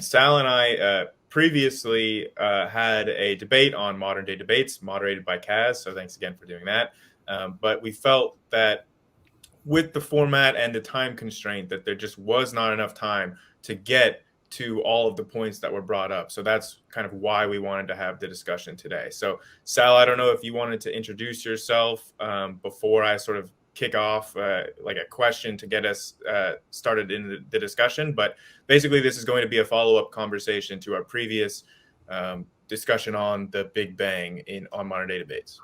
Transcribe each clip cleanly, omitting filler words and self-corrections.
Sal and I previously had a debate on modern day debates moderated by Kaz. So thanks again for doing that. But we felt that with the format and the time constraint, that there just was not enough time to get to all of the points that were brought up. So that's kind of why we wanted to have the discussion today. So Sal, I don't know if you wanted to introduce yourself before I sort of kick off like a question to get us started in the discussion. But basically, this is going to be a follow-up conversation to our previous discussion on the Big Bang on modern day debates.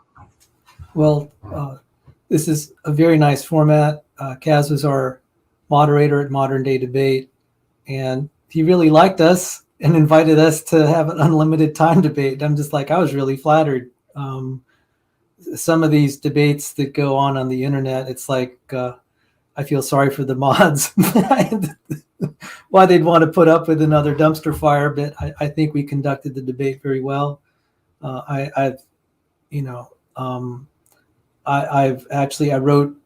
Well, this is a very nice format. Kaz was our moderator at Modern Day Debate, and he really liked us and invited us to have an unlimited time debate. I'm just like, I was really flattered. Some of these debates that go on the internet, it's like, I feel sorry for the mods. Why they'd want to put up with another dumpster fire, but I think we conducted the debate very well. I wrote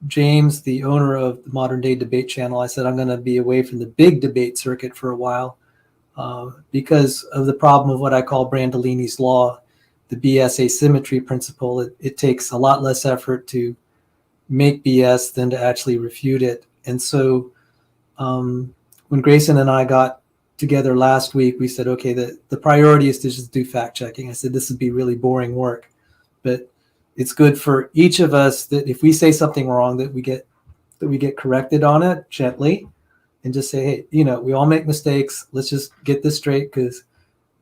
James, the owner of the Modern Day Debate channel. I said, I'm going to be away from the big debate circuit for a while because of the problem of what I call Brandolini's Law, the BS asymmetry principle. It takes a lot less effort to make BS than to actually refute it. And so when Grayson and I got together last week, we said, okay, the priority is to just do fact checking. I said, this would be really boring work, but it's good for each of us that if we say something wrong, that we get corrected on it gently and just say, hey, we all make mistakes. Let's just get this straight, because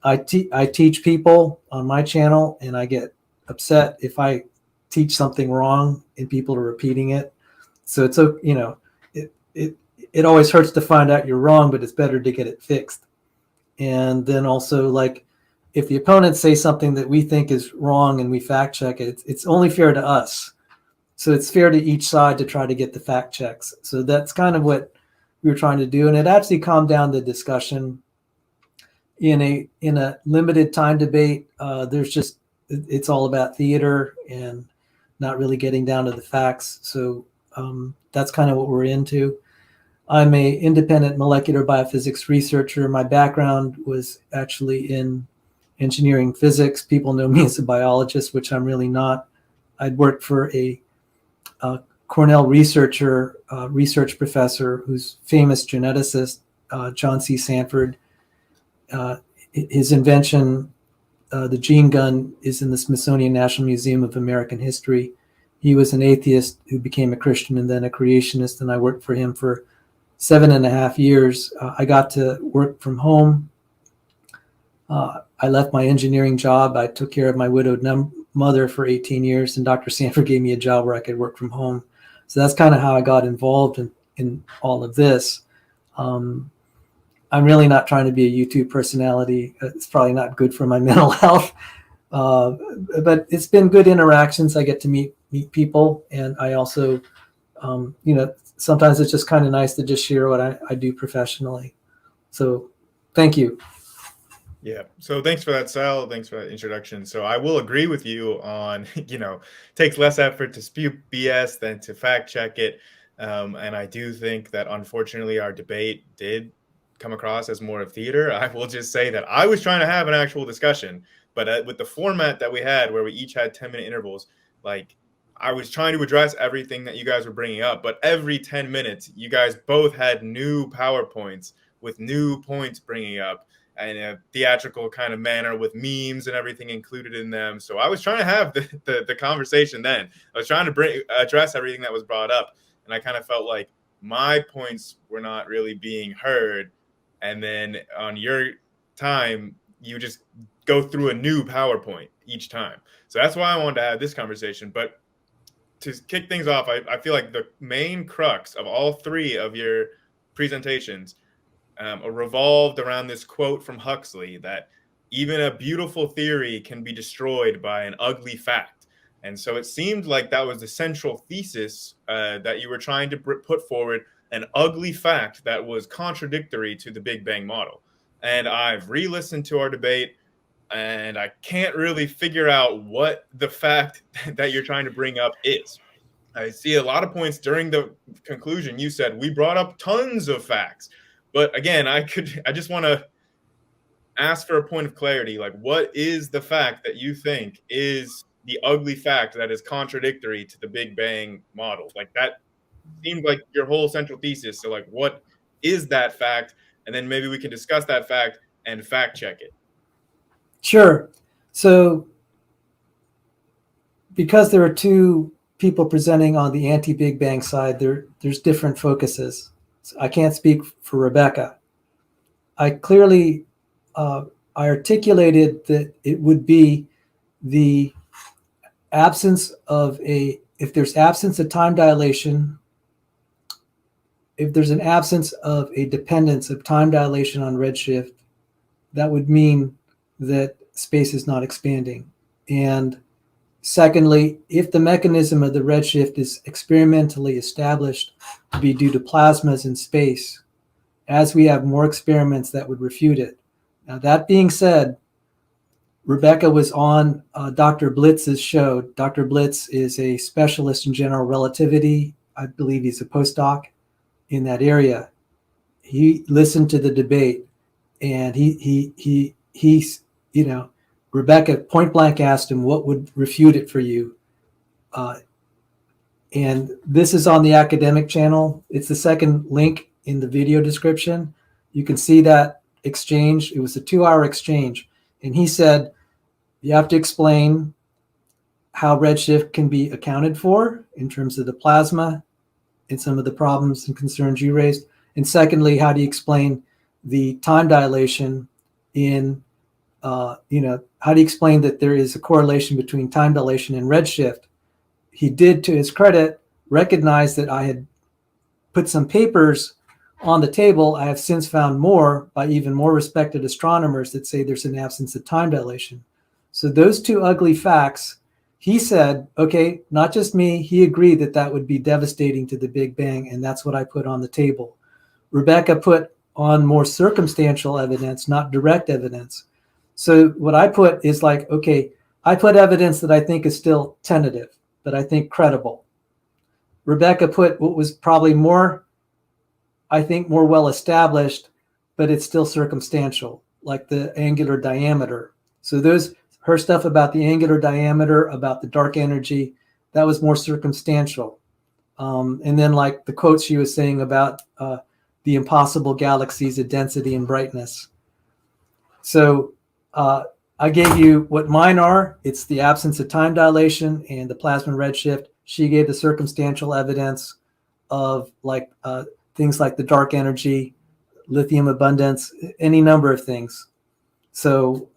I teach people on my channel, and I get upset if I teach something wrong and people are repeating it. So it's, it always hurts to find out you're wrong, but it's better to get it fixed. And then also, like, if the opponents say something that we think is wrong and we fact check it, it's only fair to us. So it's fair to each side to try to get the fact checks. So that's kind of what we were trying to do. And it actually calmed down the discussion. In a limited time debate, it's all about theater and not really getting down to the facts. So that's kind of what we're into. I'm an independent molecular biophysics researcher. My background was actually in engineering physics. People know me as a biologist, which I'm really not. I'd worked for a Cornell research professor who's famous geneticist, John C. Sanford. His invention, the gene gun, is in the Smithsonian National Museum of American History. He was an atheist who became a Christian and then a creationist, and I worked for him for 7.5 years. I got to work from home. I left my engineering job. I took care of my widowed mother for 18 years, and Dr. Sanford gave me a job where I could work from home. So that's kind of how I got involved in all of this. I'm really not trying to be a YouTube personality. It's probably not good for my mental health, but it's been good interactions. I get to meet people, and I also, sometimes it's just kind of nice to just share what I do professionally. So thank you. Yeah. So thanks for that, Sal. Thanks for that introduction. So I will agree with you on, takes less effort to spew BS than to fact check it. And I do think that unfortunately our debate did come across as more of theater. I will just say that I was trying to have an actual discussion, but with the format that we had where we each had 10-minute intervals, like I was trying to address everything that you guys were bringing up, but every 10 minutes, you guys both had new PowerPoints with new points bringing up in a theatrical kind of manner with memes and everything included in them. So I was trying to have the conversation then. I was trying to address everything that was brought up. And I kind of felt like my points were not really being heard. And then on your time, you just go through a new PowerPoint each time. So that's why I wanted to have this conversation. But to kick things off, I feel like the main crux of all three of your presentations revolved around this quote from Huxley that even a beautiful theory can be destroyed by an ugly fact. And so it seemed like that was the central thesis that you were trying to put forward, an ugly fact that was contradictory to the Big Bang model. And I've re-listened to our debate, and I can't really figure out what the fact that you're trying to bring up is. I see a lot of points during the conclusion. You said we brought up tons of facts. But again, I just want to ask for a point of clarity. Like, what is the fact that you think is the ugly fact that is contradictory to the Big Bang model? Like, that seemed like your whole central thesis. So, like, what is that fact? And then maybe we can discuss that fact and fact check it. Sure. So, because there are two people presenting on the anti-Big Bang side, there's different focuses. So I can't speak for Rebecca. I clearly I articulated that it would be the absence of if there's absence of time dilation, if there's an absence of a dependence of time dilation on redshift, that would mean that space is not expanding. And secondly, if the mechanism of the redshift is experimentally established to be due to plasmas in space, as we have more experiments that would refute it. Now, that being said, Rebecca was on Dr. Blitz's show. Dr. Blitz is a specialist in general relativity. I believe he's a postdoc in that area. He listened to the debate, and he's, you know, Rebecca point blank asked him, what would refute it for you? And this is on the academic channel. It's the second link in the video description. You can see that exchange. It was a 2-hour exchange. And he said, you have to explain how redshift can be accounted for in terms of the plasma and some of the problems and concerns you raised. And secondly, how do you explain the time dilation in, how do you explain that there is a correlation between time dilation and redshift? He did, to his credit, recognize that I had put some papers on the table. I have since found more by even more respected astronomers that say there's an absence of time dilation. So those two ugly facts, he said, okay, not just me, he agreed that that would be devastating to the Big Bang, and that's what I put on the table. Rebecca put on more circumstantial evidence, not direct evidence. So what I put is like, okay, I put evidence that I think is still tentative, but I think credible. Rebecca put what was probably more, I think, more well established, but it's still circumstantial, like the angular diameter. So her stuff about the angular diameter, about the dark energy, that was more circumstantial. And then like the quotes she was saying about the impossible galaxies of density and brightness. So I gave you what mine are. It's the absence of time dilation and the plasma redshift. She gave the circumstantial evidence of like things like the dark energy, lithium abundance, any number of things. So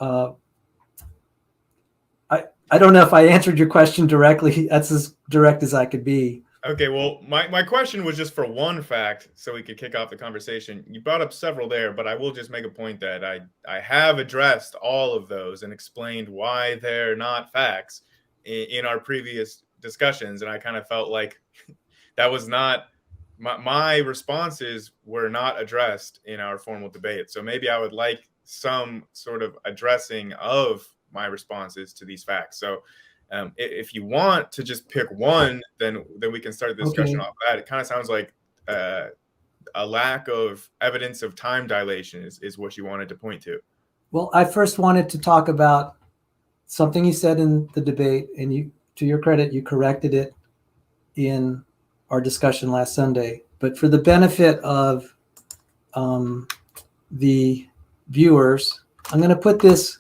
I don't know if I answered your question directly. That's as direct as I could be. Okay, well, my question was just for one fact, so we could kick off the conversation. You brought up several there, but I will just make a point that I have addressed all of those and explained why they're not facts in our previous discussions, and I kind of felt like that was not my responses were not addressed in our formal debate. So maybe I would like some sort of addressing of my responses to these facts. So if you want to just pick one, then we can start the discussion off that. It kind of sounds like a lack of evidence of time dilation is what you wanted to point to. Well, I first wanted to talk about something you said in the debate, and you, to your credit, you corrected it in our discussion last Sunday. But for the benefit of the viewers, I'm going to put this,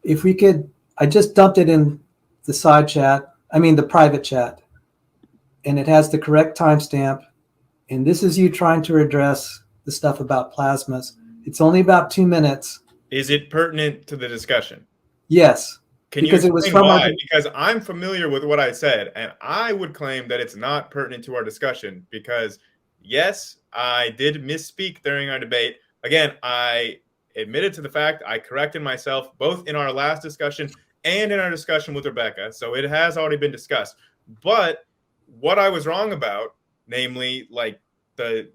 if we could, I just dumped it in the side chat, the private chat, and it has the correct timestamp. And this is you trying to address the stuff about plasmas. It's only about 2 minutes. Is it pertinent to the discussion? Yes. Can you explain why? Because I'm familiar with what I said, and I would claim that it's not pertinent to our discussion because, yes, I did misspeak during our debate. Again, I admitted to the fact, I corrected myself both in our last discussion and in our discussion with Rebecca. So it has already been discussed. But what I was wrong about, namely like the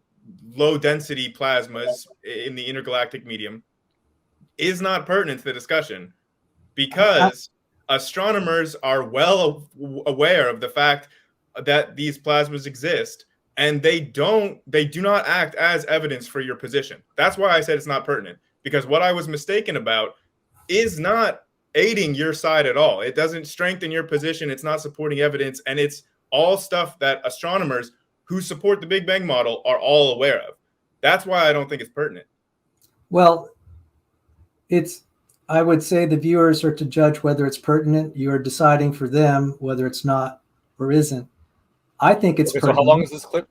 low density plasmas in the intergalactic medium, is not pertinent to the discussion because astronomers are well aware of the fact that these plasmas exist. and they do not act as evidence for your position. That's why I said it's not pertinent, because what I was mistaken about is not aiding your side at all. It doesn't strengthen your position. It's not supporting evidence, and it's all stuff that astronomers who support the Big Bang model are all aware of. That's why I don't think it's pertinent. Well, I would say the viewers are to judge whether it's pertinent. You're deciding for them whether it's not or isn't. I think it's pertinent. So how long is this clip?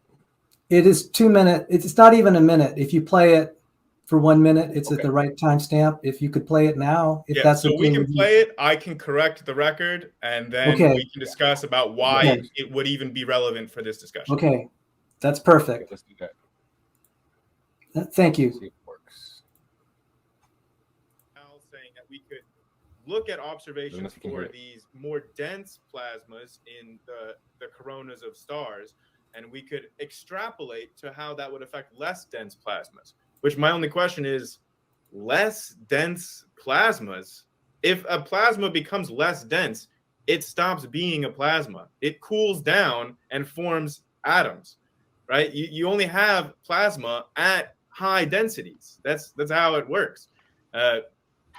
It is 2 minutes. It's not even a minute. If you play it for 1 minute, it's at the right timestamp. If you could play it now, if that's so we can play it. I can correct the record, and then we can discuss about why it would even be relevant for this discussion. Okay, that's perfect. Okay, let's do that. Thank you. Let's see if it works. Saying that we could look at observations for these more dense plasmas in the coronas of stars, and we could extrapolate to how that would affect less dense plasmas. Which my only question is, less dense plasmas, if a plasma becomes less dense, it stops being a plasma. It cools down and forms atoms, right? You only have plasma at high densities. That's how it works.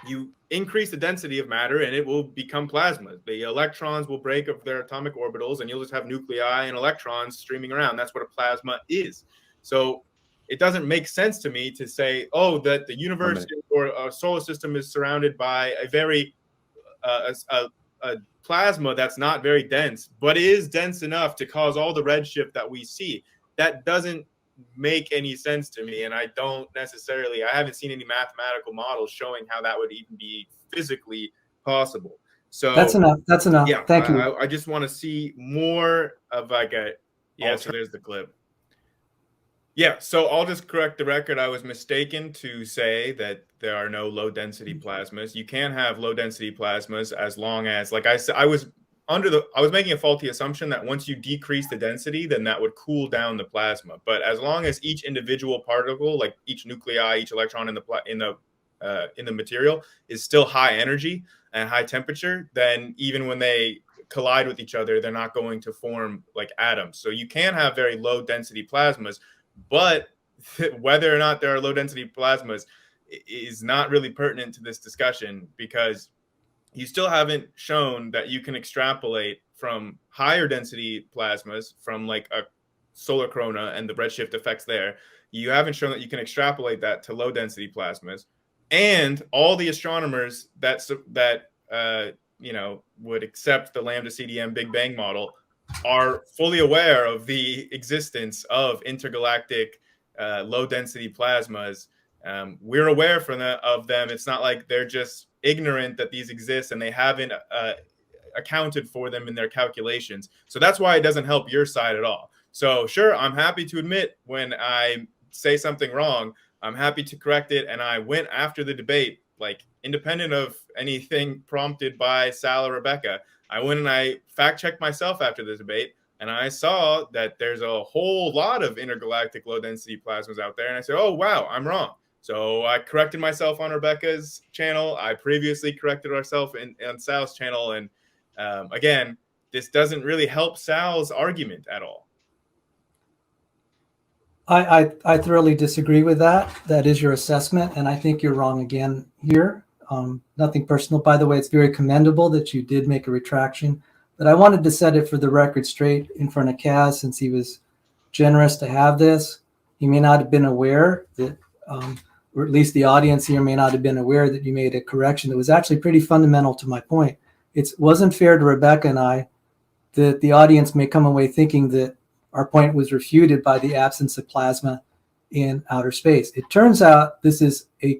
You increase the density of matter and it will become plasma. The electrons will break up their atomic orbitals and you'll just have nuclei and electrons streaming around. That's what a plasma is. So it doesn't make sense to me to say, that the universe or a solar system is surrounded by a very a plasma that's not very dense, but is dense enough to cause all the redshift that we see. That doesn't make any sense to me, and I haven't seen any mathematical models showing how that would even be physically possible. So that's enough. Yeah, thank you. I just want to see more of so there's the clip. Yeah, so I'll just correct the record. I was mistaken to say that there are no low density plasmas. You can have low density plasmas as long as, like I said, I was making a faulty assumption that once you decrease the density, then that would cool down the plasma. But as long as each individual particle, like each nuclei, each electron in the material, is still high energy and high temperature, then even when they collide with each other, they're not going to form like atoms. So you can have very low density plasmas, but whether or not there are low density plasmas is not really pertinent to this discussion, because you still haven't shown that you can extrapolate from higher density plasmas from like a solar corona and the redshift effects there. You haven't shown that you can extrapolate that to low density plasmas, and all the astronomers that would accept the lambda CDM Big Bang model are fully aware of the existence of intergalactic low density plasmas. We're aware of them. It's not like they're just ignorant that these exist and they haven't accounted for them in their calculations. So that's why it doesn't help your side at all. So sure, I'm happy to admit when I say something wrong. I'm happy to correct it. And I went after the debate, like independent of anything prompted by Sal or Rebecca. I went and I fact-checked myself after the debate, and I saw that there's a whole lot of intergalactic low-density plasmas out there. And I said, oh, wow, I'm wrong. So I corrected myself on Rebecca's channel. I previously corrected ourselves on Sal's channel. And again, this doesn't really help Sal's argument at all. I thoroughly disagree with that. That is your assessment, and I think you're wrong again here. Nothing personal. By the way, it's very commendable that you did make a retraction, but I wanted to set it for the record straight in front of Kaz, since he was generous to have this. He may not have been aware that, or at least the audience here may not have been aware that you made a correction that was actually pretty fundamental to my point. It wasn't fair to Rebecca and I that the audience may come away thinking that our point was refuted by the absence of plasma in outer space. It turns out this is a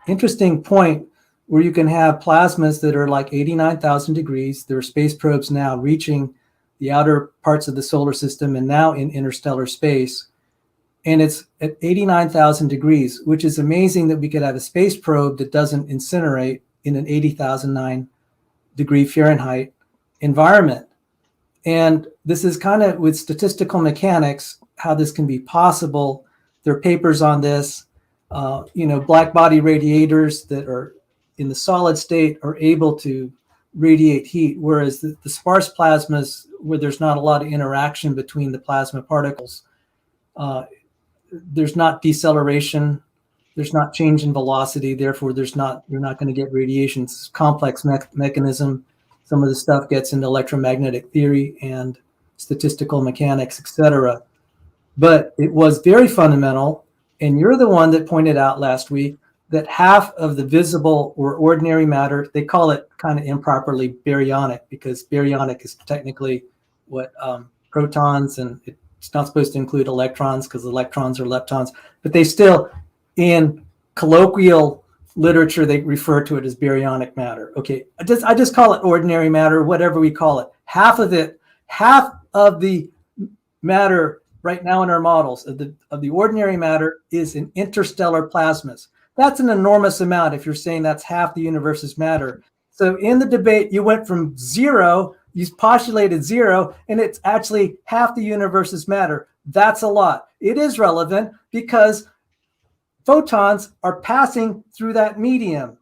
interesting point where you can have plasmas that are like 89,000 degrees. There are space probes now reaching the outer parts of the solar system and now in interstellar space. And it's at 89,000 degrees, which is amazing that we could have a space probe that doesn't incinerate in an 80,009 degree Fahrenheit environment. And this is kind of with statistical mechanics, how this can be possible. There are papers on this. Black body radiators that are in the solid state are able to radiate heat, whereas the sparse plasmas where there's not a lot of interaction between the plasma particles. There's not deceleration, there's not change in velocity, therefore you're not going to get radiation. It's a complex mechanism. Some of the stuff gets into electromagnetic theory and statistical mechanics, etc. But it was very fundamental, and you're the one that pointed out last week that half of the visible or ordinary matter, they call it kind of improperly baryonic, because baryonic is technically what protons, and it's not supposed to include electrons because electrons are leptons, but they still, in colloquial literature, they refer to it as baryonic matter. Okay, I just call it ordinary matter, whatever we call it. Half of the matter right now in our models of the ordinary matter is in interstellar plasmas. That's an enormous amount if you're saying that's half the universe's matter. So in the debate, you went from zero, you postulated zero, and it's actually half the universe's matter. That's a lot. It is relevant because photons are passing through that medium.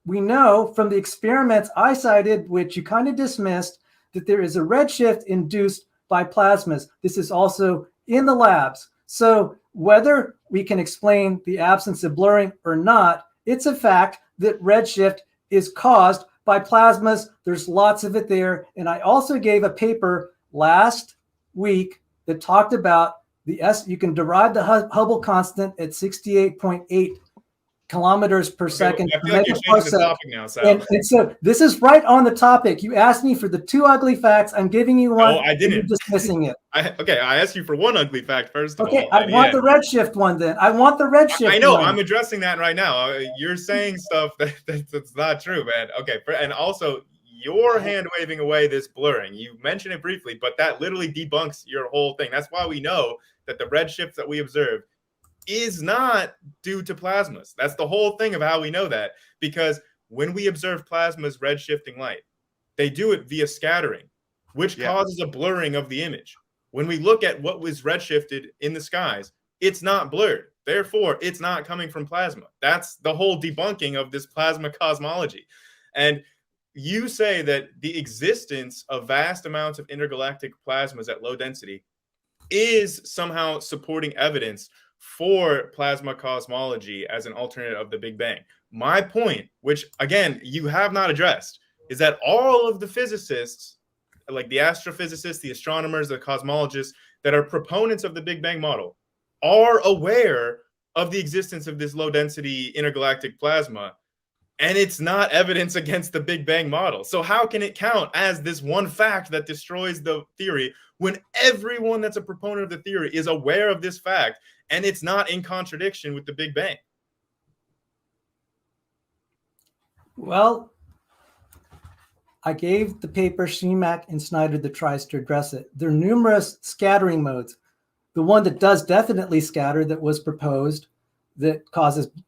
We know from the experiments I cited, which you kind of dismissed, that there is a redshift induced by plasmas. This is also in the labs. So whether we can explain the absence of blurring or not, it's a fact that redshift is caused by plasmas. There's lots of it there. And I also gave a paper last week that talked about you can derive the Hubble constant at 68.8 kilometers per second. I feel like you're changing the topic now, Sal. And so this is right on the topic. You asked me for the two ugly facts. I'm giving you one. No, I didn't. You're dismissing it. I asked you for one ugly fact first of all. Okay, I want the redshift one then. I want the redshift I know. one. I'm addressing that right now. You're saying stuff that's not true, man. Okay, and also you're hand waving away this blurring. You mentioned it briefly, but that literally debunks your whole thing. That's why we know that the redshift that we observe is not due to plasmas. That's the whole thing of how we know that, because when we observe plasmas redshifting light, they do it via scattering, which causes a blurring of the image. When we look at what was redshifted in the skies, it's not blurred. Therefore, it's not coming from plasma. That's the whole debunking of this plasma cosmology. And you say that the existence of vast amounts of intergalactic plasmas at low density is somehow supporting evidence for plasma cosmology as an alternative of the Big Bang. My point, which again you have not addressed, is that all of the physicists, like the astrophysicists, the astronomers, the cosmologists that are proponents of the Big Bang model, are aware of the existence of this low density intergalactic plasma, and it's not evidence against the Big Bang model. So how can it count as this one fact that destroys the theory when everyone that's a proponent of the theory is aware of this fact and it's not in contradiction with the Big Bang? Well, I gave the paper Schneemann and Snyder that tries to address it. There are numerous scattering modes. The one that does definitely scatter that was proposed that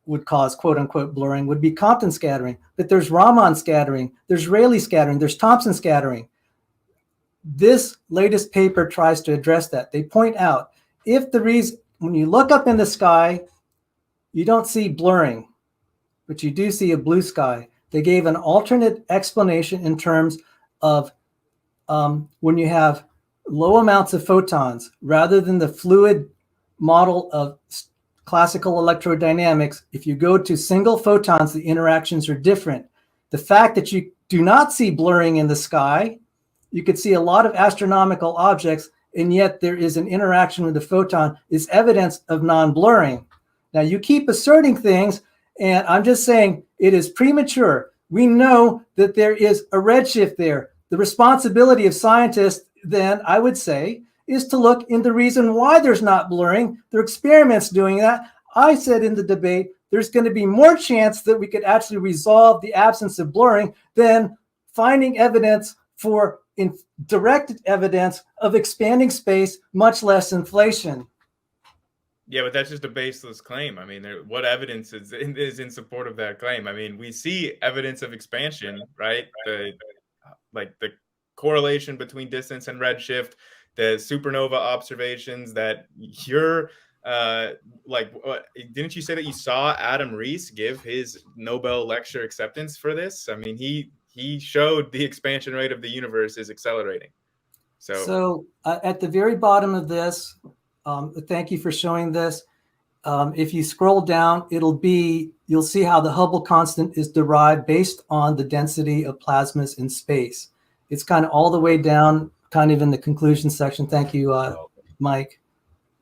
would cause quote unquote blurring would be Compton scattering. But there's Raman scattering, there's Rayleigh scattering, there's Thompson scattering. This latest paper tries to address that. They point out when you look up in the sky, you don't see blurring, but you do see a blue sky. They gave an alternate explanation in terms of when you have low amounts of photons, rather than the fluid model of classical electrodynamics. If you go to single photons, the interactions are different. The fact that you do not see blurring in the sky, you could see a lot of astronomical objects, and yet there is an interaction with the photon, is evidence of non-blurring. Now you keep asserting things, and I'm just saying it is premature. We know that there is a redshift there. The responsibility of scientists, then, I would say, is to look in the reason why there's not blurring. There are experiments doing that. I said in the debate, there's going to be more chance that we could actually resolve the absence of blurring than finding evidence for direct evidence of expanding space, much less inflation. Yeah, but that's just a baseless claim. I mean, what evidence is in support of that claim? I mean, we see evidence of expansion, right? The correlation between distance and redshift, the supernova observations that you're didn't you say that you saw Adam Rees give his Nobel lecture acceptance for this? I mean, he showed the expansion rate of the universe is accelerating. So at the very bottom of this, thank you for showing this. If you scroll down, you'll see how the Hubble constant is derived based on the density of plasmas in space. It's kind of all the way down, kind of in the conclusion section. Thank you, Mike.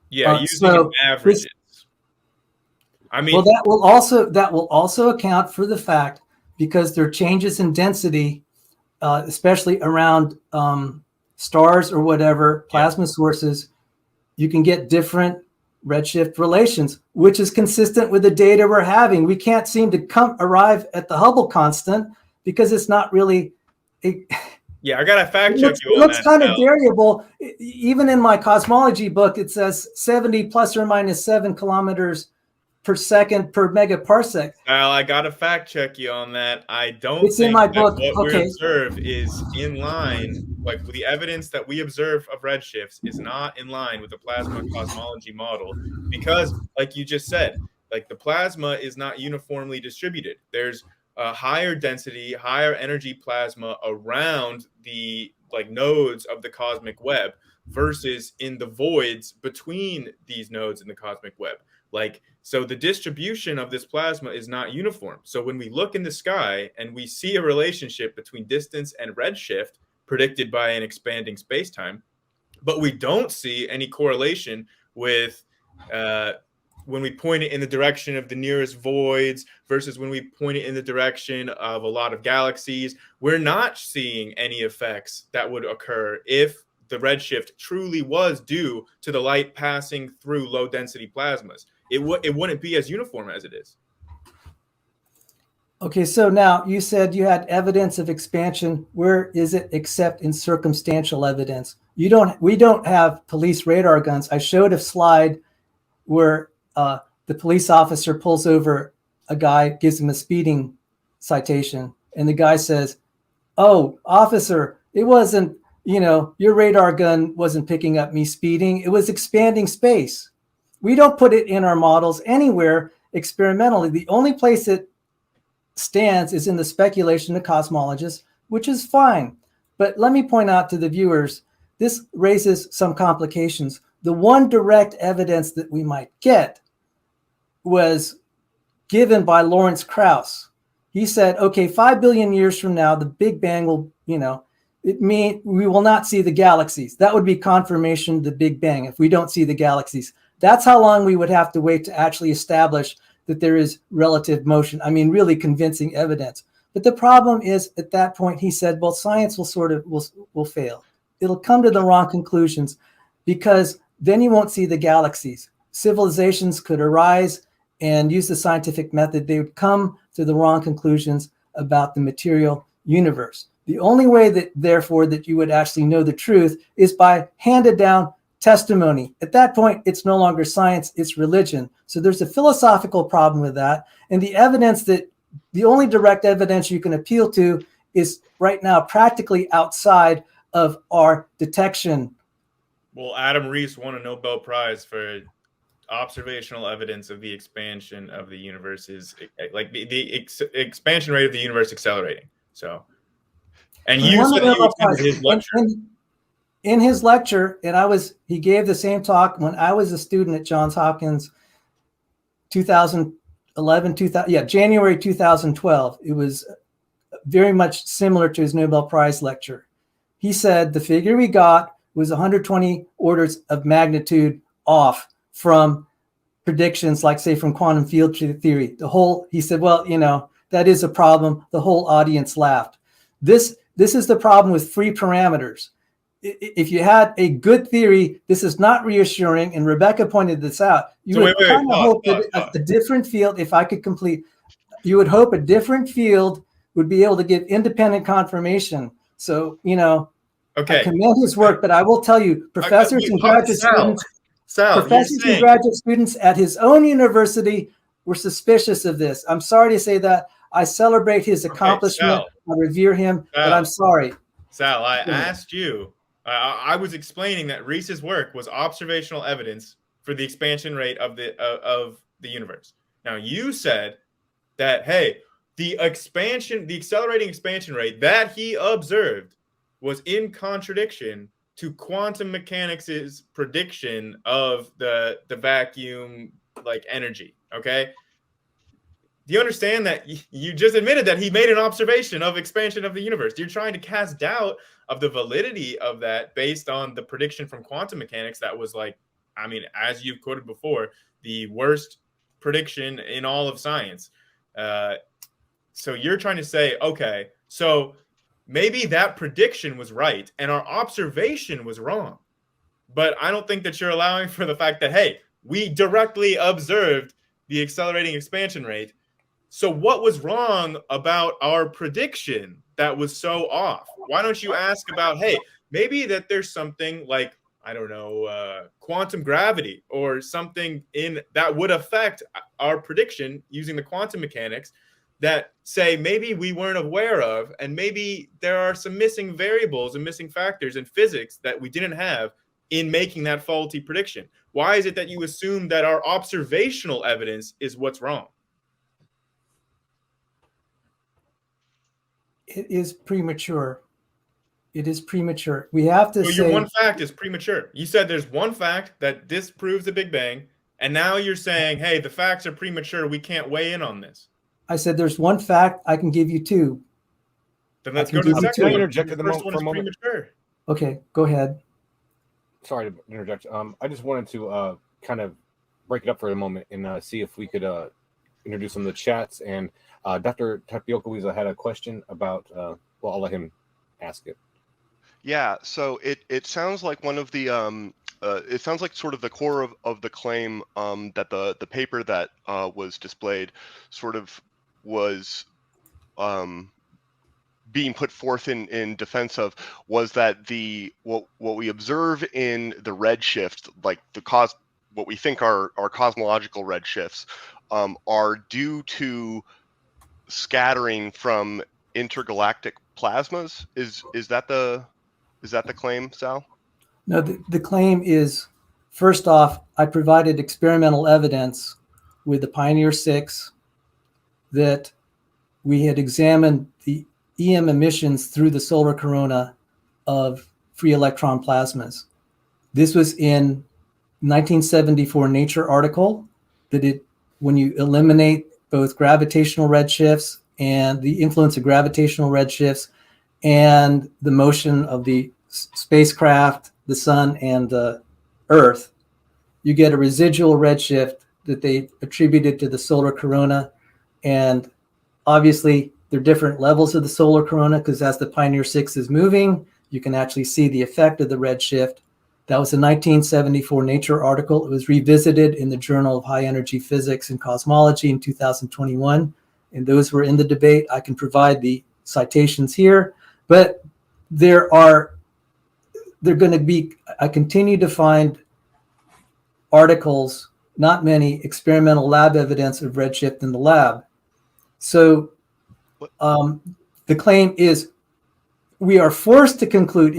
Yeah, using averages. I mean, well, that will also account for the fact, because there are changes in density, especially around stars or whatever plasma sources. You can get different redshift relations, which is consistent with the data we're having. We can't seem to arrive at the Hubble constant because it's not really. Yeah, I gotta fact check you on that. It looks kind of variable. Even in my cosmology book, it says 70 plus or minus 7 kilometers per second per megaparsec. Well, I gotta fact check you on that. I don't It's think in my that book. what Okay. we observe is in line. Like the evidence that we observe of redshifts is not in line with the plasma cosmology model, because, like you just said, like the plasma is not uniformly distributed. There's a higher density, higher energy plasma around the like nodes of the cosmic web versus in the voids between these nodes in the cosmic web. Like, so the distribution of this plasma is not uniform. So when we look in the sky and we see a relationship between distance and redshift predicted by an expanding spacetime, but we don't see any correlation with when we point it in the direction of the nearest voids versus when we point it in the direction of a lot of galaxies. We're not seeing any effects that would occur if the redshift truly was due to the light passing through low density plasmas. It wouldn't be as uniform as it is. Okay, so now you said you had evidence of expansion. Where is it except in circumstantial evidence? We don't have police radar guns. I showed a slide where the police officer pulls over a guy, gives him a speeding citation, and the guy says, "Oh, officer, it wasn't, your radar gun wasn't picking up me speeding. It was expanding space." We don't put it in our models anywhere experimentally. The only place it stands is in the speculation of cosmologists, which is fine. But let me point out to the viewers, this raises some complications. The one direct evidence that we might get was given by Lawrence Krauss. He said, okay, 5 billion years from now, the Big Bang will, we will not see the galaxies. That would be confirmation of the Big Bang if we don't see the galaxies. That's how long we would have to wait to actually establish that there is relative motion. I mean, really convincing evidence. But the problem is, at that point, he said, well, science will fail. It'll come to the wrong conclusions, because then you won't see the galaxies. Civilizations could arise and use the scientific method. They would come to the wrong conclusions about the material universe. The only way that, therefore, that you would actually know the truth is by handed down testimony. At that point, it's no longer science, it's religion. So there's a philosophical problem with that. And the only direct evidence you can appeal to is right now practically outside of our detection. Well, Adam Rees won a Nobel Prize for observational evidence of the expansion of the universe, is like the expansion rate of the universe accelerating. So, and you said that you attended his lecture. In his lecture, and he gave the same talk when I was a student at Johns Hopkins, January 2012. It was very much similar to his Nobel Prize lecture. He said the figure we got was 120 orders of magnitude off from predictions, like, say, from quantum field theory. He said, well, that is a problem. The whole audience laughed. This is the problem with free parameters. If you had a good theory, this is not reassuring, and Rebecca pointed this out. You would kind of hope that a different field, if I could complete, you would hope a different field would be able to give independent confirmation. So, okay, I commend his work, but I will tell you, professors and graduate students at his own university were suspicious of this. I'm sorry to say that. I celebrate his accomplishment. I revere him, but I'm sorry. Sal, I asked you. I was explaining that Rees's work was observational evidence for the expansion rate of the universe. Now, you said that, hey, the accelerating expansion rate that he observed was in contradiction to quantum mechanics' prediction of the vacuum like energy. Okay. Do you understand that you just admitted that he made an observation of expansion of the universe? You're trying to cast doubt of the validity of that based on the prediction from quantum mechanics that was like, I mean, as you've quoted before, the worst prediction in all of science. So you're trying to say, okay, so maybe that prediction was right and our observation was wrong. But I don't think that you're allowing for the fact that, hey, we directly observed the accelerating expansion rate. So what was wrong about our prediction that was so off? Why don't you ask about, hey, maybe that there's something like, I don't know, quantum gravity or something in that would affect our prediction using the quantum mechanics that say maybe we weren't aware of, and maybe there are some missing variables and missing factors in physics that we didn't have in making that faulty prediction. Why is it that you assume that our observational evidence is what's wrong? It is premature. It is premature. We have to say your one fact is premature. You said there's one fact that disproves the Big Bang, and now you're saying, hey, the facts are premature. We can't weigh in on this. I said there's one fact. I can give you two. Then let's go to the second one. Interject The first one is premature. Okay, go ahead. Sorry to interject. I just wanted to kind of break it up for a moment and see if we could introduce some of the chats. And Dr. Tapioca Weasel had a question about, well, I'll let him ask it. Yeah, so it sounds like one of the it sounds like sort of the core of the claim that the paper that was displayed sort of was being put forth in defense of was that what we observe in the redshift, like what we think are cosmological redshifts, are due to scattering from intergalactic plasmas. Is that the claim, Sal? No, the claim is, first off, I provided experimental evidence with the Pioneer 6 that we had examined the EM emissions through the solar corona of free electron plasmas. This was in 1974 Nature article that when you eliminate both gravitational redshifts and the influence of gravitational redshifts and the motion of the spacecraft, the sun, and the Earth, you get a residual redshift that they attributed to the solar corona. And obviously, there are different levels of the solar corona because as the Pioneer 6 is moving, you can actually see the effect of the redshift. That was a 1974 Nature article. It was revisited in the Journal of High Energy Physics and Cosmology in 2021. And those were in the debate. I can provide the citations here. But I continue to find articles, not many, experimental lab evidence of redshift in the lab. So the claim is we are forced to conclude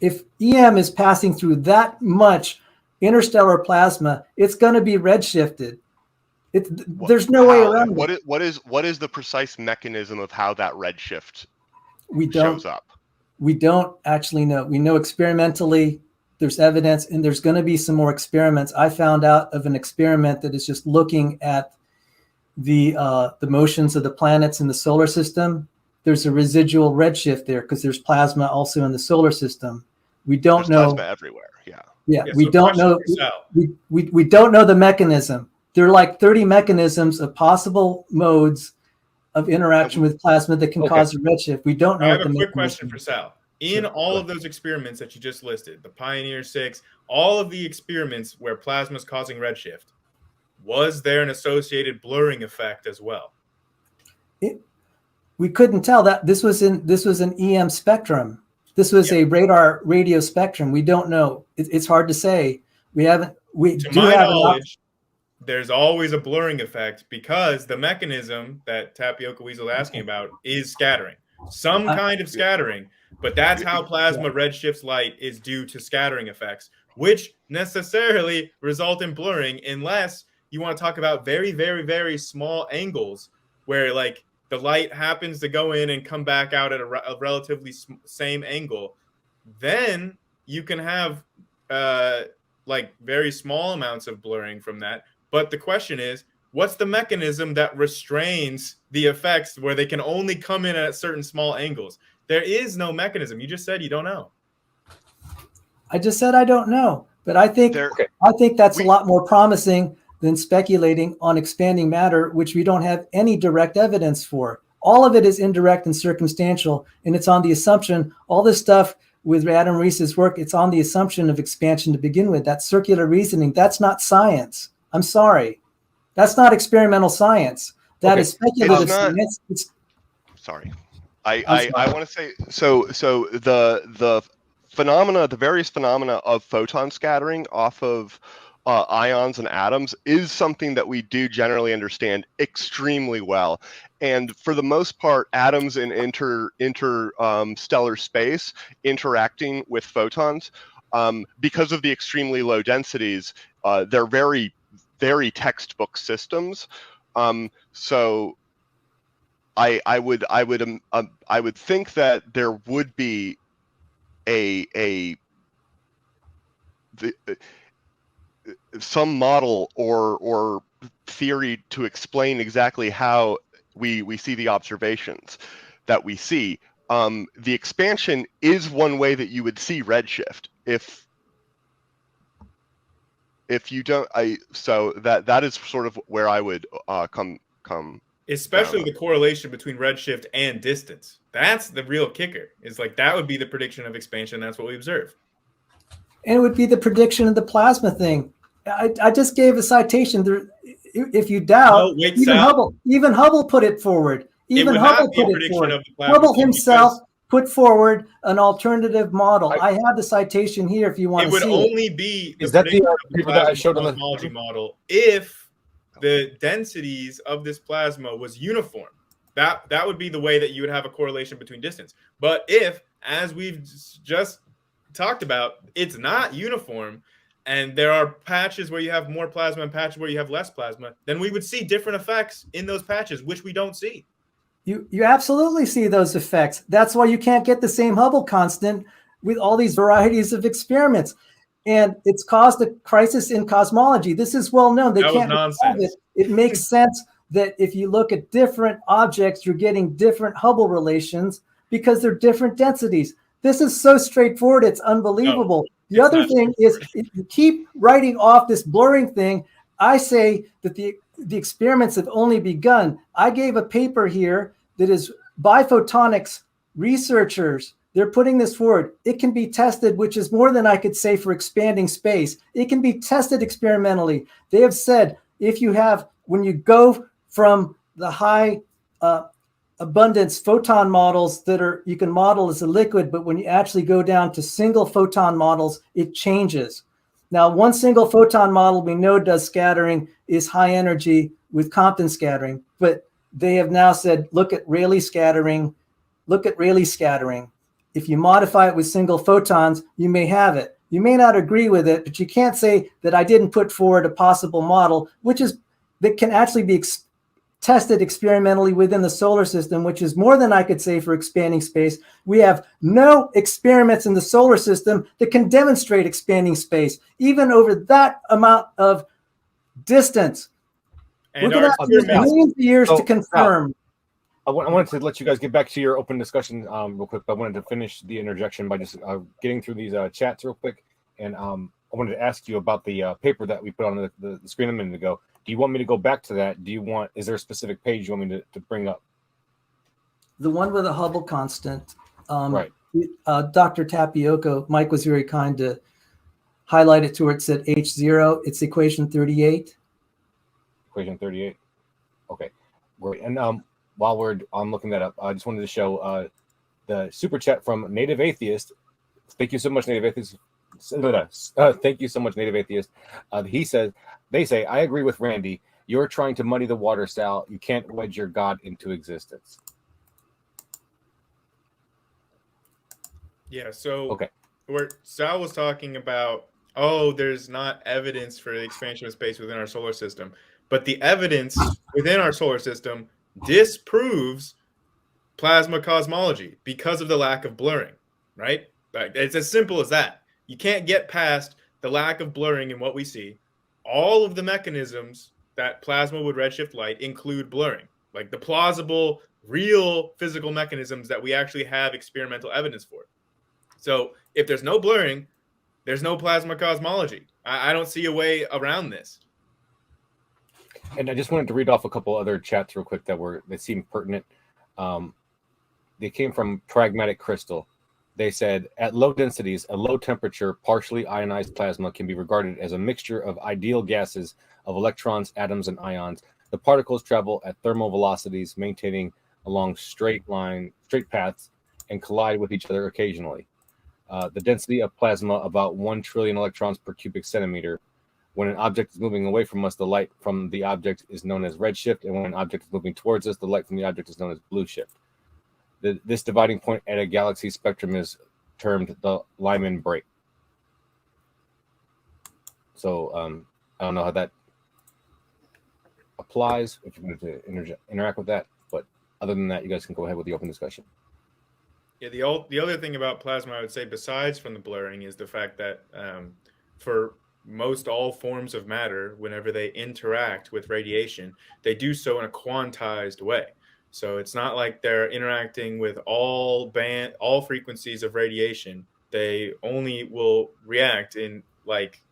if EM is passing through that much interstellar plasma, it's going to be redshifted. There's no way around it. What is the precise mechanism of how that redshift shows up? We don't actually know. We know experimentally there's evidence, and there's going to be some more experiments. I found out of an experiment that is just looking at the motions of the planets in the solar system. There's a residual redshift there because there's plasma also in the solar system. We don't know. Plasma everywhere. Yeah. Yeah. We don't know. We don't know the mechanism. There are like 30 mechanisms of possible modes of interaction with plasma that can cause a redshift. We don't know. I have a quick question for Sal. In all of those experiments that you just listed, the Pioneer 6, all of the experiments where plasma is causing redshift, was there an associated blurring effect as well? We couldn't tell that. This was an EM spectrum. This was a radar radio spectrum. We don't know. It's hard to say. To my knowledge, there's always a blurring effect because the mechanism that Tapioca Weasel is asking about is scattering. Some kind of scattering, but that's how plasma redshifts light is due to scattering effects, which necessarily result in blurring unless you want to talk about very, very, very small angles where like the light happens to go in and come back out at a relatively same angle. Then you can have like very small amounts of blurring from that. But the question is, what's the mechanism that restrains the effects where they can only come in at certain small angles? There is no mechanism. You just said you don't know. I just said I don't know, but I think that's a lot more promising than speculating on expanding matter, which we don't have any direct evidence for. All of it is indirect and circumstantial, and it's on the assumption, all this stuff with Adam Rees's work, it's on the assumption of expansion to begin with. That's circular reasoning. That's not science. I'm sorry. That's not experimental science. That is speculative science. Sorry. I want to say, so the phenomena, the various phenomena of photon scattering off of ions and atoms is something that we do generally understand extremely well. And for the most part, atoms in interstellar space interacting with photons, because of the extremely low densities, they're very, very textbook systems. So I would think that there would be some model or theory to explain exactly how we see the observations that we see. The expansion is one way that you would see redshift. If you don't, so that is sort of where I would come. Especially the correlation between redshift and distance. That's the real kicker. It's like that would be the prediction of expansion. That's what we observe. And it would be the prediction of the plasma thing. I just gave a citation. There, if you doubt, even Hubble put it forward. Even Hubble put it forward. Hubble himself put forward an alternative model. I have the citation here if you want to see it. It would only be the prediction of the paper that I showed on the cosmology model if the densities of this plasma was uniform. That would be the way that you would have a correlation between distance. But if, as we've just talked about, it's not uniform, and there are patches where you have more plasma and patches where you have less plasma, then we would see different effects in those patches, which we don't see. You absolutely see those effects. That's why you can't get the same Hubble constant with all these varieties of experiments. And it's caused a crisis in cosmology. This is well known. They can't solve it. It makes sense that if you look at different objects, you're getting different Hubble relations because they're different densities. This is so straightforward. It's unbelievable. The other thing is, if you keep writing off this blurring thing, I say that the experiments have only begun. I gave a paper here that is by photonics researchers. They're putting this forward. It can be tested, which is more than I could say for expanding space. It can be tested experimentally. They have said if you have, when you go from the high abundance photon models that are, you can model as a liquid, but when you actually go down to single photon models, it changes. Now, one single photon model we know does scattering is high energy with Compton scattering, but they have now said, look at Rayleigh scattering, look at Rayleigh scattering. If you modify it with single photons, you may have it. You may not agree with it, but you can't say that I didn't put forward a possible model, that can actually be tested experimentally within the solar system, which is more than I could say for expanding space. We have no experiments in the solar system that can demonstrate expanding space, even over that amount of distance. And we're going to have millions of years to confirm. I wanted to let you guys get back to your open discussion real quick, but I wanted to finish the interjection by just getting through these chats real quick. And I wanted to ask you about the paper that we put on the screen a minute ago. Do you want me to go back to that? Is there a specific page you want me to bring up? The one with a Hubble constant. Right. Dr. Tapioca, Mike was very kind to highlight it to where it said H0. It's equation 38. Equation 38. Okay, great. And while I'm looking that up, I just wanted to show the super chat from Native Atheist. Thank you so much, Native Atheist. Thank you so much, Native Atheist. They say, I agree with Randy. You're trying to muddy the water, Sal. You can't wedge your God into existence. Yeah, so okay. Where Sal was talking about, there's not evidence for the expansion of space within our solar system. But the evidence within our solar system disproves plasma cosmology because of the lack of blurring, right? Like, it's as simple as that. You can't get past the lack of blurring in what we see. All of the mechanisms that plasma would redshift light include blurring, like the plausible, real physical mechanisms that we actually have experimental evidence for. So if there's no blurring, there's no plasma cosmology. I don't see a way around this. And I just wanted to read off a couple other chats real quick that seemed pertinent. They came from Pragmatic Crystal. They said, at low densities, a low temperature, partially ionized plasma can be regarded as a mixture of ideal gases of electrons, atoms, and ions. The particles travel at thermal velocities, maintaining along straight paths, and collide with each other occasionally. The density of plasma, about 1 trillion electrons per cubic centimeter. When an object is moving away from us, the light from the object is known as redshift, and when an object is moving towards us, the light from the object is known as blue shift. This dividing point at a galaxy spectrum is termed the Lyman break. So I don't know how that applies, if you're going to interact with that, but other than that, you guys can go ahead with the open discussion. Yeah, the other thing about plasma, I would say, besides from the blurring, is the fact that for most all forms of matter, whenever they interact with radiation, they do so in a quantized way. So it's not like they're interacting with all frequencies of radiation. They only will react in like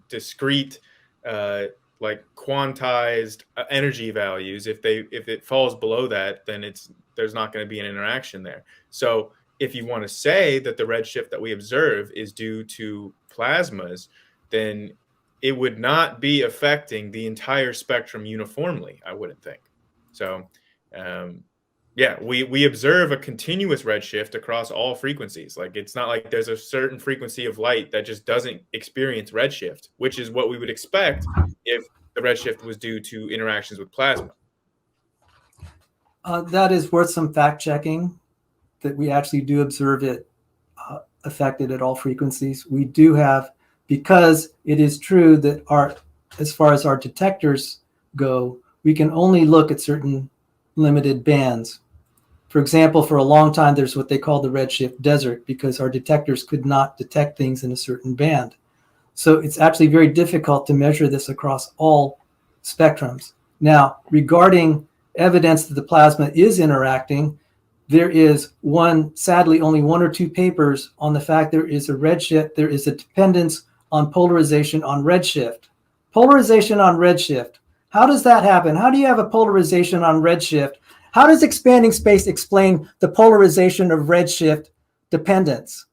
discrete, like quantized energy values. If it falls below that, then there's not going to be an interaction there. So if you want to say that the redshift that we observe is due to plasmas, then it would not be affecting the entire spectrum uniformly, I wouldn't think. So yeah, we observe a continuous redshift across all frequencies. Like, it's not like there's a certain frequency of light that just doesn't experience redshift, which is what we would expect if the redshift was due to interactions with plasma. That is worth some fact checking, that we actually do observe it affected at all frequencies. We do have, because it is true that as far as our detectors go, we can only look at certain limited bands. For example, for a long time, there's what they call the redshift desert, because our detectors could not detect things in a certain band. So it's actually very difficult to measure this across all spectrums. Now, regarding evidence that the plasma is interacting, there is sadly, only 1 or 2 papers on the fact there is a redshift, there is a dependence on polarization on redshift. Polarization on redshift. How does that happen? How do you have a polarization on redshift? How does expanding space explain the polarization of redshift dependence?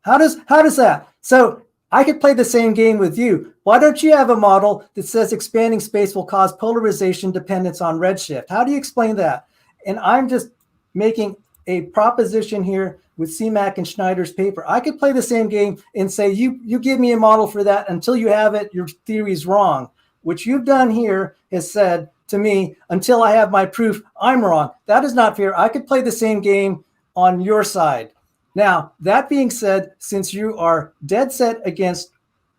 How does that? So I could play the same game with you. Why don't you have a model that says expanding space will cause polarization dependence on redshift? How do you explain that? And I'm just making a proposition here with CMAC and Schneider's paper. I could play the same game and say, you give me a model for that. Until you have it, your theory is wrong. What you've done here is said to me, until I have my proof, I'm wrong. That is not fair. I could play the same game on your side. Now, that being said, since you are dead set against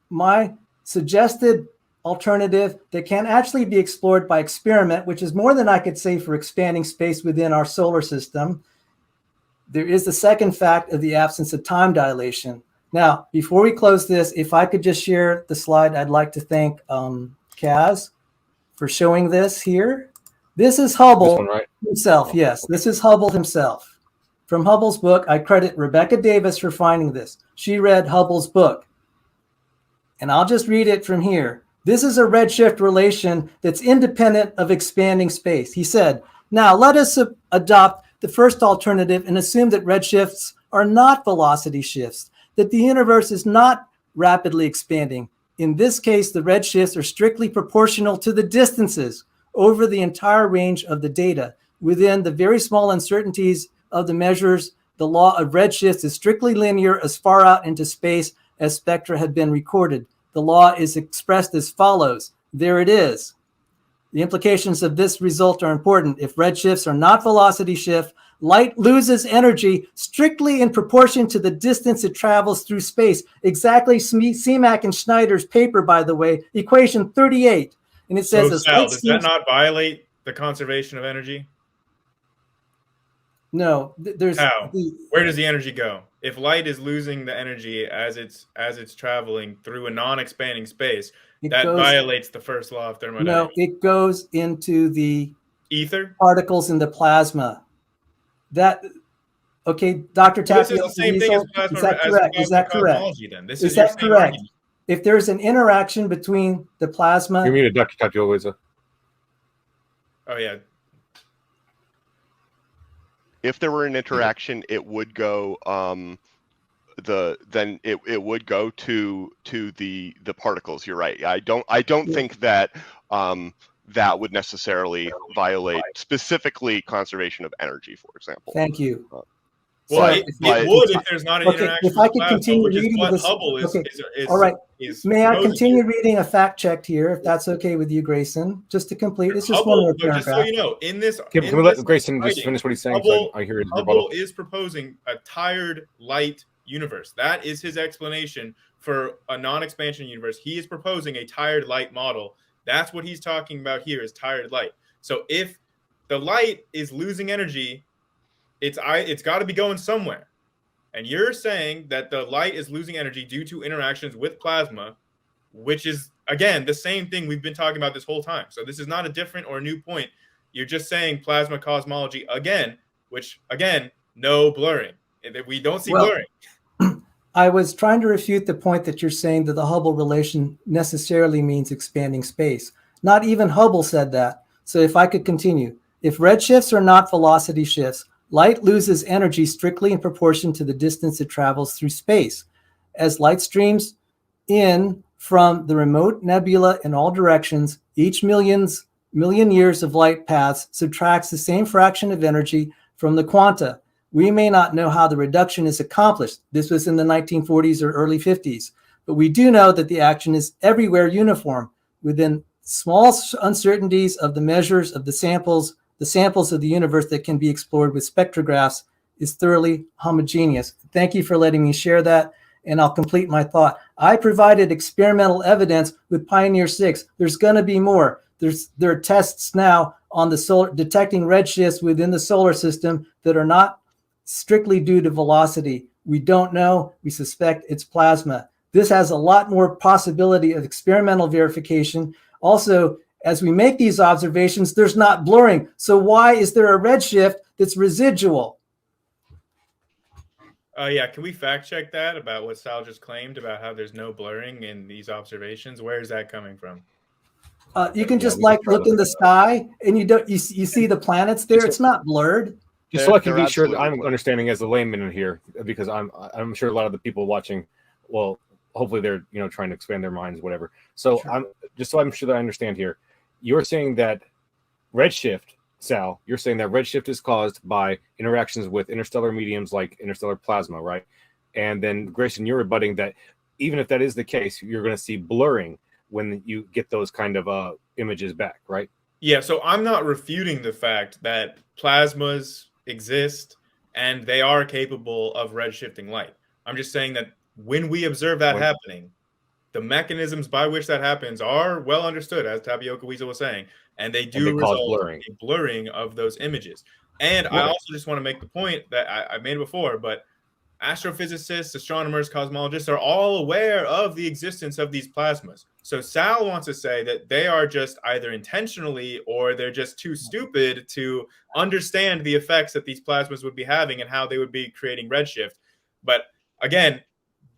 my suggested alternative that can actually be explored by experiment, which is more than I could say for expanding space within our solar system, there is the second fact of the absence of time dilation. Now, before we close this, if I could just share the slide, I'd like to thank Kaz for showing this here. This is Hubble himself. Yes, this is Hubble himself. From Hubble's book, I credit Rebecca Davis for finding this. She read Hubble's book. And I'll just read it from here. This is a redshift relation that's independent of expanding space. He said, now let us adopt the first alternative and assume that redshifts are not velocity shifts, that the universe is not rapidly expanding. In this case, the redshifts are strictly proportional to the distances over the entire range of the data. Within the very small uncertainties of the measures, the law of redshifts is strictly linear as far out into space as spectra had been recorded. The law is expressed as follows. There it is. The implications of this result are important. If redshifts are not velocity shift, light loses energy strictly in proportion to the distance it travels through space. Exactly CMAC and Schneider's paper, by the way, equation 38. And it says, so Sal, does that not violate the conservation of energy? No, there's How? Where does the energy go? If light is losing the energy as it's traveling through a non-expanding space, it that goes. violates the first law of No, thermodynamics. it goes into the Ether. particles in the plasma. That okay, Dr. So this is Tapio the same thing as is that correct? Is plasma that correct? cosmology. Then this Is is your that same correct? argument. If there's an interaction between the plasma, You're muted, Dr. Tapioca. Oh yeah. If there were an interaction, it would go it would go to the particles. You're right. I don't think that that would necessarily violate specifically conservation of energy, for example. thank you. Well, it would if there's not an Okay, interaction if I with could plasma, continue which is reading what this- Hubble is. okay, is all right. is May I proposing continue here. reading a fact check here, if that's okay with you, Grayson? Just to complete, it's just Hubble, one more but just so paragraph. you know, in this, Can in we let this Grayson just writing, finish what he's saying? Hubble, So I hear his Hubble rebuttal. is proposing a tired light universe. That is his explanation for a non-expansion universe. He is proposing a tired light model. That's what he's talking about here is tired light. So if the light is losing energy, it's got to be going somewhere. And you're saying that the light is losing energy due to interactions with plasma, which is, again, the same thing we've been talking about this whole time. So this is not a different or a new point. You're just saying plasma cosmology again, which, again, no blurring. We don't see blurring. I was trying to refute the point that you're saying that the Hubble relation necessarily means expanding space. Not even Hubble said that. So if I could continue. If redshifts are not velocity shifts, light loses energy strictly in proportion to the distance it travels through space. As light streams in from the remote nebula in all directions, each million years of light paths subtracts the same fraction of energy from the quanta. We may not know how the reduction is accomplished. This was in the 1940s or early 50s, but we do know that the action is everywhere uniform within small uncertainties of the measures of the samples of the universe that can be explored with spectrographs is thoroughly homogeneous. Thank you for letting me share that, and I'll complete my thought. I provided experimental evidence with Pioneer 6. There's going to be more. There are tests now on the solar detecting redshifts within the solar system that are not strictly due to velocity. We don't know. We suspect it's plasma. This has a lot more possibility of experimental verification. Also, as we make these observations, there's not blurring. So why is there a redshift that's residual? Yeah, can we fact check that about what Sal just claimed about how there's no blurring in these observations? Where is that coming from? You can just look in the sky and you see the planets there. It's not blurred. Just so I can They're be sure that absolutely I'm understanding as a layman in here, because I'm sure a lot of the people watching, well, hopefully they're trying to expand their minds, whatever. So Sure. I'm sure that I understand here. You're saying that redshift, Sal, you're saying that redshift is caused by interactions with interstellar mediums like interstellar plasma, right? And then Grayson, you're rebutting that even if that is the case, you're going to see blurring when you get those kind of images back, right? Yeah, so I'm not refuting the fact that plasmas exist and they are capable of redshifting light. I'm just saying that when we observe that happening, the mechanisms by which that happens are well understood, as Tapioca Weasel was saying, and they do result in a blurring of those images. And I also just want to make the point that I made before, but astrophysicists, astronomers, cosmologists are all aware of the existence of these plasmas. So Sal wants to say that they are just either intentionally or they're just too stupid to understand the effects that these plasmas would be having and how they would be creating redshift. But again,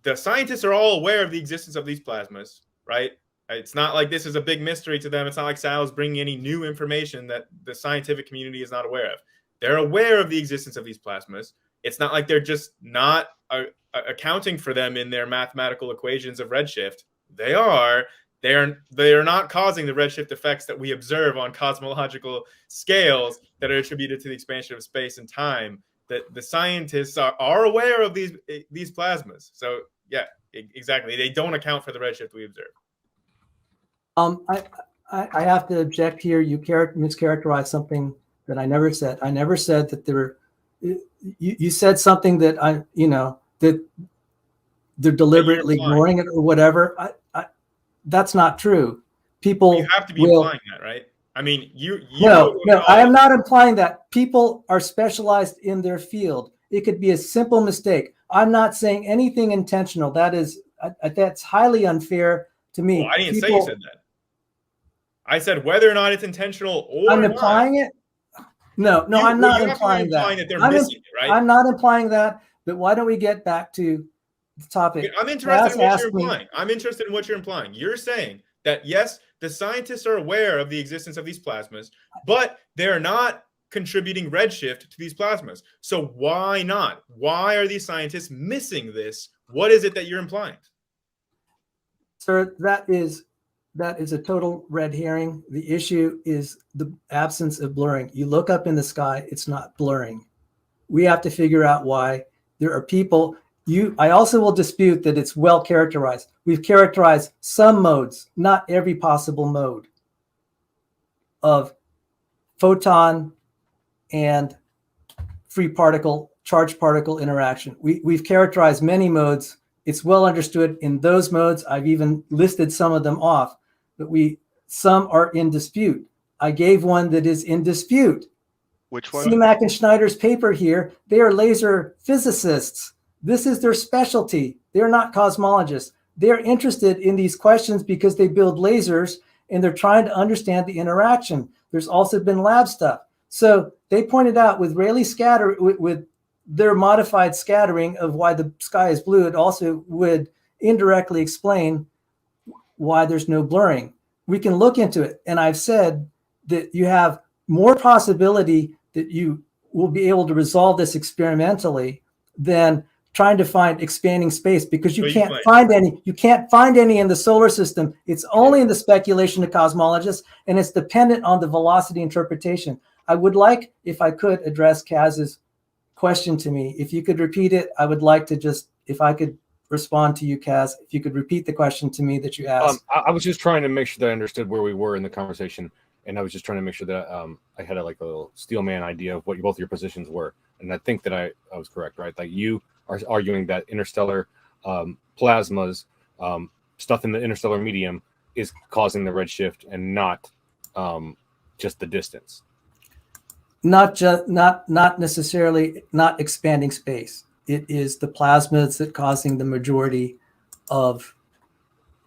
the scientists are all aware of the existence of these plasmas, right? It's not like this is a big mystery to them. It's not like Sal is bringing any new information that the scientific community is not aware of. They're aware of the existence of these plasmas. It's not like they're just not accounting for them in their mathematical equations of redshift. They are not causing the redshift effects that we observe on cosmological scales that are attributed to the expansion of space and time. That the scientists are aware of these plasmas. So yeah, exactly. They don't account for the redshift we observe. I have to object here. You mischaracterized something that I never said. I never said that there. You said something that that they're deliberately ignoring it or whatever. That's not true. People you have to be implying that, right? I mean, you No, I am not implying that. People are specialized in their field. It could be a simple mistake. I'm not saying anything intentional. That's highly unfair to me. Well, I didn't say you said that. I said whether or not it's intentional or I'm not. implying it. No, I'm not implying that. They're missing it, right? I'm not implying that. But why don't we get back to the topic? I'm interested in what you're implying. I'm interested in what you're implying. You're saying that yes, the scientists are aware of the existence of these plasmas, but they're not contributing redshift to these plasmas. So why not? Why are these scientists missing this? What is it that you're implying? Sir, that is a total red herring. The issue is the absence of blurring. You look up in the sky, it's not blurring. We have to figure out why. There are people. I also will dispute that it's well characterized. We've characterized some modes, not every possible mode of photon and free particle, charged particle interaction. We've characterized many modes. It's well understood in those modes. I've even listed some of them off, but some are in dispute. I gave one that is in dispute. Which one? CMAC and Schneider's paper here, they are laser physicists. This is their specialty. They're not cosmologists. They're interested in these questions because they build lasers and they're trying to understand the interaction. There's also been lab stuff. So they pointed out with Rayleigh scatter, with their modified scattering of why the sky is blue, it also would indirectly explain why there's no blurring. We can look into it. And I've said that you have more possibility that you will be able to resolve this experimentally than trying to find expanding space, because you can't find any in the solar system. It's only in the speculation of cosmologists, and it's dependent on the velocity interpretation. I would like, if I could, address Kaz's question to me. If you could repeat it, I would like to if I could respond to you, Kaz, if you could repeat the question to me that you asked. I was just trying to make sure that I understood where we were in the conversation, and I was just trying to make sure that I had a little steel man idea of what both your positions were. And I think that I was correct, right? Like, you are arguing that interstellar plasmas, stuff in the interstellar medium, is causing the redshift and not just the distance. Not necessarily not expanding space. It is the plasmas that causing the majority of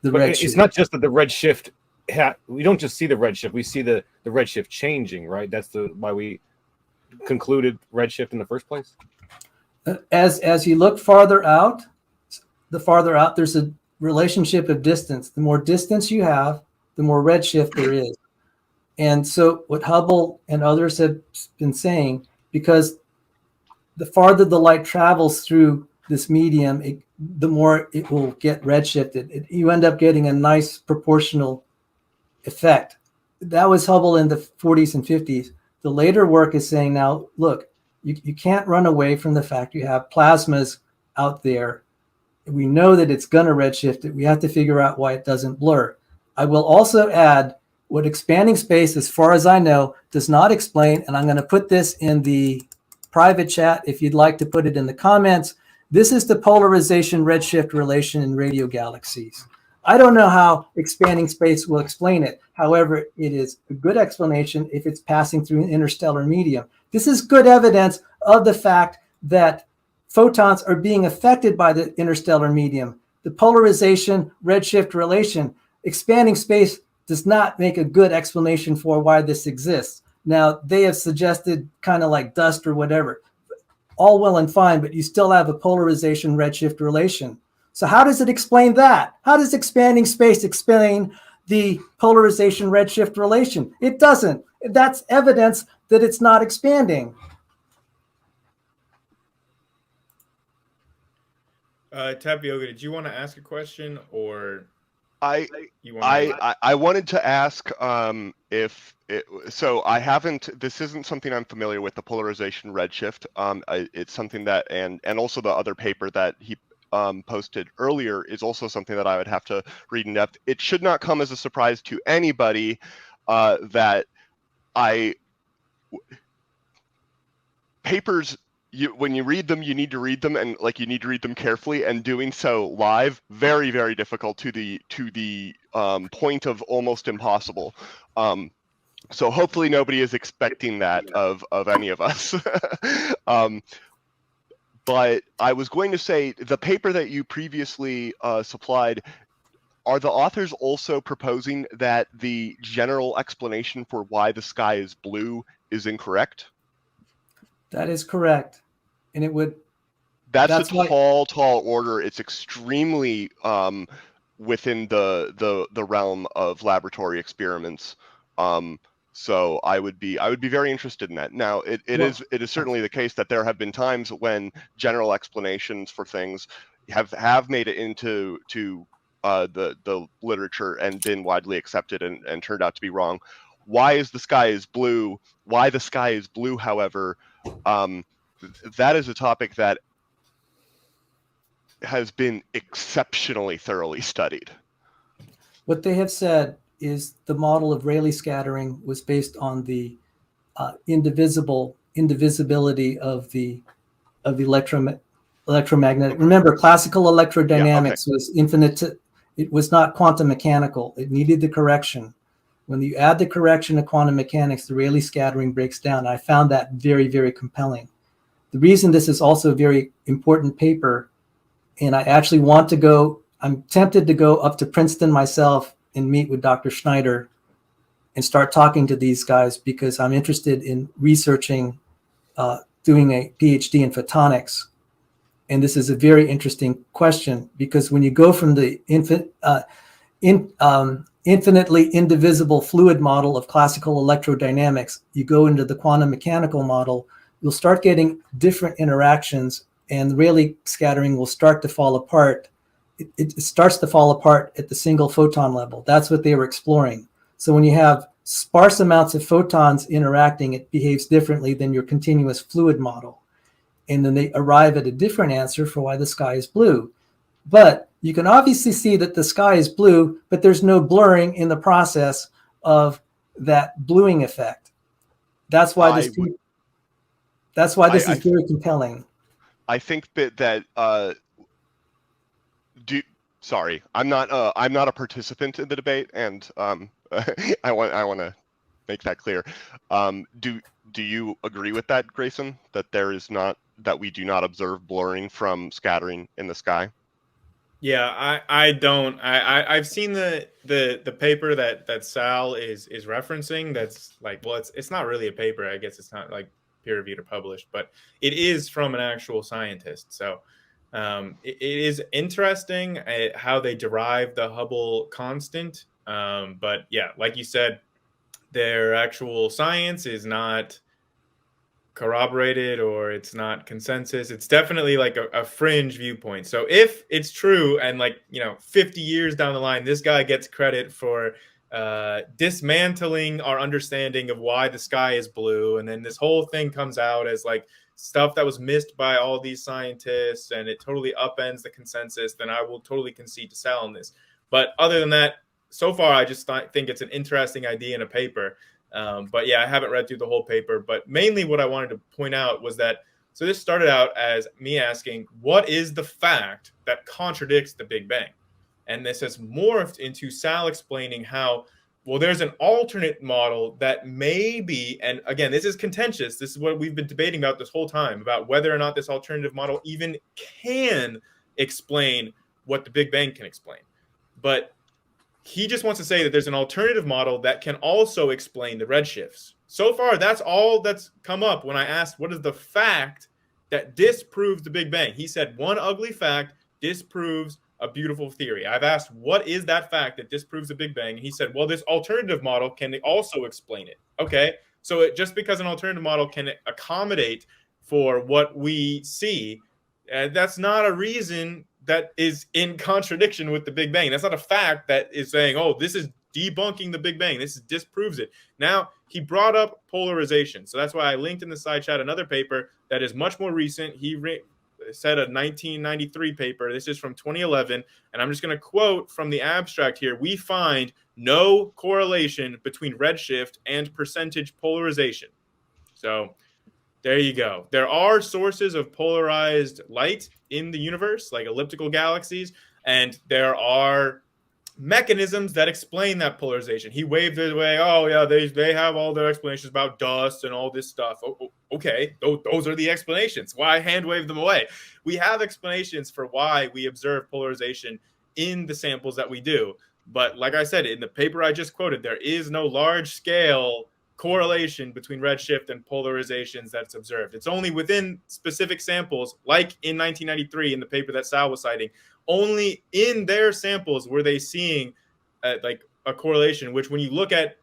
the redshift. It's not just that the redshift. We don't just see the redshift. We see the redshift changing, right? That's why we concluded redshift in the first place. As you look farther out, there's a relationship of distance. The more distance you have, the more redshift there is. And so what Hubble and others have been saying, because the farther the light travels through this medium, the more it will get redshifted. You end up getting a nice proportional effect. That was Hubble in the 40s and 50s. The later work is saying now, look, you can't run away from the fact you have plasmas out there. We know that it's going to redshift it. We have to figure out why it doesn't blur. I will also add what expanding space, as far as I know, does not explain, and I'm going to put this in the private chat if you'd like to put it in the comments. This is the polarization redshift relation in radio galaxies. I don't know how expanding space will explain it. However, it is a good explanation if it's passing through an interstellar medium. This is good evidence of the fact that photons are being affected by the interstellar medium. The polarization redshift relation, expanding space, does not make a good explanation for why this exists. Now, they have suggested kind of like dust or whatever. All well and fine, but you still have a polarization redshift relation. So how does it explain that? How does expanding space explain the polarization redshift relation? It doesn't. That's evidence that it's not expanding. Tapioca, did you want to ask a question, or I wanted to ask so I haven't, this isn't something I'm familiar with, the polarization redshift. It's something that, and also the other paper that he posted earlier is also something that I would have to read in depth. It should not come as a surprise to anybody that papers, when you read them, you need to read them, and you need to read them carefully, and doing so live, very, very difficult to the point of almost impossible. So hopefully nobody is expecting that of any of us. But I was going to say, the paper that you previously supplied, are the authors also proposing that the general explanation for why the sky is blue is incorrect? That is correct. And it would, That's a that's why, tall order. It's extremely within the realm of laboratory experiments. So I would be very interested in that. Now, it well, is certainly the case that there have been times when general explanations for things have made it into the literature and been widely accepted and turned out to be wrong. Why the sky is blue, however, that is a topic that has been exceptionally thoroughly studied. what they have said is the model of Rayleigh scattering was based on the indivisibility of the electromagnetic. Remember, classical electrodynamics was infinite. It was not quantum mechanical. It needed the correction. When you add the correction to quantum mechanics, the Rayleigh scattering breaks down. I found that very, very compelling. The reason this is also a very important paper, and I actually want to go, I'm tempted to go up to Princeton myself and meet with Dr. Schneider and start talking to these guys, because I'm interested in researching, doing a PhD in photonics. And this is a very interesting question, because when you go from the infinitely indivisible fluid model of classical electrodynamics, you go into the quantum mechanical model, you'll start getting different interactions, and Rayleigh scattering will start to fall apart. It starts to fall apart at the single photon level. That's what they were exploring. So when you have sparse amounts of photons interacting, it behaves differently than your continuous fluid model. And then they arrive at a different answer for why the sky is blue. But you can obviously see that the sky is blue, but there's no blurring in the process of that bluing effect. That's why this is very compelling. I think that sorry, I'm not a participant in the debate, and I want to make that clear. Do you agree with that, Grayson? That we do not observe blurring from scattering in the sky? Yeah, I don't. I've seen the paper that Sal is referencing. That's like, well, it's not really a paper. I guess it's not like peer reviewed or published, but it is from an actual scientist. So it is interesting how they derive the Hubble constant. But yeah, like you said, their actual science is not corroborated, or it's not consensus. It's definitely like a fringe viewpoint. So if it's true, and like, 50 years down the line, this guy gets credit for dismantling our understanding of why the sky is blue, and then this whole thing comes out as like stuff that was missed by all these scientists, and it totally upends the consensus, then I will totally concede to Sal on this. But other than that, so far I just think it's an interesting idea in a paper. But yeah, I haven't read through the whole paper, but mainly what I wanted to point out was that, so this started out as me asking, what is the fact that contradicts the Big Bang? And this has morphed into Sal explaining how, well, there's an alternate model that may be, and again, this is contentious. This is what we've been debating about this whole time, about whether or not this alternative model even can explain what the Big Bang can explain. But he just wants to say that there's an alternative model that can also explain the redshifts. So far, that's all that's come up when I asked, what is the fact that disproves the Big Bang? He said, one ugly fact disproves a beautiful theory. I've asked, what is that fact that disproves the Big Bang? And he said, well, this alternative model can also explain it. Okay, so just because an alternative model can accommodate for what we see, that's not a reason that is in contradiction with the Big Bang. That's not a fact that is saying, oh, this is debunking the Big Bang. This disproves it. Now, he brought up polarization. So that's why I linked in the side chat another paper that is much more recent. He said a 1993 paper. This is from 2011. And I'm just going to quote from the abstract here. We find no correlation between redshift and percentage polarization. So there you go. There are sources of polarized light in the universe, like elliptical galaxies, and there are mechanisms that explain that polarization. He waved it away. Oh yeah, they have all their explanations about dust and all this stuff. Okay, those are the explanations. Why hand wave them away? We have explanations for why we observe polarization in the samples that we do. But like I said, in the paper I just quoted, there is no large scale correlation between redshift and polarizations that's observed. It's only within specific samples, like in 1993 in the paper that Sal was citing. Only in their samples were they seeing like a correlation, which when you look at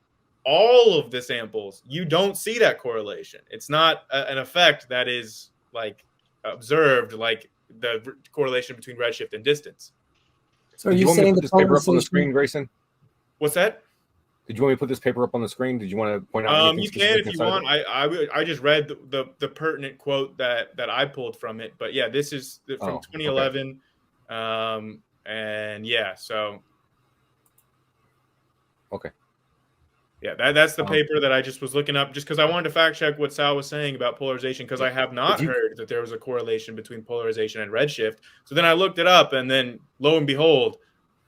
all of the samples, you don't see that correlation. It's not an effect that is like observed, like the correlation between redshift and distance. So are you saying the this paper up on the screen, Grayson? What's that? Did you want me to put this paper up on the screen? Did you want to point out anything you can if you want. it? I just read the pertinent quote that I pulled from it. But yeah, this is from 2011. Okay. And yeah, so okay. Yeah, that's the paper that I just was looking up just because I wanted to fact check what Sal was saying about polarization, because I have not heard that there was a correlation between polarization and redshift. So then I looked it up, and then lo and behold,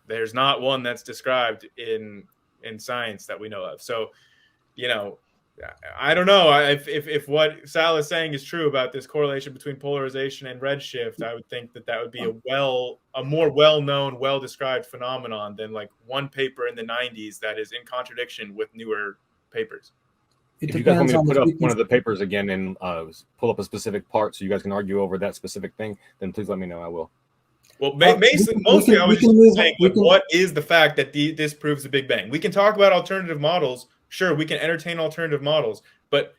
there's not one that's described in science that we know of. So, you know, I don't know if what Sal is saying is true about this correlation between polarization and redshift. I would think that would be a more well-known, well-described phenomenon than like one paper in the 90s that is in contradiction with newer papers. If you guys want me to put up one of the papers again and pull up a specific part so you guys can argue over that specific thing, then please let me know. I will. Well, mostly I was just saying, what is the fact that this proves the Big Bang? We can talk about alternative models. Sure, we can entertain alternative models, but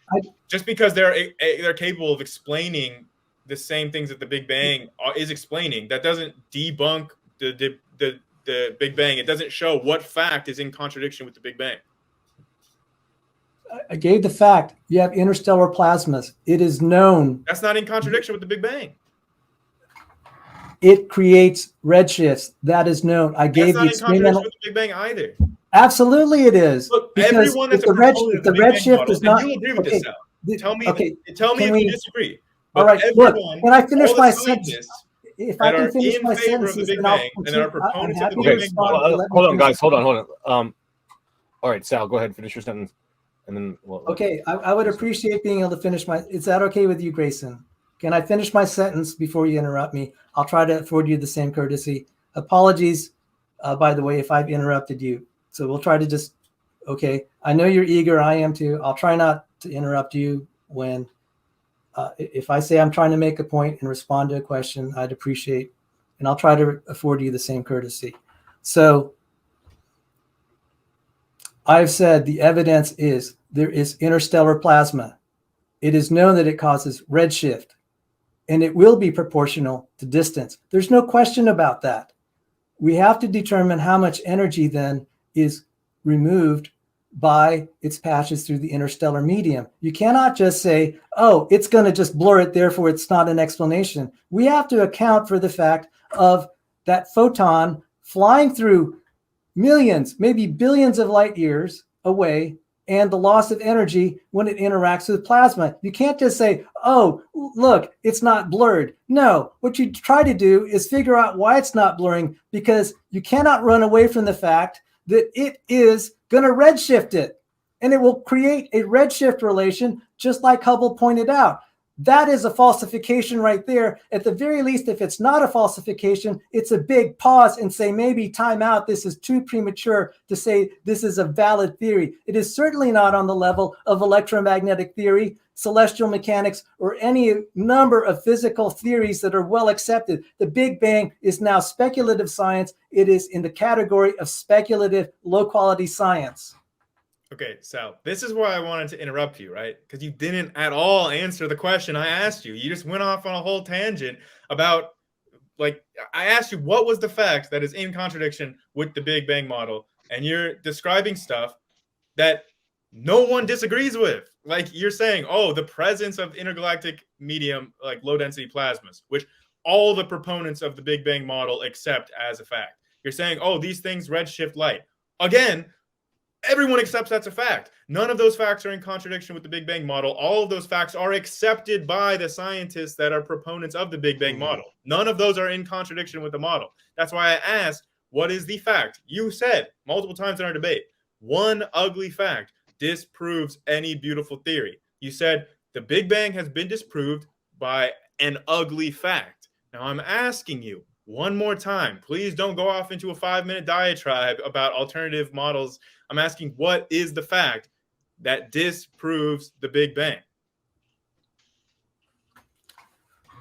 just because they're capable of explaining the same things that the Big Bang is explaining, that doesn't debunk the Big Bang. It doesn't show what fact is in contradiction with the Big Bang. I gave the fact. You have interstellar plasmas. It is known. That's not in contradiction with the Big Bang. It creates redshifts. That is known. I gave the experimental. With the Big Bang either. Absolutely, it is. Look, everyone that's the redshift is not. You agree with this, Sal. Tell me if you disagree. All right, look. Can I finish my sentence? If I can finish my sentence, then I'll continue. Hold on, guys. Hold on. All right, Sal, go ahead and finish your sentence, and then. Okay, I would appreciate being able to finish my. Is that okay with you, Grayson? Can I finish my sentence before you interrupt me? I'll try to afford you the same courtesy. Apologies, by the way, if I've interrupted you. So we'll try to just, okay. I know you're eager. I am too. I'll try not to interrupt you when, if I say I'm trying to make a point and respond to a question, I'd appreciate, and I'll try to afford you the same courtesy. So I've said the evidence is there is interstellar plasma. It is known that it causes redshift, and it will be proportional to distance. There's no question about that. We have to determine how much energy then is removed by its passes through the interstellar medium. You cannot just say, oh, it's going to just blur it, therefore it's not an explanation. We have to account for the fact of that photon flying through millions, maybe billions of light years away, and the loss of energy when it interacts with plasma. You can't just say, oh, look, it's not blurred. No, what you try to do is figure out why it's not blurring, because you cannot run away from the fact that it is going to redshift it, and it will create a redshift relation, just like Hubble pointed out. That is a falsification right there. At the very least, if it's not a falsification, it's a big pause and say, maybe time out. This is too premature to say this is a valid theory. It is certainly not on the level of electromagnetic theory, celestial mechanics, or any number of physical theories that are well accepted. The Big Bang is now speculative science. It is in the category of speculative, low-quality science. Okay, Sal, this is why I wanted to interrupt you, right? Because you didn't at all answer the question I asked you. You just went off on a whole tangent about, like, I asked you what was the fact that is in contradiction with the Big Bang model, and you're describing stuff that no one disagrees with. Like, you're saying, oh, the presence of intergalactic medium, like low-density plasmas, which all the proponents of the Big Bang model accept as a fact. You're saying, oh, these things redshift light. Again, everyone accepts that's a fact. None of those facts are in contradiction with the Big Bang model. All of those facts are accepted by the scientists that are proponents of the Big Bang model. None of those are in contradiction with the model. That's why I asked, What is the fact? You said multiple times in our debate, one ugly fact disproves any beautiful theory. You said the Big Bang has been disproved by an ugly fact. Now I'm asking you one more time, please don't go off into a 5-minute diatribe about alternative models. I'm asking, what is the fact that disproves the Big Bang?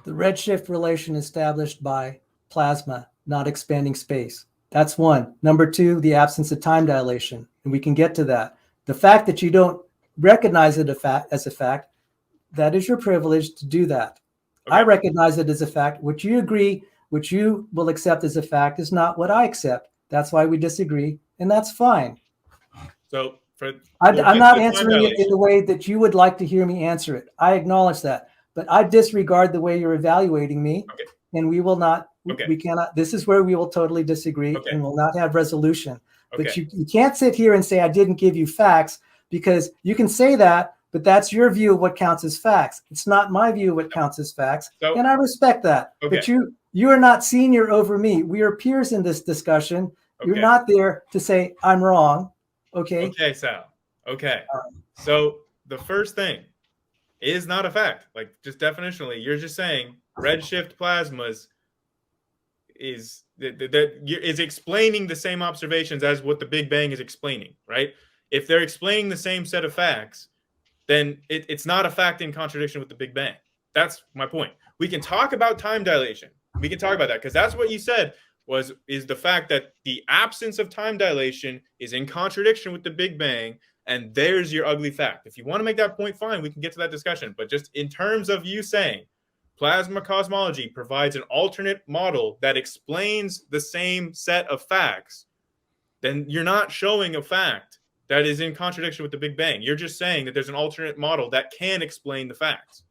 The redshift relation established by plasma not expanding space. That's one. Number two, the absence of time dilation. And we can get to that. The fact that you don't recognize it as a fact, that is your privilege to do that. Okay. I recognize it as a fact. What you agree, what you will accept as a fact is not what I accept. That's why we disagree, and that's fine. So I'm not answering it in the way that you would like to hear me answer it. I acknowledge that. But I disregard the way you're evaluating me, okay. And we will not, okay. We cannot, this is where we will totally disagree, okay. And will not have resolution. Okay. But you can't sit here and say, I didn't give you facts, because you can say that, but that's your view of what counts as facts. It's not my view of what counts as facts, and I respect that. Okay. But you are not senior over me. We are peers in this discussion. Okay. You're not there to say, I'm wrong, okay? Okay, Sal, okay. So the first thing is not a fact. Like, just definitionally, you're just saying redshift plasmas is explaining the same observations as what the Big Bang is explaining, right? If they're explaining the same set of facts, then it's not a fact in contradiction with the Big Bang. That's my point. We can talk about time dilation. We can talk about that, because that's what you said is the fact that the absence of time dilation is in contradiction with the Big Bang. And there's your ugly fact. If you want to make that point, fine, we can get to that discussion. But just in terms of you saying plasma cosmology provides an alternate model that explains the same set of facts, then you're not showing a fact that is in contradiction with the Big Bang. You're just saying that there's an alternate model that can explain the facts.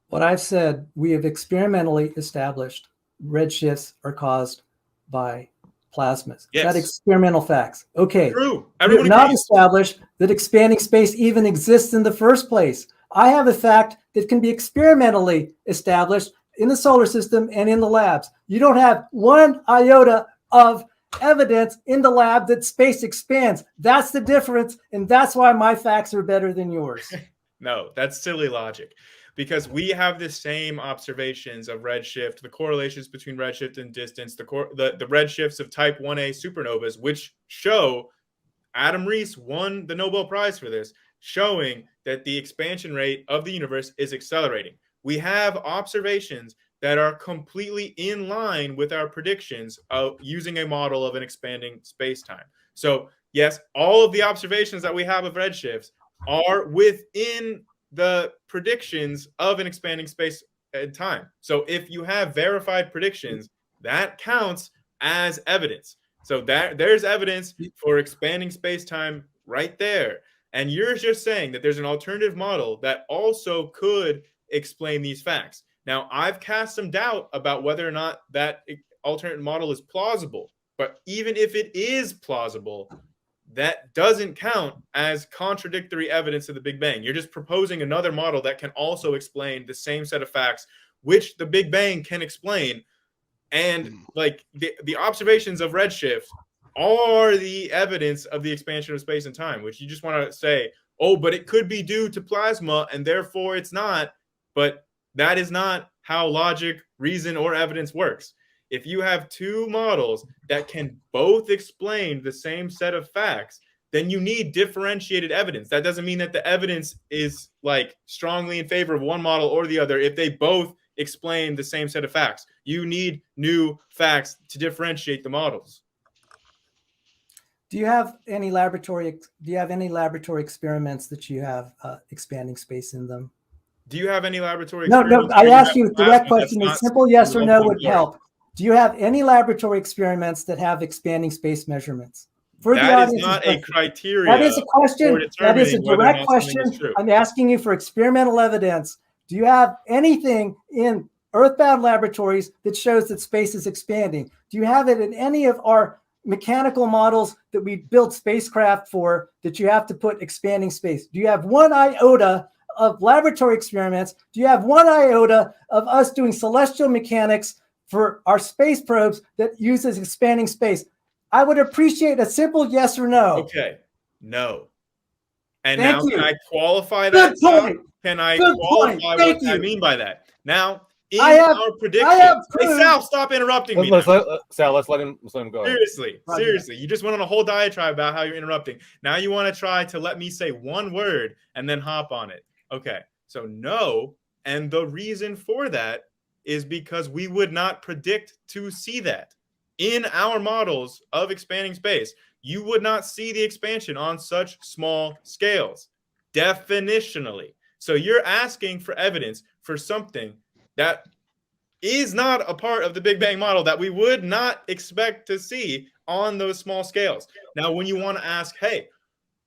What I've said, we have experimentally established redshifts are caused by plasmas. Yes. That experimental facts. Okay. True. We have not established that expanding space even exists in the first place. I have a fact that can be experimentally established in the solar system and in the labs. You don't have one iota of evidence in the lab that space expands. That's the difference, and that's why my facts are better than yours. No, that's silly logic. Because we have the same observations of redshift, the correlations between redshift and distance, the redshifts of type 1a supernovas, which show Adam Rees won the Nobel Prize for this, showing that the expansion rate of the universe is accelerating. We have observations that are completely in line with our predictions of using a model of an expanding space-time. So yes, all of the observations that we have of redshifts are within the predictions of an expanding space and time. So if you have verified predictions, that counts as evidence. So there's evidence for expanding space-time right there. And you're just saying that there's an alternative model that also could explain these facts. Now, I've cast some doubt about whether or not that alternate model is plausible. But even if it is plausible, that doesn't count as contradictory evidence of the Big Bang. You're just proposing another model that can also explain the same set of facts, which the Big Bang can explain. And like the observations of redshift are the evidence of the expansion of space and time, which you just want to say, oh, but it could be due to plasma and therefore it's not. But that is not how logic, reason, or evidence works. If you have two models that can both explain the same set of facts, then you need differentiated evidence. That doesn't mean that the evidence is like strongly in favor of one model or the other if they both explain the same set of facts. You need new facts to differentiate the models. Do you have any laboratory experiments that you have expanding space in them? Do you have any laboratory experiments? No, I asked you a direct question. A simple yes or no would help. Do you have any laboratory experiments that have expanding space measurements? That is not a criteria. That is a question. That is a direct question. I'm asking you for experimental evidence. Do you have anything in earthbound laboratories that shows that space is expanding? Do you have it in any of our mechanical models that we build spacecraft for that you have to put expanding space? Do you have one iota of laboratory experiments? Do you have one iota of us doing celestial mechanics for our space probes that uses expanding space? I would appreciate a simple yes or no. Okay, no. And Thank now you. can I qualify Good that? Sal? point. Can I Good qualify point. what Thank I you. mean by that? Now, in I have our I predictions, have hey proved. Sal, stop interrupting me. Let's now. Sal, let's let him go ahead. Seriously, you just went on a whole diatribe about how you're interrupting. Now you want to try to let me say one word and then hop on it. Okay, so no, and the reason for that is because we would not predict to see that in our models of expanding space. You would not see the expansion on such small scales, definitionally. So you're asking for evidence for something that is not a part of the Big Bang model that we would not expect to see on those small scales. Now, when you want to ask, hey,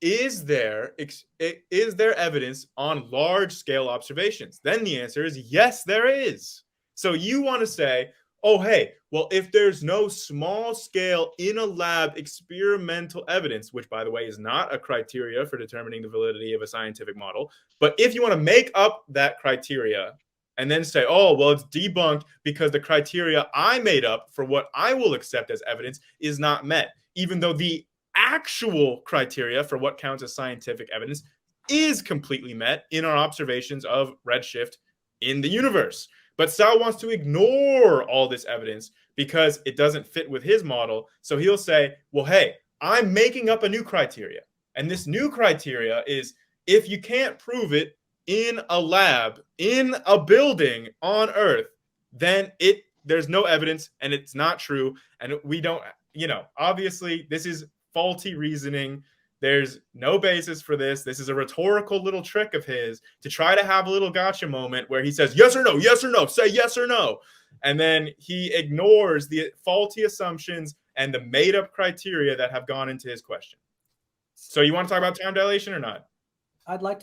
is there evidence on large scale observations? Then the answer is yes, there is. So you want to say, oh, hey, well, if there's no small scale in a lab experimental evidence, which, by the way, is not a criteria for determining the validity of a scientific model, but if you want to make up that criteria and then say, oh, well, it's debunked because the criteria I made up for what I will accept as evidence is not met, even though the actual criteria for what counts as scientific evidence is completely met in our observations of redshift in the universe. But Sal wants to ignore all this evidence because it doesn't fit with his model. So he'll say, well, hey, I'm making up a new criteria. And this new criteria is if you can't prove it in a lab, in a building on Earth, then there's no evidence and it's not true. And we don't, obviously this is faulty reasoning. There's no basis for this. This is a rhetorical little trick of his to try to have a little gotcha moment where he says, yes or no, say yes or no. And then he ignores the faulty assumptions and the made up criteria that have gone into his question. So you want to talk about time dilation or not? I'd like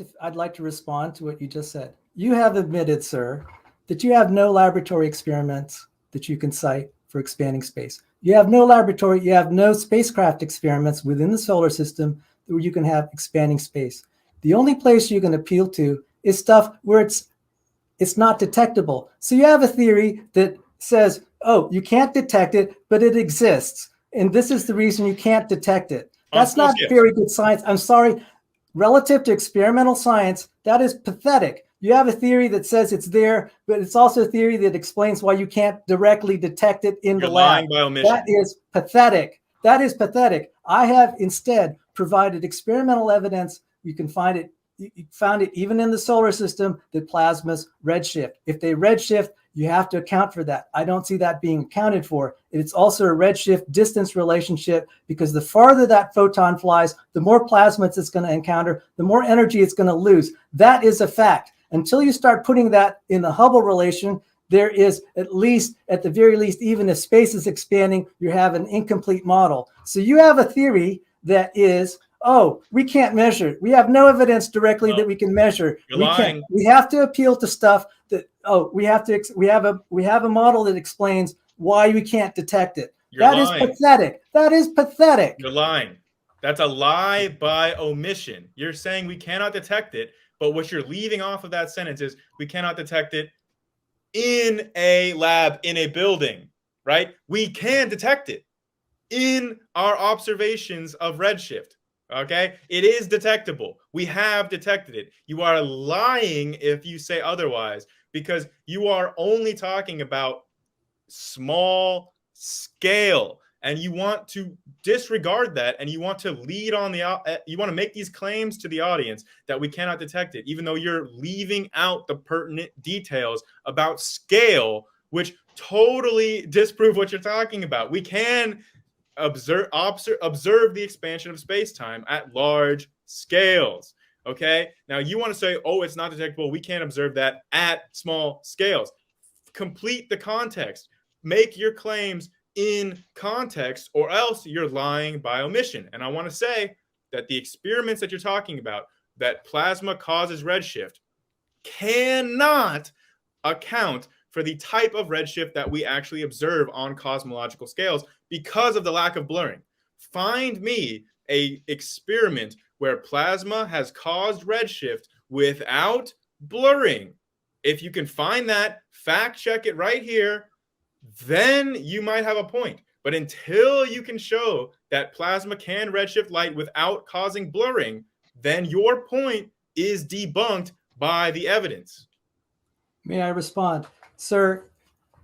to respond to what you just said. You have admitted, sir, that you have no laboratory experiments that you can cite for expanding space. You have no spacecraft experiments within the solar system where you can have expanding space. The only place you can appeal to is stuff where it's not detectable. So you have a theory that says, oh, you can't detect it, but it exists. And this is the reason you can't detect it. That's not very good science. I'm sorry. Relative to experimental science, that is pathetic. You have a theory that says it's there, but it's also a theory that explains why you can't directly detect it in the lab. Lying by omission. That is pathetic. That is pathetic. I have instead provided experimental evidence. You can find it. You found it even in the solar system that plasmas redshift. If they redshift, you have to account for that. I don't see that being accounted for. It's also a redshift distance relationship because the farther that photon flies, the more plasmas it's going to encounter, the more energy it's going to lose. That is a fact. Until you start putting that in the Hubble relation, there is at the very least, even if space is expanding, you have an incomplete model. So you have a theory that is, oh, we can't measure it. We have no evidence directly that we can measure. We have to appeal to stuff that, we have a model that explains why we can't detect it. That is pathetic. That is pathetic. You're lying. That's a lie by omission. You're saying we cannot detect it, but what you're leaving off of that sentence is we cannot detect it in a lab, in a building, right? We can detect it in our observations of redshift. Okay, it is detectable. We have detected it. You are lying if you say otherwise, because you are only talking about small scale, and you want to disregard that, and you want to lead on you want to make these claims to the audience that we cannot detect it, even though you're leaving out the pertinent details about scale, which totally disprove what you're talking about. We can observe the expansion of space-time at large scales. Okay, now you want to say, oh, it's not detectable, we can't observe that at small scales. Complete the context. Make your claims in context, or else you're lying by omission. And I want to say that the experiments that you're talking about, that plasma causes redshift, cannot account for the type of redshift that we actually observe on cosmological scales because of the lack of blurring. Find me an experiment where plasma has caused redshift without blurring. If you can find that, fact check it right here. then you might have a point. But until you can show that plasma can redshift light without causing blurring, then your point is debunked by the evidence. May I respond? Sir,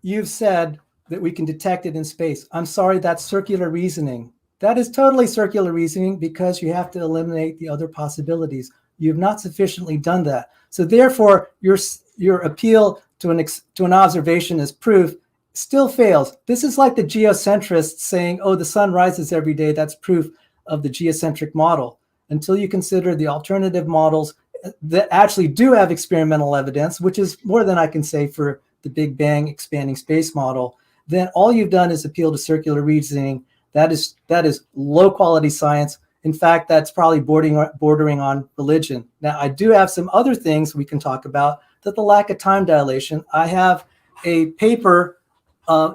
you've said that we can detect it in space. I'm sorry, that's circular reasoning. That is totally circular reasoning because you have to eliminate the other possibilities. You have not sufficiently done that. So therefore, your appeal to an observation as proof still fails. This is like the geocentrists saying, oh, the sun rises every day. That's proof of the geocentric model. Until you consider the alternative models that actually do have experimental evidence, which is more than I can say for the Big Bang expanding space model, then all you've done is appeal to circular reasoning. That is low quality science. In fact, that's probably bordering on religion. Now, I do have some other things we can talk about, that the lack of time dilation. I have a paper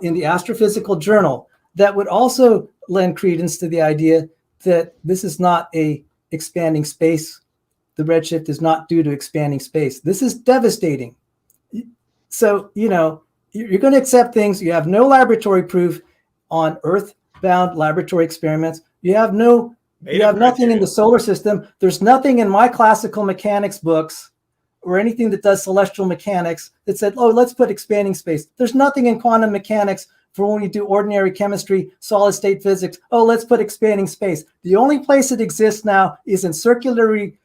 in the Astrophysical Journal that would also lend credence to the idea that this is not a expanding space. The redshift is not due to expanding space. This is devastating. So, you know, you're going to accept things. You have no laboratory proof on Earth-bound laboratory experiments. You have nothing in the solar system. There's nothing in my classical mechanics books or anything that does celestial mechanics that said, oh, let's put expanding space. There's nothing in quantum mechanics for when you do ordinary chemistry, solid state physics. Oh, let's put expanding space. The only place it exists now is in circularly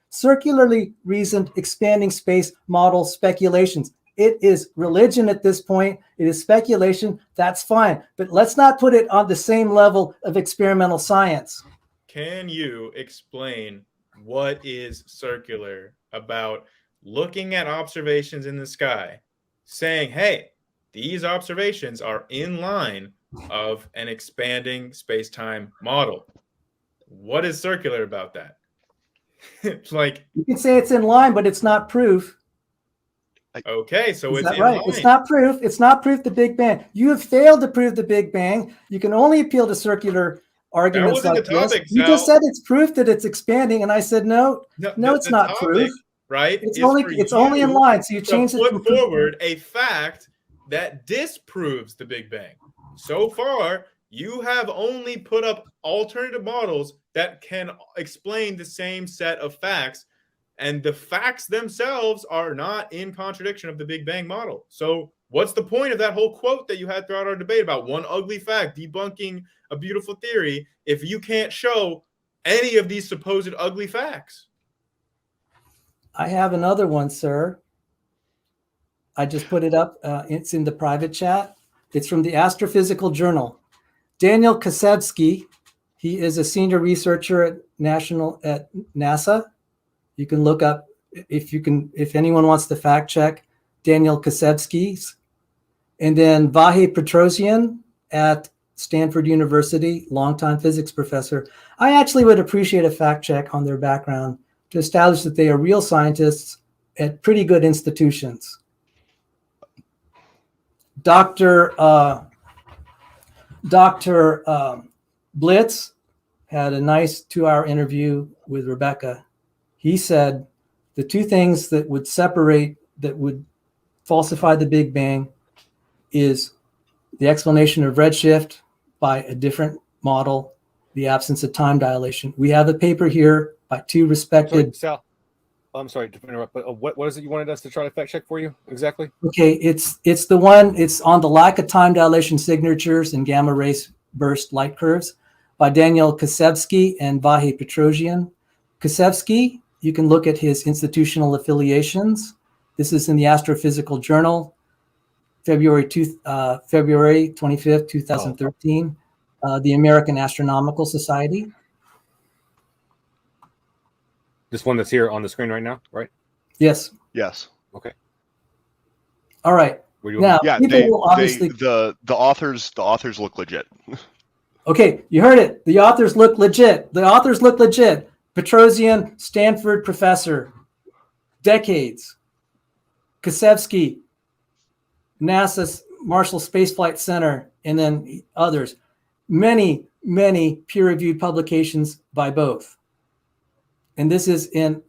reasoned expanding space model speculations. It is religion at this point. It is speculation. That's fine. But let's not put it on the same level of experimental science. Can you explain what is circular about looking at observations in the sky, saying, hey, these observations are in line of an expanding space-time model? What is circular about that? Like, you can say it's in line, but it's not proof. Okay, so is it's that in right? line. It's not proof. It's not proof the Big Bang. You have failed to prove the Big Bang. You can only appeal to circular arguments like this. You just said it's proof that it's expanding, and I said no, it's not proof. Right? It's only in line. So you change it. Put forward a fact that disproves the Big Bang. So far, you have only put up alternative models that can explain the same set of facts, and the facts themselves are not in contradiction of the Big Bang model. So what's the point of that whole quote that you had throughout our debate about one ugly fact debunking a beautiful theory if you can't show any of these supposed ugly facts? I have another one, sir. I just put it up. It's in the private chat. It's from the Astrophysical Journal. Daniel Kasevsky, he is a senior researcher at NASA. You can look up if anyone wants to fact check Daniel Kasevsky's. And then Vahe Petrosian at Stanford University, longtime physics professor. I actually would appreciate a fact check on their background to establish that they are real scientists at pretty good institutions. Dr. Blitz had a nice 2-hour interview with Rebecca. He said the two things that would falsify the Big Bang is the explanation of redshift by a different model, the absence of time dilation. We have a paper here by two respected. Sal, I'm sorry to interrupt, but what is it you wanted us to try to fact check for you exactly? Okay, it's the one. It's on the lack of time dilation signatures in gamma ray burst light curves by Daniel Kasevsky and Vahe Petrosian. Kasevsky, you can look at his institutional affiliations. This is in the Astrophysical Journal, February 25th, 2013. The American Astronomical Society. This one that's here on the screen right now, right? Yes. Yes. Okay. All right. Now, yeah, the authors look legit. Okay, you heard it. The authors look legit. Petrosian, Stanford professor, decades. Kasevsky, NASA's Marshall Space Flight Center, and then others. Many, many peer-reviewed publications by both. And this is in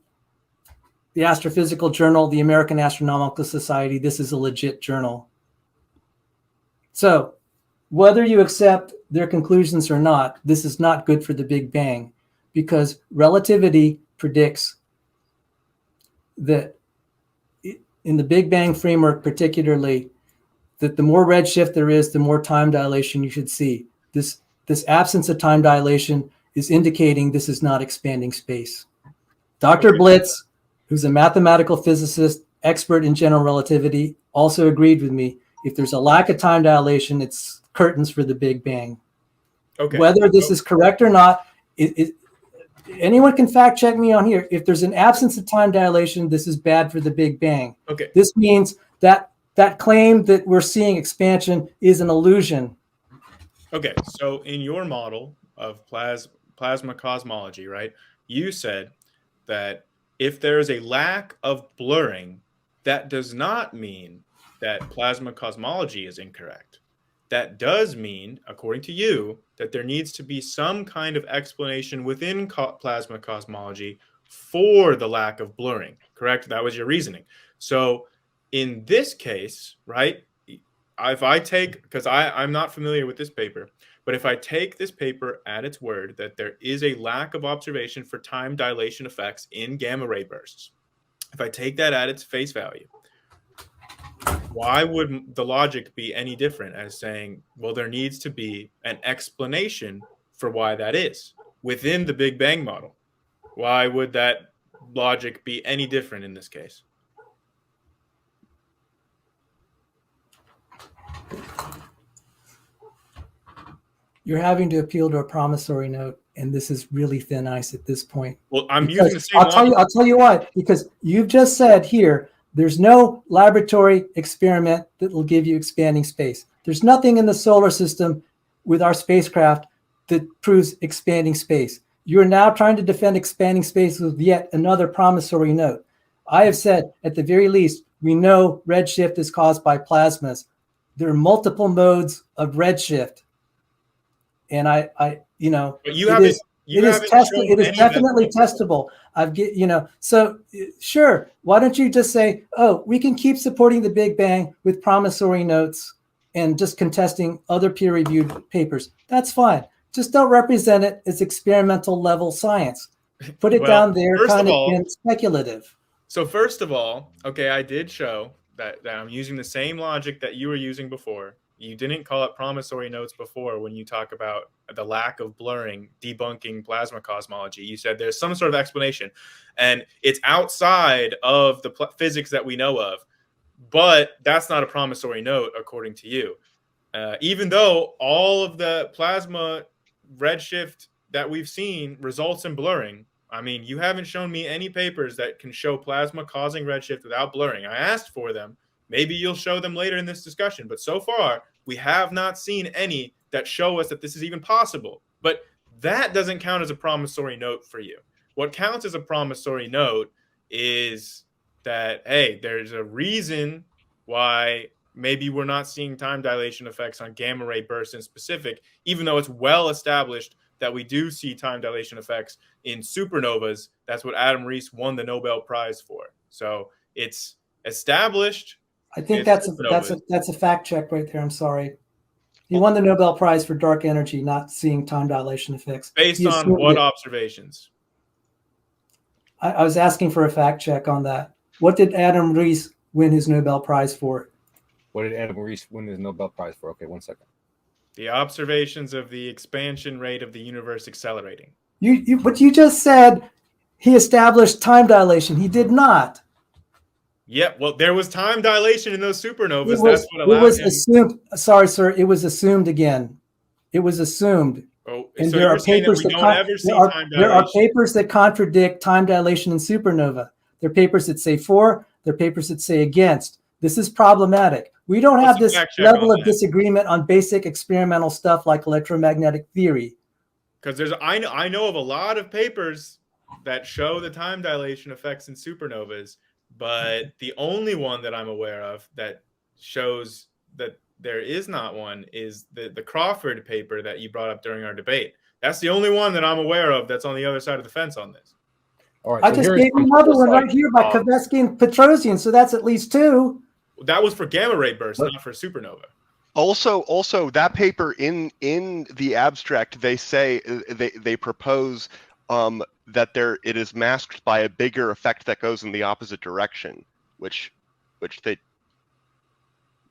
the Astrophysical Journal, the American Astronomical Society. This is a legit journal. So whether you accept their conclusions or not, this is not good for the Big Bang, because relativity predicts that in the Big Bang framework, particularly, that the more redshift there is, the more time dilation you should see. This absence of time dilation is indicating this is not expanding space. Dr. Blitz, who's a mathematical physicist, expert in general relativity, also agreed with me. If there's a lack of time dilation, it's curtains for the Big Bang. Okay. Whether this is correct or not, anyone can fact check me on here. If there's an absence of time dilation, this is bad for the Big Bang. Okay. This means that claim that we're seeing expansion is an illusion. Okay. So in your model of plasma cosmology, right, you said that if there is a lack of blurring, that does not mean that plasma cosmology is incorrect. That does mean, according to you, that there needs to be some kind of explanation within plasma cosmology for the lack of blurring, correct? That was your reasoning. So in this case, right, if I take, because I'm not familiar with this paper, but if I take this paper at its word that there is a lack of observation for time dilation effects in gamma ray bursts, if I take that at its face value, why would the logic be any different as saying, well, there needs to be an explanation for why that is within the Big Bang model? Why would that logic be any different in this case? You're having to appeal to a promissory note, and this is really thin ice at this point. Well, I'm Because using the same logic. I'll tell you why. Because you've just said here, there's no laboratory experiment that will give you expanding space. There's nothing in the solar system with our spacecraft that proves expanding space. You're now trying to defend expanding space with yet another promissory note. I have said, at the very least, we know redshift is caused by plasmas. There are multiple modes of redshift. And But you it haven't. is, You it is haven't testable. shown It is any definitely that- testable. So sure. Why don't you just say, oh, we can keep supporting the Big Bang with promissory notes and just contesting other peer-reviewed papers? That's fine. Just don't represent it as experimental level science. Put it down there, first kind of of all- in speculative. So first of all, okay, I did show that I'm using the same logic that you were using before. You didn't call it promissory notes before when you talk about the lack of blurring, debunking plasma cosmology. You said there's some sort of explanation, and it's outside of the physics that we know of. But that's not a promissory note, according to you. Even though all of the plasma redshift that we've seen results in blurring, I mean, you haven't shown me any papers that can show plasma causing redshift without blurring. I asked for them. Maybe you'll show them later in this discussion. But so far, we have not seen any that show us that this is even possible. But that doesn't count as a promissory note for you. What counts as a promissory note is that, hey, there's a reason why maybe we're not seeing time dilation effects on gamma ray bursts in specific, even though it's well established that we do see time dilation effects in supernovas. That's what Adam Rees won the Nobel Prize for. So it's established. I think that's a fact check right there. I'm sorry. He won the Nobel Prize for dark energy, not seeing time dilation effects. Based on what observations? I was asking for a fact check on that. What did Adam Rees win his Nobel Prize for? What did Adam Rees win his Nobel Prize for? Okay, 1 second. The observations of the expansion rate of the universe accelerating. But you just said he established time dilation. He did not. Yeah, well, there was time dilation in those supernovas. That's what allowed him. Assumed. Sorry, sir. It was assumed again. It was assumed. Oh, and so there you're are saying papers that we don't ever see time dilation? There are papers that contradict time dilation in supernova. There are papers that say for. There are papers that say against. This is problematic. We don't have this level of disagreement on basic experimental stuff like electromagnetic theory. Because I know of a lot of papers that show the time dilation effects in supernovas, but the only one that I'm aware of that shows that there is not one is the Crawford paper that you brought up during our debate. That's the only one that I'm aware of that's on the other side of the fence on this. All right, I just gave you another one right here by Kovetsky and Petrosian, so that's at least two. That was for gamma ray bursts, not for supernova. Also, that paper in the abstract, they say they propose that it is masked by a bigger effect that goes in the opposite direction, which they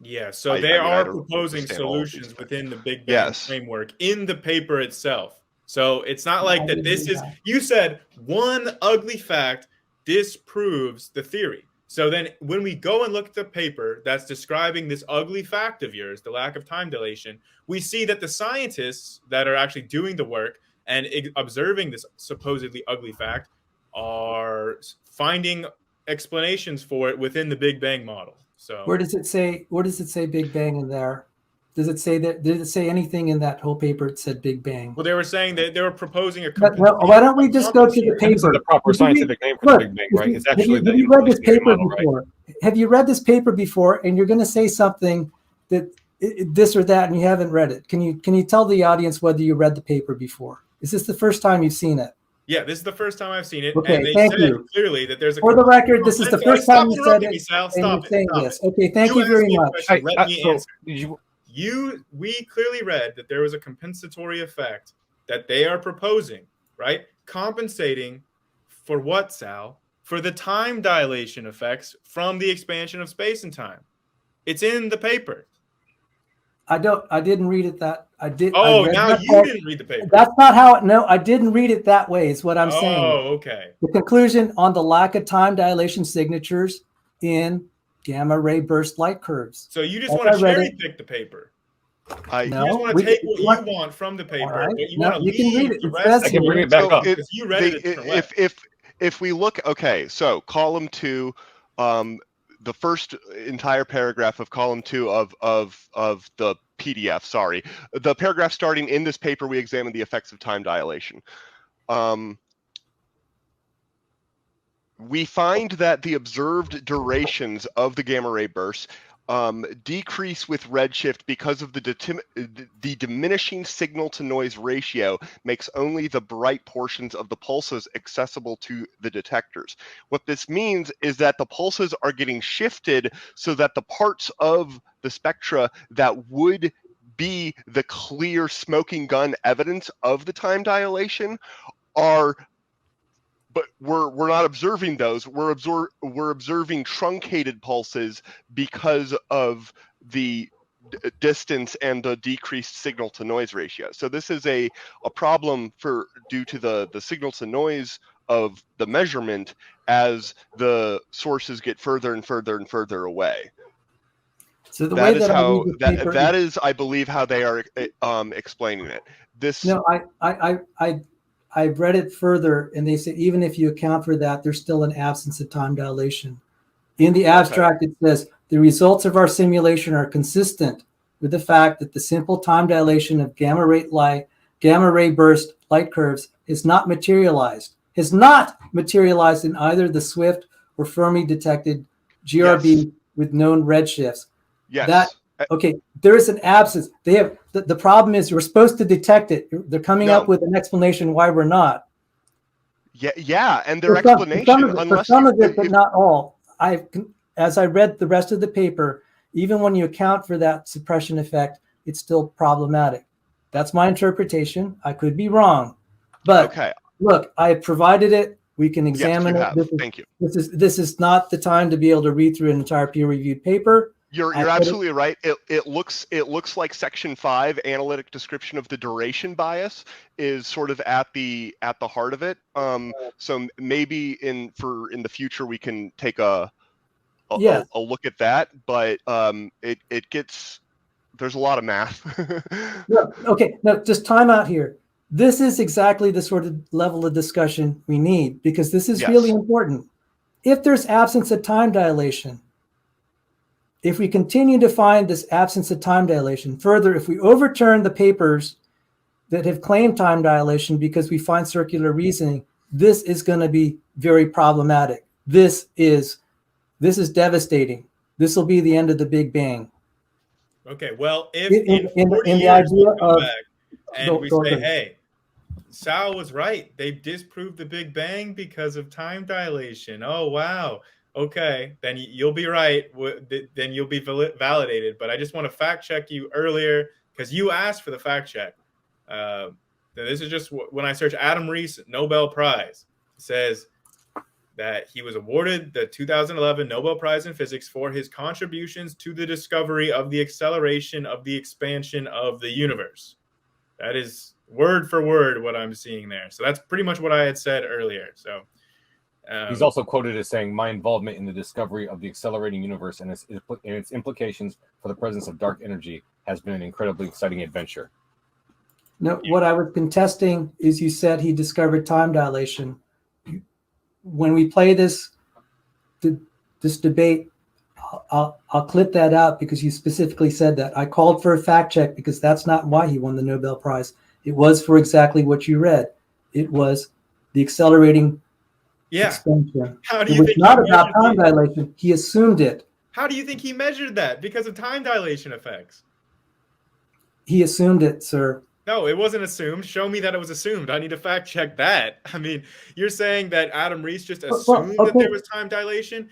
Yeah, so I they mean, I are don't proposing understand all of these solutions effects. within the Big Bang Yes. framework in the paper itself. So it's not No, I like that didn't this do is, that. you said one ugly fact disproves the theory. So then when we go and look at the paper that's describing this ugly fact of yours, the lack of time dilation, we see that the scientists that are actually doing the work and observing this supposedly ugly fact are finding explanations for it within the Big Bang model. So Where does it say Big Bang in there? Does it say that? Did it say anything in that whole paper that said Big Bang? well, they were saying that they were proposing a Well, why don't we just go to the This is paper? the proper If you read- scientific name for look, the Big Bang, if right? you- It's actually the have you read this evolutionary paper model, right? before? Have you read this paper before? And you're going to say something that this or that, and you haven't read it. Can you tell the audience whether you read the paper before? Is this the first time you've seen it? yeah, this is the first time I've seen it, Okay, and they thank said you. clearly that there's a. For the record, this is the first Stop time you said interrupting it, me, Sal. and Stop you're it. saying Stop this. it. Okay, thank you asked very me a much. question. Let me so answer. We clearly read that there was a compensatory effect that they are proposing, right? Compensating for what, Sal? For the time dilation effects from the expansion of space and time. It's in the paper. I didn't read it that. I did. I Oh, read now that you part. didn't read the paper. That's not how it. No, I didn't read it that way. Is what I'm saying. Oh, okay. The conclusion on the lack of time dilation signatures in gamma ray burst light curves. So you just As want I to read cherry it- pick the paper. I You No, just want we- to take what we you want- want from the paper, right. but you No, want to you can read leave it. the It rest. says I can bring here- it back up. Because you read it a different way. If we look, okay, so column 2, the first entire paragraph of column 2 of the PDF, sorry, the paragraph starting in this paper, we examined the effects of time dilation. We find that the observed durations of the gamma ray bursts decrease with redshift because of the diminishing signal to noise ratio makes only the bright portions of the pulses accessible to the detectors. What this means is that the pulses are getting shifted so that the parts of the spectra that would be the clear smoking gun evidence of the time dilation are, but we're not observing those. We're observing truncated pulses because of the distance and the decreased signal to noise ratio. So this is a problem due to the signal to noise of the measurement as the sources get further and further and further away. So the way that I read the paper, that is, I believe, how they are explaining it. No, I've read it further, and they say even if you account for that, there's still an absence of time dilation. In the abstract, It says the results of our simulation are consistent with the fact that the simple time dilation of gamma ray burst light curves has not materialized in either the Swift or Fermi detected GRB with known redshifts. Yes. Okay, there is an absence. They have the problem is we're supposed to detect it. They're coming up with an explanation why we're not. Yeah, and their For explanation, some of it, but not all. As I read the rest of the paper, even when you account for that suppression effect, it's still problematic. That's my interpretation. I could be wrong, but okay. Look, I provided it. We can examine it. Thank you. This is not the time to be able to read through an entire peer-reviewed paper. You're absolutely right. It looks like section 5, analytic description of the duration bias, is sort of at the heart of it. So maybe in the future we can take a look at that. But it gets, there's a lot of math. No, okay, no, just time out here. This is exactly the sort of level of discussion we need, because this is really important. If there's absence of time dilation, if we continue to find this absence of time dilation, further, if we overturn the papers that have claimed time dilation because we find circular reasoning, this is going to be very problematic. This is devastating. This will be the end of the Big Bang. Okay, well, if in 40 the years idea we come of back and we say, hey, Sal was right. They disproved the Big Bang because of time dilation. Oh, wow. okay, then you'll be right. Then you'll be validated. But I just want to fact check you earlier because you asked for the fact check. This is just when I search Adam Rees Nobel Prize. It says that he was awarded the 2011 Nobel Prize in Physics for his contributions to the discovery of the acceleration of the expansion of the universe. That is word for word what I'm seeing there. So that's pretty much what I had said earlier. So he's also quoted as saying, "My involvement in the discovery of the accelerating universe and its implications for the presence of dark energy has been an incredibly exciting adventure." No, what I was contesting is you said he discovered time dilation. When we play this debate, I'll clip that out because you specifically said that. I called for a fact check because that's not why he won the Nobel Prize. It was for exactly what you read. It was the accelerating expansion. How do it you was think not about time dilation. He assumed it. How do you think he measured that? Because of time dilation effects. He assumed it, sir. No, it wasn't assumed. Show me that it was assumed. I need to fact check that. I mean, you're saying that Adam Rees just assumed that there was time dilation?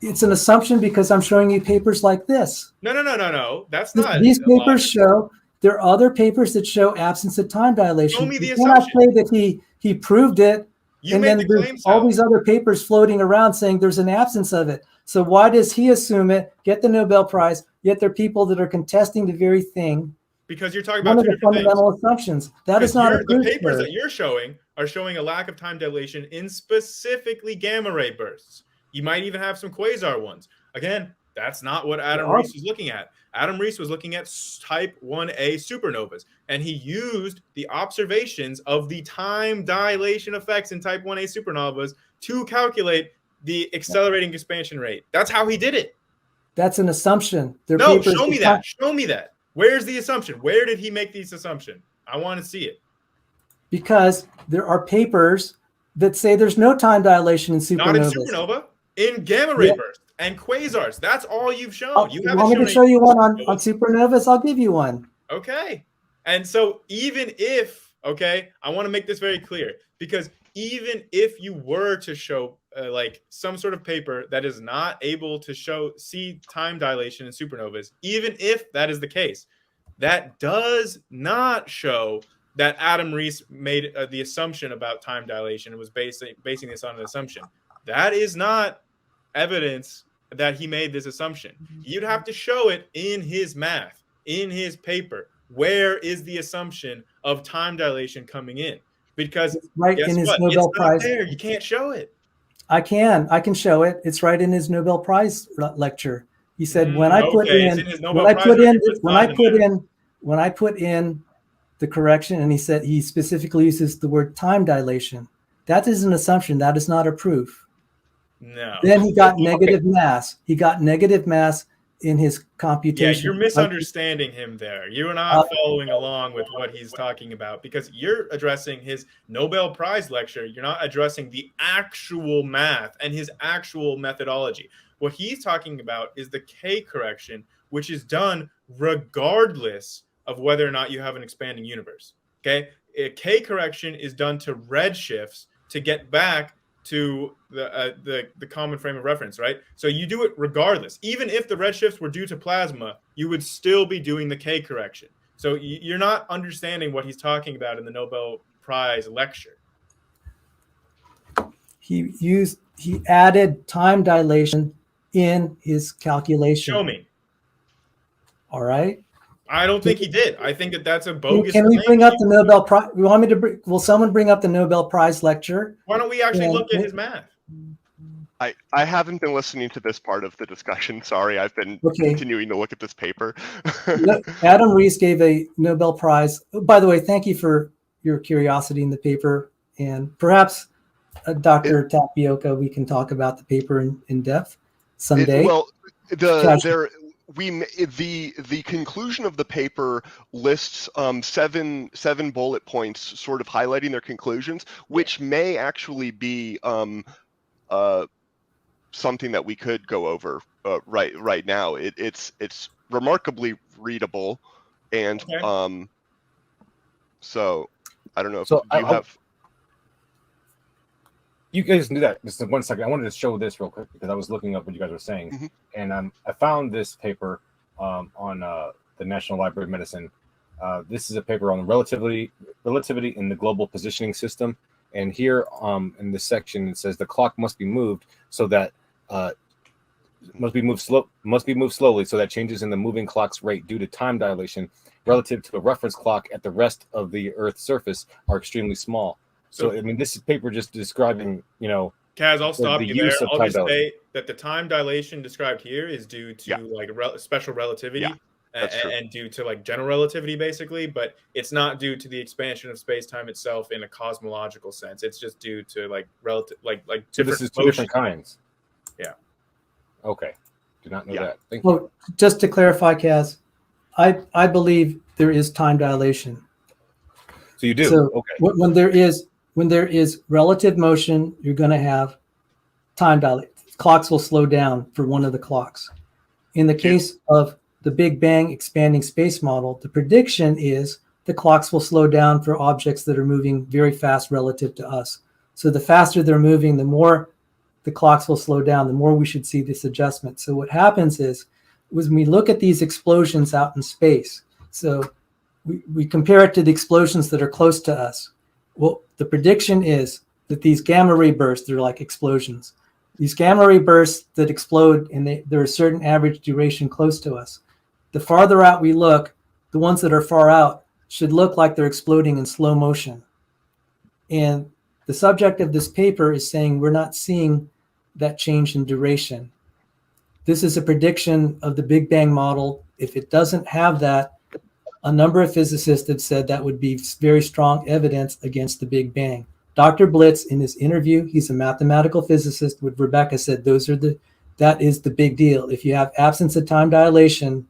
It's an assumption because I'm showing you papers like this. No. That's not. These papers show there are other papers that show absence of time dilation. Show me the assumption. I say that he proved it, and then there's all these other papers floating around saying there's an absence of it. So why does he assume it, get the Nobel Prize, yet there are people that are contesting the very thing? Because you're talking about one of the fundamental assumptions. That is not a proof. The papers that you're showing are showing a lack of time dilation in specifically gamma ray bursts. You might even have some quasar ones. Again, that's not what Adam Rees was looking at. Adam Rees was looking at type 1a supernovas, and he used the observations of the time dilation effects in type 1a supernovas to calculate the accelerating expansion rate. That's how he did it. That's an assumption. Show me that. Show me that. Where's the assumption? Where did he make these assumptions? I want to see it. Because there are papers that say there's no time dilation in supernovas. Not in supernova, in gamma ray bursts and quasars. That's all you've shown. You want me to show you one on supernovas? I'll give you one. Okay. And so even if, I want to make this very clear, because even if you were to show like some sort of paper that is not able to see time dilation in supernovas, even if that is the case, that does not show that Adam Rees made the assumption about time dilation and was basing this on an assumption. That is not evidence that he made this assumption. You'd have to show it in his math, in his paper. Where is the assumption of time dilation coming in? Because right in his Nobel Prize. There. You can't show it. I can show it. It's right in his Nobel Prize lecture. He said when I put in the correction, and he said he specifically uses the word time dilation. That is an assumption. That is not a proof. No. Then he got negative mass. He got negative mass in his computation. Yeah, you're misunderstanding him there. You're not following along with what he's talking about because you're addressing his Nobel Prize lecture. You're not addressing the actual math and his actual methodology. What he's talking about is the K correction, which is done regardless of whether or not you have an expanding universe. Okay? A K correction is done to redshifts to get back to the common frame of reference, right? So you do it regardless. Even if the redshifts were due to plasma, you would still be doing the K correction. So you're not understanding what he's talking about in the Nobel Prize lecture. He added time dilation in his calculation. Show me. All right. I don't think he did. I think that's a bogus. Can we bring up the Nobel Prize? You want me to? Will someone bring up the Nobel Prize lecture? Why don't we actually look at his math? I haven't been listening to this part of the discussion. Sorry, I've been continuing to look at this paper. Adam Rees gave a Nobel Prize. By the way, thank you for your curiosity in the paper, and perhaps Dr. Tapioca, we can talk about the paper in depth someday. The conclusion of the paper lists seven bullet points sort of highlighting their conclusions, which may actually be something that we could go over right now. It's remarkably readable, and so I don't know if you have. You guys do that. Just 1 second. I wanted to show this real quick because I was looking up what you guys were saying, and I found this paper on the National Library of Medicine. This is a paper on relativity in the global positioning system, and here in this section it says the clock must be moved so that must be moved slowly so that changes in the moving clock's rate due to time dilation relative to a reference clock at the rest of the Earth's surface are extremely small. So I mean, this is paper just describing, Kaz, I'll stop you there. I'll just say that the time dilation described here is due to like special relativity and due to like general relativity, basically. But it's not due to the expansion of space-time itself in a cosmological sense. It's just due to like relative, like different. So this is two different kinds. Yeah. Okay. Do not know that. Thank you. Well, just to clarify, Kaz, I believe there is time dilation. So you do. So okay. When there is relative motion, you're going to have time dilation. Clocks will slow down for one of the clocks. In the case of the Big Bang expanding space model, the prediction is the clocks will slow down for objects that are moving very fast relative to us. So the faster they're moving, the more the clocks will slow down, the more we should see this adjustment. So what happens is when we look at these explosions out in space, so we compare it to the explosions that are close to us. Well, the prediction is that these gamma ray bursts, they're like explosions. These gamma ray bursts that explode, and there are a certain average duration close to us. The farther out we look, the ones that are far out should look like they're exploding in slow motion. And the subject of this paper is saying we're not seeing that change in duration. This is a prediction of the Big Bang model. If it doesn't have that, a number of physicists have said that would be very strong evidence against the Big Bang. Dr. Blitz, in his interview, he's a mathematical physicist with Rebecca, said that is the big deal. If you have absence of time dilation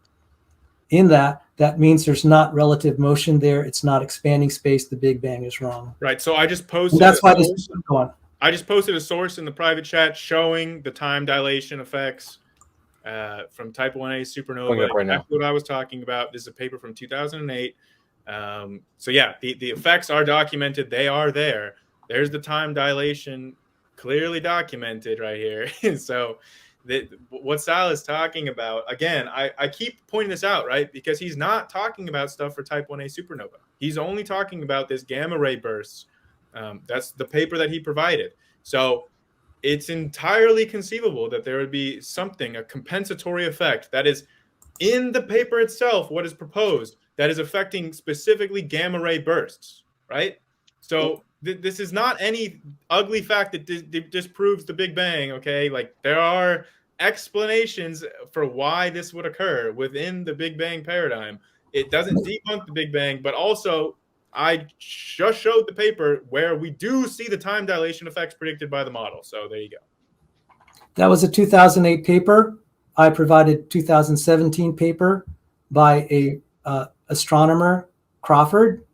in that means there's not relative motion there. It's not expanding space. The Big Bang is wrong. Right. So I just posted. And that's why this is going on. I just posted a source in the private chat showing the time dilation effects from type 1a supernova. Right now. That's what I was talking about. This is a paper from 2008. So yeah, the effects are documented. They are there. There's the time dilation clearly documented right here. So what Sal is talking about, again, I keep pointing this out, right? Because he's not talking about stuff for type 1a supernova. He's only talking about this gamma ray bursts. That's the paper that he provided. So it's entirely conceivable that there would be something, a compensatory effect that is in the paper itself, what is proposed, that is affecting specifically gamma ray bursts, right? So this is not any ugly fact that disproves the Big Bang, okay? Like there are explanations for why this would occur within the Big Bang paradigm. It doesn't debunk the Big Bang, but also I just showed the paper where we do see the time dilation effects predicted by the model. So there you go. That was a 2008 paper. I provided 2017 paper by a astronomer, Crawford.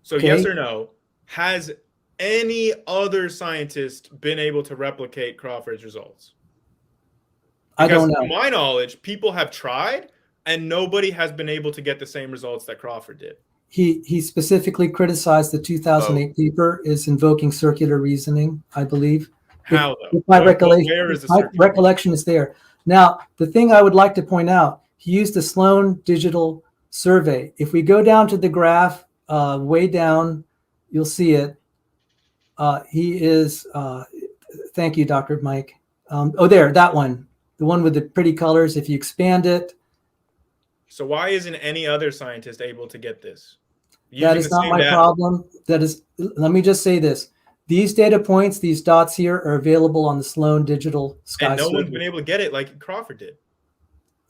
So yes or no, has any other scientist been able to replicate Crawford's results? Because I don't know. To my knowledge, people have tried and nobody has been able to get the same results that Crawford did. He specifically criticized the 2008 paper is invoking circular reasoning, I believe. How though? My recollection is there. Now, the thing I would like to point out, he used the Sloan digital survey. If we go down to the graph, way down, you'll see it. He is, thank you, Dr. Mike. There, that one, the one with the pretty colors. If you expand it. So why isn't any other scientist able to get this? That is not my problem. That is, let me just say this. These data points, these dots here are available on the Sloan digital sky. And no one's been able to get it like Crawford did.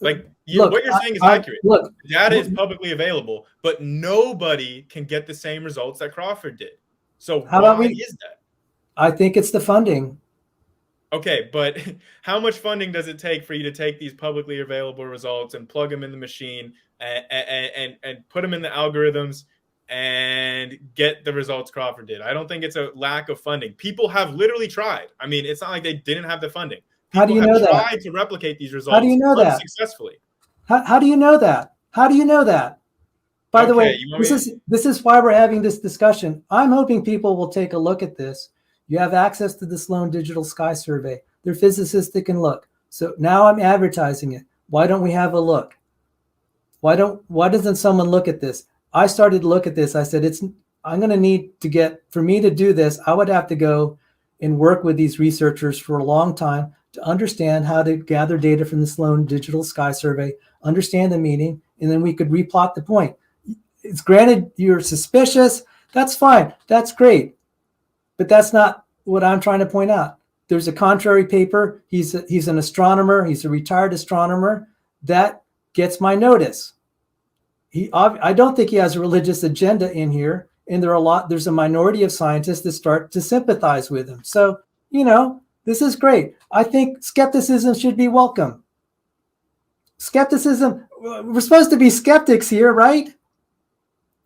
Like what you're saying is accurate. Look, data is publicly available, but nobody can get the same results that Crawford did. So why is that? I think it's the funding. Okay, but how much funding does it take for you to take these publicly available results and plug them in the machine and put them in the algorithms and get the results Crawford did? I don't think it's a lack of funding. People have literally tried. I mean, it's not like they didn't have the funding. People how do you know that? Tried to replicate these results. How do you know that? Successfully. How do you know that? How do you know that? By the way, this is why we're having this discussion. I'm hoping people will take a look at this. You have access to the Sloan Digital Sky Survey. There are physicists that can look. So now I'm advertising it. Why don't we have a look? Why doesn't someone look at this? I started to look at this. I said, I'm going to need to for me to do this, I would have to go and work with these researchers for a long time to understand how to gather data from the Sloan Digital Sky Survey, understand the meaning, and then we could replot the point. It's granted you're suspicious. That's fine. That's great. But that's not what I'm trying to point out. There's a contrary paper. He's an astronomer. He's a retired astronomer. That gets my notice. I don't think he has a religious agenda in here. And there's a minority of scientists that start to sympathize with him. So, this is great. I think skepticism should be welcome. Skepticism, we're supposed to be skeptics here, right?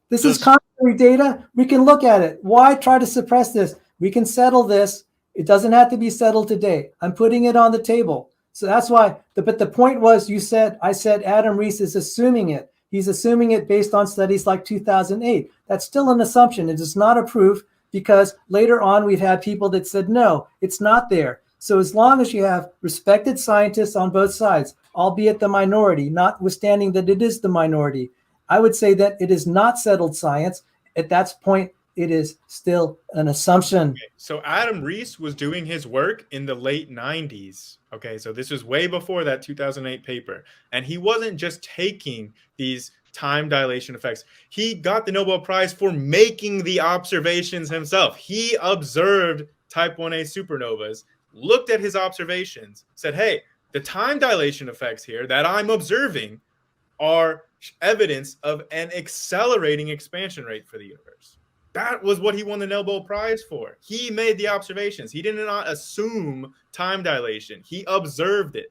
This is contrary data. We can look at it. Why try to suppress this? We can settle this. It doesn't have to be settled today. I'm putting it on the table. So that's why, but the point was, I said Adam Rees is assuming it. He's assuming it based on studies like 2008. That's still an assumption. It is not a proof, because later on we've had people that said, no, it's not there. So as long as you have respected scientists on both sides, albeit the minority, notwithstanding that it is the minority, I would say that it is not settled science. At that point, it is still an assumption. Okay, so Adam Rees was doing his work in the late 90s. Okay, so this was way before that 2008 paper. And he wasn't just taking these time dilation effects. He got the Nobel Prize for making the observations himself. He observed type 1a supernovas, looked at his observations, said, hey, the time dilation effects here that I'm observing are evidence of an accelerating expansion rate for the universe. That was what he won the Nobel Prize for. He made the observations. He did not assume time dilation. He observed it.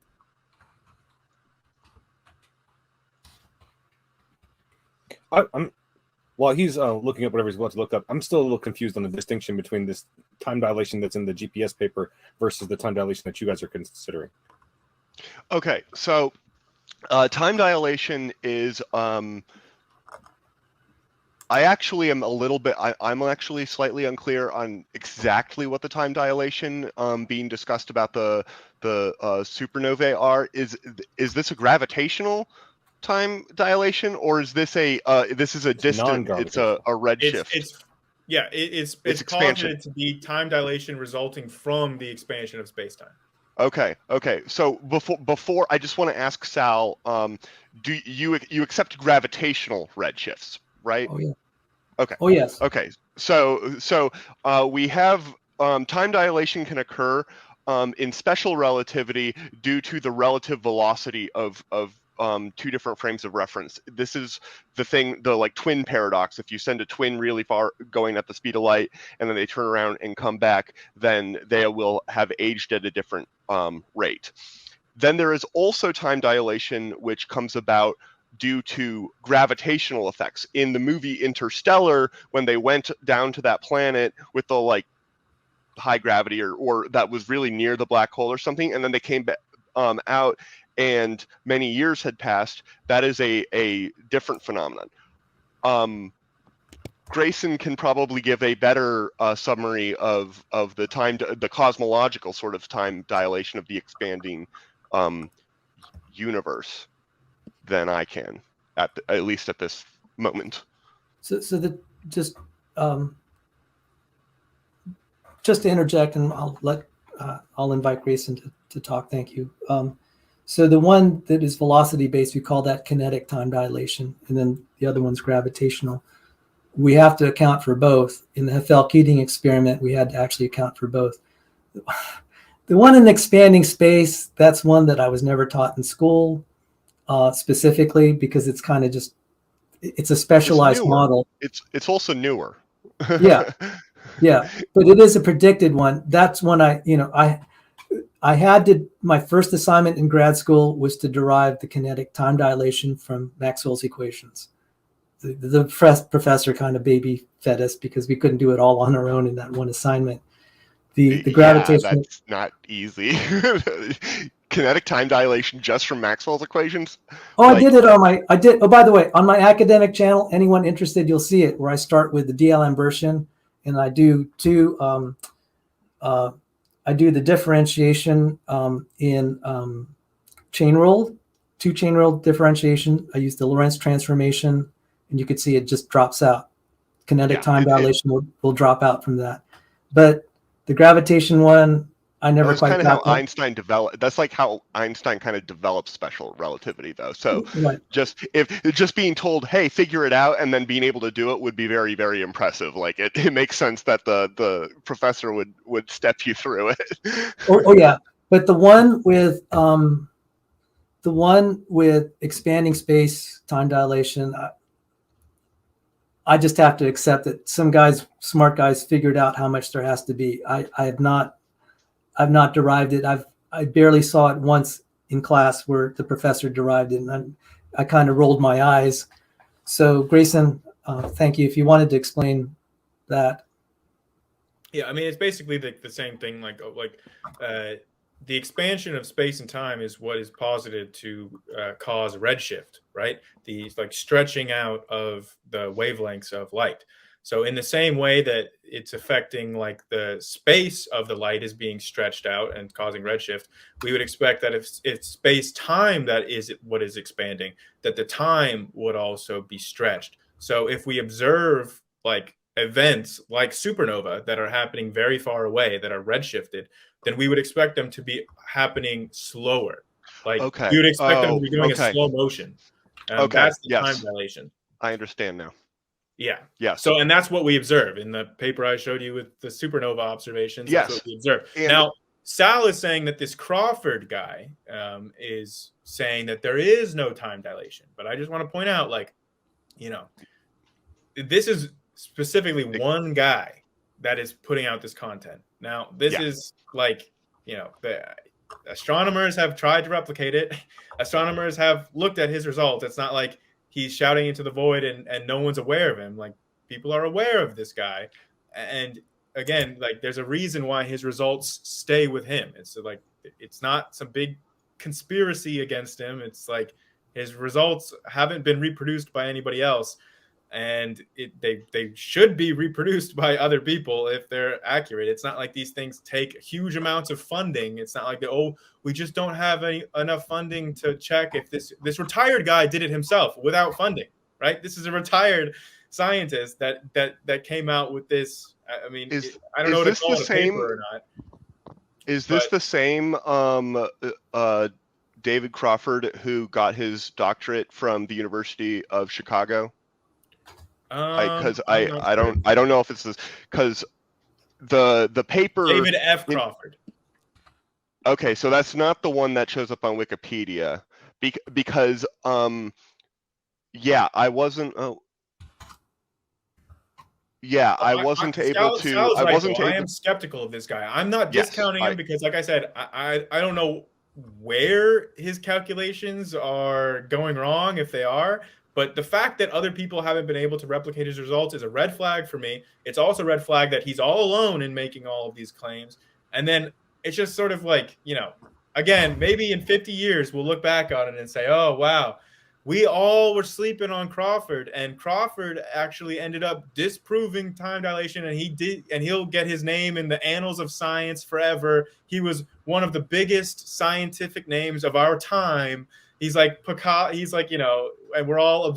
While he's looking up whatever he's about to look up, I'm still a little confused on the distinction between this time dilation that's in the GPS paper versus the time dilation that you guys are considering. Okay, so time dilation is I actually am a little bit, I'm actually slightly unclear on exactly what the time dilation being discussed about the supernovae are. Is this a gravitational time dilation, or is this this is a distant, it's a redshift? It's expansion to be time dilation resulting from the expansion of space-time. Okay. So before I just want to ask Sal, do you accept gravitational redshifts, right? Oh yeah. Okay. Oh yes. Okay. So we have time dilation can occur in special relativity due to the relative velocity of two different frames of reference. This is the like twin paradox. If you send a twin really far going at the speed of light and then they turn around and come back, then they will have aged at a different rate. Then there is also time dilation, which comes about due to gravitational effects. In the movie Interstellar, when they went down to that planet with the like high gravity or that was really near the black hole or something, and then they came back out and many years had passed, that is a different phenomenon. Grayson can probably give a better summary of the cosmological sort of time dilation of the expanding universe than I can, at least at this moment. So just to interject, and I'll invite Grayson to talk. Thank you. So the one that is velocity based, we call that kinetic time dilation, and then the other one's gravitational. We have to account for both. In the Heffel-Keating experiment, we had to actually account for both. The one in expanding space, that's one that I was never taught in school specifically, because it's kind of just, it's a specialized model. It's also newer. Yeah, but it is a predicted one. That's one I had to, my first assignment in grad school was to derive the kinetic time dilation from Maxwell's equations. The professor kind of baby fed us because we couldn't do it all on our own in that one assignment. The gravitation. Yeah, that's not easy. Kinetic time dilation just from Maxwell's equations? Oh, I did it oh, by the way, on my academic channel, anyone interested, you'll see it, where I start with the DL-Ambertian and I do two I do the differentiation in chain rule, two chain rule differentiation. I use the Lorentz transformation, and you can see it just drops out. Kinetic time dilation will drop out from that. But the gravitation one, I never That's quite kind of got how that. Einstein developed. That's like how Einstein kind of developed special relativity, though. So Right. just being told, "Hey, figure it out," and then being able to do it would be very, very impressive. Like it makes sense that the professor would step you through it. Oh yeah, but the one with expanding space time dilation, I just have to accept that some guys, smart guys, figured out how much there has to be. I've not derived it. I barely saw it once in class where the professor derived it, and I kind of rolled my eyes. So Grayson, thank you. If you wanted to explain that. Yeah, I mean, it's basically the same thing. The expansion of space and time is what is posited to cause redshift, right? The like stretching out of the wavelengths of light. So in the same way that it's affecting like the space of the light is being stretched out and causing redshift, we would expect that if it's space time that is what is expanding, that the time would also be stretched. So if we observe like events like supernova that are happening very far away that are redshifted, then we would expect them to be happening slower. Like Okay. you would expect them to be going in Okay. slow motion. Okay. That's the Yes. time dilation. I understand now. Yeah. Yes. So, and that's what we observe in the paper I showed you with the supernova observations. Yes. That's what we observe. And now, Sal is saying that this Crawford guy is saying that there is no time dilation. But I just want to point out, like, you know, this is specifically one guy that is putting out this content. Now, this is like, you know, the astronomers have tried to replicate it. Astronomers have looked at his results. It's not like he's shouting into the void and no one's aware of him. Like, people are aware of this guy. And again, like, there's a reason why his results stay with him. It's like, it's not some big conspiracy against him. It's like his results haven't been reproduced by anybody else. And they should be reproduced by other people if they're accurate. It's not like these things take huge amounts of funding. It's not like, we just don't have enough funding to check if this retired guy did it himself without funding, right? This is a retired scientist that came out with this. I mean, I don't know if it's a paper or not. Is this the same David Crawford who got his doctorate from the University of Chicago? Because I don't know if it's this, because the paper David F. Crawford. Okay, so that's not the one that shows up on Wikipedia, because I wasn't. I wasn't able to. I am skeptical of this guy. I'm not discounting him because, like I said, I don't know where his calculations are going wrong, if they are. But the fact that other people haven't been able to replicate his results is a red flag for me. It's also a red flag that he's all alone in making all of these claims. And then it's just sort of like, you know, again, maybe in 50 years, we'll look back on it and say, oh, wow, we all were sleeping on Crawford. And Crawford actually ended up disproving time dilation. And he'll get his name in the annals of science forever. He was one of the biggest scientific names of our time. He's like Picasso. He's like, you know, and we're all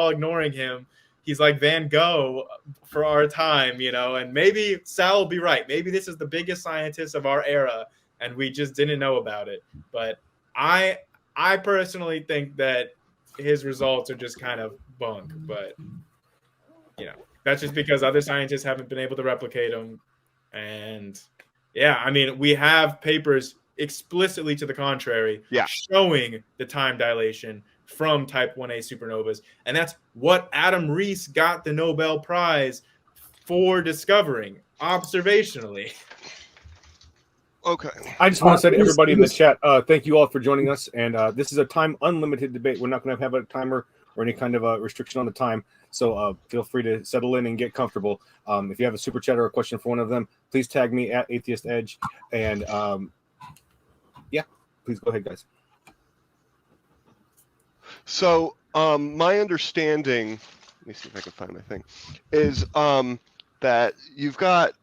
ignoring him. He's like Van Gogh for our time, you know. And maybe Sal will be right. Maybe this is the biggest scientist of our era, and we just didn't know about it. But I personally think that his results are just kind of bunk. But you know, that's just because other scientists haven't been able to replicate them. And yeah, I mean, we have papers explicitly to the contrary, showing the time dilation from type 1a supernovas. And that's what Adam Rees got the Nobel Prize for discovering observationally. Okay. I just want to say to everybody in the chat, thank you all for joining us. And this is a time unlimited debate. We're not going to have a timer or any kind of a restriction on the time. So feel free to settle in and get comfortable. If you have a super chat or a question for one of them, please tag me at Atheist Edge. And please go ahead, guys. So my understanding, let me see if I can find my thing, is that you've got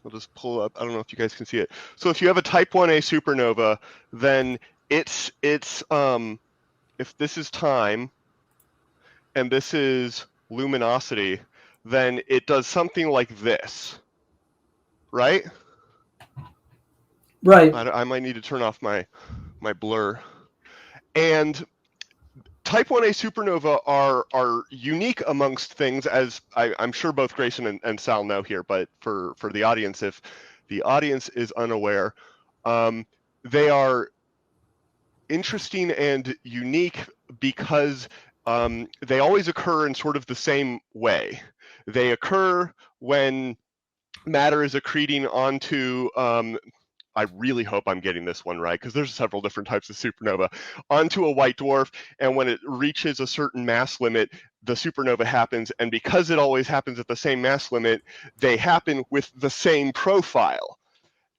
I'll just pull up. I don't know if you guys can see it. So if you have a type 1a supernova, then it's if this is time and this is luminosity, then it does something like this, right? Right. I might need to turn off my blur. And type 1a supernova are unique amongst things, as I'm sure both Grayson and Sal know here, but for the audience, if the audience is unaware, they are interesting and unique because they always occur in sort of the same way. They occur when matter is accreting onto I really hope I'm getting this one right, because there's several different types of supernova, onto a white dwarf, and when it reaches a certain mass limit, the supernova happens, and because it always happens at the same mass limit, they happen with the same profile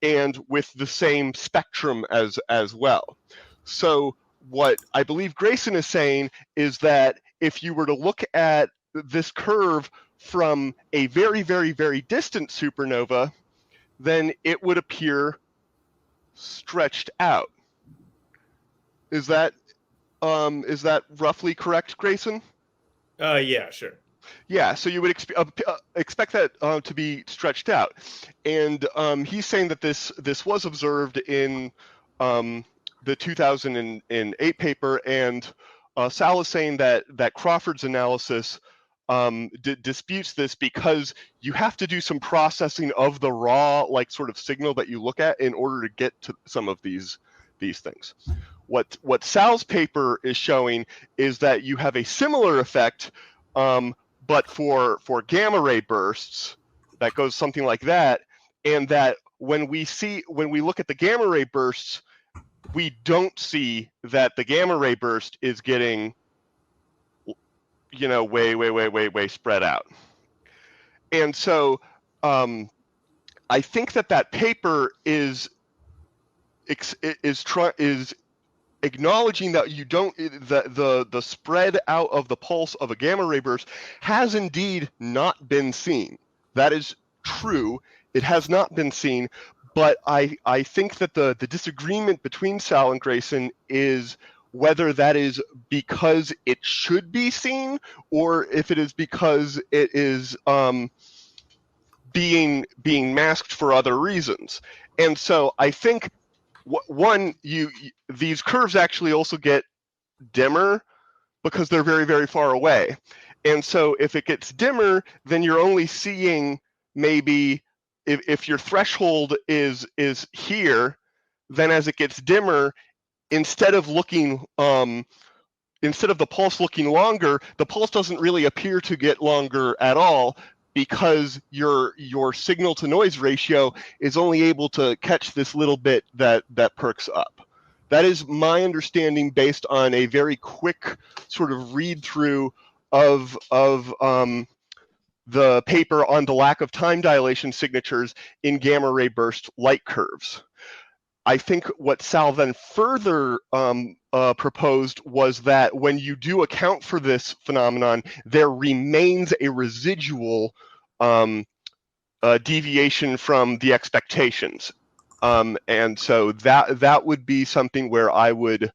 and with the same spectrum as well. So what I believe Grayson is saying is that if you were to look at this curve from a very, very, very distant supernova, then it would appear stretched out. Is that roughly correct, Grayson? Yeah, sure. Yeah, so you would expect that to be stretched out, and he's saying that this was observed in the 2008 paper, and Sal is saying that Crawford's analysis disputes this because you have to do some processing of the raw sort of signal that you look at in order to get to some of these things. What Sal's paper is showing is that you have a similar effect, but for gamma ray bursts that goes something like that, and that when we look at the gamma ray bursts, we don't see that the gamma ray burst is getting way spread out. And so I think that paper is acknowledging that you don't the spread out of the pulse of a gamma ray burst has indeed not been seen. That is true. It has not been seen, but I think that the disagreement between Sal and Grayson is whether that is because it should be seen or if it is because it is being masked for other reasons. And so I think these curves actually also get dimmer because they're very, very far away. And so if it gets dimmer, then you're only seeing maybe if your threshold is here, then as it gets dimmer, instead of the pulse looking longer, the pulse doesn't really appear to get longer at all because your signal to noise ratio is only able to catch this little bit that perks up. That is my understanding based on a very quick sort of read through of the paper on the lack of time dilation signatures in gamma ray burst light curves. I think what Sal then further proposed was that when you do account for this phenomenon, there remains a residual deviation from the expectations. And so that would be something where I would,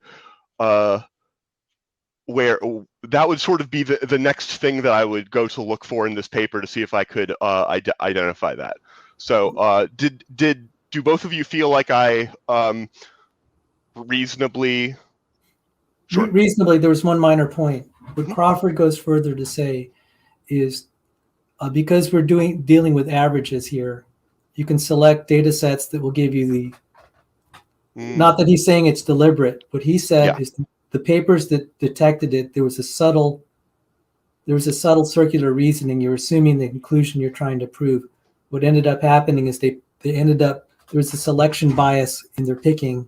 where that would sort of be the next thing that I would go to look for in this paper to see if I could identify that. So do both of you feel like I reasonably? Sure. Reasonably, there was one minor point. What Crawford goes further to say is because we're dealing with averages here, you can select data sets that will give you not that he's saying it's deliberate. What he said is the papers that detected it, there was a subtle circular reasoning. You're assuming the conclusion you're trying to prove. What ended up happening is they ended up, there was a selection bias in their picking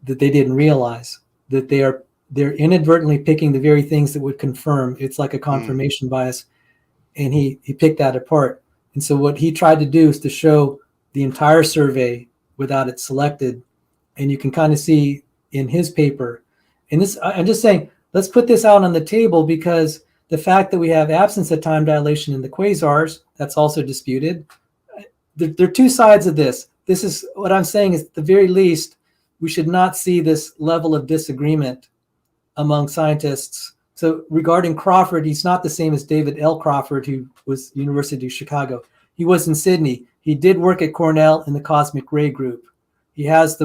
that they didn't realize, that they're inadvertently picking the very things that would confirm. It's like a confirmation bias. And he picked that apart. And so what he tried to do is to show the entire survey without it selected. And you can kind of see in his paper, and this, I'm just saying, let's put this out on the table because the fact that we have absence of time dilation in the quasars, that's also disputed. there are two sides of this. This is what I'm saying is, at the very least, we should not see this level of disagreement among scientists. So regarding Crawford, he's not the same as David L. Crawford, who was University of Chicago. He was in Sydney. He did work at Cornell in the cosmic ray group. He has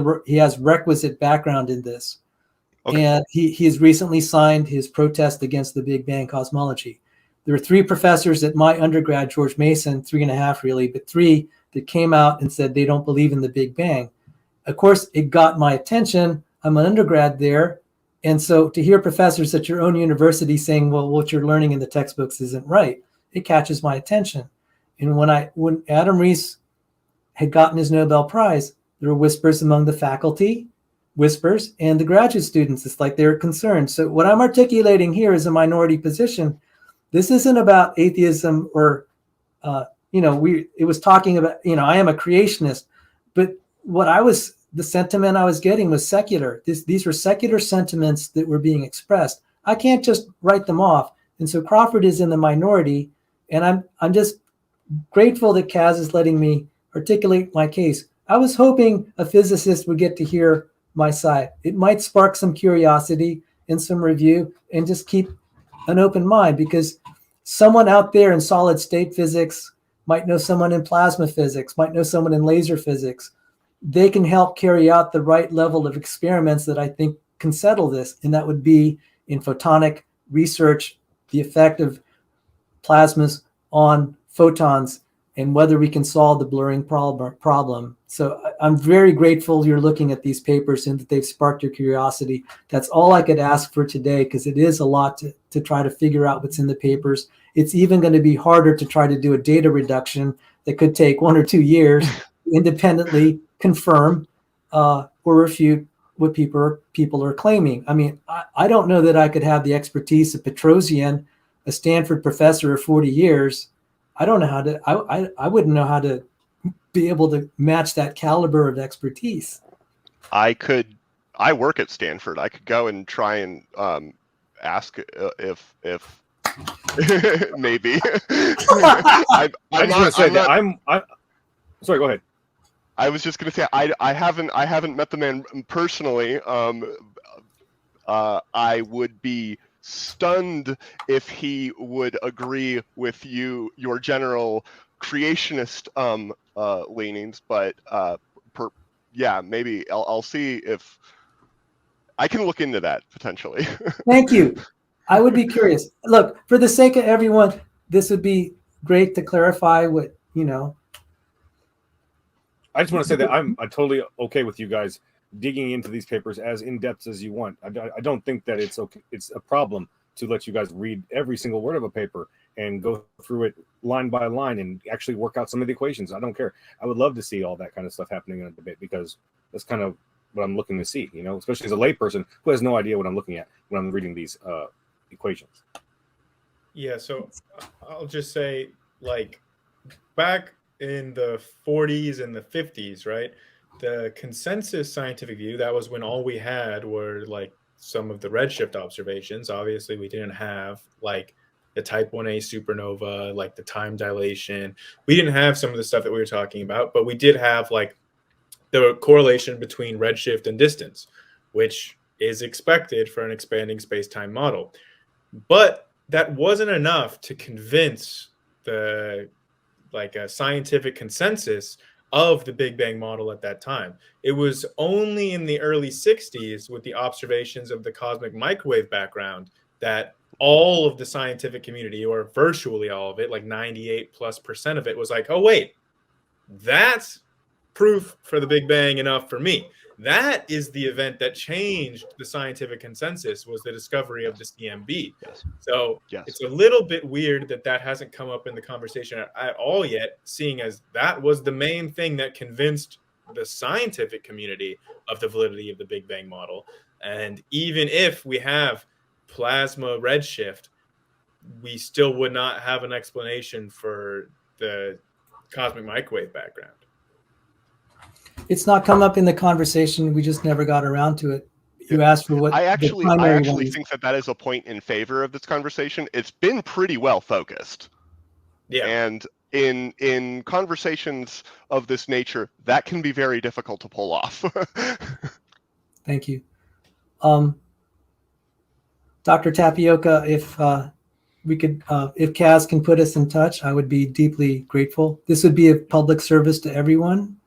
requisite background in this. Okay. And he has recently signed his protest against the Big Bang cosmology. There are 3 professors at my undergrad, George Mason, 3.5 really, but 3 that came out and said they don't believe in the Big Bang. Of course, it got my attention. I'm an undergrad there. And so to hear professors at your own university saying, well, what you're learning in the textbooks isn't right, it catches my attention. And when Adam Rees had gotten his Nobel Prize, there were whispers among the faculty, whispers, and the graduate students. It's like they're concerned. So what I'm articulating here is a minority position. This isn't about atheism or, it was talking about, I am a creationist, but the sentiment I was getting was secular. These were secular sentiments that were being expressed. I can't just write them off. And so Crawford is in the minority, and I'm just grateful that Kaz is letting me articulate my case. I was hoping a physicist would get to hear my side. It might spark some curiosity and some review, and just keep an open mind, because someone out there in solid state physics might know someone in plasma physics, might know someone in laser physics. They can help carry out the right level of experiments that I think can settle this. And that would be in photonic research, the effect of plasmas on photons, and whether we can solve the blurring problem. So I'm very grateful you're looking at these papers and that they've sparked your curiosity. That's all I could ask for today, because it is a lot to try to figure out what's in the papers. It's even going to be harder to try to do a data reduction that could take 1 or 2 years to independently confirm or refute what people are claiming. I mean, I don't know that I could have the expertise of Petrosian, a Stanford professor of 40 years. I don't know how to, I wouldn't know how to be able to match that caliber of expertise. I work at Stanford. I could go and try and ask if maybe. Sorry, go ahead. I was just going to say I haven't met the man personally. I would be stunned if he would agree with your general creationist leanings, but maybe I'll see if I can look into that potentially. Thank you. I would be curious. Look, for the sake of everyone, this would be great to clarify what, I just want to say that I'm totally okay with you guys digging into these papers as in depth as you want. I don't think that it's okay. It's a problem to let you guys read every single word of a paper and go through it line by line and actually work out some of the equations. I don't care. I would love to see all that kind of stuff happening in a debate, because that's kind of what I'm looking to see, especially as a layperson who has no idea what I'm looking at when I'm reading these equations. Yeah, so I'll just say, like, back in the 40s and the 50s, right? The consensus scientific view, that was when all we had were like some of the redshift observations. Obviously, we didn't have like the type 1a supernova, like the time dilation. We didn't have some of the stuff that we were talking about, but we did have like the correlation between redshift and distance, which is expected for an expanding space-time model. But that wasn't enough to convince a scientific consensus of the Big Bang model at that time. It was only in the early 60s, with the observations of the cosmic microwave background, that all of the scientific community, or virtually all of it, like 98+% of it, was like, oh wait, that's proof for the Big Bang enough for me. That is the event that changed the scientific consensus, was the discovery of the CMB. Yes. So yes. It's a little bit weird that hasn't come up in the conversation at all yet, seeing as that was the main thing that convinced the scientific community of the validity of the Big Bang model. And even if we have plasma redshift, we still would not have an explanation for the cosmic microwave background. It's not come up in the conversation. We just never got around to it. You asked for what I actually think that is a point in favor of this conversation. It's been pretty well focused. Yeah. And in conversations of this nature, that can be very difficult to pull off. Thank you. Dr. Tapioca, if we could, if Kaz can put us in touch, I would be deeply grateful. This would be a public service to everyone,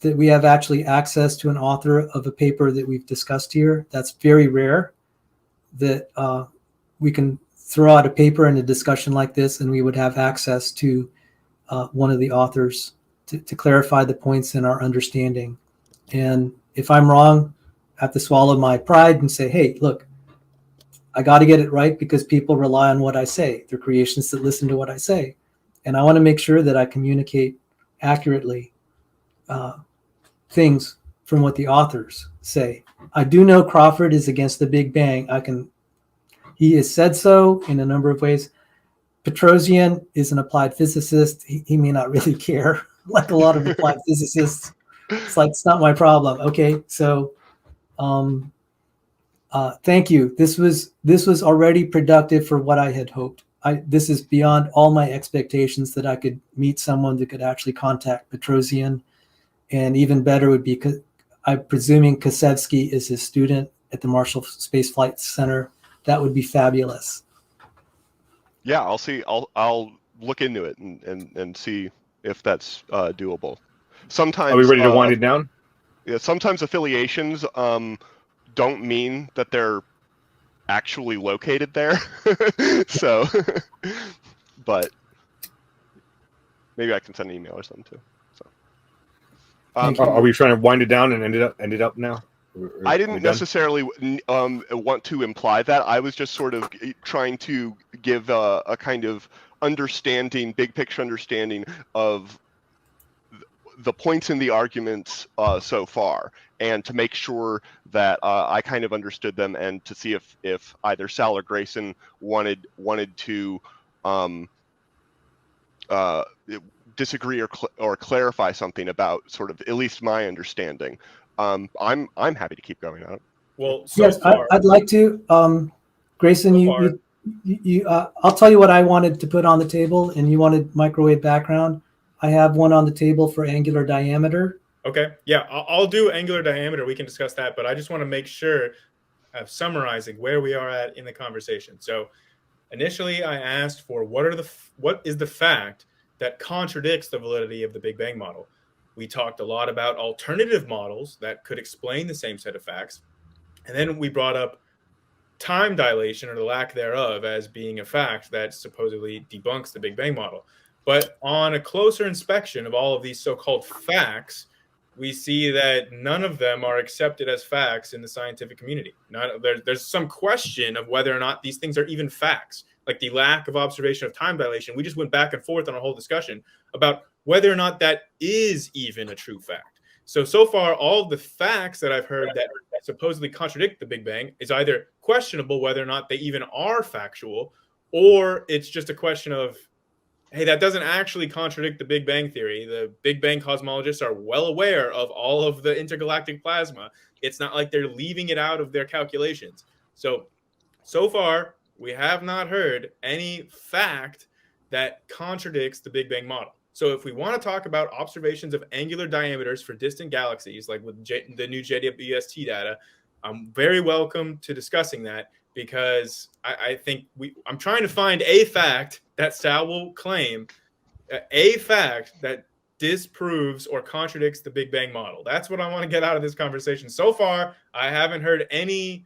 that we have actually access to an author of a paper that we've discussed here. That's very rare, that we can throw out a paper in a discussion like this and we would have access to one of the authors to clarify the points in our understanding. And if I'm wrong, I have to swallow my pride and say, hey, look, I got to get it right because people rely on what I say. They're creationists that listen to what I say. And I want to make sure that I communicate accurately things from what the authors say. I do know Crawford is against the Big Bang. He has said so in a number of ways. Petrosian is an applied physicist. He may not really care, like a lot of applied physicists. It's like, it's not my problem. Okay, so thank you. This was already productive for what I had hoped. This is beyond all my expectations that I could meet someone that could actually contact Petrosian. And even better would be, I'm presuming Kosevsky is his student at the Marshall Space Flight Center. That would be fabulous. Yeah, I'll see. I'll look into it and see if that's doable. Sometimes, are we ready to wind it down? Yeah, sometimes affiliations don't mean that they're actually located there. So, but maybe I can send an email or something too. So, are we trying to wind it down and end it up now? I didn't necessarily want to imply that. I was just sort of trying to give a kind of understanding, big picture understanding of the points in the arguments so far, and to make sure that I kind of understood them, and to see if either Sal or Grayson wanted to disagree or clarify something about sort of at least my understanding. I'm happy to keep going on it. Well, so yes, far, I'd like to. Grayson, I'll tell you what I wanted to put on the table, and you wanted microwave background. I have one on the table for angular diameter. Okay, yeah, I'll do angular diameter. We can discuss that, but I just want to make sure of summarizing where we are at in the conversation. So initially I asked for what is the fact that contradicts the validity of the Big Bang model. We talked a lot about alternative models that could explain the same set of facts. And then we brought up time dilation, or the lack thereof, as being a fact that supposedly debunks the Big Bang model. But on a closer inspection of all of these so-called facts, we see that none of them are accepted as facts in the scientific community. There's some question of whether or not these things are even facts, like the lack of observation of time dilation. We just went back and forth on a whole discussion about whether or not that is even a true fact. So far, all of the facts that I've heard that supposedly contradict the Big Bang is either questionable whether or not they even are factual, or it's just a question of, hey, that doesn't actually contradict the Big Bang theory. The Big Bang cosmologists are well aware of all of the intergalactic plasma. It's not like they're leaving it out of their calculations. So far, we have not heard any fact that contradicts the Big Bang model. So if we want to talk about observations of angular diameters for distant galaxies, like with the new JWST data, I'm very welcome to discussing that, because I think I'm trying to find a fact that Sal will claim, a fact that disproves or contradicts the Big Bang model. That's what I want to get out of this conversation. So far, I haven't heard any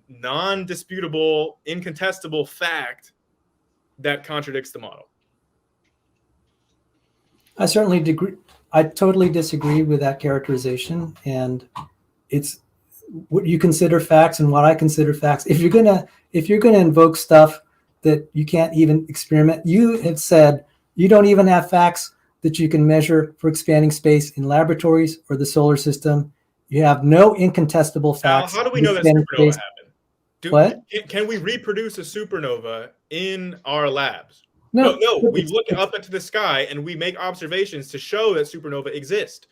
non-disputable, incontestable fact that contradicts the model. I certainly agree. I totally disagree with that characterization, and it's what you consider facts and what I consider facts. If you're gonna invoke stuff that you can't even experiment, you have said you don't even have facts that you can measure for expanding space in laboratories or the solar system. You have no incontestable facts. How do we know that supernova happened? What? Can we reproduce a supernova in our labs? No, we look up into the sky and we make observations to show that supernova exist.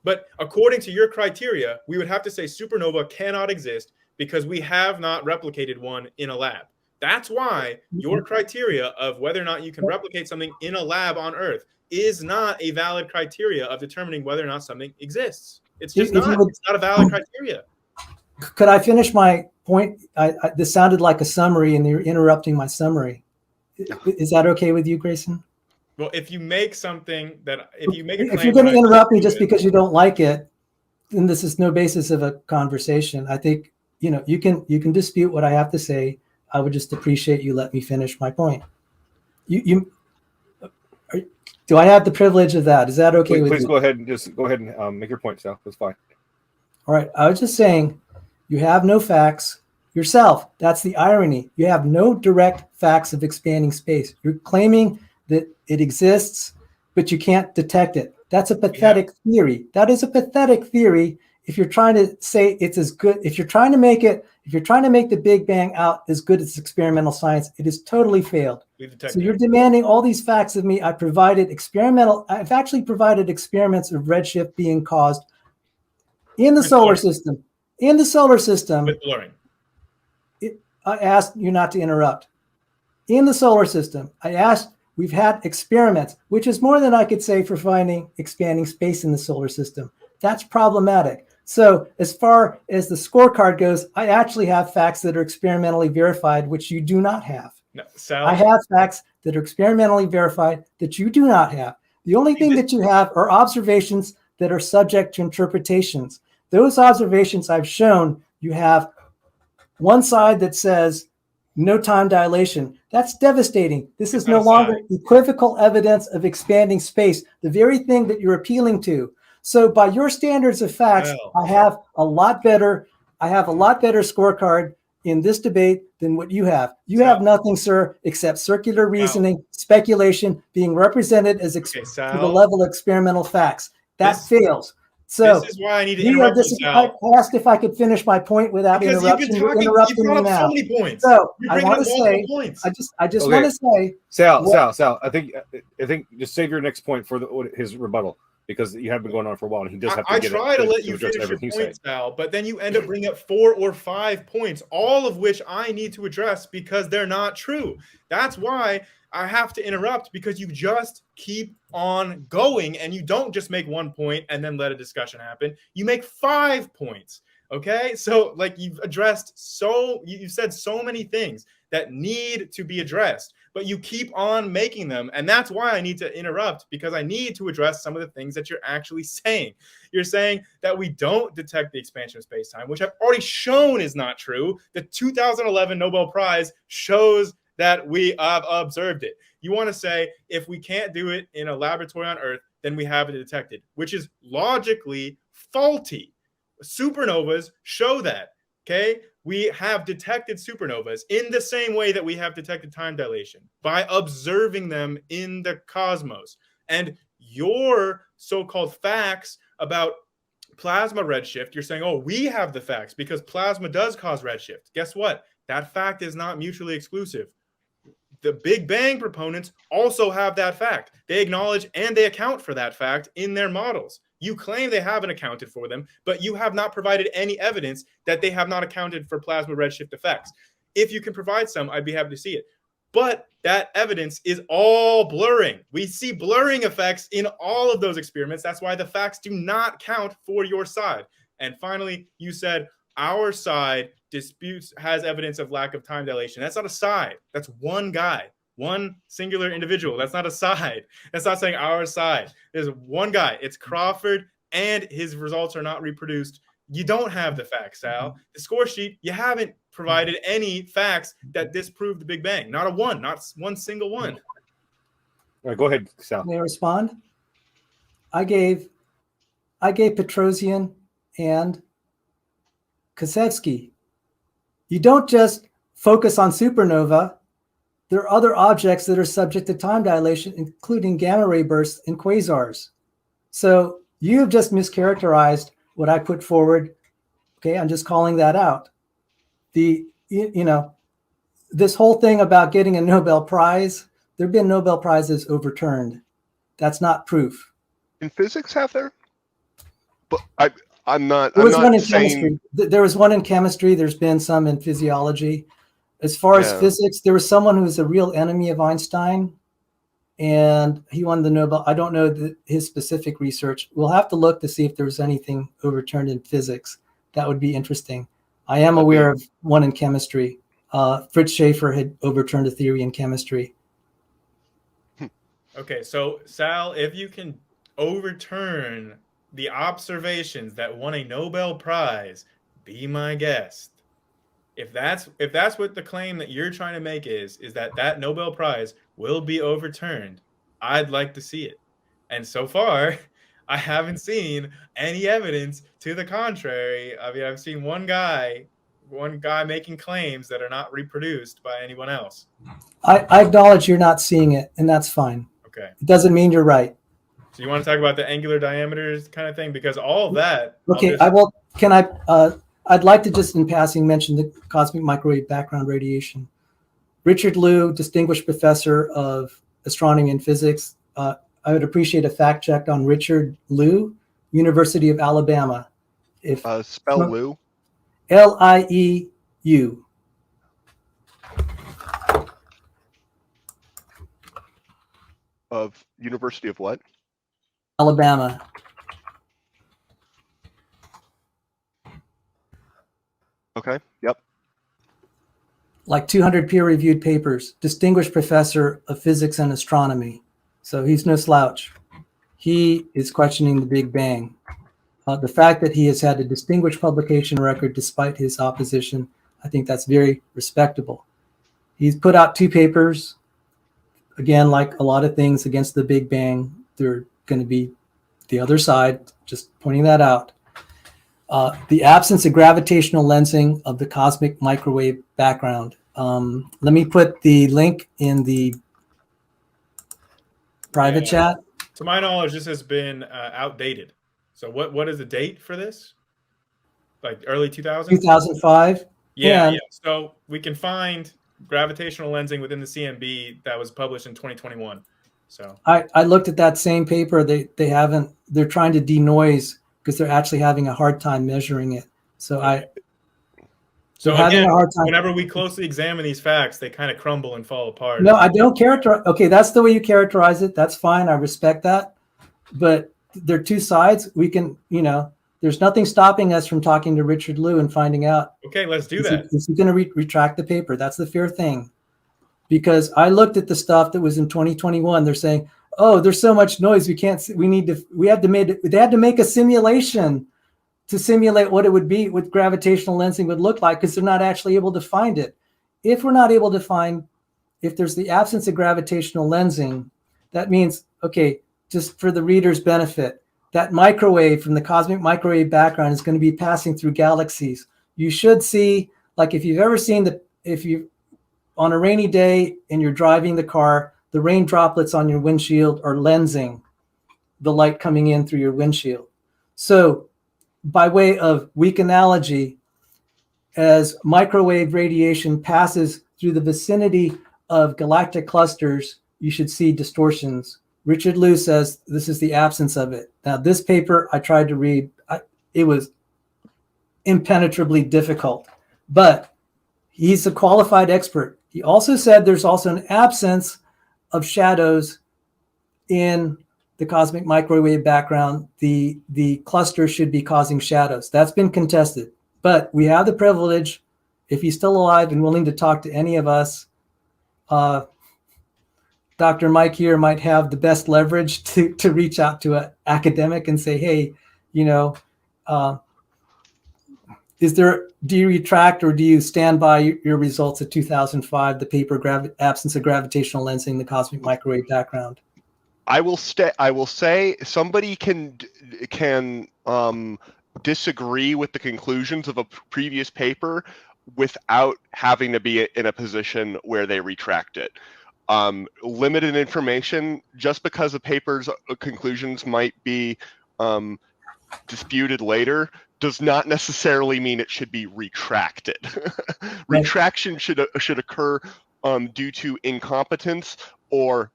But according to your criteria, we would have to say supernova cannot exist because we have not replicated one in a lab. That's why your criteria of whether or not you can replicate something in a lab on Earth is not a valid criteria of determining whether or not something exists. It's just not. It's not a valid criteria. Could I finish my point? This sounded like a summary, and you're interrupting my summary. Is that okay with you, Grayson? Well, if you make something that, if you make a claim, if you're going to interrupt me just because you don't like it, then this is no basis of a conversation. I think, you know, you can dispute what I have to say. I would just appreciate you let me finish my point. Do I have the privilege of that? Is that okay with you? Please go ahead and make your point, Sal. That's fine. All right. I was just saying, you have no facts yourself. That's the irony. You have no direct facts of expanding space. You're claiming that it exists, but you can't detect it. That's a pathetic theory. That is a pathetic theory. If you're trying to say it's as good, if you're trying to make the Big Bang out as good as experimental science, it has totally failed. So you're demanding all these facts of me. I've actually provided experiments of redshift being caused in the solar system. In the solar system. With blurring. I asked you not to interrupt. In the solar system, we've had experiments, which is more than I could say for finding expanding space in the solar system. That's problematic. So as far as the scorecard goes, I actually have facts that are experimentally verified, which you do not have. No, Sal, I have facts that are experimentally verified that you do not have. The only thing that you have are observations that are subject to interpretations. Those observations I've shown, you have one side that says no time dilation. That's devastating. This is no longer equivocal evidence of expanding space, the very thing that you're appealing to. So by your standards of facts, I have a lot better scorecard in this debate than what you have. You have nothing, sir, except circular reasoning, speculation being represented as to the level of experimental facts. That fails. So this is why I need to interrupt you, Sal. I asked if I could finish my point without interruption. You're interrupting me now. So many points. So I want to say, I just want to say, Sal. I think just save your next point for his rebuttal, because you have been going on for a while, and he does have to get it. I try to let you finish your point, Sal, but then you end up bringing up 4 or 5 points, all of which I need to address because they're not true. That's why I have to interrupt, because you just keep on going and you don't just make 1 point and then let a discussion happen. You make 5 points. Okay. So like you've said so many things that need to be addressed, but you keep on making them. And that's why I need to interrupt, because I need to address some of the things that you're actually saying. You're saying that we don't detect the expansion of space-time, which I've already shown is not true. The 2011 Nobel Prize shows that we have observed it. You want to say if we can't do it in a laboratory on Earth, then we have it detected, which is logically faulty. Supernovas show that, okay? We have detected supernovas in the same way that we have detected time dilation, by observing them in the cosmos. And your so-called facts about plasma redshift, you're saying, oh, we have the facts because plasma does cause redshift. Guess what? That fact is not mutually exclusive. The Big Bang proponents also have that fact. They acknowledge and they account for that fact in their models. You claim they haven't accounted for them, but you have not provided any evidence that they have not accounted for plasma redshift effects. If you can provide some, I'd be happy to see it. But that evidence is all blurring. We see blurring effects in all of those experiments. That's why the facts do not count for your side. And finally, you said our side has evidence of lack of time dilation. That's not a side. That's one guy, one singular individual. That's not a side. That's not saying our side. There's one guy. It's Crawford, and his results are not reproduced. You don't have the facts, Sal. The score sheet, you haven't provided any facts that disprove the Big Bang. Not one single one. All right, go ahead, Sal. May I respond? I gave Petrosian and Kosevsky. You don't just focus on supernova. There are other objects that are subject to time dilation, including gamma ray bursts and quasars. So you have just mischaracterized what I put forward. Okay, I'm just calling that out. This whole thing about getting a Nobel Prize, there have been Nobel Prizes overturned. That's not proof. In physics, have there? But I'm not. There was I'm one not in saying... chemistry. There was one in chemistry. There's been some in physiology. As far as Yeah. physics, there was someone who was a real enemy of Einstein, and he won the Nobel. I don't know his specific research. We'll have to look to see if there was anything overturned in physics. That would be interesting. I am aware of one in chemistry. Fritz Schaefer had overturned a theory in chemistry. Okay, so Sal, if you can overturn the observations that won a Nobel Prize, be my guest. If that's what the claim that you're trying to make is that Nobel Prize will be overturned, I'd like to see it. And so far, I haven't seen any evidence to the contrary. I mean, I've seen one guy making claims that are not reproduced by anyone else. I acknowledge you're not seeing it, and that's fine. Okay. It doesn't mean you're right. So you want to talk about the angular diameters kind of thing? Because all of that. Okay, I will. Can I? I'd like to just in passing mention the cosmic microwave background radiation. Richard Liu, distinguished professor of astronomy and physics. I would appreciate a fact check on Richard Liu, University of Alabama. If spell Liu. Lieu. Of University of what? Alabama. Okay. Yep. Like 200 peer-reviewed papers. Distinguished professor of physics and astronomy. So he's no slouch. He is questioning the Big Bang. The fact that he has had a distinguished publication record despite his opposition, I think that's very respectable. He's put out 2 papers. Again, like a lot of things against the Big Bang, they're going to be the other side, just pointing that out. The absence of gravitational lensing of the cosmic microwave background. Let me put the link in the private chat. To my knowledge, this has been outdated. So what is the date for this? Like early 2000s? 2005. Yeah. So we can find gravitational lensing within the CMB that was published in 2021. So I looked at that same paper. They're trying to denoise because they're actually having a hard time measuring it. So again, whenever we closely examine these facts, they kind of crumble and fall apart. No, I don't characterize. Okay, that's the way you characterize it. That's fine. I respect that. But there are 2 sides. We can, there's nothing stopping us from talking to Richard Liu and finding out. Okay, let's do that. Is he going to retract the paper? That's the fair thing. Because I looked at the stuff that was in 2021. They're saying, oh, there's so much noise. They had to make a simulation to simulate what it would be, what gravitational lensing would look like, because they're not actually able to find it. If we're not able to find, if there's the absence of gravitational lensing, that means, okay, just for the reader's benefit, that microwave from the cosmic microwave background is going to be passing through galaxies. You should see, like if you've ever seen on a rainy day and you're driving the car, the rain droplets on your windshield are lensing the light coming in through your windshield. So by way of weak analogy, as microwave radiation passes through the vicinity of galactic clusters, you should see distortions. Richard Liu says this is the absence of it. Now, this paper I tried to read, it was impenetrably difficult, but he's a qualified expert. He also said there's also an absence of shadows in the cosmic microwave background. The cluster should be causing shadows. That's been contested, but we have the privilege, if he's still alive and willing to talk to any of us, Dr. Mike here might have the best leverage to reach out to an academic and say, hey, do you retract or do you stand by your results of 2005, the paper absence of gravitational lensing, the cosmic microwave background? I will say somebody can disagree with the conclusions of a previous paper without having to be in a position where they retract it. Limited information, just because a paper's conclusions might be disputed later, does not necessarily mean it should be retracted. Retraction should occur due to incompetence or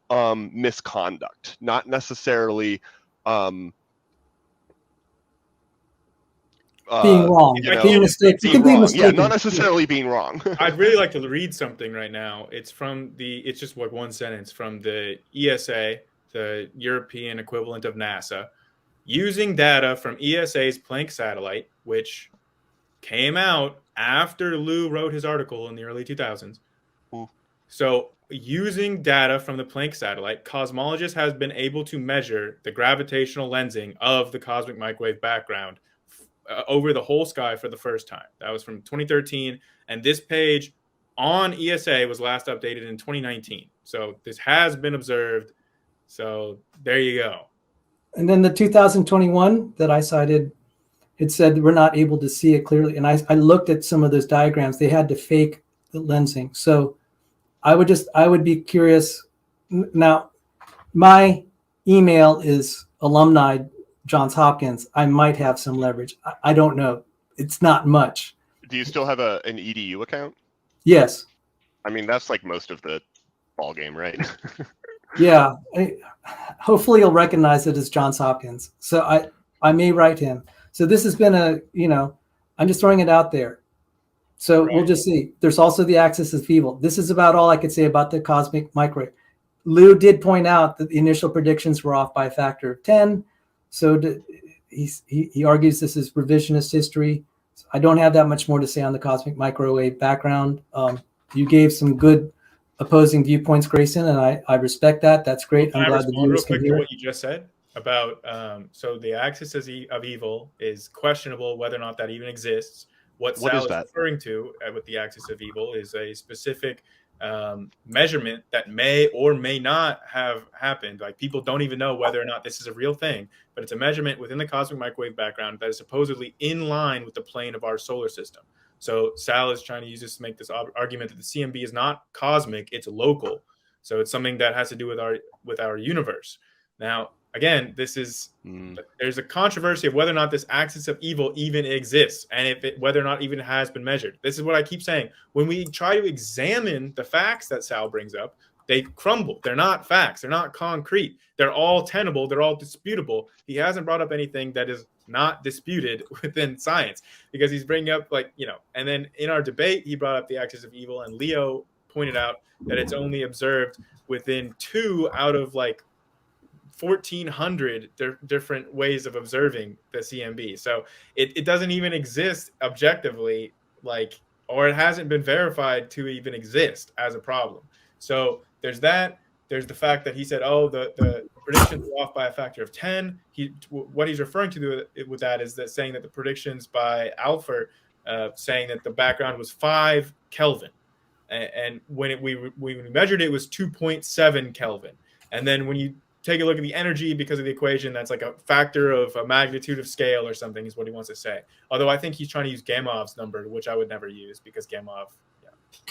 misconduct, not necessarily being wrong, you know, being mistaken. You being can be wrong. mistaken. Yeah, not necessarily being wrong. I'd really like to read something right now. It's from it's just like one sentence from the ESA, the European equivalent of NASA, using data from ESA's Planck satellite, which came out after Lou wrote his article in the early 2000s. So, using data from the Planck satellite, cosmologists has been able to measure the gravitational lensing of the cosmic microwave background over the whole sky for the first time. That was from 2013, and this page on ESA was last updated in 2019. So this has been observed. So there you go. And then the 2021 that I cited, it said we're not able to see it clearly. And I looked at some of those diagrams. They had to fake the lensing. So I would be curious. Now, my email is alumni Johns Hopkins. I might have some leverage. I don't know. It's not much. Do you still have an EDU account? Yes. I mean, that's like most of the ball game, right? Yeah. Hopefully you'll recognize it as Johns Hopkins. So I may write him. So this has been I'm just throwing it out there. So We'll just see. There's also the axis of evil. This is about all I could say about the cosmic microwave. Lou did point out that the initial predictions were off by a factor of 10. So he argues this is revisionist history. I don't have that much more to say on the cosmic microwave background. You gave some good opposing viewpoints, Grayson, and I respect that. That's great. I'm glad the viewers can hear what you just said about so the axis of evil is questionable whether or not that even exists. What Sal is referring to with the axis of evil is a specific measurement that may or may not have happened. Like, people don't even know whether or not this is a real thing, but it's a measurement within the cosmic microwave background that is supposedly in line with the plane of our solar system. So Sal is trying to use this to make this argument that the CMB is not cosmic, it's local. So it's something that has to do with our universe. Now, again, there's a controversy of whether or not this axis of evil even exists, and whether or not even has been measured. This is what I keep saying. When we try to examine the facts that Sal brings up, they crumble. They're not facts. They're not concrete. They're all tenable. They're all disputable. He hasn't brought up anything that is not disputed within science, because he's bringing up and then in our debate, he brought up the axis of evil, and Leo pointed out that it's only observed within 2 out of 1,400 different ways of observing the CMB. So it doesn't even exist objectively, or it hasn't been verified to even exist as a problem. So there's that. There's the fact that he said, the predictions were off by a factor of 10. What he's referring to with that is that saying that the predictions by Alpha saying that the background was 5 Kelvin. And when we measured it, it was 2.7 Kelvin. And then when you take a look at the energy because of the equation, that's like a factor of a magnitude of scale or something is what he wants to say. Although I think he's trying to use Gamov's number, which I would never use, because Gamov. Yeah.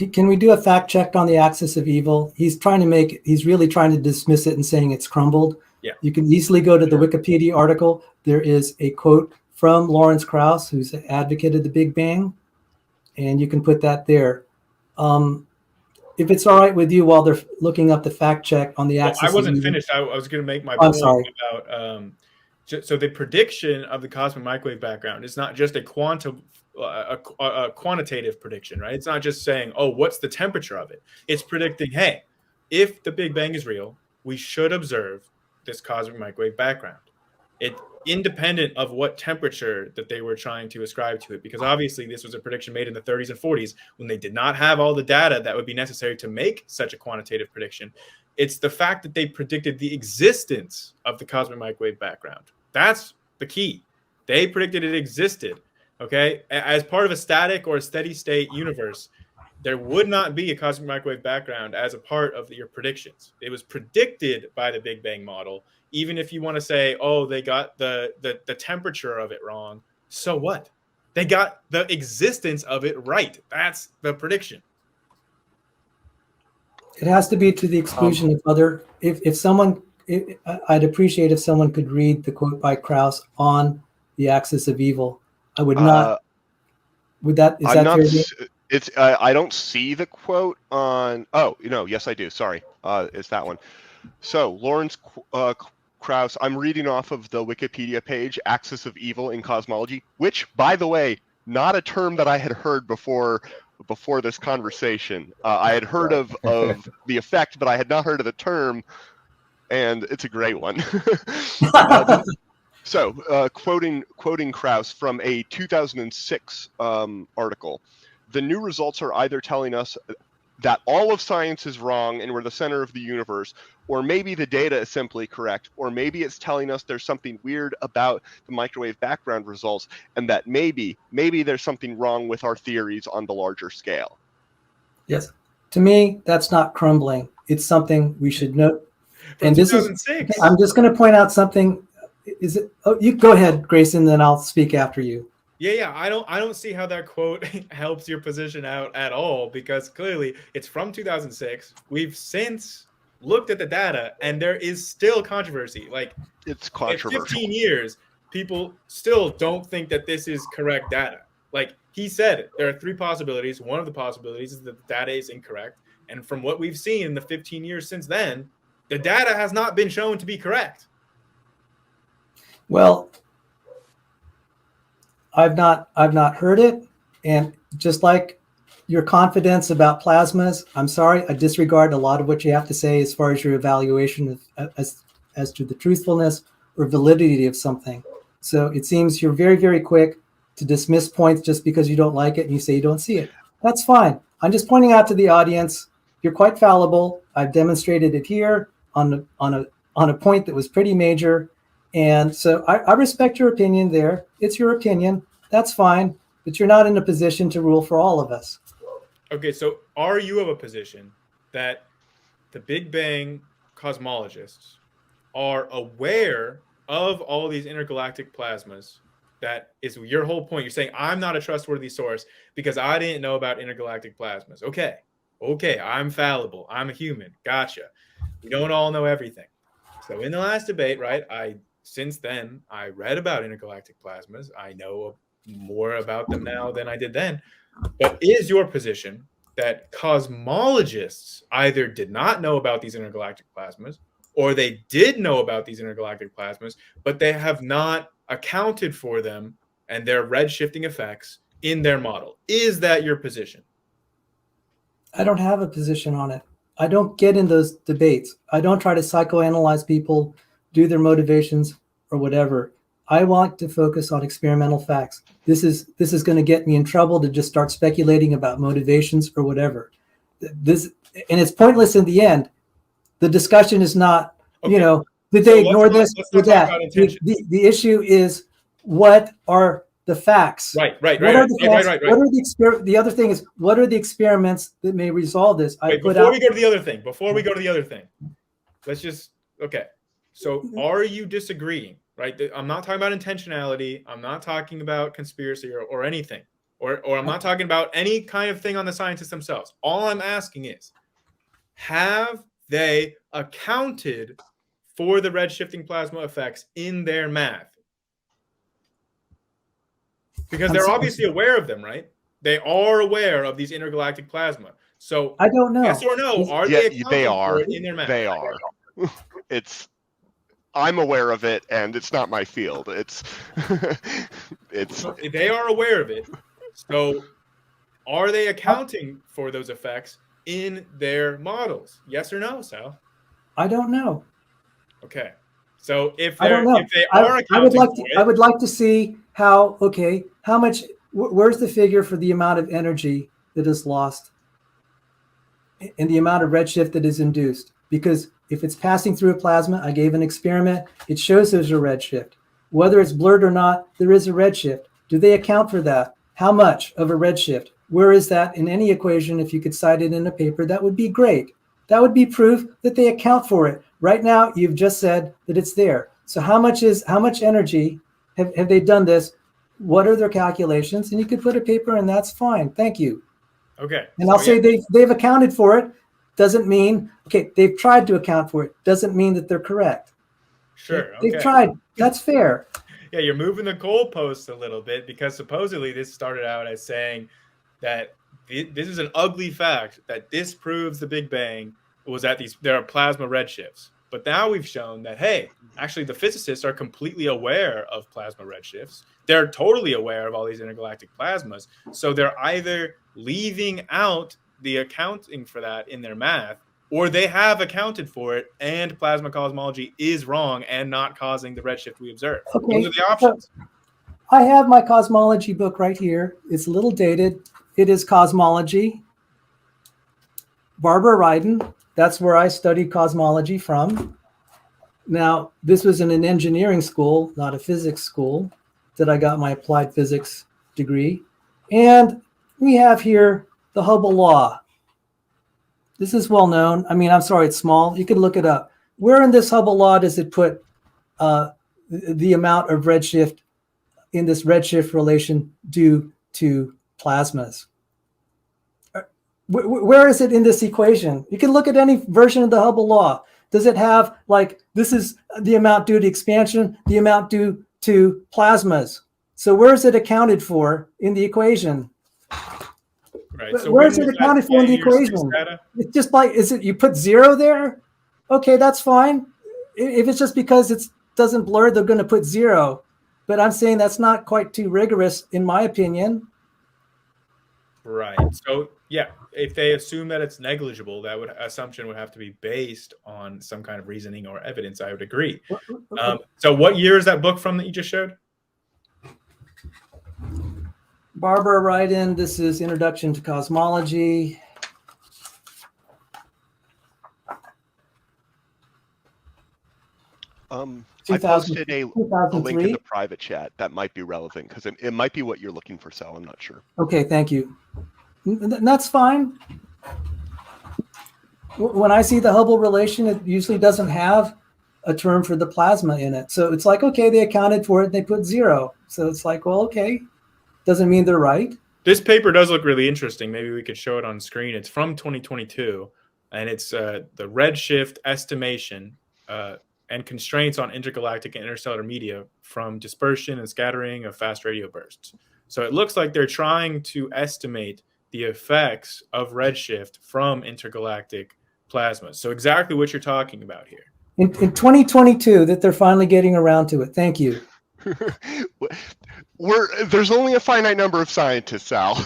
Can we do a fact check on the axis of evil? He's really trying to dismiss it and saying it's crumbled. Yeah. You can easily go to the Wikipedia article. There is a quote from Lawrence Krauss, who's an advocate of the Big Bang, and you can put that there. If it's all right with you, while they're looking up the fact check on the axis. I wasn't finished. I was going to make my point about so the prediction of the cosmic microwave background is not just a quantitative prediction, right? It's not just saying, what's the temperature of it? It's predicting, hey, if the Big Bang is real, we should observe this cosmic microwave background. It independent of what temperature that they were trying to ascribe to it, because obviously this was a prediction made in the 30s and 40s when they did not have all the data that would be necessary to make such a quantitative prediction. It's the fact that they predicted the existence of the cosmic microwave background. That's the key. They predicted it existed. Okay, as part of a static or a steady state universe, there would not be a cosmic microwave background as a part of your predictions. It was predicted by the Big Bang model. Even if you want to say, they got the temperature of it wrong, so what? They got the existence of it right. That's the prediction. It has to be to the exclusion of other. I'd appreciate if someone could read the quote by Krauss on the axis of evil. I would not. Would that? Is that fair? It's. I don't see the quote on. Yes, I do. Sorry. It's that one. So Lawrence Krauss, I'm reading off of the Wikipedia page, Axis of Evil in Cosmology, which, by the way, not a term that I had heard before this conversation. I had heard of the effect, but I had not heard of the term, and it's a great one. Quoting Krauss from a 2006 article, the new results are either telling us that all of science is wrong and we're the center of the universe, or maybe the data is simply correct, or maybe it's telling us there's something weird about the microwave background results, and that maybe there's something wrong with our theories on the larger scale. Yes. To me, that's not crumbling. It's something we should know. From And 2006. I'm just going to point out something. Is it? Oh, you go ahead, Grayson, then I'll speak after you. Yeah. I don't see how that quote helps your position out at all, because clearly it's from 2006. We've since looked at the data, and there is still controversy. Like, it's controversial. In 15 years, people still don't think that this is correct data. Like he said, there are three possibilities. One of the possibilities is that the data is incorrect. And from what we've seen in the 15 years since then, the data has not been shown to be correct. Well, I've not heard it, and just like your confidence about plasmas, I'm sorry, I disregard a lot of what you have to say as far as your evaluation of, as to the truthfulness or validity of something. So it seems you're very, very quick to dismiss points just because you don't like it and you say you don't see it. That's fine. I'm just pointing out to the audience, you're quite fallible. I've demonstrated it here on a point that was pretty major. And so I respect your opinion there. It's your opinion. That's fine. But you're not in a position to rule for all of us. Okay, so are you of a position that the Big Bang cosmologists are aware of all these intergalactic plasmas? That is your whole point. You're saying I'm not a trustworthy source because I didn't know about intergalactic plasmas. Okay, I'm fallible. I'm a human. Gotcha. We don't all know everything. So in the last debate, right, since then, I read about intergalactic plasmas. I know more about them now than I did then. But is your position that cosmologists either did not know about these intergalactic plasmas, or they did know about these intergalactic plasmas, but they have not accounted for them and their redshifting effects in their model? Is that your position? I don't have a position on it. I don't get in those debates. I don't try to psychoanalyze people, do their motivations or whatever. I want to focus on experimental facts. This is going to get me in trouble to just start speculating about motivations or whatever. And it's pointless in the end. The discussion is not, okay. Did they ignore this or that? The issue is, what are the facts? Right. What are the other thing is, what are the experiments that may resolve this? Before we go to the other thing, let's just, okay. So are you disagreeing, right? I'm not talking about intentionality. I'm not talking about conspiracy or anything, or I'm not talking about any kind of thing on the scientists themselves. All I'm asking is, have they accounted for the redshifting plasma effects in their math? Because they're obviously aware of them, right? They are aware of these intergalactic plasma. So I don't know. Yes or no? Are they accounting for it in their math? They are. I'm aware of it, and it's not my field. It's They are aware of it. So are they accounting for those effects in their models? Yes or no, Sal? I don't know. Okay. So if I don't know. If they are I would like to see how much, where's the figure for the amount of energy that is lost and the amount of redshift that is induced? Because if it's passing through a plasma, I gave an experiment, it shows there's a redshift. Whether it's blurred or not, there is a redshift. Do they account for that? How much of a redshift? Where is that in any equation? If you could cite it in a paper, that would be great. That would be proof that they account for it. Right now, you've just said that it's there. So how much energy have they done this? What are their calculations? And you could put a paper, and that's fine. Thank you. Okay. And I'll say they've accounted for it. Doesn't mean, they've tried to account for it. Doesn't mean that they're correct. Sure. They've tried. That's fair. Yeah, you're moving the goalposts a little bit, because supposedly this started out as saying that this is an ugly fact that disproves the Big Bang was that there are plasma redshifts. But now we've shown that, hey, actually the physicists are completely aware of plasma redshifts. They're totally aware of all these intergalactic plasmas. So they're either leaving out the accounting for that in their math, or they have accounted for it and plasma cosmology is wrong and not causing the redshift we observe. Okay, Those are the options. so I have my cosmology book right here. It's a little dated. It is Cosmology. Barbara Ryden, that's where I studied cosmology from. Now, this was in an engineering school, not a physics school, that I got my applied physics degree. And we have here the Hubble law. This is well known. I mean, I'm sorry, it's small. You can look it up. Where in this Hubble law does it put the amount of redshift in this redshift relation due to plasmas? Where is it in this equation? You can look at any version of the Hubble law. Does it have, like, this is the amount due to expansion, the amount due to plasmas? So where is it accounted for in the equation? Right. So where is it accounted for in the equation? It's just like, is it, you put 0 there? Okay, that's fine. If it's just because it doesn't blur, they're going to put 0. But I'm saying that's not quite too rigorous, in my opinion. Right. So, yeah, if they assume that it's negligible, that assumption would have to be based on some kind of reasoning or evidence. I would agree. So what year is that book from that you just showed? Barbara Ryden, this is Introduction to Cosmology. I posted a link in the private chat that might be relevant because it might be what you're looking for, Sal. I'm not sure. Okay, thank you. That's fine. When I see the Hubble relation, it usually doesn't have a term for the plasma in it. So it's like, okay, they accounted for it and they put 0. So it's like, well, okay, doesn't mean they're right. This paper does look really interesting. Maybe we could show it on screen. It's from 2022, and it's the redshift estimation and constraints on intergalactic and interstellar media from dispersion and scattering of fast radio bursts. So it looks like they're trying to estimate the effects of redshift from intergalactic plasmas. So exactly what you're talking about here. In 2022, that they're finally getting around to it. Thank you. There's only a finite number of scientists, Sal.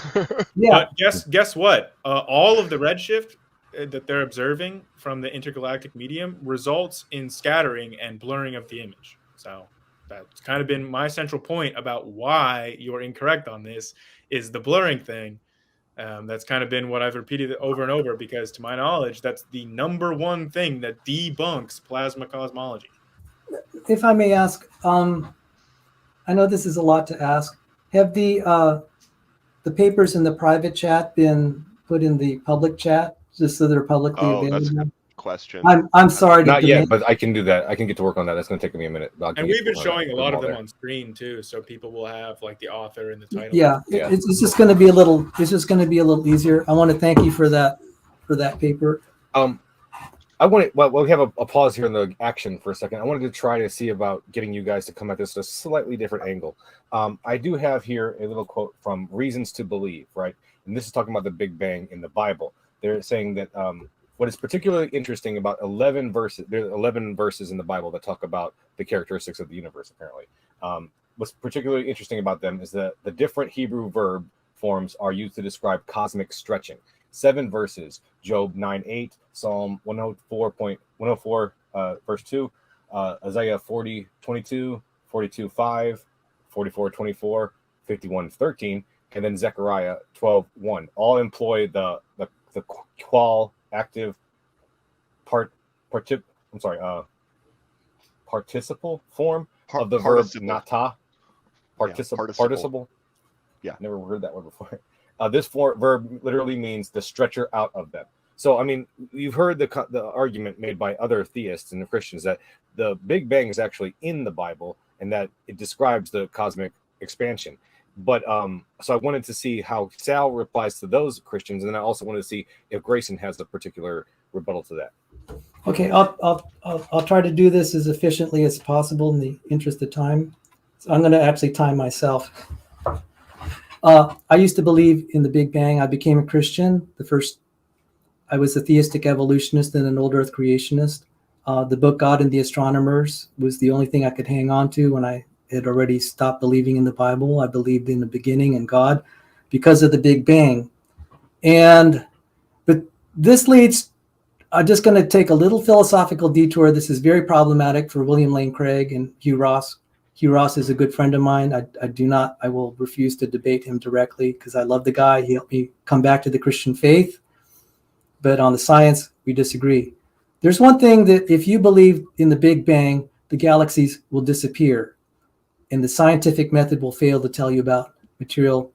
Yeah. But guess what? All of the redshift that they're observing from the intergalactic medium results in scattering and blurring of the image. So that's kind of been my central point about why you're incorrect on this, is the blurring thing. That's kind of been what I've repeated over and over, because to my knowledge, that's the number one thing that debunks plasma cosmology. If I may ask, I know this is a lot to ask. Have the papers in the private chat been put in the public chat, just so they're publicly available? That's a good question. I'm sorry. Not yet, but I can do that. I can get to work on that. That's going to take me a minute. And we've been showing a lot of them on screen too, so people will have like the author and the title. Yeah, it's just going to be a little. It's just going to be a little easier. I want to thank you for that paper. I wanted. Well, we have a pause here in the action for a second. I wanted to try to see about getting you guys to come at this at a slightly different angle. I do have here a little quote from Reasons to Believe, right? And this is talking about the Big Bang in the Bible. They're saying that what is particularly interesting about 11 verses, there are 11 verses in the Bible that talk about the characteristics of the universe, apparently. What's particularly interesting about them is that the different Hebrew verb forms are used to describe cosmic stretching. 7 verses, Job 9:8, Psalm 104, verse 2, Isaiah 40:22, 42:5, 44:24, 51:13, and then Zechariah 12:1. All employ the qual active participle form of the verb nata. Participle. Yeah, never heard that word before. This verb literally means the stretcher out of them. So, I mean, you've heard the argument made by other theists and Christians that the Big Bang is actually in the Bible and that it describes the cosmic expansion. But so I wanted to see how Sal replies to those Christians, and then I also wanted to see if Grayson has a particular rebuttal to that. Okay, I'll try to do this as efficiently as possible in the interest of time. So I'm going to actually time myself. I used to believe in the Big Bang. I became a Christian. I was a theistic evolutionist and an old Earth creationist. The book God and the Astronomers was the only thing I could hang on to when I had already stopped believing in the Bible. I believed in the beginning and God because of the Big Bang. But this leads, I'm just going to take a little philosophical detour. This is very problematic for William Lane Craig and Hugh Ross. Hugh Ross is a good friend of mine. I will refuse to debate him directly because I love the guy. He helped me come back to the Christian faith. But on the science, we disagree. There's one thing that if you believe in the Big Bang, the galaxies will disappear. And the scientific method will fail to tell you about the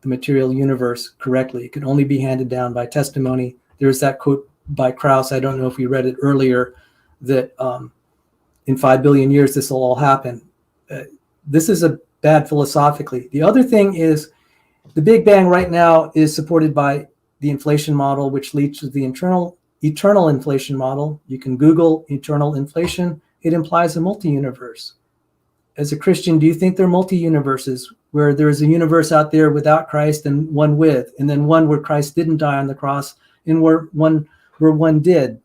material universe correctly. It can only be handed down by testimony. There's that quote by Krauss, I don't know if you read it earlier, that in 5 billion years this will all happen. This is a bad philosophically. The other thing is the Big Bang right now is supported by the inflation model, which leads to the eternal inflation model. You can Google eternal inflation. It implies a multi-universe. As a Christian, do you think there are multi-universes where there's a universe out there without Christ and one with, and then one where Christ didn't die on the cross and where one did?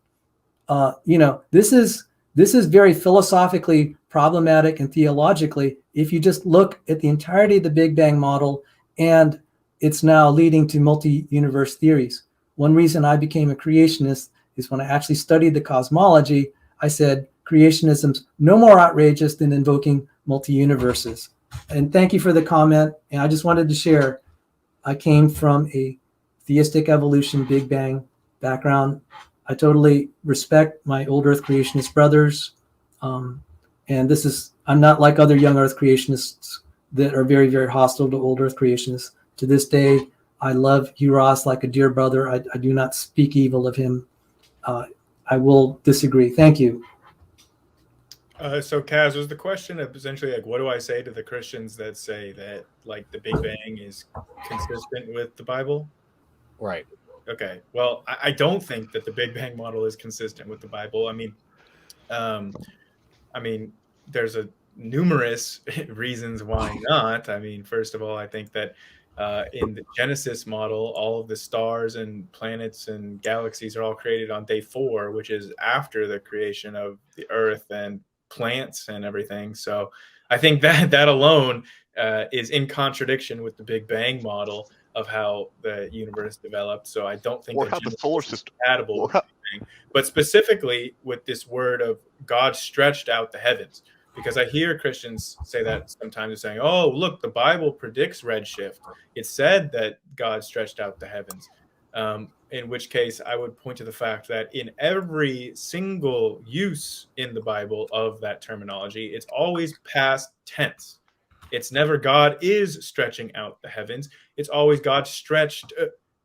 This is very philosophically problematic and theologically if you just look at the entirety of the Big Bang model, and it's now leading to multi-universe theories. One reason I became a creationist is when I actually studied the cosmology, I said creationism's no more outrageous than invoking multi-universes. And thank you for the comment. And I just wanted to share, I came from a theistic evolution, Big Bang background. I totally respect my old Earth creationist brothers. And I'm not like other young Earth creationists that are very, very hostile to old Earth creationists. To this day, I love Hugh Ross like a dear brother. I do not speak evil of him. I will disagree. Thank you. So Kaz, was the question essentially like, what do I say to the Christians that say that like the Big Bang is consistent with the Bible? Right. Okay. Well, I don't think that the Big Bang model is consistent with the Bible. I mean, there's numerous reasons why not. I mean, first of all, I think that in the Genesis model, all of the stars and planets and galaxies are all created on day 4, which is after the creation of the Earth and plants and everything. So I think that alone is in contradiction with the Big Bang model of how the universe developed. So I don't think or how the solar system is compatible with the Big Bang. But specifically with this word of God stretched out the heavens, because I hear Christians say that sometimes, saying, oh, look, the Bible predicts redshift. It said that God stretched out the heavens. In which case I would point to the fact that in every single use in the Bible of that terminology, it's always past tense. It's never God is stretching out the heavens. It's always God stretched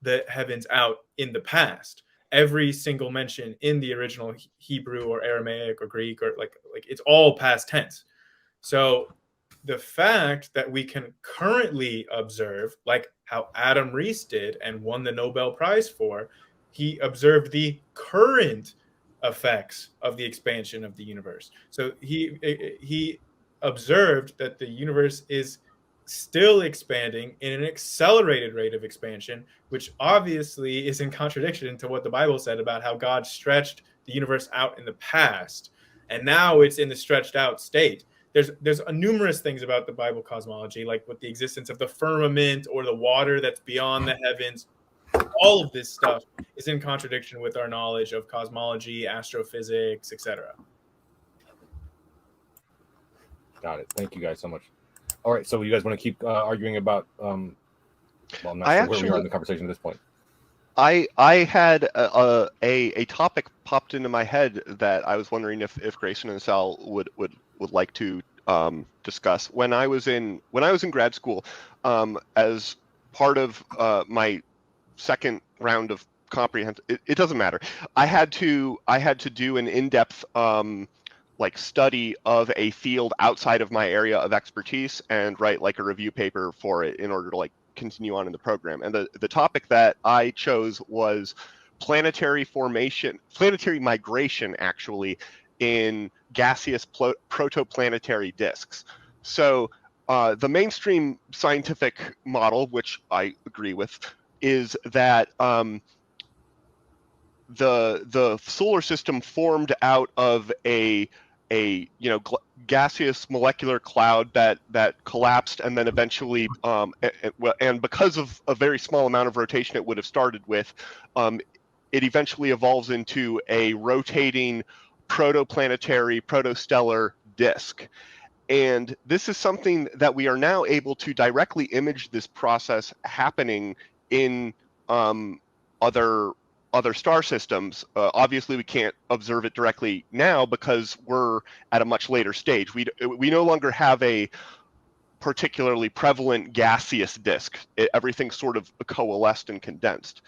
the heavens out in the past. Every single mention in the original Hebrew or Aramaic or Greek or like it's all past tense. So the fact that we can currently observe, like how Adam Rees did and won the Nobel Prize for, he observed the current effects of the expansion of the universe. So he observed that the universe is still expanding in an accelerated rate of expansion, which obviously is in contradiction to what the Bible said about how God stretched the universe out in the past. And now it's in the stretched out state. There's numerous things about the Bible cosmology, like with the existence of the firmament or the water that's beyond the heavens. All of this stuff is in contradiction with our knowledge of cosmology, astrophysics, etc. Got it. Thank you guys so much. All right, so you guys want to keep arguing about? Well, I'm not sure where we are in the conversation at this point. I had a topic popped into my head that I was wondering if Grayson and Sal would like to discuss. When I was in grad school, as part of my second round of comprehensive, it doesn't matter. I had to do an in-depth study of a field outside of my area of expertise and write like a review paper for it in order to continue on in the program. And the topic that I chose was planetary migration, actually, in gaseous protoplanetary disks. So the mainstream scientific model, which I agree with, is that the solar system formed out of a gaseous molecular cloud that collapsed and then eventually and because of a very small amount of rotation it would have started with, it eventually evolves into a rotating protoplanetary protostellar disk. And this is something that we are now able to directly image this process happening in other star systems. Obviously, we can't observe it directly now because we're at a much later stage. We no longer have a particularly prevalent gaseous disk. Everything's sort of coalesced and condensed.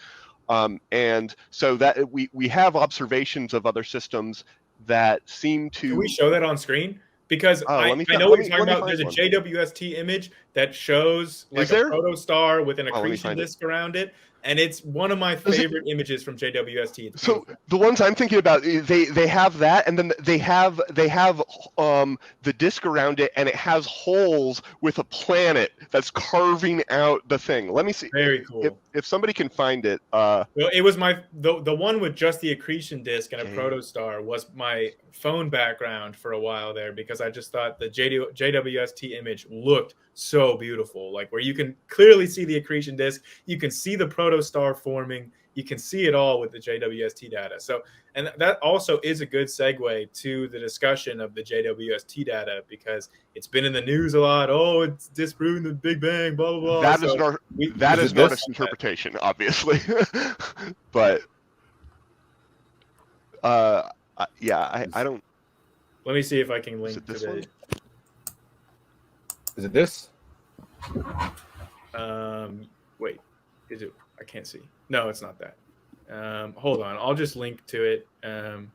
And so that we have observations of other systems that seem to. Can we show that on screen? Because I know what you're talking about. There's a JWST image that shows like a protostar with an accretion disk around it. And it's one of my favorite images from JWST. So the ones I'm thinking about, they have that, and then they have the disk around it, and it has holes with a planet that's carving out the thing. Let me see. Very cool. If somebody can find it. Well, it was the one with just the accretion disk and a protostar was my phone background for a while there, because I just thought the JWST image looked so beautiful, like where you can clearly see the accretion disk, you can see the protostar forming, you can see it all with the JWST data. So, and that also is a good segue to the discussion of the JWST data, because it's been in the news a lot. Oh, it's disproving the Big Bang, blah blah blah. That is an artist's interpretation, obviously. But yeah, I don't. Let me see if I can link to the. Is it this? Wait, is it? I can't see. No, it's not that. Hold on, I'll just link to it from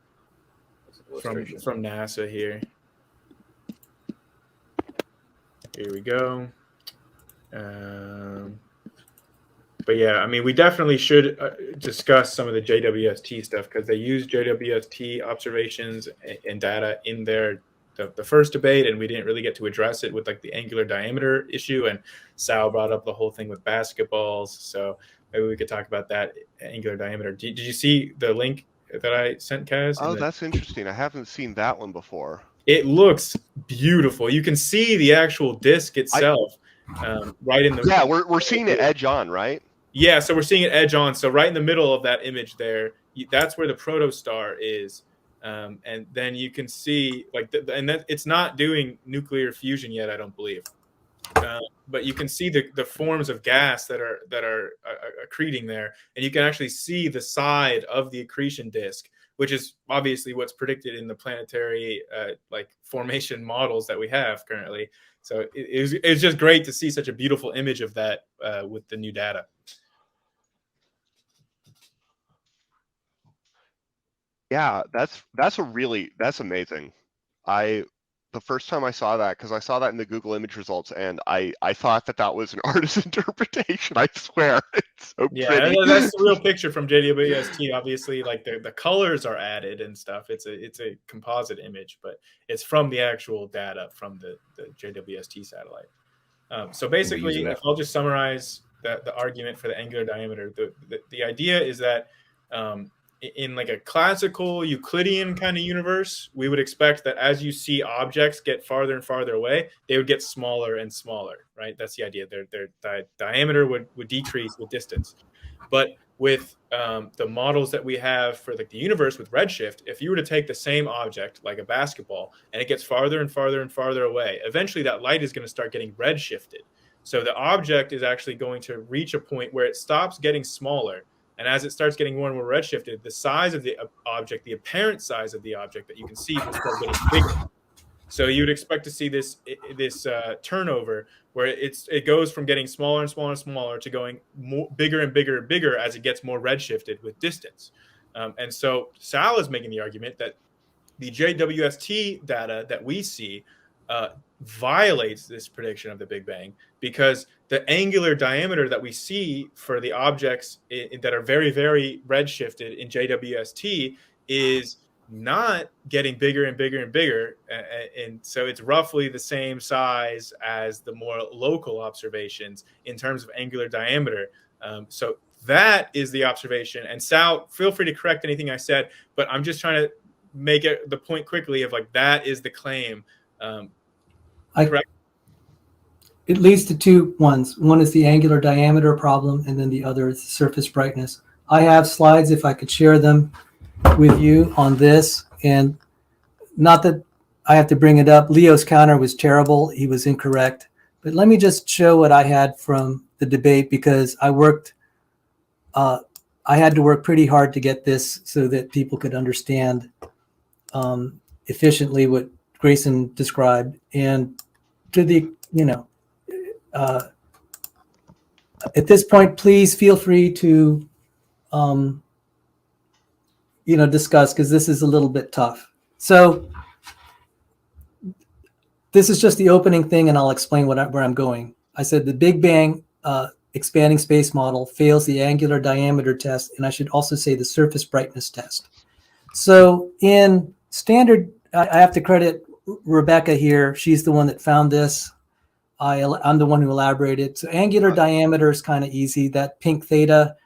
NASA here. Here we go. But yeah, I mean, we definitely should discuss some of the JWST stuff, because they use JWST observations and data in the first debate, and we didn't really get to address it with like the angular diameter issue, and Sal brought up the whole thing with basketballs, so maybe we could talk about that angular diameter. Did you see the link that I sent, Kaz? Oh, that's interesting. I haven't seen that one before. It looks beautiful. You can see the actual disk itself right in the... Yeah, we're seeing it edge on, right? Yeah, so we're seeing it edge on. So right in the middle of that image there, that's where the protostar is. And then you can see it's not doing nuclear fusion yet, I don't believe. But you can see the forms of gas that are accreting there, and you can actually see the side of the accretion disk, which is obviously what's predicted in the planetary formation models that we have currently. So it's just great to see such a beautiful image of that with the new data. Yeah, that's amazing. The first time I saw that, because I saw that in the Google image results, and I thought that was an artist's interpretation. I swear, it's so pretty. Yeah, that's the real picture from JWST. Obviously, like the colors are added and stuff. It's a composite image, but it's from the actual data from the JWST satellite. So basically, if I'll just summarize the argument for the angular diameter, the idea is that in like a classical Euclidean kind of universe, we would expect that as you see objects get farther and farther away, they would get smaller and smaller, right? That's the idea. Their diameter would decrease with distance. But with the models that we have for like the universe with redshift, if you were to take the same object, like a basketball, and it gets farther and farther and farther away, eventually that light is going to start getting redshifted. So the object is actually going to reach a point where it stops getting smaller. And as it starts getting more and more redshifted, the size of the object, the apparent size of the object that you can see, will start getting bigger. So you would expect to see this turnover where it goes from getting smaller and smaller and smaller to going bigger and bigger and bigger as it gets more redshifted with distance. And so Sal is making the argument that the JWST data that we see violates this prediction of the Big Bang, because the angular diameter that we see for the objects that are very, very redshifted in JWST is not getting bigger and bigger and bigger. And so it's roughly the same size as the more local observations in terms of angular diameter. So That is the observation. And Sal, feel free to correct anything I said, but I'm just trying to make it the point quickly of like, that is the claim. Correct? It leads to two ones. One is the angular diameter problem, and then the other is the surface brightness. I have slides, if I could share them with you on this. And not that I have to bring it up. Leo's counter was terrible. He was incorrect. But let me just show what I had from the debate, because I had to work pretty hard to get this so that people could understand efficiently what Grayson described. And to the, at this point, please feel free to, discuss, because this is a little bit tough. So this is just the opening thing, and I'll explain where I'm going. I said the Big Bang expanding space model fails the angular diameter test, and I should also say the surface brightness test. So in standard, I have to credit Rebecca here. She's the one that found this. I'm the one who elaborated. So angular diameter is kind of easy. That pink theta,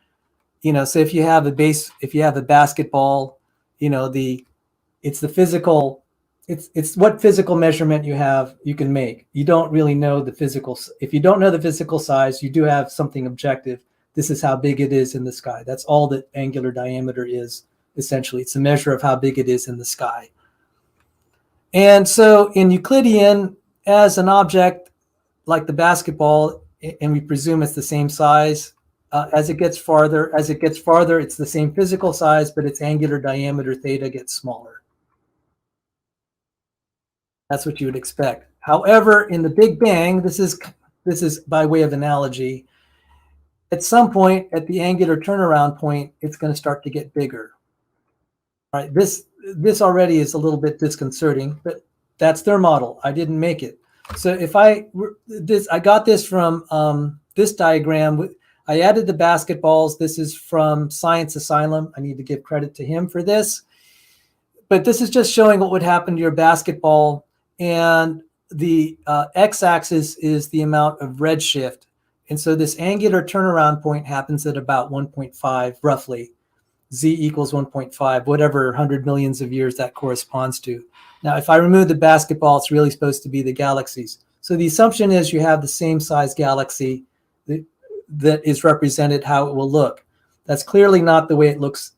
so if you have a basketball, it's the physical, it's what physical measurement you can make. You don't really know the physical. If you don't know the physical size, you do have something objective. This is how big it is in the sky. That's all that angular diameter is, essentially. It's a measure of how big it is in the sky. And so in Euclidean, as an object like the basketball, and we presume it's the same size, as it gets farther, it's the same physical size, but its angular diameter theta gets smaller. That's what you would expect. However, in the Big Bang, this is by way of analogy. At some point, at the angular turnaround point, it's going to start to get bigger. All right, this already is a little bit disconcerting, but that's their model. I didn't make it. So if I got this from this diagram. I added the basketballs. This is from Science Asylum. I need to give credit to him for this. But this is just showing what would happen to your basketball. And the x-axis is the amount of redshift. And so this angular turnaround point happens at about 1.5, roughly. Z equals 1.5, whatever 100 millions of years that corresponds to. Now, if I remove the basketball, it's really supposed to be the galaxies. So the assumption is you have the same size galaxy that is represented how it will look. That's clearly not the way it looks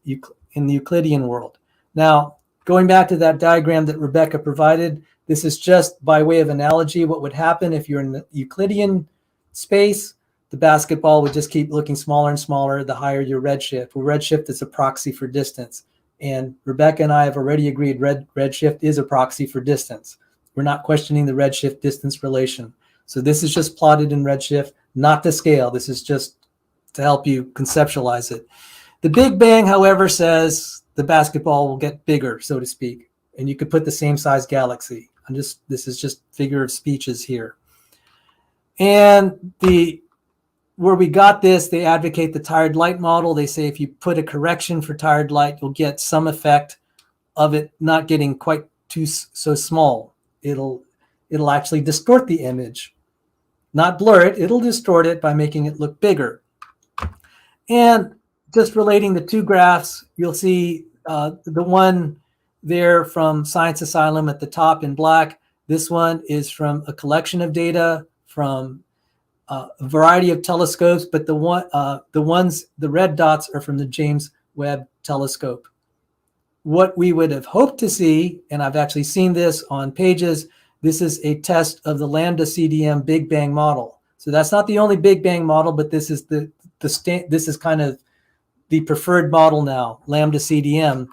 in the Euclidean world. Now, going back to that diagram that Rebecca provided, this is just by way of analogy what would happen if you're in the Euclidean space. The basketball would just keep looking smaller and smaller the higher your redshift. Well, redshift is a proxy for distance. And Rebecca and I have already agreed redshift is a proxy for distance. We're not questioning the redshift distance relation. So this is just plotted in redshift, not to scale. This is just to help you conceptualize it. The Big Bang, however, says the basketball will get bigger, so to speak, and you could put the same size galaxy. This is just figure of speeches here. And where we got this, they advocate the tired light model. They say if you put a correction for tired light, you'll get some effect of it not getting quite so small. It'll actually distort the image. Not blur it, it'll distort it by making it look bigger. And just relating the two graphs, you'll see the one there from Science Asylum at the top in black. This one is from a collection of data from a variety of telescopes, but the red dots are from the James Webb Telescope. What we would have hoped to see, and I've actually seen this on pages, this is a test of the lambda CDM Big Bang model. So that's not the only Big Bang model, but this is this is kind of the preferred model now, lambda CDM.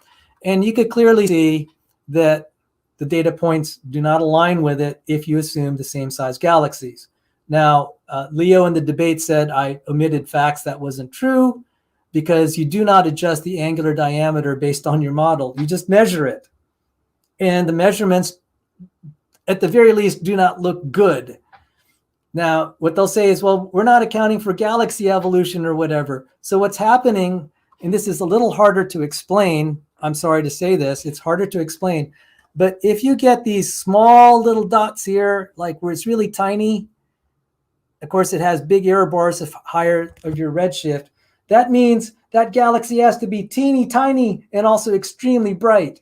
And you could clearly see that the data points do not align with it if you assume the same size galaxies. Now, Leo in the debate said I omitted facts. That wasn't true because you do not adjust the angular diameter based on your model. You just measure it. And the measurements, at the very least, do not look good. Now, what they'll say is, well, we're not accounting for galaxy evolution or whatever. So what's happening, and this is a little harder to explain, I'm sorry to say this, it's harder to explain, but if you get these small little dots here, like where it's really tiny, of course, it has big error bars of higher of your redshift. That means that galaxy has to be teeny tiny and also extremely bright.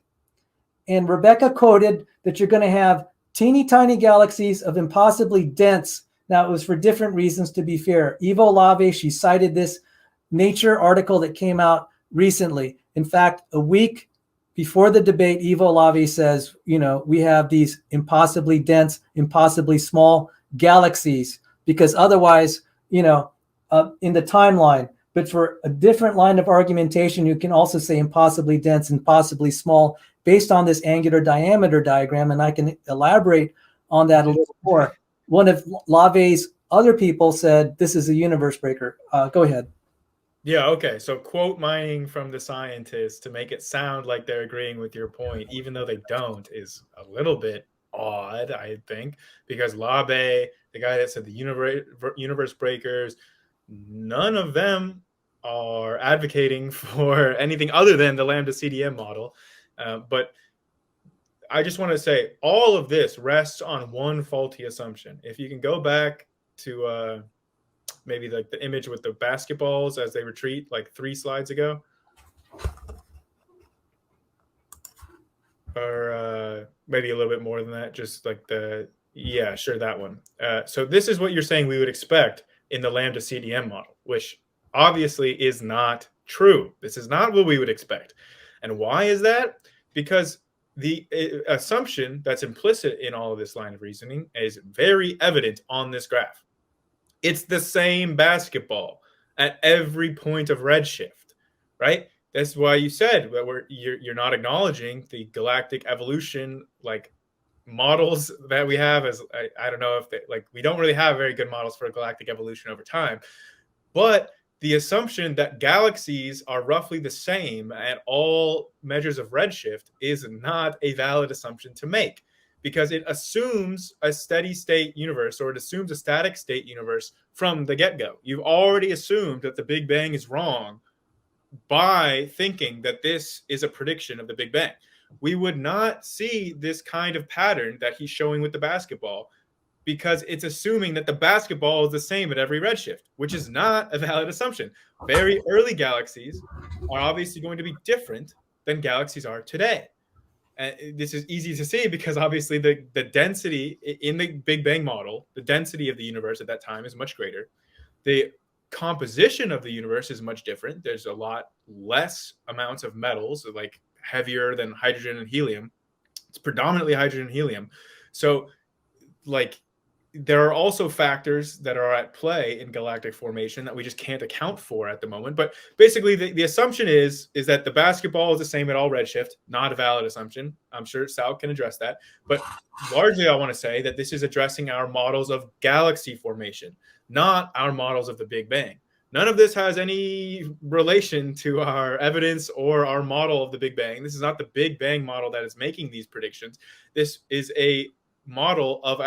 And Rebecca quoted that you're going to have teeny tiny galaxies of impossibly dense. Now, it was for different reasons, to be fair. Ivo Lave, she cited this Nature article that came out recently. In fact, a week before the debate, Ivo Lave says, we have these impossibly dense, impossibly small galaxies, because otherwise, in the timeline. But for a different line of argumentation, you can also say impossibly dense and possibly small based on this angular diameter diagram. And I can elaborate on that a little more. One of Lave's other people said, this is a universe breaker. Go ahead. Yeah, okay. So quote mining from the scientists to make it sound like they're agreeing with your point, even though they don't, is a little bit odd, I think, because Labe, the guy that said the universe breakers, none of them are advocating for anything other than the Lambda CDM model. But I just want to say all of this rests on one faulty assumption. If you can go back to maybe like the image with the basketballs as they retreat, like 3 slides ago, or maybe a little bit more than that, just like that one. So this is what you're saying we would expect in the Lambda CDM model, which obviously is not true. This is not what we would expect. And why is that? Because the assumption that's implicit in all of this line of reasoning is very evident on this graph. It's the same basketball at every point of redshift, right? That's why you said that you're not acknowledging the galactic evolution like models that we have. As I don't know if we don't really have very good models for galactic evolution over time, but the assumption that galaxies are roughly the same at all measures of redshift is not a valid assumption to make, because it assumes a steady state universe, or it assumes a static state universe from the get-go. You've already assumed that the Big Bang is wrong by thinking that this is a prediction of the Big Bang. We would not see this kind of pattern that he's showing with the basketball, because it's assuming that the basketball is the same at every redshift, which is not a valid assumption. Very early galaxies are obviously going to be different than galaxies are today. And this is easy to see because obviously the density in the Big Bang model, the density of the universe at that time is much greater. The composition of the universe is much different. There's a lot less amounts of metals, like heavier than hydrogen and helium. It's predominantly hydrogen and helium. So there are also factors that are at play in galactic formation that we just can't account for at the moment. But basically, the assumption is that the basketball is the same at all redshift. Not a valid assumption. I'm sure Sal can address that. But largely, I want to say that this is addressing our models of galaxy formation, not our models of the Big Bang. None of this has any relation to our evidence or our model of the Big Bang. This is not the Big Bang model that is making these predictions. This is a model of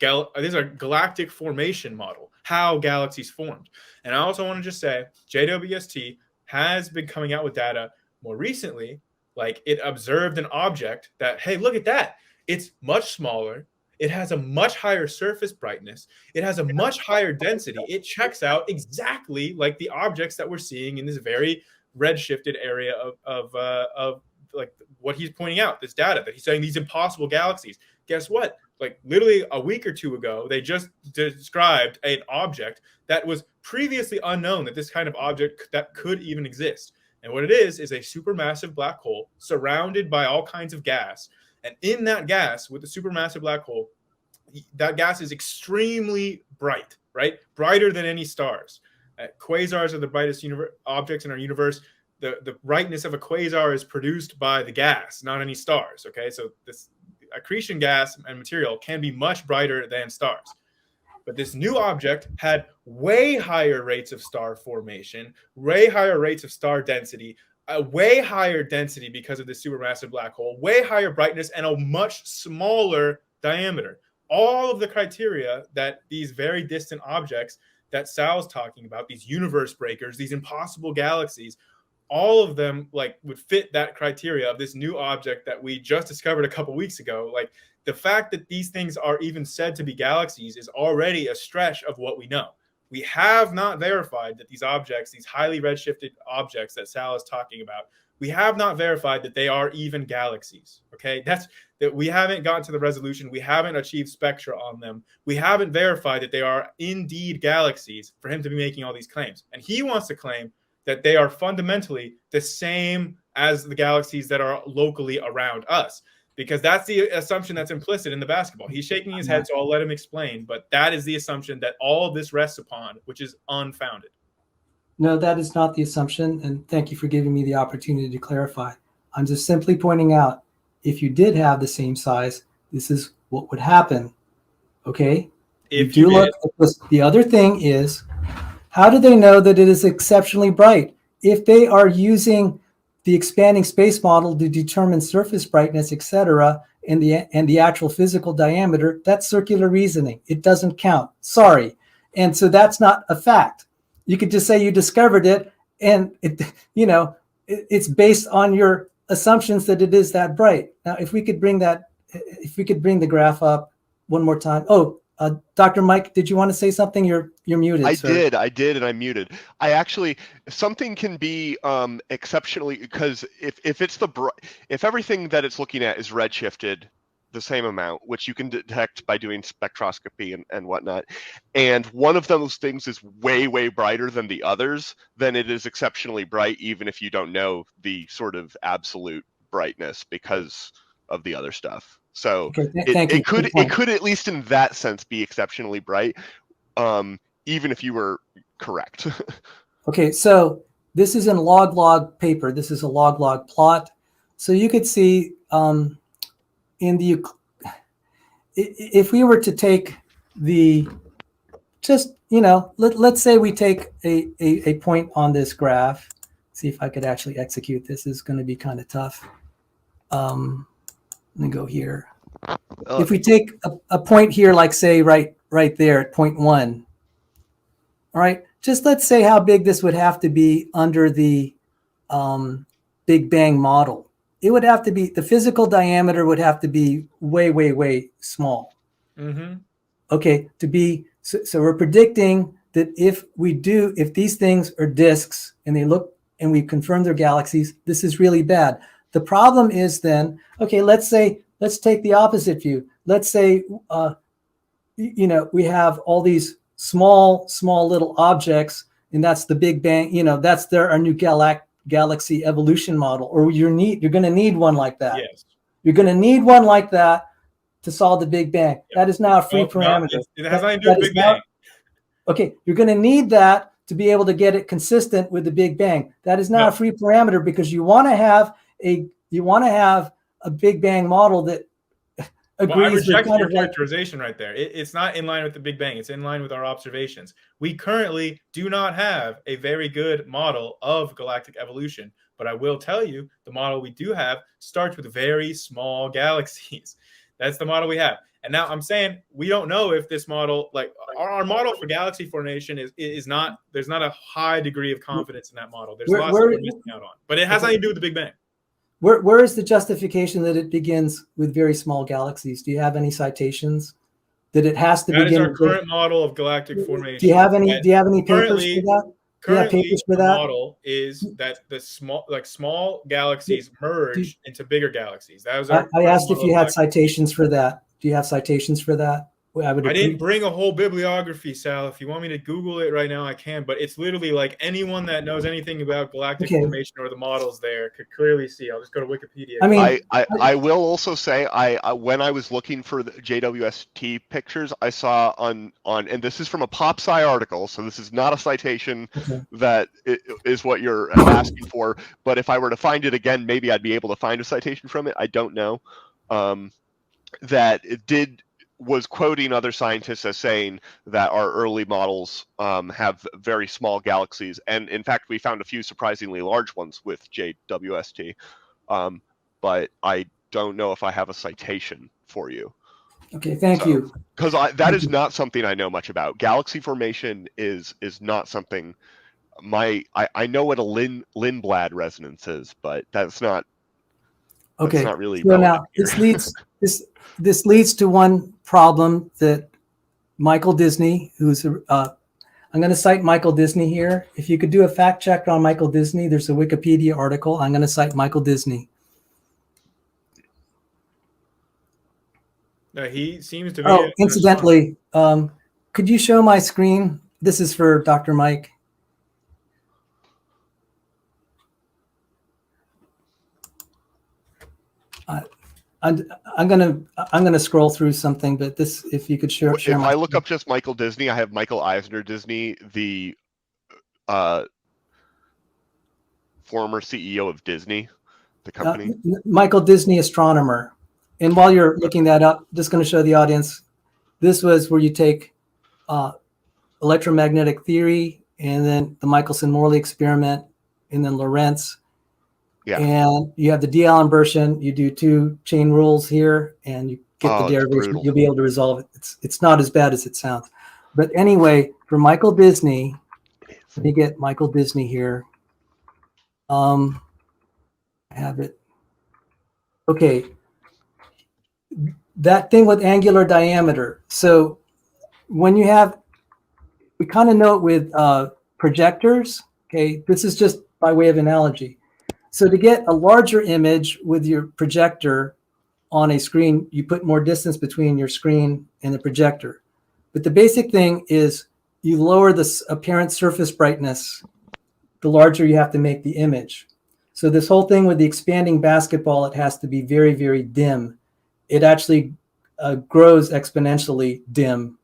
this is our galactic formation model, how galaxies formed. And I also want to just say JWST has been coming out with data more recently, like it observed an object that, hey, look at that. It's much smaller. It has a much higher surface brightness. It has a much higher density. It checks out exactly like the objects that we're seeing in this very redshifted area of like what he's pointing out, this data that he's saying these impossible galaxies. Guess what? Like literally a week or two ago, they just described an object that was previously unknown, that this kind of object that could even exist. And what it is a supermassive black hole surrounded by all kinds of gas. And in that gas, with the supermassive black hole, that gas is extremely bright, right? Brighter than any stars. Quasars are the brightest objects in our universe. The brightness of a quasar is produced by the gas, not any stars, okay? So this accretion gas and material can be much brighter than stars. But this new object had way higher rates of star formation, way higher rates of star density, a way higher density because of the supermassive black hole, way higher brightness, and a much smaller diameter. All of the criteria that these very distant objects that Sal's talking about, these universe breakers, these impossible galaxies, all of them would fit that criteria of this new object that we just discovered a couple weeks ago. Like the fact that these things are even said to be galaxies is already a stretch of what we know. We have not verified that these objects, these highly redshifted objects that Sal is talking about, we have not verified that they are even galaxies. Okay, that's that we haven't gotten to the resolution. We haven't achieved spectra on them. We haven't verified that they are indeed galaxies for him to be making all these claims. And he wants to claim that they are fundamentally the same as the galaxies that are locally around us, because that's the assumption that's implicit in the basketball. He's shaking his head, so I'll let him explain. But that is the assumption that all of this rests upon, which is unfounded. No, that is not the assumption. And thank you for giving me the opportunity to clarify. I'm just simply pointing out, if you did have the same size, this is what would happen. Okay? If you you look at this, the other thing is, how do they know that it is exceptionally bright? If they are using the expanding space model to determine surface brightness, etc., and the actual physical diameter, that's circular reasoning. It doesn't count. Sorry. And so that's not a fact. You could just say you discovered it, and it's based on your assumptions that it is that bright. Now, if we could bring the graph up one more time. Oh, Dr. Mike, did you want to say something? You're muted. I sir. did, and I'm muted. I actually, something can be exceptionally, because if everything that it's looking at is redshifted the same amount, which you can detect by doing spectroscopy and whatnot, and one of those things is way, way brighter than the others, then it is exceptionally bright, even if you don't know the sort of absolute brightness because of the other stuff. So Okay, it could at least in that sense be exceptionally bright, even if you were correct. Okay, so this is in log paper. This is a log plot. So you could see if we were to take let's say we take a point on this graph. See if I could actually execute this. This is going to be kind of tough. Let me go here. If we take a point here, like say right there at 0.1, all right, just let's say how big this would have to be under the Big Bang model. It would have to be, the physical diameter would have to be way, way, way small. Mm-hmm. Okay, so we're predicting that if these things are disks and they look and we confirm they're galaxies, this is really bad. The problem is then, okay, let's take the opposite view. Let's say, we have all these small little objects, and that's the Big Bang, that's our new galaxy evolution model, or you're going to need one like that. Yes. You're going to need one like that to solve the Big Bang. Yep. That is now a free parameter. No, it has nothing to do with Big Bang. Okay, you're going to need that to be able to get it consistent with the Big Bang. That is now a free parameter, because you want to have a Big Bang model that agrees. Well, I reject with your characterization right there. It's not in line with the Big Bang. It's in line with our observations. We currently do not have a very good model of galactic evolution, but I will tell you the model we do have starts with very small galaxies. That's the model we have. And now I'm saying we don't know if this model, like our model for galaxy formation is not, there's not a high degree of confidence in that model. There's lots that we're missing out on, but it has nothing to do with the Big Bang. Where is the justification that it begins with very small galaxies? Do you have any citations that it has to begin? That is our current model of galactic formation. Do you have any papers for that? Currently, the model is that the small galaxies merge into bigger galaxies. That was I asked if you had citations for that. Do you have citations for that? I didn't bring a whole bibliography, Sal. If you want me to Google it right now, I can. But it's literally like anyone that knows anything about galactic formation or the models there could clearly see. I'll just go to Wikipedia. I mean, I will also say, I when I was looking for the JWST pictures, I saw on and this is from a PopSci article, so this is not a citation that is what you're asking for. But if I were to find it again, maybe I'd be able to find a citation from it. I don't know. That it was quoting other scientists as saying that our early models have very small galaxies, and in fact we found a few surprisingly large ones with JWST, but I don't know if I have a citation for you. Okay, thank you. Because that is not something I know much about. Galaxy formation is not something I know what a Lindblad resonance is, but that's not really so now this leads to one problem that Michael Disney, who's I'm going to cite Michael Disney here. If you could do a fact check on Michael Disney, there's a Wikipedia article. I'm going to cite Michael Disney. He seems to be. Oh, incidentally, could you show my screen? This is for Dr. Mike. I'm gonna scroll through something, but this, if you could share. If I look up just Michael Disney, I have Michael Eisner Disney, the former CEO of Disney, the company. Michael Disney, astronomer. And while you're looking that up, just going to show the audience. This was where you take electromagnetic theory, and then the Michelson-Morley experiment, and then Lorentz. Yeah. And you have the D-Allen you do 2 chain rules here, and you get the derivation. You'll be able to resolve it. It's not as bad as it sounds. But anyway, for Michael Disney, let me get Michael Disney here. I have it. Okay. That thing with angular diameter. So when you have, we kind of know it with projectors. Okay. This is just by way of analogy. So to get a larger image with your projector on a screen, you put more distance between your screen and the projector. But the basic thing is you lower the apparent surface brightness, the larger you have to make the image. So this whole thing with the expanding basketball, it has to be very, very dim. It actually grows exponentially dim,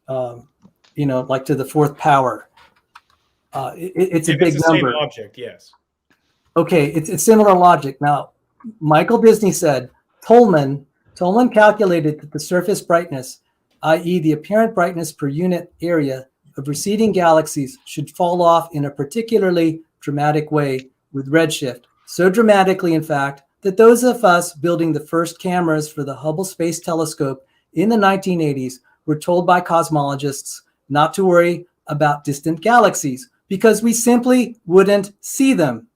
like to the 4th power. It's a big number. Same object, yes. Okay, it's similar logic. Now, Michael Disney said, Tolman calculated that the surface brightness, i.e. the apparent brightness per unit area of receding galaxies, should fall off in a particularly dramatic way with redshift. So dramatically, in fact, that those of us building the first cameras for the Hubble Space Telescope in the 1980s were told by cosmologists not to worry about distant galaxies because we simply wouldn't see them.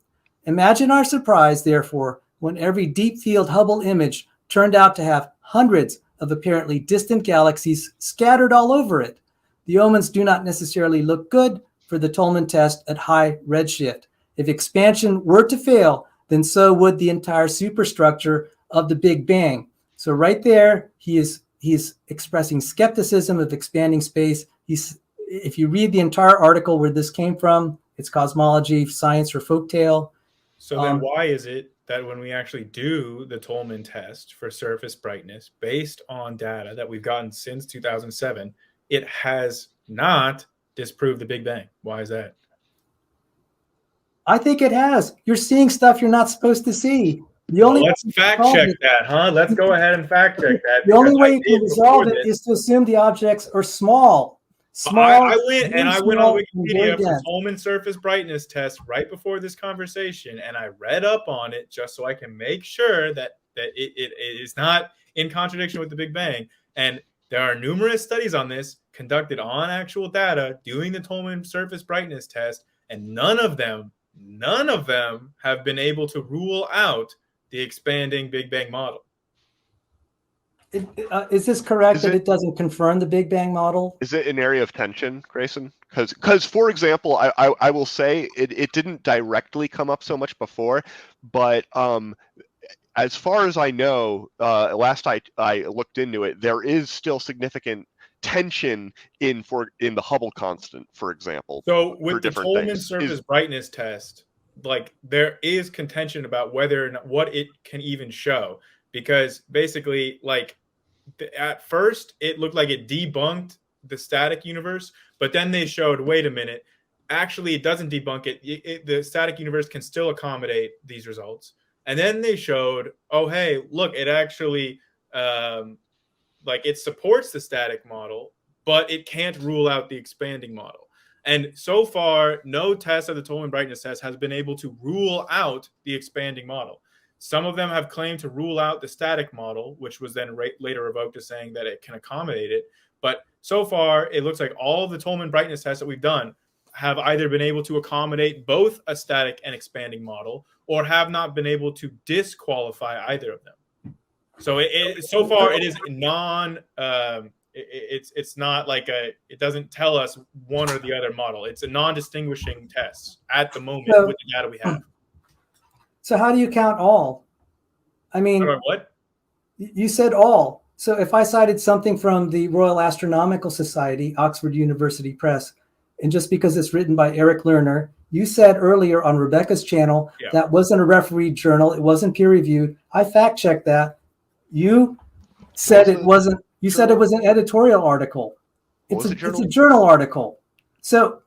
Imagine our surprise, therefore, when every deep field Hubble image turned out to have hundreds of apparently distant galaxies scattered all over it. The omens do not necessarily look good for the Tolman test at high redshift. If expansion were to fail, then so would the entire superstructure of the Big Bang. So right there, he's expressing skepticism of expanding space. If you read the entire article where this came from, it's cosmology, science, or folktale. So then why is it that when we actually do the Tolman test for surface brightness based on data that we've gotten since 2007, it has not disproved the Big Bang? Why is that? I think it has. You're seeing stuff you're not supposed to see. Let's fact check that, huh? Let's go ahead and fact check that. The only way you can resolve it is to assume the objects are small. I went on Wikipedia for Tolman surface brightness test right before this conversation, and I read up on it just so I can make sure that it is not in contradiction with the Big Bang. And there are numerous studies on this conducted on actual data doing the Tolman surface brightness test, and none of them have been able to rule out the expanding Big Bang model. Is this correct that it doesn't confirm the Big Bang model? Is it an area of tension, Grayson? Because for example, I will say it didn't directly come up so much before, but as far as I know, last I looked into it, there is still significant tension in the Hubble constant, for example. So with the Tolman surface brightness test, like there is contention about whether or not what it can even show, because basically, like at first it looked like it debunked the static universe, but then they showed, wait a minute, actually it doesn't debunk it. The static universe can still accommodate these results. And then they showed, oh hey, look, it actually like it supports the static model, but it can't rule out the expanding model. And so far, no test of the Tolman brightness test has been able to rule out the expanding model. Some of them have claimed to rule out the static model, which was then later revoked as saying that it can accommodate it. But so far, it looks like all of the Tolman brightness tests that we've done have either been able to accommodate both a static and expanding model, or have not been able to disqualify either of them. So so far, it is It's not like it doesn't tell us one or the other model. It's a non-distinguishing test at the moment with the data we have. So how do you count all? I mean, what? You said all. So if I cited something from the Royal Astronomical Society, Oxford University Press, and just because it's written by Eric Lerner, you said earlier on Rebecca's channel that wasn't a refereed journal, it wasn't peer reviewed. I fact checked that. You said it wasn't. You said it was an editorial article. It's a journal article. So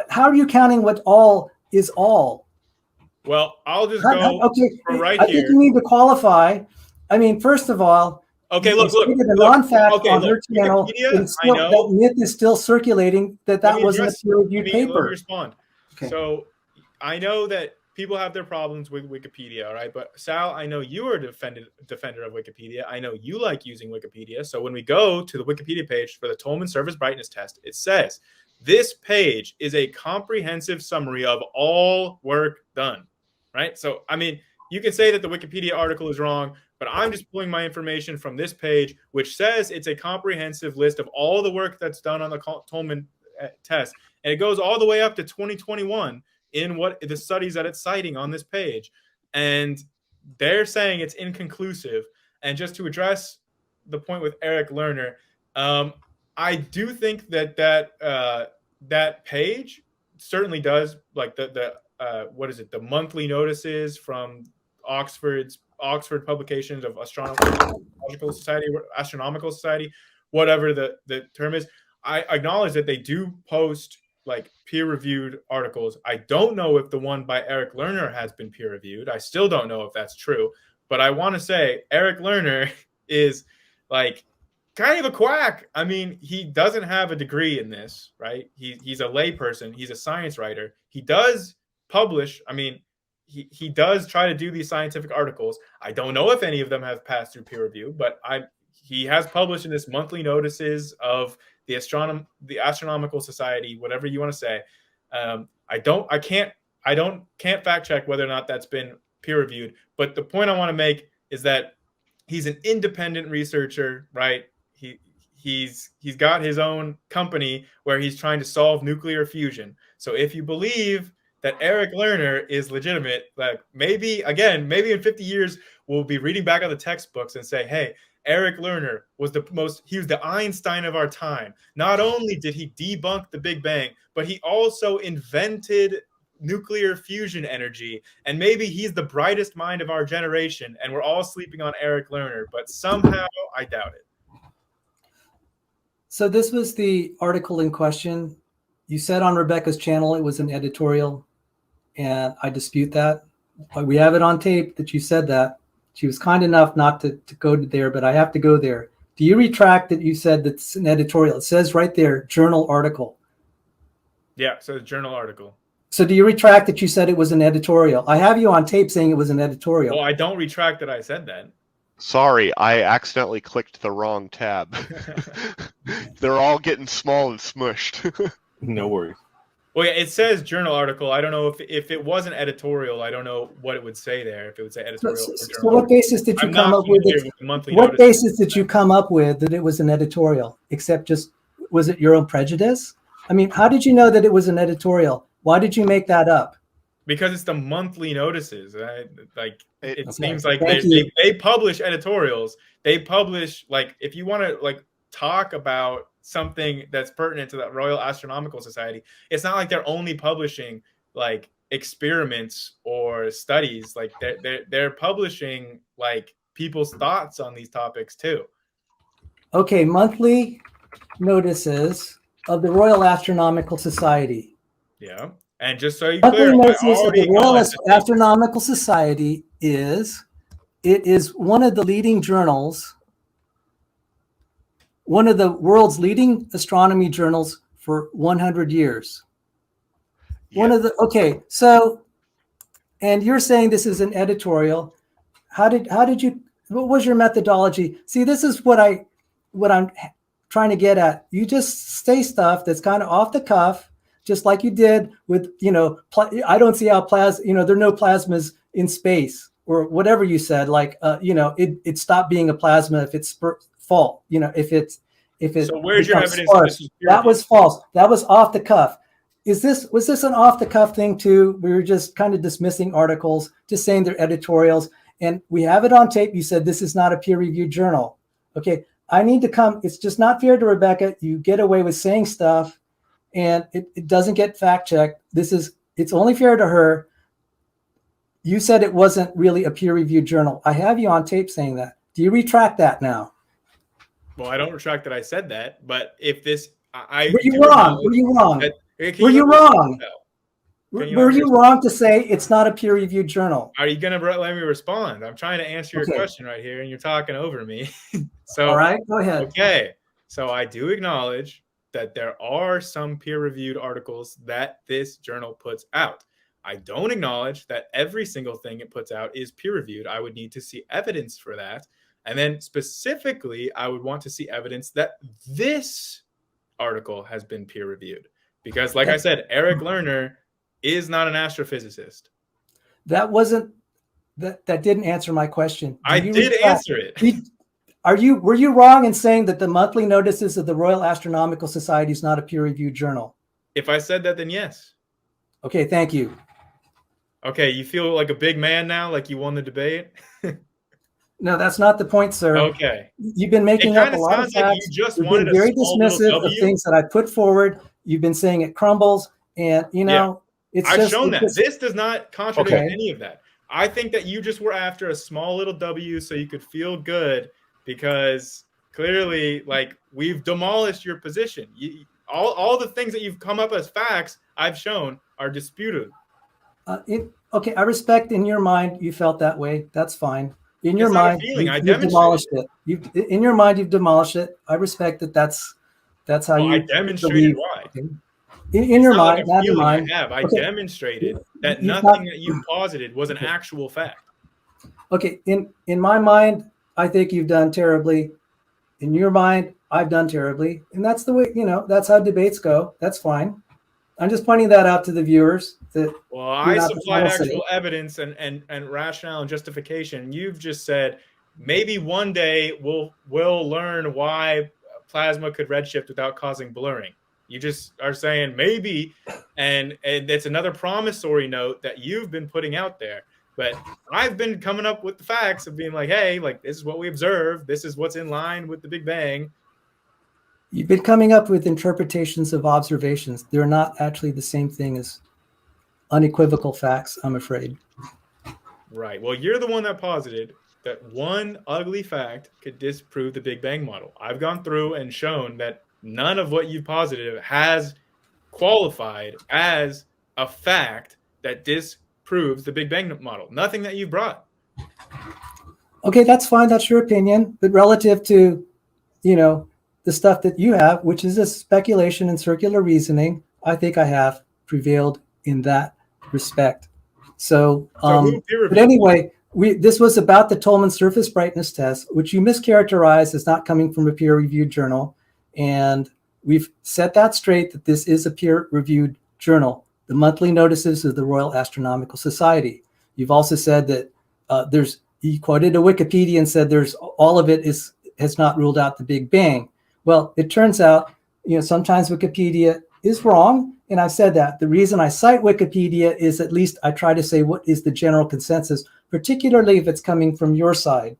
how are you counting what all is all? Well, I'll just go right I here. think you need to qualify. I mean, first of all, okay, look. A non-fact on her channel. Wikipedia, that myth is still circulating that wasn't a peer-reviewed paper. Let me respond. Okay. So I know that people have their problems with Wikipedia, all right? But Sal, I know you are a defender of Wikipedia. I know you like using Wikipedia. So when we go to the Wikipedia page for the Tolman Surface Brightness Test, it says this page is a comprehensive summary of all work done, right? So, I mean, you can say that the Wikipedia article is wrong, but I'm just pulling my information from this page, which says it's a comprehensive list of all the work that's done on the Tolman test. And it goes all the way up to 2021 in what the studies that it's citing on this page. And they're saying it's inconclusive. And just to address the point with Eric Lerner, I do think that page certainly does, like the monthly notices from Oxford publications of astronomical society, whatever the term is. I acknowledge that they do post like peer-reviewed articles. I don't know if the one by Eric Lerner has been peer-reviewed. I still don't know if that's true. But I want to say Eric Lerner is like kind of a quack. I mean, he doesn't have a degree in this, right? He's a layperson. He's a science writer. He does publish. I mean, he does try to do these scientific articles. I don't know if any of them have passed through peer review, but he has published in this monthly notices of the Astronomical Society, whatever you want to say. I can't fact check whether or not that's been peer reviewed. But the point I want to make is that he's an independent researcher, right? He's got his own company where he's trying to solve nuclear fusion. So if you believe that Eric Lerner is legitimate, like maybe in 50 years we'll be reading back on the textbooks and say, hey, Eric Lerner was he was the Einstein of our time. Not only did he debunk the Big Bang, but he also invented nuclear fusion energy. And maybe he's the brightest mind of our generation, and we're all sleeping on Eric Lerner, but somehow I doubt it. So this was the article in question. You said on Rebecca's channel it was an editorial, and I dispute that. But we have it on tape that you said that. She was kind enough not to go there, but I have to go there. Do you retract that you said that's an editorial? It says right there, journal article. Yeah, so journal article. So do you retract that you said it was an editorial? I have you on tape saying it was an editorial. Well, I don't retract that I said that. Sorry, I accidentally clicked the wrong tab. They're all getting small and smushed. No worries. Well, yeah, it says journal article. I don't know if it was an editorial. I don't know what it would say there. If it would say editorial. So what basis did you come up with? What basis did you come up with that it was an editorial? Except just, was it your own prejudice? I mean, how did you know that it was an editorial? Why did you make that up? Because it's the monthly notices. Right? Like it seems like they publish editorials. They publish, like, if you want to like talk about something that's pertinent to the Royal Astronomical Society, it's not like they're only publishing like experiments or studies. Like they're publishing like people's thoughts on these topics too. Okay, monthly notices of the Royal Astronomical Society. Yeah, and just so you clear, the Royal Astronomical Society is one of the leading journals. One of the world's leading astronomy journals for 100 years. Yeah. So, and you're saying this is an editorial. How did you, what was your methodology? See, this is what I'm trying to get at. You just say stuff that's kind of off the cuff, just like you did with, I don't see how there are no plasmas in space, or whatever you said, like, it stopped being a plasma if it's fault, if if it So where's your becomes evidence that sparse. this was peer That reviewed? was false. That was off the cuff. Was this an off the cuff thing too? We were just kind of dismissing articles, just saying they're editorials, and we have it on tape. You said this is not a peer-reviewed journal. Okay, I need to come. It's just not fair to Rebecca. You get away with saying stuff, and it doesn't get fact checked. It's only fair to her. You said it wasn't really a peer-reviewed journal. I have you on tape saying that. Do you retract that now? Well, I don't retract that I said that, but if this, Were you wrong? Were you wrong? Were you wrong? Were you wrong to say it's not a peer-reviewed journal? Are you going to let me respond? I'm trying to answer your Okay. question right here, and you're talking over me. So, all right, go ahead. Okay. So I do acknowledge that there are some peer-reviewed articles that this journal puts out. I don't acknowledge that every single thing it puts out is peer-reviewed. I would need to see evidence for that. And then specifically, I would want to see evidence that this article has been peer-reviewed. Because like I said, Eric Lerner is not an astrophysicist. That didn't answer my question. I did answer it. Were you wrong in saying that the monthly notices of the Royal Astronomical Society is not a peer-reviewed journal? If I said that, then yes. Okay, thank you. Okay, you feel like a big man now, like you won the debate? No, that's not the point, sir. Okay. You've been making up a lot of facts. You've been very dismissive of things that I put forward. You've been saying it crumbles, and I've shown that. This does not contradict any of that. I think that you just were after a small little W so you could feel good because clearly, like, we've demolished your position. All the things that you've come up as facts I've shown are disputed. Okay, I respect in your mind you felt that way. That's fine. In your mind, you've demolished it. In your mind, you've demolished it. I respect that. That's how you. I demonstrated why. In your mind, not in mine. I demonstrated that nothing that you posited was an actual fact. Okay, in my mind, I think you've done terribly. In your mind, I've done terribly, and that's the way. That's how debates go. That's fine. I'm just pointing that out to the viewers. Well, I supplied actual evidence and rationale and justification. You've just said maybe one day we'll learn why plasma could redshift without causing blurring. You just are saying maybe, and it's another promissory note that you've been putting out there. But I've been coming up with the facts of being like, hey, like this is what we observed. This is what's in line with the Big Bang. You've been coming up with interpretations of observations. They're not actually the same thing as unequivocal facts, I'm afraid. Right. Well, you're the one that posited that one ugly fact could disprove the Big Bang model. I've gone through and shown that none of what you posited has qualified as a fact that disproves the Big Bang model. Nothing that you brought. Okay, that's fine. That's your opinion. But relative to, the stuff that you have, which is a speculation and circular reasoning, I think I have prevailed in that respect. So but anyway, this was about the Tolman surface brightness test, which you mischaracterized as not coming from a peer-reviewed journal. And we've set that straight that this is a peer-reviewed journal, the monthly notices of the Royal Astronomical Society. You've also said that you quoted a Wikipedia and said all of it has not ruled out the Big Bang. Well, it turns out, sometimes Wikipedia is wrong. And I've said that. The reason I cite Wikipedia is at least I try to say what is the general consensus, particularly if it's coming from your side.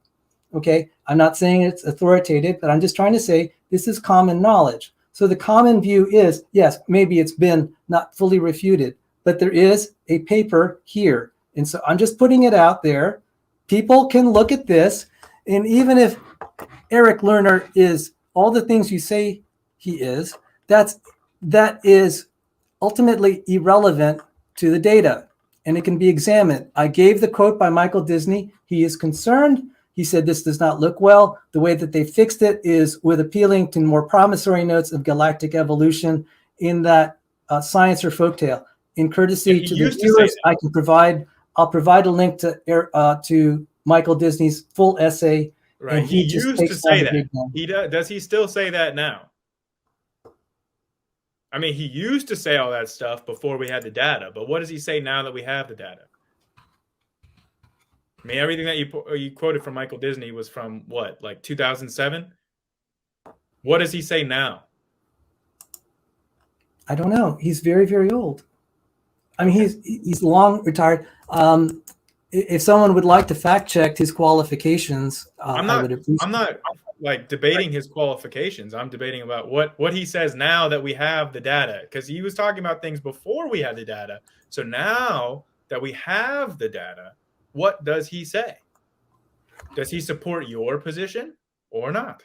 Okay, I'm not saying it's authoritative, but I'm just trying to say this is common knowledge. So the common view is, yes, maybe it's been not fully refuted, but there is a paper here. And so I'm just putting it out there. People can look at this. And even if Eric Lerner is all the things you say he is, that is ultimately irrelevant to the data, and it can be examined. I gave the quote by Michael Disney. He is concerned. He said this does not look well. The way that they fixed it is with appealing to more promissory notes of galactic evolution in that science or folktale. In courtesy to the viewers, I'll provide a link to Michael Disney's full essay. Right. He used to say that. Does he still say that now? I mean, he used to say all that stuff before we had the data, but what does he say now that we have the data? I mean, everything that you quoted from Michael Disney was from what, like 2007? What does he say now? I don't know. He's very, very old. I mean, he's long retired. If someone would like to fact check his qualifications, I would appreciate. I'm not like debating his qualifications. I'm debating about what he says now that we have the data, because he was talking about things before we had the data. So now that we have the data, what does he say? Does he support your position or not?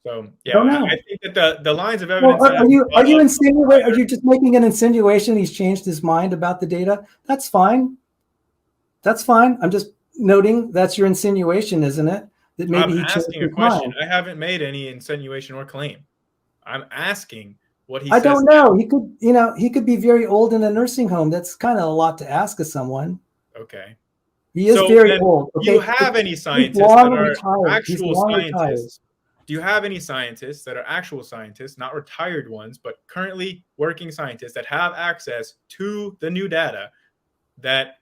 So yeah, I think that the lines of evidence. Well, are you insinuating? Are you just making an insinuation? He's changed his mind about the data. That's fine. That's fine. I'm just noting that's your insinuation, isn't it? That maybe I'm he changed asking a his question. mind. I haven't made any insinuation or claim. I'm asking what he I says. don't know. He could be very old in a nursing home. That's kind of a lot to ask of someone. Okay. He is very old. Okay? Do you have any scientists that are actual scientists? Do you have any scientists that are actual scientists, not retired ones, but currently working scientists that have access to the new data that,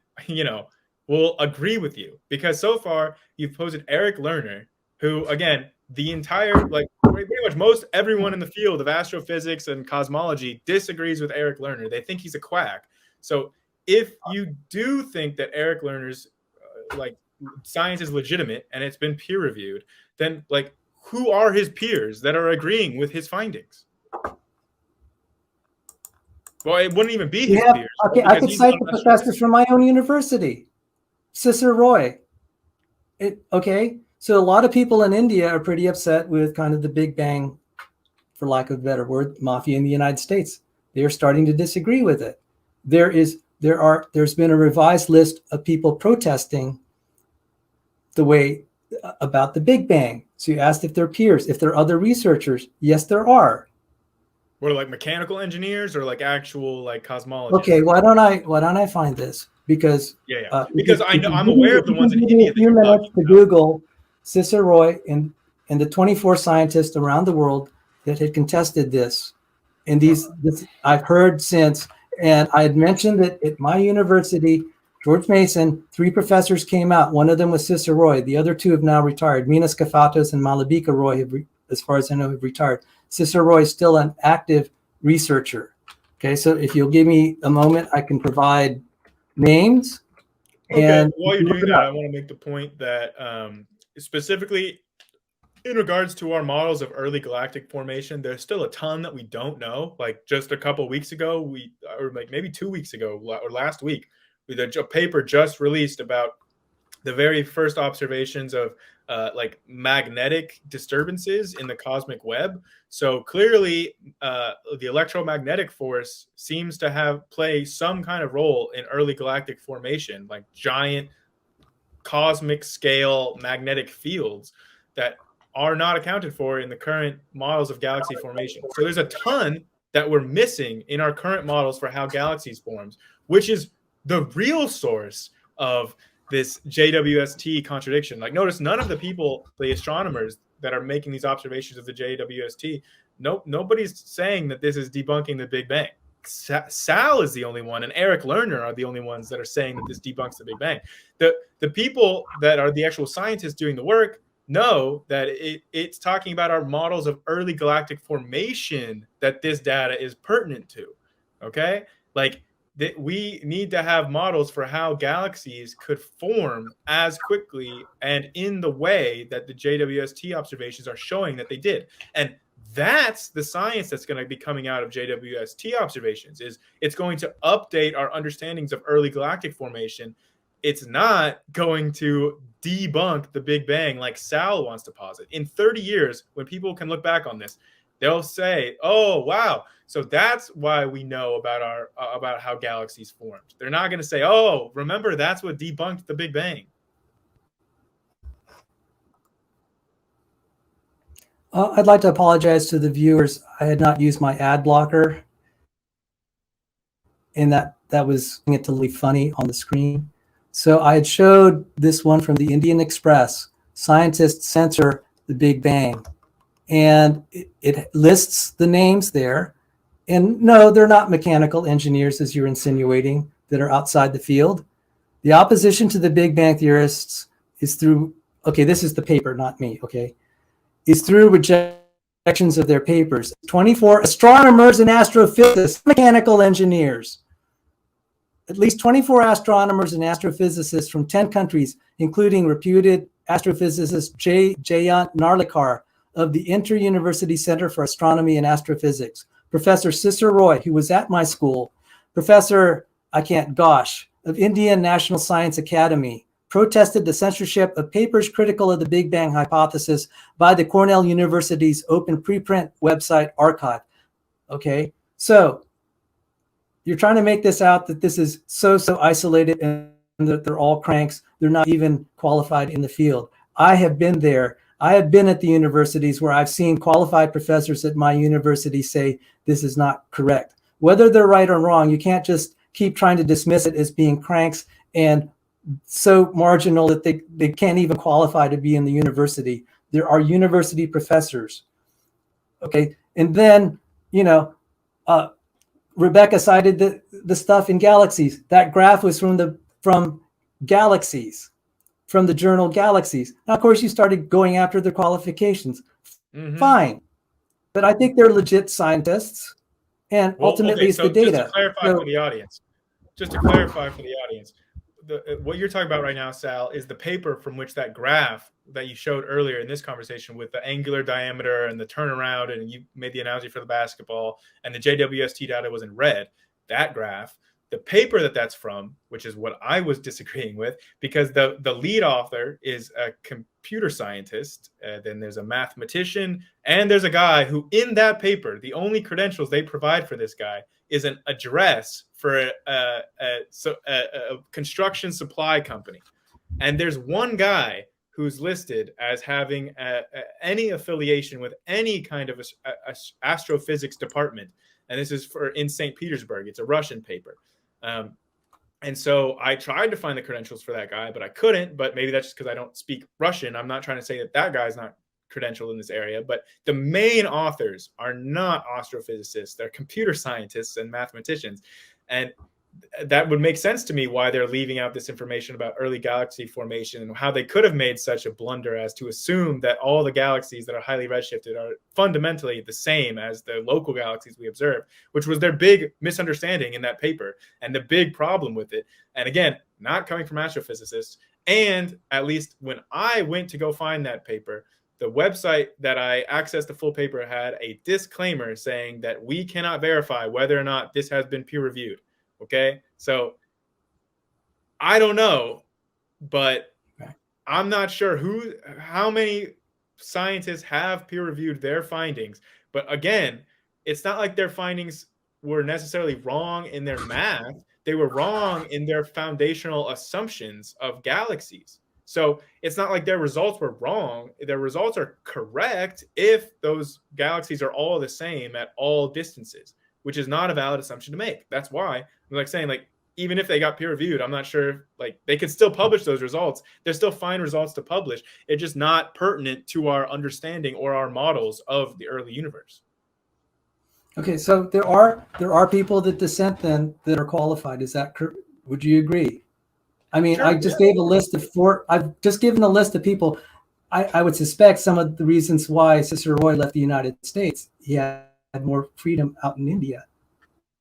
will agree with you? Because so far you've posed Eric Lerner, who, again, the entire, pretty much most everyone in the field of astrophysics and cosmology disagrees with Eric Lerner. They think he's a quack. So if you do think that Eric Lerner's science is legitimate and it's been peer reviewed, then who are his peers that are agreeing with his findings? Well, it wouldn't even be his peers. Okay, I could cite the professors from my own university, Cicero Roy. Okay, so a lot of people in India are pretty upset with kind of the Big Bang, for lack of a better word, mafia in the United States. They are starting to disagree with it. There's been a revised list of people protesting the way about the Big Bang. So you asked if they're peers, if there are other researchers. Yes, there are. What, mechanical engineers or actual cosmologists? Okay, why don't I find this? Because because I'm aware of the ones in India. A few minutes to Google Cicero Roy and the 24 scientists around the world that had contested this. And this I've heard since, and I had mentioned that at my university, George Mason, 3 professors came out. One of them was Cicero Roy. The other 2 have now retired. Mina Skafatos and Malabika Roy, as far as I know, have retired. Cicero Roy is still an active researcher. Okay, so if you'll give me a moment, I can provide names. Okay, and while you're doing that, I want to make the point that specifically in regards to our models of early galactic formation, there's still a ton that we don't know. Just a couple weeks ago, or maybe 2 weeks ago or last week, a paper just released about the very first observations of magnetic disturbances in the cosmic web. So clearly the electromagnetic force seems to play some kind of role in early galactic formation, like giant cosmic scale magnetic fields that are not accounted for in the current models of galaxy formation. So there's a ton that we're missing in our current models for how galaxies forms, which is the real source of this JWST contradiction. Notice none of the people, the astronomers that are making these observations of the JWST, nobody's saying that this is debunking the Big Bang. Sal is the only one, and Eric Lerner are the only ones that are saying that this debunks the Big Bang. The people that are the actual scientists doing the work know that it's talking about our models of early galactic formation that this data is pertinent to. Okay, that we need to have models for how galaxies could form as quickly and in the way that the JWST observations are showing that they did. And that's the science that's going to be coming out of JWST observations. It's going to update our understandings of early galactic formation. It's not going to debunk the Big Bang like Sal wants to posit. In 30 years, when people can look back on this, they'll say, "Oh, wow! So that's why we know about how galaxies formed." They're not going to say, "Oh, remember that's what debunked the Big Bang." I'd like to apologize to the viewers. I had not used my ad blocker, and that was it totally funny on the screen. So I had showed this one from the Indian Express. Scientists censor the Big Bang. And it lists the names there. And no, they're not mechanical engineers, as you're insinuating, that are outside the field. The opposition to the Big Bang theorists is through, okay, this is the paper, not me, okay, is through rejections of their papers. 24 astronomers and astrophysicists, mechanical engineers, at least 24 astronomers and astrophysicists from 10 countries, including reputed astrophysicist Jayant Narlikar of the Inter-University Center for Astronomy and Astrophysics, Professor Cicero Roy, who was at my school, Professor of Indian National Science Academy, protested the censorship of papers critical of the Big Bang hypothesis by the Cornell University's open preprint website archive. Okay, so you're trying to make this out that this is so isolated and that they're all cranks. They're not even qualified in the field. I have been there. I have been at the universities where I've seen qualified professors at my university say this is not correct. Whether they're right or wrong, you can't just keep trying to dismiss it as being cranks and so marginal that they can't even qualify to be in the university. There are university professors. Okay, and then, Rebecca cited the stuff in Galaxies. That graph was from Galaxies, from the journal Galaxies. Now, of course, you started going after their qualifications. Mm-hmm. Fine, but I think they're legit scientists, and ultimately it's the data. Just to clarify for the audience, what you're talking about right now, Sal, is the paper from which that graph that you showed earlier in this conversation with the angular diameter and the turnaround, and you made the analogy for the basketball, and the JWST data was in red. That graph, the paper that's from, which is what I was disagreeing with, because the lead author is a computer scientist, then there's a mathematician, and there's a guy who, in that paper, the only credentials they provide for this guy is an address for a construction supply company. And there's one guy who's listed as having any affiliation with any kind of astrophysics department. And this is in St. Petersburg. It's a Russian paper. And so I tried to find the credentials for that guy, but I couldn't. But maybe that's just because I don't speak Russian. I'm not trying to say that guy's not credentialed in this area, but the main authors are not astrophysicists. They're computer scientists and mathematicians. And that would make sense to me why they're leaving out this information about early galaxy formation and how they could have made such a blunder as to assume that all the galaxies that are highly redshifted are fundamentally the same as the local galaxies we observe, which was their big misunderstanding in that paper and the big problem with it. And again, not coming from astrophysicists. And at least when I went to go find that paper, the website that I accessed the full paper had a disclaimer saying that we cannot verify whether or not this has been peer reviewed. Okay, so I don't know, but I'm not sure how many scientists have peer reviewed their findings. But again, it's not like their findings were necessarily wrong in their math. They were wrong in their foundational assumptions of galaxies. So it's not like their results were wrong. Their results are correct if those galaxies are all the same at all distances, which is not a valid assumption to make. That's why I'm saying, even if they got peer reviewed, I'm not sure, they could still publish those results. They're still fine results to publish. It's just not pertinent to our understanding or our models of the early universe. Okay, so there are people that dissent then that are qualified. Is that correct? Would you agree? I mean, sure, I just gave a list of I've just given a list of people. I would suspect some of the reasons why Cicero Roy left the United States. He had more freedom out in India.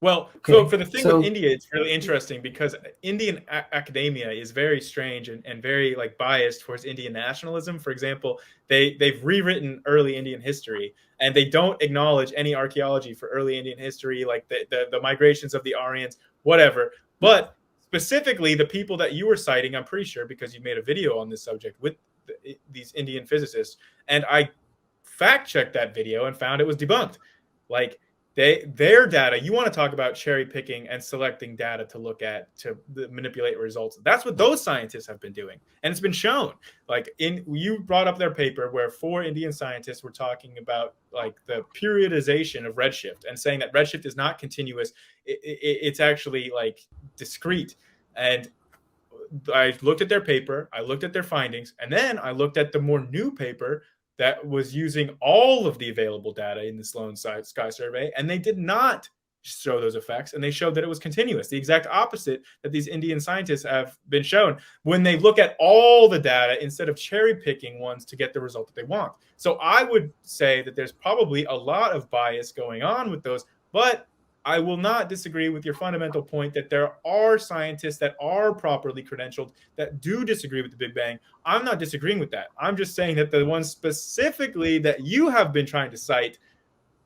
Well, okay. So for the thing with India, it's really interesting because Indian academia is very strange and very biased towards Indian nationalism. For example, they've rewritten early Indian history and they don't acknowledge any archaeology for early Indian history, like the migrations of the Aryans, whatever. But specifically, the people that you were citing, I'm pretty sure because you made a video on this subject with these Indian physicists, and I fact-checked that video and found it was debunked. Their data, you want to talk about cherry picking and selecting data to look at to manipulate results. That's what those scientists have been doing. And it's been shown. You brought up their paper where 4 Indian scientists were talking about the periodization of redshift and saying that redshift is not continuous. It's actually discrete. And I looked at their paper, I looked at their findings, and then I looked at the more new paper that was using all of the available data in the Sloan Sky Survey, and they did not show those effects, and they showed that it was continuous, the exact opposite that these Indian scientists have been shown when they look at all the data instead of cherry picking ones to get the result that they want. So I would say that there's probably a lot of bias going on with those, but I will not disagree with your fundamental point that there are scientists that are properly credentialed that do disagree with the Big Bang. I'm not disagreeing with that. I'm just saying that the ones specifically that you have been trying to cite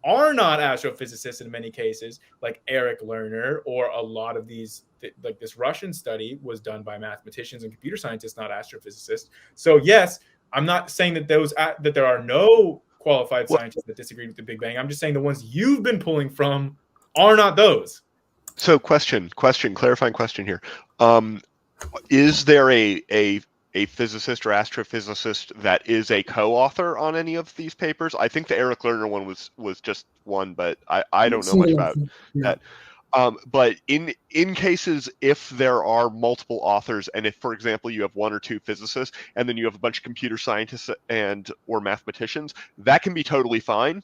are not astrophysicists in many cases, like Eric Lerner, or a lot of these, like this Russian study was done by mathematicians and computer scientists, not astrophysicists. So yes, I'm not saying that that there are no qualified scientists that disagree with the Big Bang. I'm just saying the ones you've been pulling from are not those. So clarifying question here. Is there a physicist or astrophysicist that is a co-author on any of these papers? I think the Eric Lerner one was just one, but I don't know much about that. But in cases, if there are multiple authors, and if, for example, you have one or two physicists, and then you have a bunch of computer scientists or mathematicians, that can be totally fine.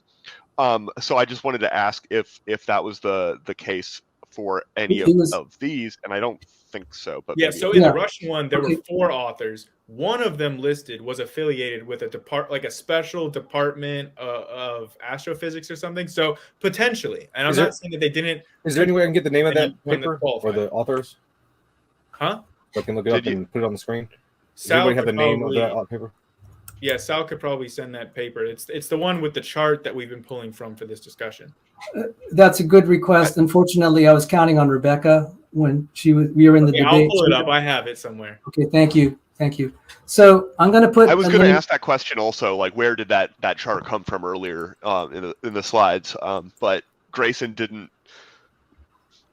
So I just wanted to ask if that was the case for any of these, and I don't think so. But yeah, so in the Russian one, there were 4 authors. One of them listed was affiliated with a special department of astrophysics or something. So potentially, and I'm not saying that they didn't. Is there any way I can get the name of that paper or the authors? Huh? So I can look it up and put it on the screen. Does Sal anybody have the name of that paper? Yeah, Sal could probably send that paper. It's the one with the chart that we've been pulling from for this discussion. That's a good request. Unfortunately, I was counting on Rebecca when we were in the debate. I'll pull it up. I have it somewhere. Okay, thank you. So I'm going to put. I was going to ask that question also. Like, where did that chart come from earlier in the slides? But Grayson didn't.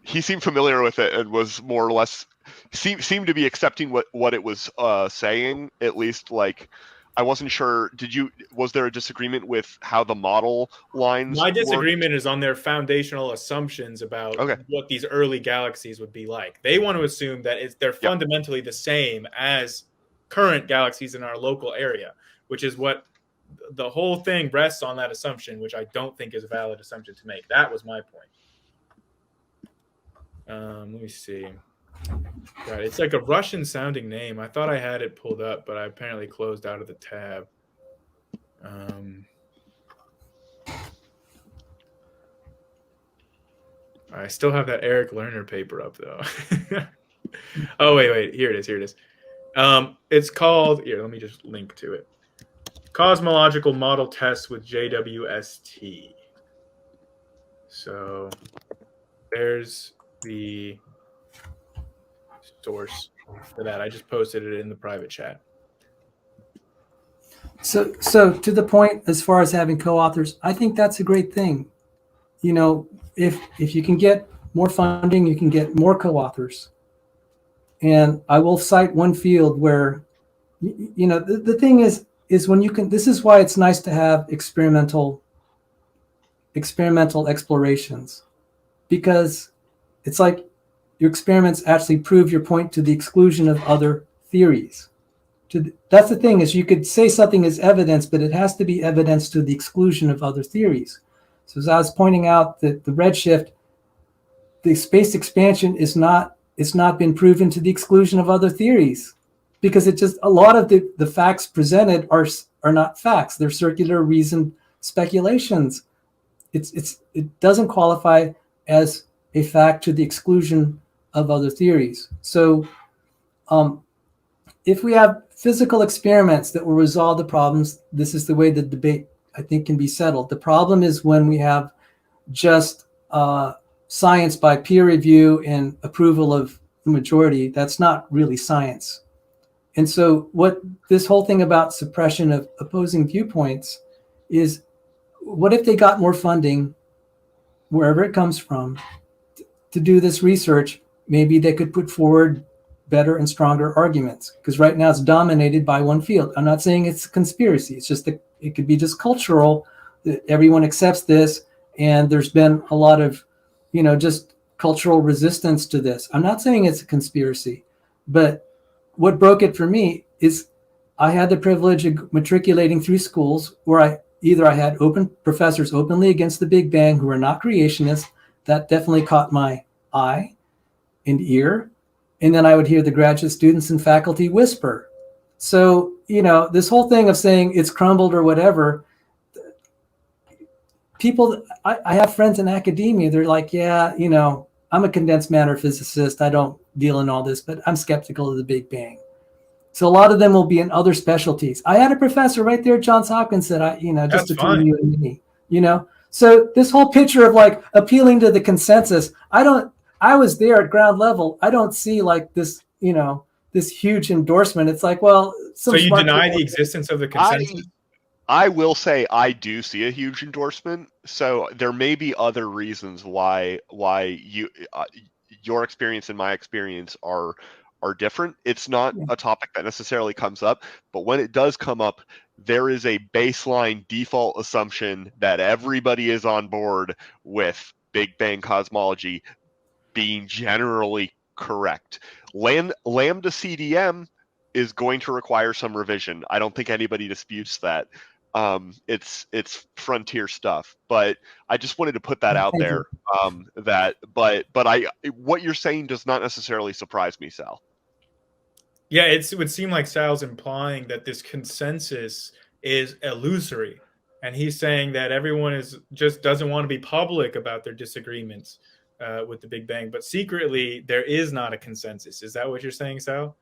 He seemed familiar with it and was more or less seemed to be accepting what it was saying. At least, like, I wasn't sure. Was there a disagreement with how the model lines? My disagreement is on their foundational assumptions about what these early galaxies would be like. They want to assume that they're fundamentally the same as current galaxies in our local area, which is what the whole thing rests on, that assumption, which I don't think is a valid assumption to make. That was my point. Let me see. God, it's like a Russian sounding name. I thought I had it pulled up, but I apparently closed out of the tab. I still have that Eric Lerner paper up though. Oh, wait. Here it is. It's called, here, let me just link to it. Cosmological Model Tests with JWST. So there's the source for that. I just posted it in the private chat. So to the point, as far as having co-authors, I think that's a great thing. You know, if you can get more funding, you can get more co-authors. And I will cite one field where, you know, the thing is when you can, this is why it's nice to have experimental explorations, because it's like your experiments actually prove your point to the exclusion of other theories. That's the thing, is you could say something is evidence, but it has to be evidence to the exclusion of other theories. So as I was pointing out, that the redshift, the space expansion it's not been proven to the exclusion of other theories, because it just, a lot of the facts presented are not facts. They're circular reason speculations. It doesn't qualify as a fact to the exclusion of other theories. So if we have physical experiments that will resolve the problems, this is the way the debate, I think, can be settled. The problem is when we have just science by peer review and approval of the majority. That's not really science. And so what this whole thing about suppression of opposing viewpoints is, what if they got more funding, wherever it comes from, to do this research? Maybe they could put forward better and stronger arguments, because right now it's dominated by one field. I'm not saying it's a conspiracy. It's just that it could be just cultural, that everyone accepts this, and there's been a lot of, you know, just cultural resistance to this. I'm not saying it's a conspiracy, but what broke it for me is I had the privilege of matriculating through schools where I had open professors openly against the Big Bang who are not creationists, that definitely caught my eye and ear. And then I would hear the graduate students and faculty whisper. So, this whole thing of saying it's crumbled or whatever, people, I have friends in academia, they're like, yeah, I'm a condensed matter physicist. I don't deal in all this, but I'm skeptical of the Big Bang. So a lot of them will be in other specialties. I had a professor right there at Johns Hopkins said, just between you and me, So this whole picture of like appealing to the consensus, I was there at ground level. I don't see like this, this huge endorsement. It's like, well, so you deny the existence of the consensus? I will say I do see a huge endorsement. So there may be other reasons why your experience and my experience are different. It's not a topic that necessarily comes up, but when it does come up, there is a baseline default assumption that everybody is on board with Big Bang cosmology being generally correct. Lambda CDM is going to require some revision. I don't think anybody disputes that. It's frontier stuff, but I just wanted to put that out there. What you're saying does not necessarily surprise me, Sal. Yeah, it would seem like Sal's implying that this consensus is illusory, and he's saying that everyone just doesn't want to be public about their disagreements with the Big Bang, but secretly there is not a consensus. Is that what you're saying, Sal?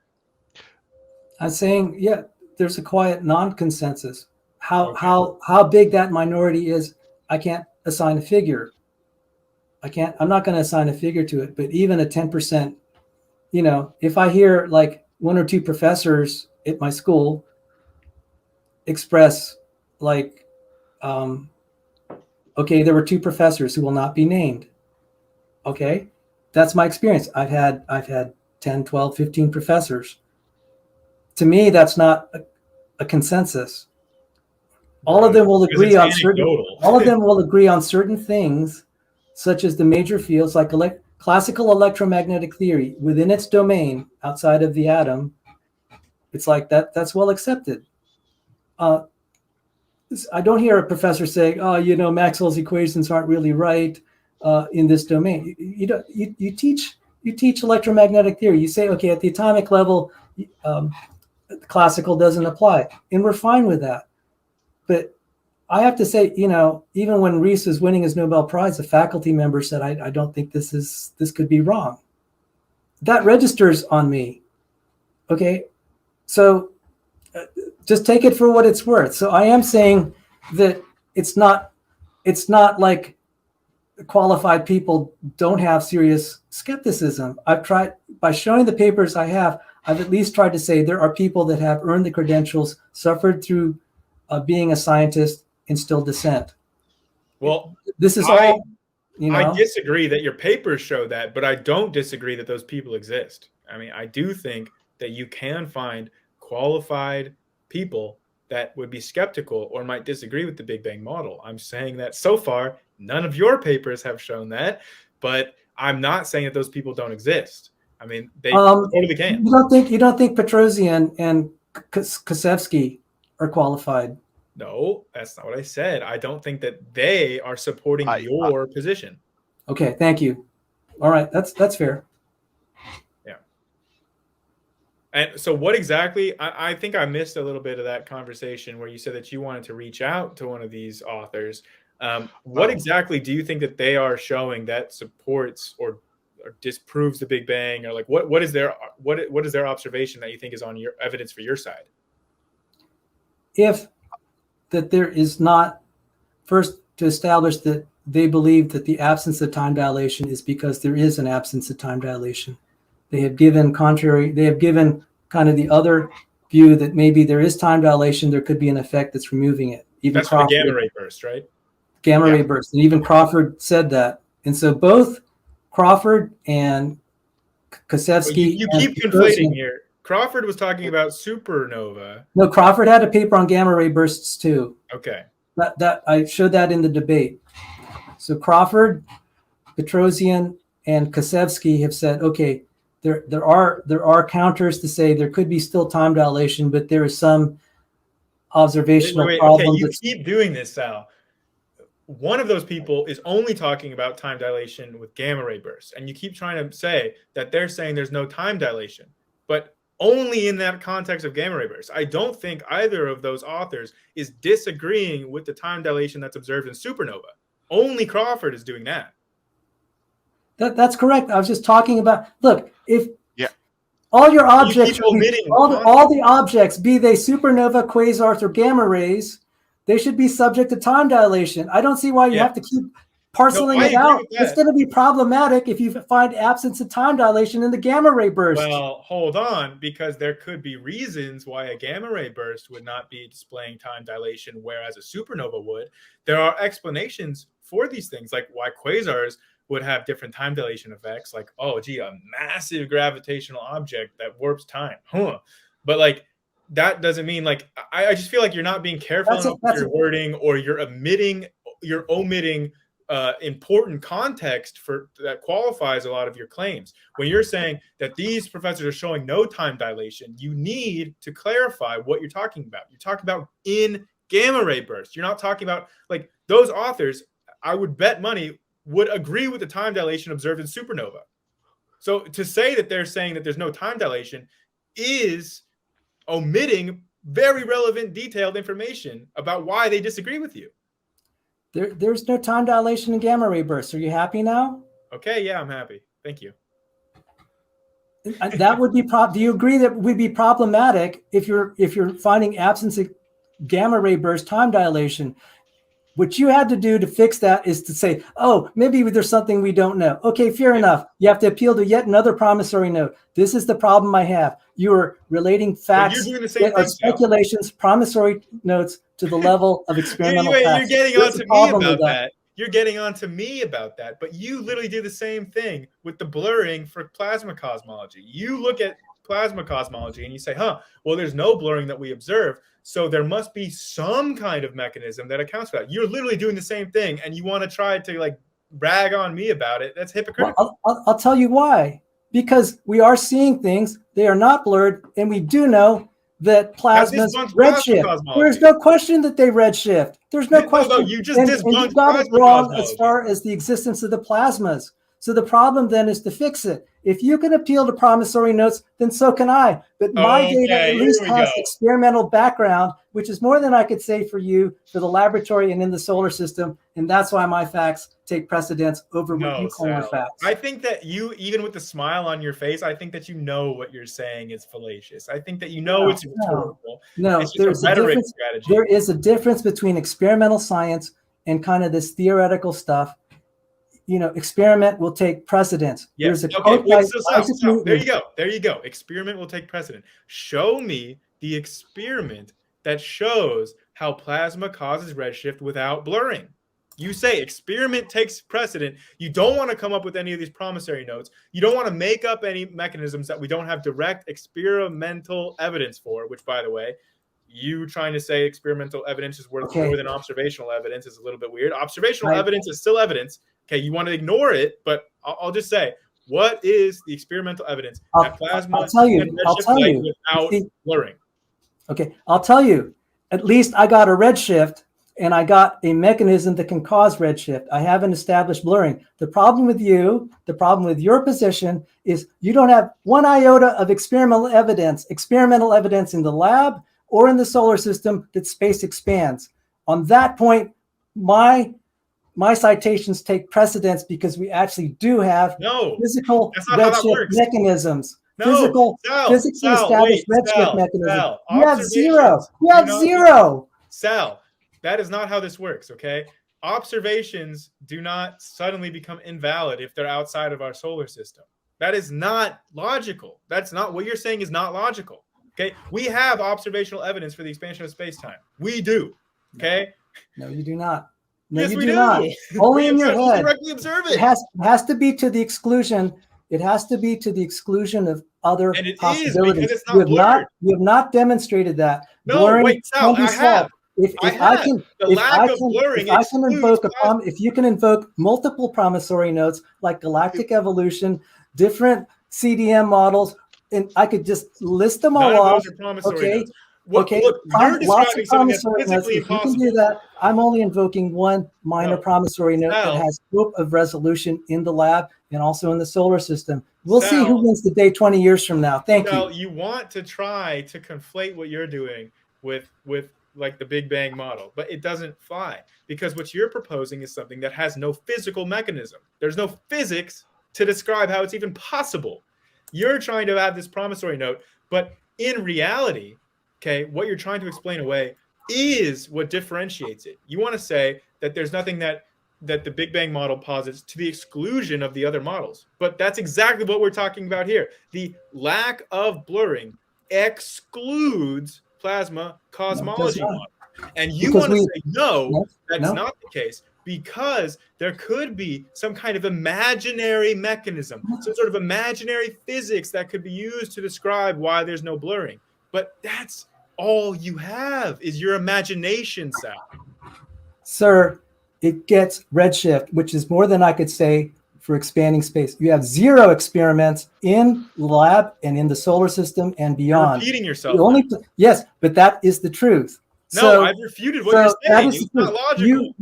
I'm saying, yeah, there's a quiet non-consensus. How big that minority is, I can't assign a figure. I'm not going to assign a figure to it, but even a 10%, if I hear like one or two professors at my school express like, okay, there were two professors who will not be named. Okay, that's my experience. I've had 10, 12, 15 professors. To me, that's not a consensus. All of them will agree on certain things, such as the major fields like classical electromagnetic theory within its domain outside of the atom. It's like that's well accepted. I don't hear a professor saying, "Oh, Maxwell's equations aren't really right in this domain." You teach electromagnetic theory. You say, okay, at the atomic level, classical doesn't apply, and we're fine with that. But I have to say, even when Rees was winning his Nobel Prize, a faculty member said, I don't think this could be wrong. That registers on me. Okay, so just take it for what it's worth. So I am saying that it's not like qualified people don't have serious skepticism. I've tried, by showing the papers I've at least tried to say there are people that have earned the credentials, suffered through being a scientist, and still dissent. Well, this is all. I disagree that your papers show that, but I don't disagree that those people exist. I mean, I do think that you can find qualified people that would be skeptical or might disagree with the Big Bang model. I'm saying that so far, none of your papers have shown that, but I'm not saying that those people don't exist. I mean, they totally can. You don't think Petrosian and Kasevsky are qualified? No, that's not what I said. I don't think that they are supporting your position. Okay, thank you. All right, that's fair. Yeah. And so what exactly, I think I missed a little bit of that conversation where you said that you wanted to reach out to one of these authors. What exactly do you think that they are showing that supports or disproves the Big Bang, or like what is their observation that you think is on your evidence for your side? If that there is not, first, to establish that they believe that the absence of time dilation is because there is an absence of time dilation. They have given kind of the other view that maybe there is time dilation, there could be an effect that's removing it. Even that's for the gamma ray burst, right? Gamma ray burst. And even Crawford said that. And so both Crawford and Kasevsky. You keep conflating here. Crawford was talking about supernova. No, Crawford had a paper on gamma ray bursts too. Okay. That I showed that in the debate. So Crawford, Petrosian, and Kasevsky have said, okay, there are counters to say there could be still time dilation, but there is some observational problem. Okay, you keep doing this, Sal. one of those people is only talking about time dilation with gamma ray bursts. And you keep trying to say that they're saying there's no time dilation, but only in that context of gamma ray bursts. I don't think either of those authors is disagreeing with the time dilation that's observed in supernova. Only Crawford is doing that. That's correct. I was just talking about, look, if Yeah. all your objects, keep omitting all the objects, be they supernova, quasars, or gamma rays, they should be subject to time dilation. I don't see why you have to keep parceling it out. It's going to be problematic if you find absence of time dilation in the gamma ray burst. Well, hold on, because there could be reasons why a gamma ray burst would not be displaying time dilation, whereas a supernova would. There are explanations for these things, like why quasars would have different time dilation effects, like, oh, gee, a massive gravitational object that warps time. But like, that doesn't mean, like, I just feel like you're not being careful enough with your wording, or you're omitting important context that qualifies a lot of your claims. When you're saying that these professors are showing no time dilation, you need to clarify what you're talking about. You're talking about in gamma ray bursts. You're not talking about, like, those authors, I would bet money, would agree with the time dilation observed in supernova. So to say that they're saying that there's no time dilation is omitting very relevant, detailed information about why they disagree with you. There's no time dilation in gamma ray bursts. Are you happy now? Okay, yeah, I'm happy. Thank you. That would be do you agree that would be problematic if you're finding absence of gamma ray burst time dilation? What you had to do to fix that is to say, oh, maybe there's something we don't know. Okay, fair enough. You have to appeal to yet another promissory note. This is the problem I have. You are relating facts or speculations, promissory notes to the level of experimental facts. You're getting on to me about that. You're getting on to me about that. But you literally do the same thing with the blurring for plasma cosmology. You look at plasma cosmology and you say, well, there's no blurring that we observe, so there must be some kind of mechanism that accounts for that. You're literally doing the same thing, and you want to try to, like, brag on me about it. That's hypocritical. Well, I'll tell you why. Because we are seeing things, they are not blurred, and we do know that plasmas redshift. There's no question that they redshift. There's no question. No, you just debunked, and you got it wrong as far as the existence of the plasmas. So the problem then is to fix it. If you can appeal to promissory notes, then so can I. But my data at least has experimental background, which is more than I could say for you, for the laboratory and in the solar system. And that's why my facts take precedence over what you claim are facts. I think that you, even with the smile on your face, I think that you know what you're saying is fallacious. I think that you know it's rhetorical. No, there's a rhetoric strategy. There is a difference between experimental science and kind of this theoretical stuff. You know, experiment will take precedence. Yes. There you go. There you go. Experiment will take precedent. Show me the experiment that shows how plasma causes redshift without blurring. You say experiment takes precedent. You don't want to come up with any of these promissory notes. You don't want to make up any mechanisms that we don't have direct experimental evidence for, which, by the way, you trying to say experimental evidence is worth more than observational evidence is a little bit weird. Observational evidence is still evidence. Okay, you want to ignore it, but I'll just say, what is the experimental evidence that plasma I'll tell you without blurring? Okay, I'll tell you. At least I got a redshift, and I got a mechanism that can cause redshift. I haven't established blurring. The problem with your position is you don't have one iota of experimental evidence in the lab or in the solar system that space expands. On that point, my citations take precedence because we actually do have physical redshift mechanisms. Physically established redshift mechanisms. You have zero. You have zero. Sal, that is not how this works, okay? Observations do not suddenly become invalid if they're outside of our solar system. That is not logical. That's not what you're saying is not logical. Okay, we have observational evidence for the expansion of space-time. We do. Okay. No, you do not. No, yes, you do not. Only in your head. Directly observe it. It has to be to the exclusion. It has to be to the exclusion of other possibilities. Is, it's not you have not demonstrated that. No, wait, Sal, I have. If you can invoke multiple promissory notes like galactic evolution, different CDM models, and I could just list them all off. Okay, Okay, look, you're lots of describing something that's promissory notes. physically If you can impossible. do that, I'm only invoking one minor No. promissory note that Sal. has scope of resolution in the lab and also in the solar system. We'll see who Sal. wins the day 20 years from now. Thank Well, you. you want to try to conflate what you're doing with like the Big Bang model, but it doesn't fly because what you're proposing is something that has no physical mechanism. There's no physics to describe how it's even possible. You're trying to add this promissory note, but in reality, okay, what you're trying to explain away is what differentiates it. You want to say that there's nothing that the Big Bang model posits to the exclusion of the other models. But that's exactly what we're talking about here. The lack of blurring excludes plasma cosmology model. And you want to say, no, that's not the case because there could be some kind of imaginary mechanism, some sort of imaginary physics that could be used to describe why there's no blurring. But that's all you have is your imagination, Sal. Sir, it gets redshift, which is more than I could say for expanding space. You have 0 experiments in the lab and in the solar system and beyond. You're repeating yourself. Yes, but that is the truth. No, I've refuted what you're saying. It's not logical.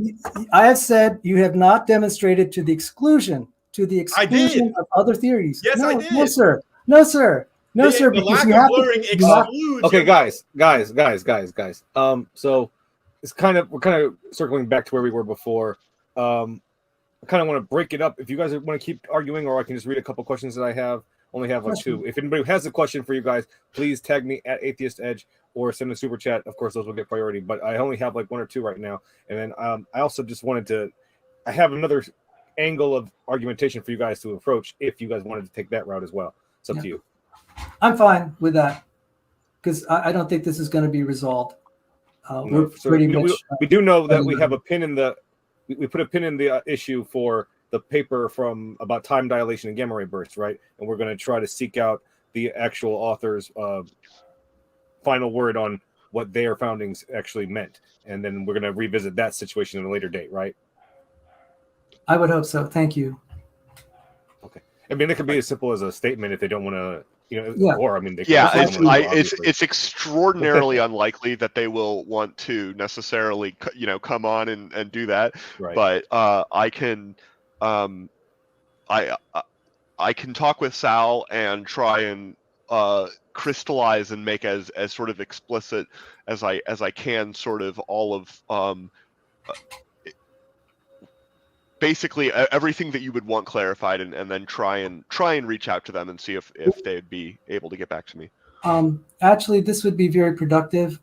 I have said you have not demonstrated to the exclusion of other theories. Yes, no, I did. No, sir. No, sir. No, sir. The lack of blurring excludes. Okay, guys. So it's we're kind of circling back to where we were before. I kind of want to break it up. If you guys want to keep arguing, or I can just read a couple questions that I have. Only have like 2. If anybody has a question for you guys, please tag me at Atheist Edge or send a super chat. Of course, those will get priority. But I only have like 1 or 2 right now. And then I also just wanted to. I have another angle of argumentation for you guys to approach if you guys wanted to take that route as well. It's up to you. I'm fine with that because I don't think this is going to be resolved. We do know that we have a pin in the. We put a pin in the issue for the paper from about time dilation and gamma ray bursts, right? And we're going to try to seek out the actual author's final word on what their foundings actually meant, and then we're going to revisit that situation at a later date, right? I would hope so. Thank you. Okay. I mean, it could be as simple as a statement if they don't want to. Or I mean, it's extraordinarily unlikely that they will want to necessarily, come on and do that. Right. But I can talk with Sal and try and crystallize and make as sort of explicit as I can, sort of all of basically everything that you would want clarified, and then try and reach out to them and see if they'd be able to get back to me. Actually, this would be very productive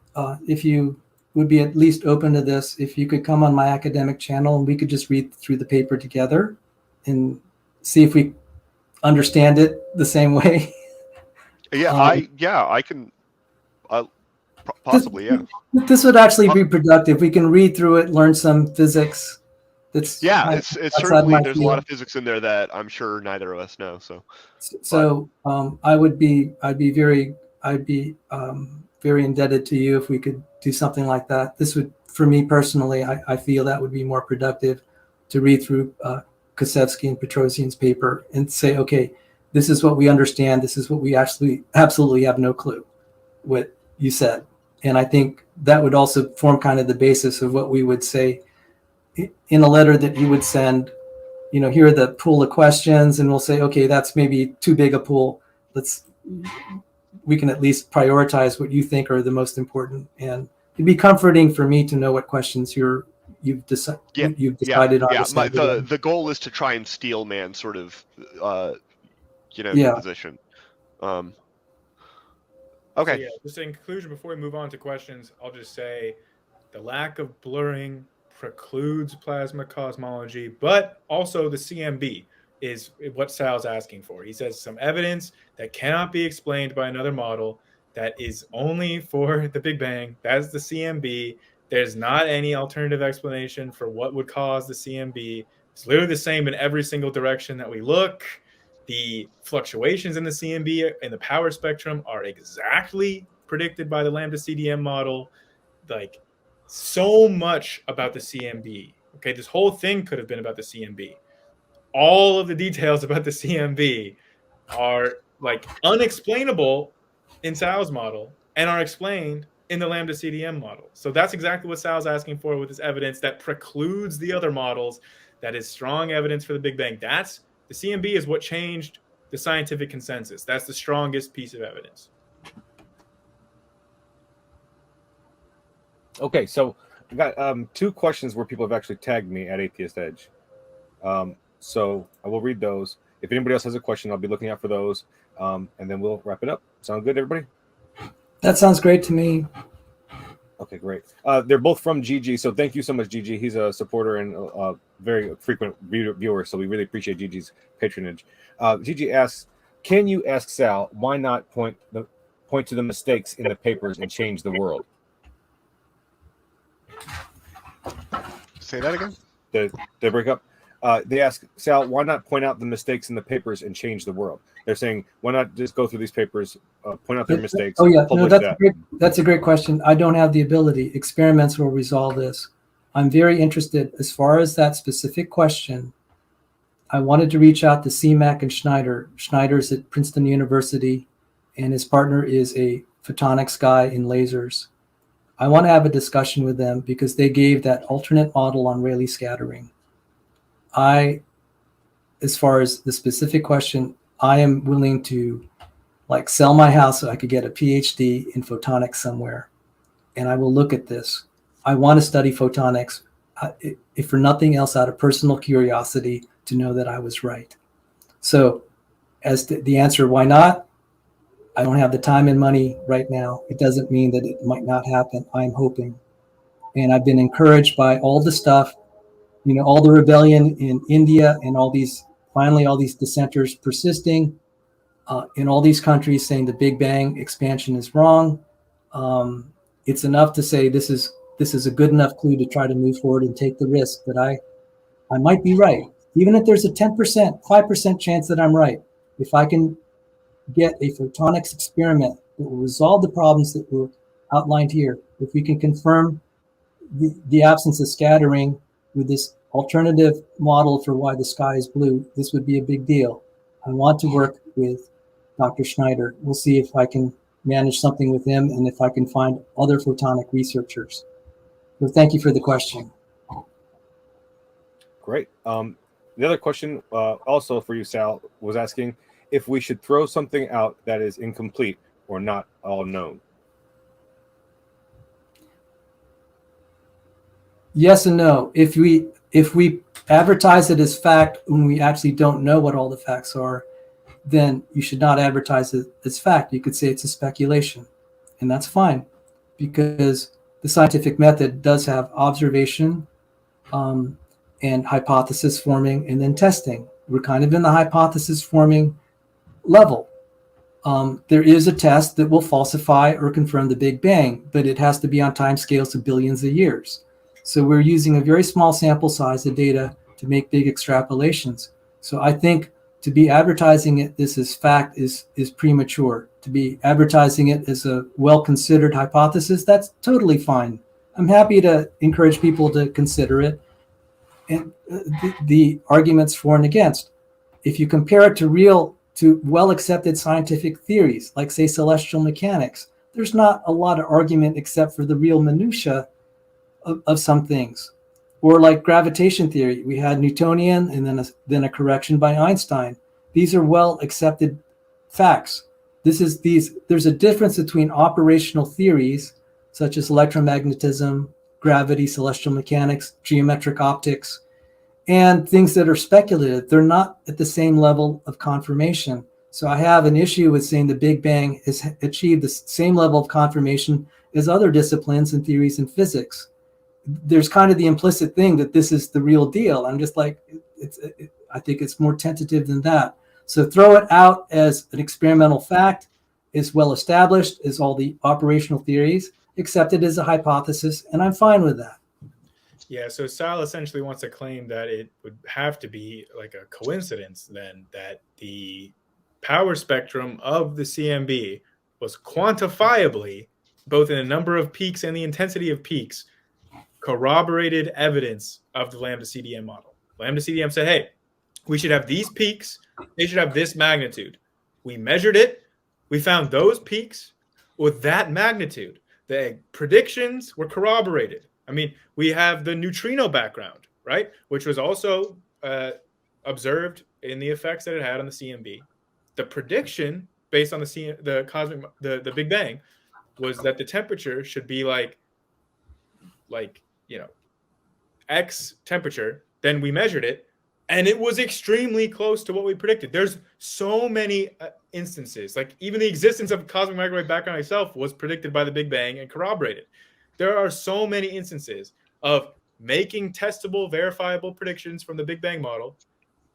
if you would be at least open to this. If you could come on my academic channel and we could just read through the paper together and see if we understand it the same way. I can possibly. This would actually be productive. We can read through it, learn some physics. It's certainly there's a lot of physics in there that I'm sure neither of us know. I'd be very indebted to you if we could do something like that. This would, for me personally, I feel that would be more productive to read through Kosevsky and Petrosian's paper and say, okay, this is what we understand. This is what we actually absolutely have no clue what you said. And I think that would also form kind of the basis of what we would say in a letter that you would send. Here are the pool of questions, and we'll say, okay, that's maybe too big a pool. We can at least prioritize what you think are the most important. And it'd be comforting for me to know what questions you've decided on. The goal is to try and steel man sort of the position. Okay. So just in conclusion, before we move on to questions, I'll just say the lack of blurring precludes plasma cosmology, but also the CMB is what Sal's asking for. He says some evidence that cannot be explained by another model that is only for the Big Bang. That's the CMB. There's not any alternative explanation for what would cause the CMB. It's literally the same in every single direction that we look. The fluctuations in the CMB in the power spectrum are exactly predicted by the lambda CDM model. Like, so much about the CMB. Okay, this whole thing could have been about the CMB. All of the details about the CMB are like unexplainable in Sal's model and are explained in the Lambda CDM model. So that's exactly what Sal's asking for with this evidence that precludes the other models. That is strong evidence for the Big Bang. That's the CMB is what changed the scientific consensus. That's the strongest piece of evidence. Okay, so I got 2 questions where people have actually tagged me at Atheist Edge. So I will read those. If anybody else has a question, I'll be looking out for those, and then we'll wrap it up. Sound good, everybody? That sounds great to me. Okay, great. They're both from Gigi, so thank you so much, Gigi. He's a supporter and a very frequent viewer, so we really appreciate Gigi's patronage. Gigi asks, can you ask Sal why not point to the mistakes in the papers and change the world? Say that again. They break up. They ask Sal, why not point out the mistakes in the papers and change the world? They're saying, why not just go through these papers, point out their mistakes? Oh yeah, no, that's a great question. I don't have the ability. Experiments will resolve this. I'm very interested as far as that specific question. I wanted to reach out to CMAC and Schneider. Schneider's at Princeton University, and his partner is a photonics guy in lasers. I want to have a discussion with them because they gave that alternate model on Rayleigh scattering. As far as the specific question, I am willing to sell my house so I could get a PhD in photonics somewhere. And I will look at this. I want to study photonics, if for nothing else, out of personal curiosity to know that I was right. So as to the answer, why not? I don't have the time and money right now. It doesn't mean that it might not happen. I'm hoping. And I've been encouraged by all the stuff, all the rebellion in India and all these dissenters persisting in all these countries saying the Big Bang expansion is wrong. It's enough to say this is a good enough clue to try to move forward and take the risk that I might be right. Even if there's a 10%, 5% chance that I'm right, if I can get a photonics experiment that will resolve the problems that were outlined here, if we can confirm the absence of scattering with this alternative model for why the sky is blue, this would be a big deal. I want to work with Dr. Schneider. We'll see if I can manage something with him and if I can find other photonic researchers. So thank you for the question. Great. The other question also for you, Sal, was asking if we should throw something out that is incomplete or not all known. Yes and no. If we advertise it as fact when we actually don't know what all the facts are, then you should not advertise it as fact. You could say it's a speculation, and that's fine, because the scientific method does have observation and hypothesis forming and then testing. We're kind of in the hypothesis forming level. There is a test that will falsify or confirm the Big Bang, but it has to be on time scales of billions of years. So we're using a very small sample size of data to make big extrapolations. So I think to be advertising this as fact is premature. To be advertising it as a well-considered hypothesis, that's totally fine. I'm happy to encourage people to consider it. And the arguments for and against, if you compare it to well-accepted scientific theories, like say celestial mechanics, there's not a lot of argument except for the real minutia of some things. Or like gravitation theory, we had Newtonian and then a correction by Einstein. These are well-accepted facts. There's a difference between operational theories, such as electromagnetism, gravity, celestial mechanics, geometric optics, and things that are speculative. They're not at the same level of confirmation. So I have an issue with saying the Big Bang has achieved the same level of confirmation as other disciplines and theories in physics. There's kind of the implicit thing that this is the real deal. I'm just like, I think it's more tentative than that. So throw it out as an experimental fact, is well established, as all the operational theories, accept it as a hypothesis, and I'm fine with that. Yeah, so Sal essentially wants to claim that it would have to be like a coincidence then that the power spectrum of the CMB was quantifiably, both in the number of peaks and the intensity of peaks, corroborated evidence of the Lambda CDM model. Lambda CDM said, hey, we should have these peaks. They should have this magnitude. We measured it. We found those peaks with that magnitude. the predictions were corroborated. I mean, we have the neutrino background, right, which was also observed in the effects that it had on the CMB. The prediction based on the Big Bang was that the temperature should be like X temperature. Then we measured it, and it was extremely close to what we predicted. There's so many instances, like even the existence of cosmic microwave background itself was predicted by the Big Bang and corroborated. There are so many instances of making testable, verifiable predictions from the Big Bang model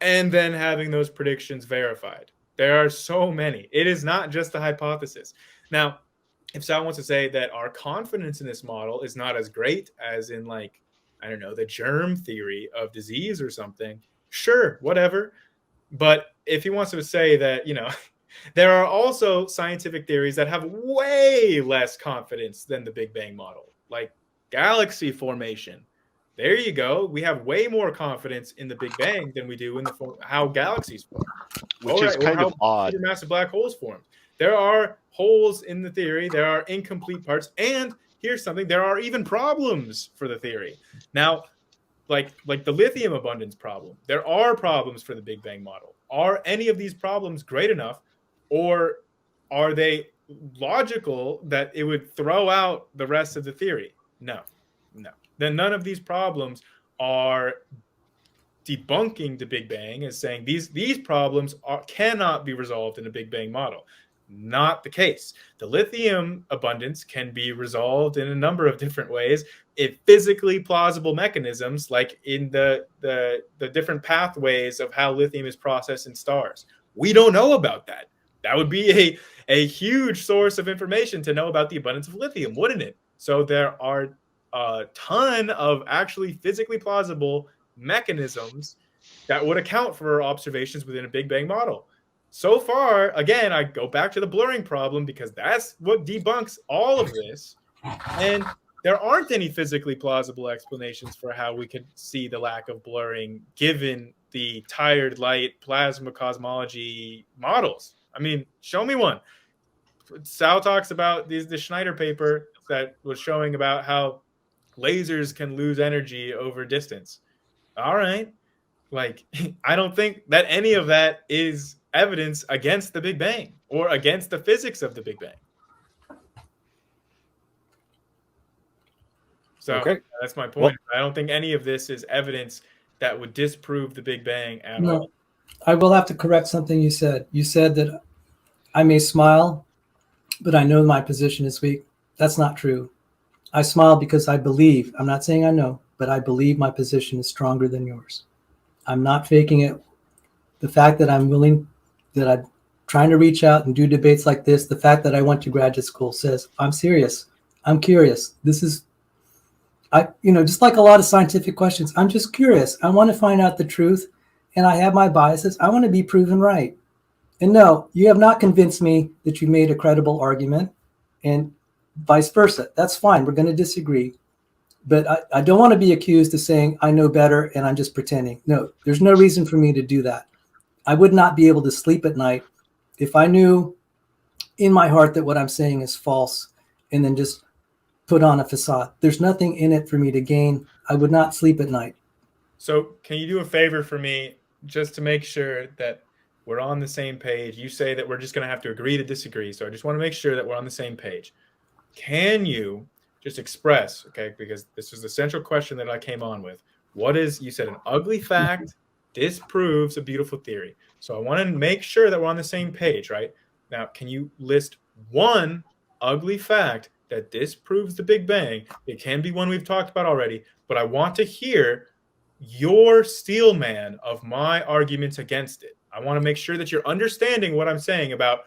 and then having those predictions verified. There are so many. It is not just a hypothesis. Now, if Sal wants to say that our confidence in this model is not as great as in, like, I don't know, the germ theory of disease or something, sure, whatever. But if he wants to say that, there are also scientific theories that have way less confidence than the Big Bang model, like galaxy formation. There you go. We have way more confidence in the Big Bang than we do in how galaxies form. Which is kind of odd. Supermassive black holes formed. There are holes in the theory. There are incomplete parts. And here's something. There are even problems for the theory. Now, like the lithium abundance problem, there are problems for the Big Bang model. Are any of these problems great enough, or are they logical that it would throw out the rest of the theory? No. Then none of these problems are debunking the Big Bang as saying these problems cannot be resolved in a Big Bang model. Not the case. The lithium abundance can be resolved in a number of different ways, in physically plausible mechanisms, like in the different pathways of how lithium is processed in stars. We don't know about that. That would be a huge source of information to know about the abundance of lithium, wouldn't it? So there are a ton of actually physically plausible mechanisms that would account for observations within a Big Bang model. So far, again, I go back to the blurring problem because that's what debunks all of this. And there aren't any physically plausible explanations for how we could see the lack of blurring given the tired light plasma cosmology models. I mean, show me one. Sal talks about the Schneider paper that was showing about how lasers can lose energy over distance. All right. Like, I don't think that any of that is evidence against the Big Bang or against the physics of the Big Bang. So That's my point. Well, I don't think any of this is evidence that would disprove the Big Bang at all. I will have to correct something you said. You said that I may smile, but I know my position is weak. That's not true. I smile because I believe, I'm not saying I know, but I believe my position is stronger than yours. I'm not faking it. The fact that I'm trying to reach out and do debates like this, the fact that I went to graduate school says, I'm serious. I'm curious. This is, just like a lot of scientific questions, I'm just curious. I want to find out the truth, and I have my biases. I want to be proven right. And no, you have not convinced me that you made a credible argument, and vice versa. That's fine. We're going to disagree. But I don't want to be accused of saying I know better and I'm just pretending. No, there's no reason for me to do that. I would not be able to sleep at night if I knew in my heart that what I'm saying is false and then just put on a facade. There's nothing in it for me to gain. I would not sleep at night. So can you do a favor for me just to make sure that we're on the same page? You say that we're just going to have to agree to disagree. So I just want to make sure that we're on the same page. Can you just express, okay, because this was the central question that I came on with. What is, you said, an ugly fact disproves a beautiful theory. So I want to make sure that we're on the same page, right? Now, can you list one ugly fact that disproves the Big Bang? It can be one we've talked about already, but I want to hear your steel man of my arguments against it. I want to make sure that you're understanding what I'm saying about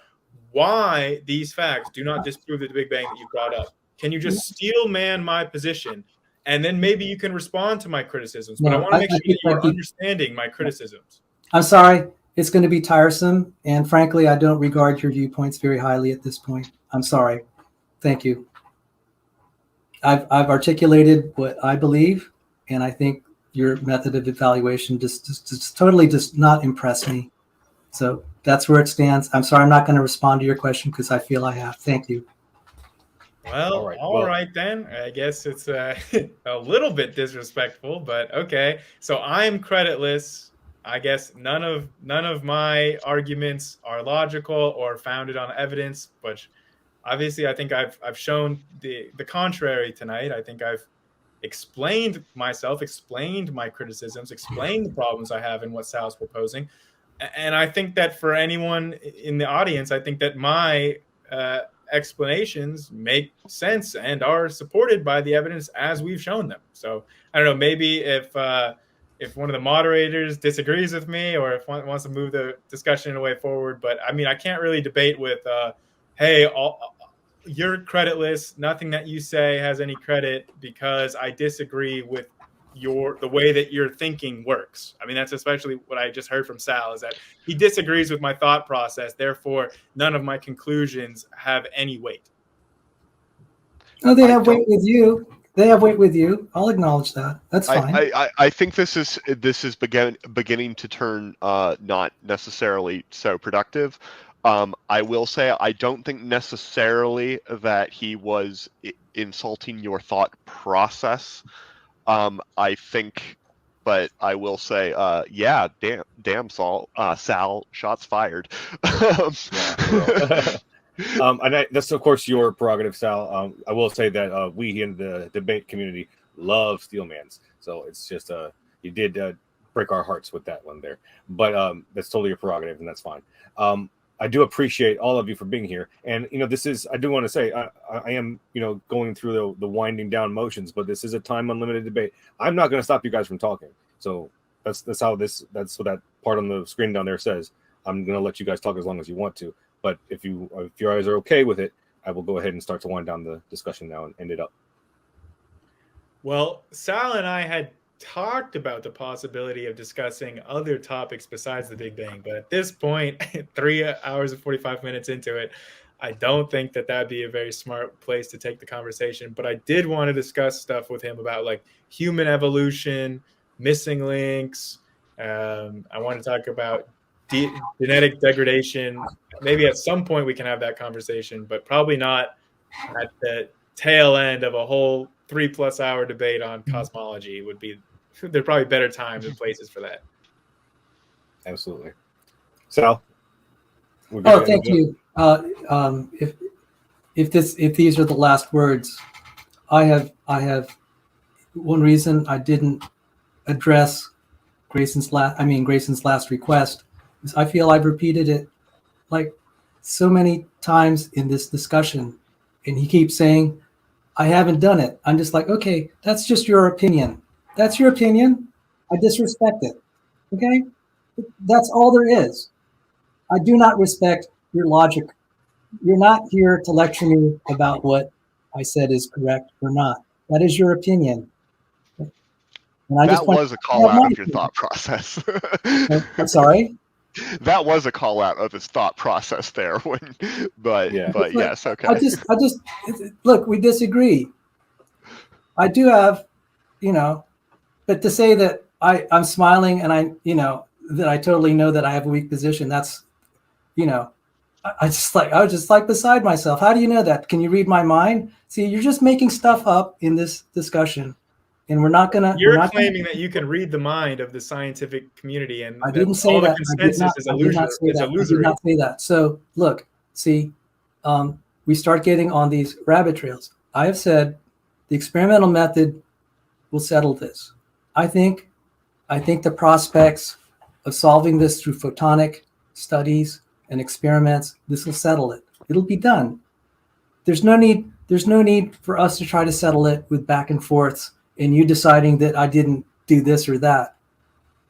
why these facts do not disprove the Big Bang that you brought up. Can you just steel man my position, and then maybe you can respond to my criticisms? But I want to make sure that you're understanding my criticisms. I'm sorry. It's going to be tiresome. And frankly, I don't regard your viewpoints very highly at this point. I'm sorry. Thank you. I've articulated what I believe, and I think your method of evaluation just totally does not impress me. So that's where it stands. I'm sorry, I'm not going to respond to your question because I feel I have. Thank you. Well, all right then. I guess it's a little bit disrespectful, but okay. So I'm creditless. I guess none of my arguments are logical or founded on evidence, but obviously I think I've shown the contrary tonight. I think I've explained myself, explained my criticisms, explained the problems I have in what Sal's proposing. And I think that for anyone in the audience, I think that my explanations make sense and are supported by the evidence as we've shown them. So I don't know, maybe if one of the moderators disagrees with me or if one wants to move the discussion in a way forward, but I mean, I can't really debate with, hey, you're creditless. Nothing that you say has any credit because I disagree with the way that your thinking works. I mean, that's especially what I just heard from Sal, is that he disagrees with my thought process. Therefore, none of my conclusions have any weight. No, they have weight with you. They have weight with you. I'll acknowledge that. That's fine. I think this is beginning to turn not necessarily so productive. I will say I don't think necessarily that he was insulting your thought process. I think, but I will say, yeah, damn, Sal, shots fired. And that's of course your prerogative, Sal. I will say that we in the debate community love Steelmans, so it's just you did break our hearts with that one there, but that's totally your prerogative, and that's fine. I do appreciate all of you for being here, and this is, I do want to say I am going through the winding down motions, but this is a time unlimited debate. I'm not going to stop you guys from talking, so that's what that part on the screen down there says. I'm going to let you guys talk as long as you want to, but if you guys are okay with it, I will go ahead and start to wind down the discussion now and end it up. Well, Sal and I had talked about the possibility of discussing other topics besides the Big Bang, but at this point, 3 hours and 45 minutes into it, I don't think that that'd be a very smart place to take the conversation. But I did want to discuss stuff with him about like human evolution, missing links. I want to talk about genetic degradation. Maybe at some point we can have that conversation, but probably not at the tail end of a whole 3+ hour debate on cosmology. There're probably better times and places for that. Absolutely. Sal? Oh, thank you. If these are the last words, I have one reason I didn't address Grayson's last request is I feel I've repeated it like so many times in this discussion, and he keeps saying I haven't done it. I'm just like, okay, that's just your opinion. That's your opinion. I disrespect it. Okay? That's all there is. I do not respect your logic. You're not here to lecture me about what I said is correct or not. That is your opinion. And that was a call out of your thought process. I'm sorry? That was a call out of his thought process there. But yes, okay. I just look, we disagree. I do have, but to say that I'm smiling and that I totally know that I have a weak position, that's, I was just like beside myself. How do you know that? Can you read my mind? See, you're just making stuff up in this discussion, and we're not gonna. You're claiming that you can read the mind of the scientific community, and I didn't say that. I did not say that. So look, see, we start getting on these rabbit trails. I have said the experimental method will settle this. I think the prospects of solving this through photonic studies and experiments, this will settle it. It'll be done. There's no need for us to try to settle it with back and forths and you deciding that I didn't do this or that.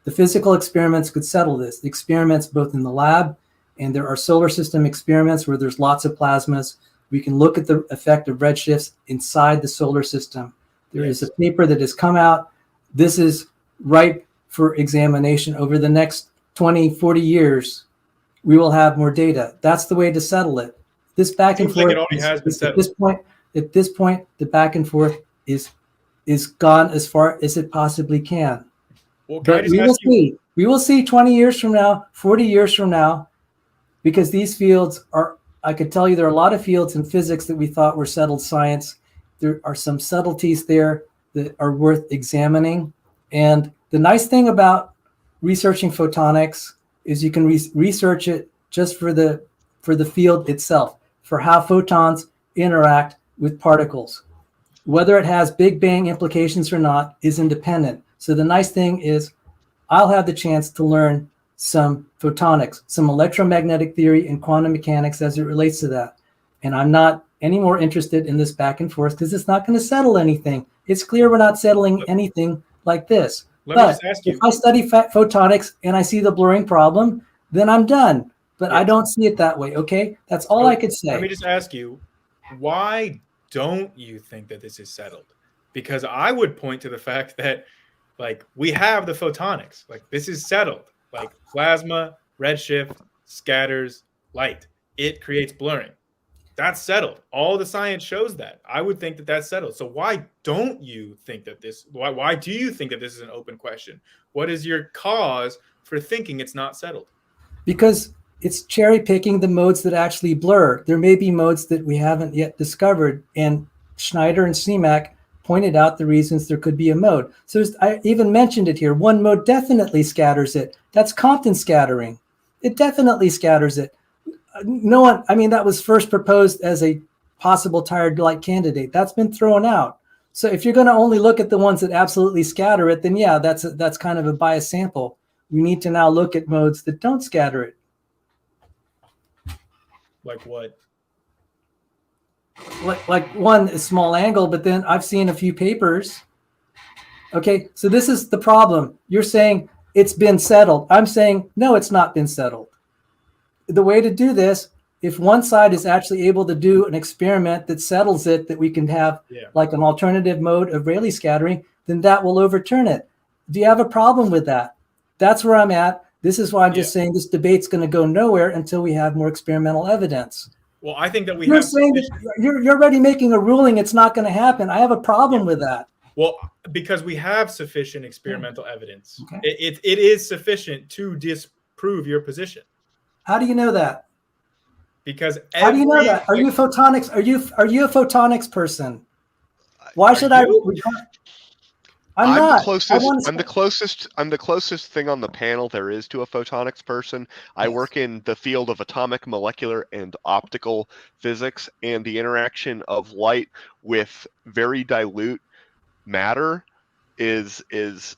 The physical experiments could settle this. The experiments both in the lab, and there are solar system experiments where there's lots of plasmas. We can look at the effect of redshifts inside the solar system. There is a paper that has come out. This is ripe for examination over the next 20, 40 years. We will have more data. That's the way to settle it. This back and forth. At this point, the back and forth is gone as far as it possibly can. Well, but we will see. We will see 20 years from now, 40 years from now, because these fields are I could tell you there are a lot of fields in physics that we thought were settled science. There are some subtleties there that are worth examining. And the nice thing about researching photonics is you can research it just for the field itself, for how photons interact with particles. Whether it has Big Bang implications or not is independent. So the nice thing is I'll have the chance to learn some photonics, some electromagnetic theory and quantum mechanics as it relates to that. And I'm not any more interested in this back and forth because it's not going to settle anything. It's clear we're not settling anything like this. But if I study photonics and I see the blurring problem, then I'm done. But I don't see it that way, okay? That's all I could say. Let me just ask you, why don't you think that this is settled? Because I would point to the fact that, like, we have the photonics. Like, this is settled. Like, plasma, redshift, scatters light. It creates blurring. That's settled. All the science shows that. I would think that that's settled. So why don't you think that this, why do you think that this is an open question? What is your cause for thinking it's not settled? Because it's cherry picking the modes that actually blur. There may be modes that we haven't yet discovered. And Schneider and CMAC pointed out the reasons there could be a mode. So I even mentioned it here. One mode definitely scatters it. That's Compton scattering. It definitely scatters it. No one, I mean, that was first proposed as a possible tired light candidate. That's been thrown out. So if you're going to only look at the ones that absolutely scatter it, then yeah, that's kind of a biased sample. We need to now look at modes that don't scatter it. Like what? Like one is small angle, but then I've seen a few papers. Okay, so this is the problem. You're saying it's been settled. I'm saying, no, it's not been settled. The way to do this, if one side is actually able to do an experiment that settles it, that we can have like an alternative mode of Rayleigh scattering, then that will overturn it. Do you have a problem with that? That's where I'm at. This is why I'm just saying this debate's going to go nowhere until we have more experimental evidence. Well, I think that you're saying that you're already making a ruling it's not going to happen. I have a problem with that. Well, because we have sufficient experimental evidence. Okay. It is sufficient to disprove your position. How do you know that? Because how do you know that? Are you photonics? Are you a photonics person? Why should I? I'm not. I'm the closest thing on the panel there is to a photonics person. I work in the field of atomic, molecular, and optical physics, and the interaction of light with very dilute matter is it's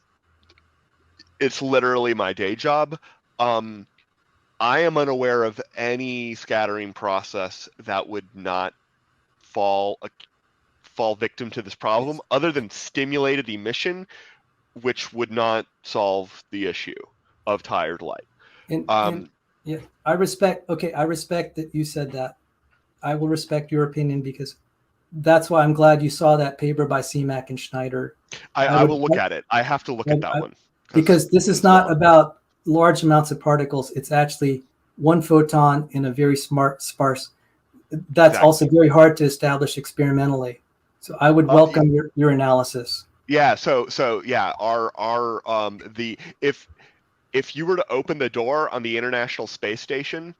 literally my day job. I am unaware of any scattering process that would not fall victim to this problem, other than stimulated emission, which would not solve the issue of tired light. And yeah, I respect that you said that. I will respect your opinion because that's why I'm glad you saw that paper by CMAC and Schneider. I will look at it. I have to look at that one. Because this is not about large amounts of particles. It's actually one photon in a very sparse. That's also very hard to establish experimentally. So I would welcome your analysis. Yeah. So yeah, if you were to open the door on the International Space Station,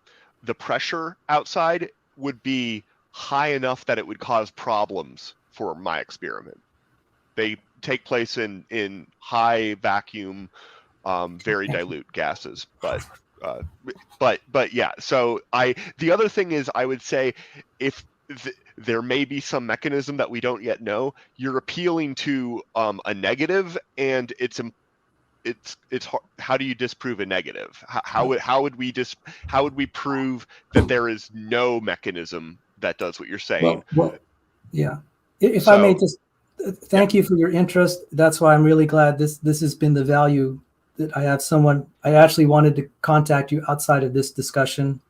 the pressure outside would be high enough that it would cause problems for my experiment. They take place in high vacuum, very dilute gases, but yeah. So the other thing is, I would say, if there may be some mechanism that we don't yet know, you're appealing to a negative, and it's hard. How do you disprove a negative? How would we prove that there is no mechanism that does what you're saying? Well, yeah. If I may just thank you for your interest. That's why I'm really glad this has been the value that I have someone. I actually wanted to contact you outside of this discussion,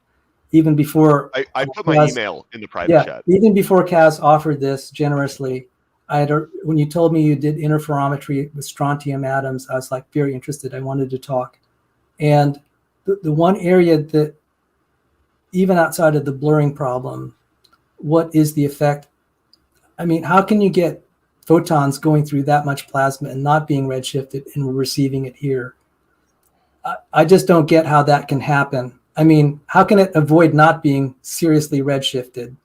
even before I put my email in the private chat. Even before Kaz offered this generously, when you told me you did interferometry with strontium atoms, I was like very interested. I wanted to talk. And the one area that, even outside of the blurring problem, what is the effect? I mean, how can you get photons going through that much plasma and not being redshifted, and we're receiving it here? I just don't get how that can happen. I mean, how can it avoid not being seriously redshifted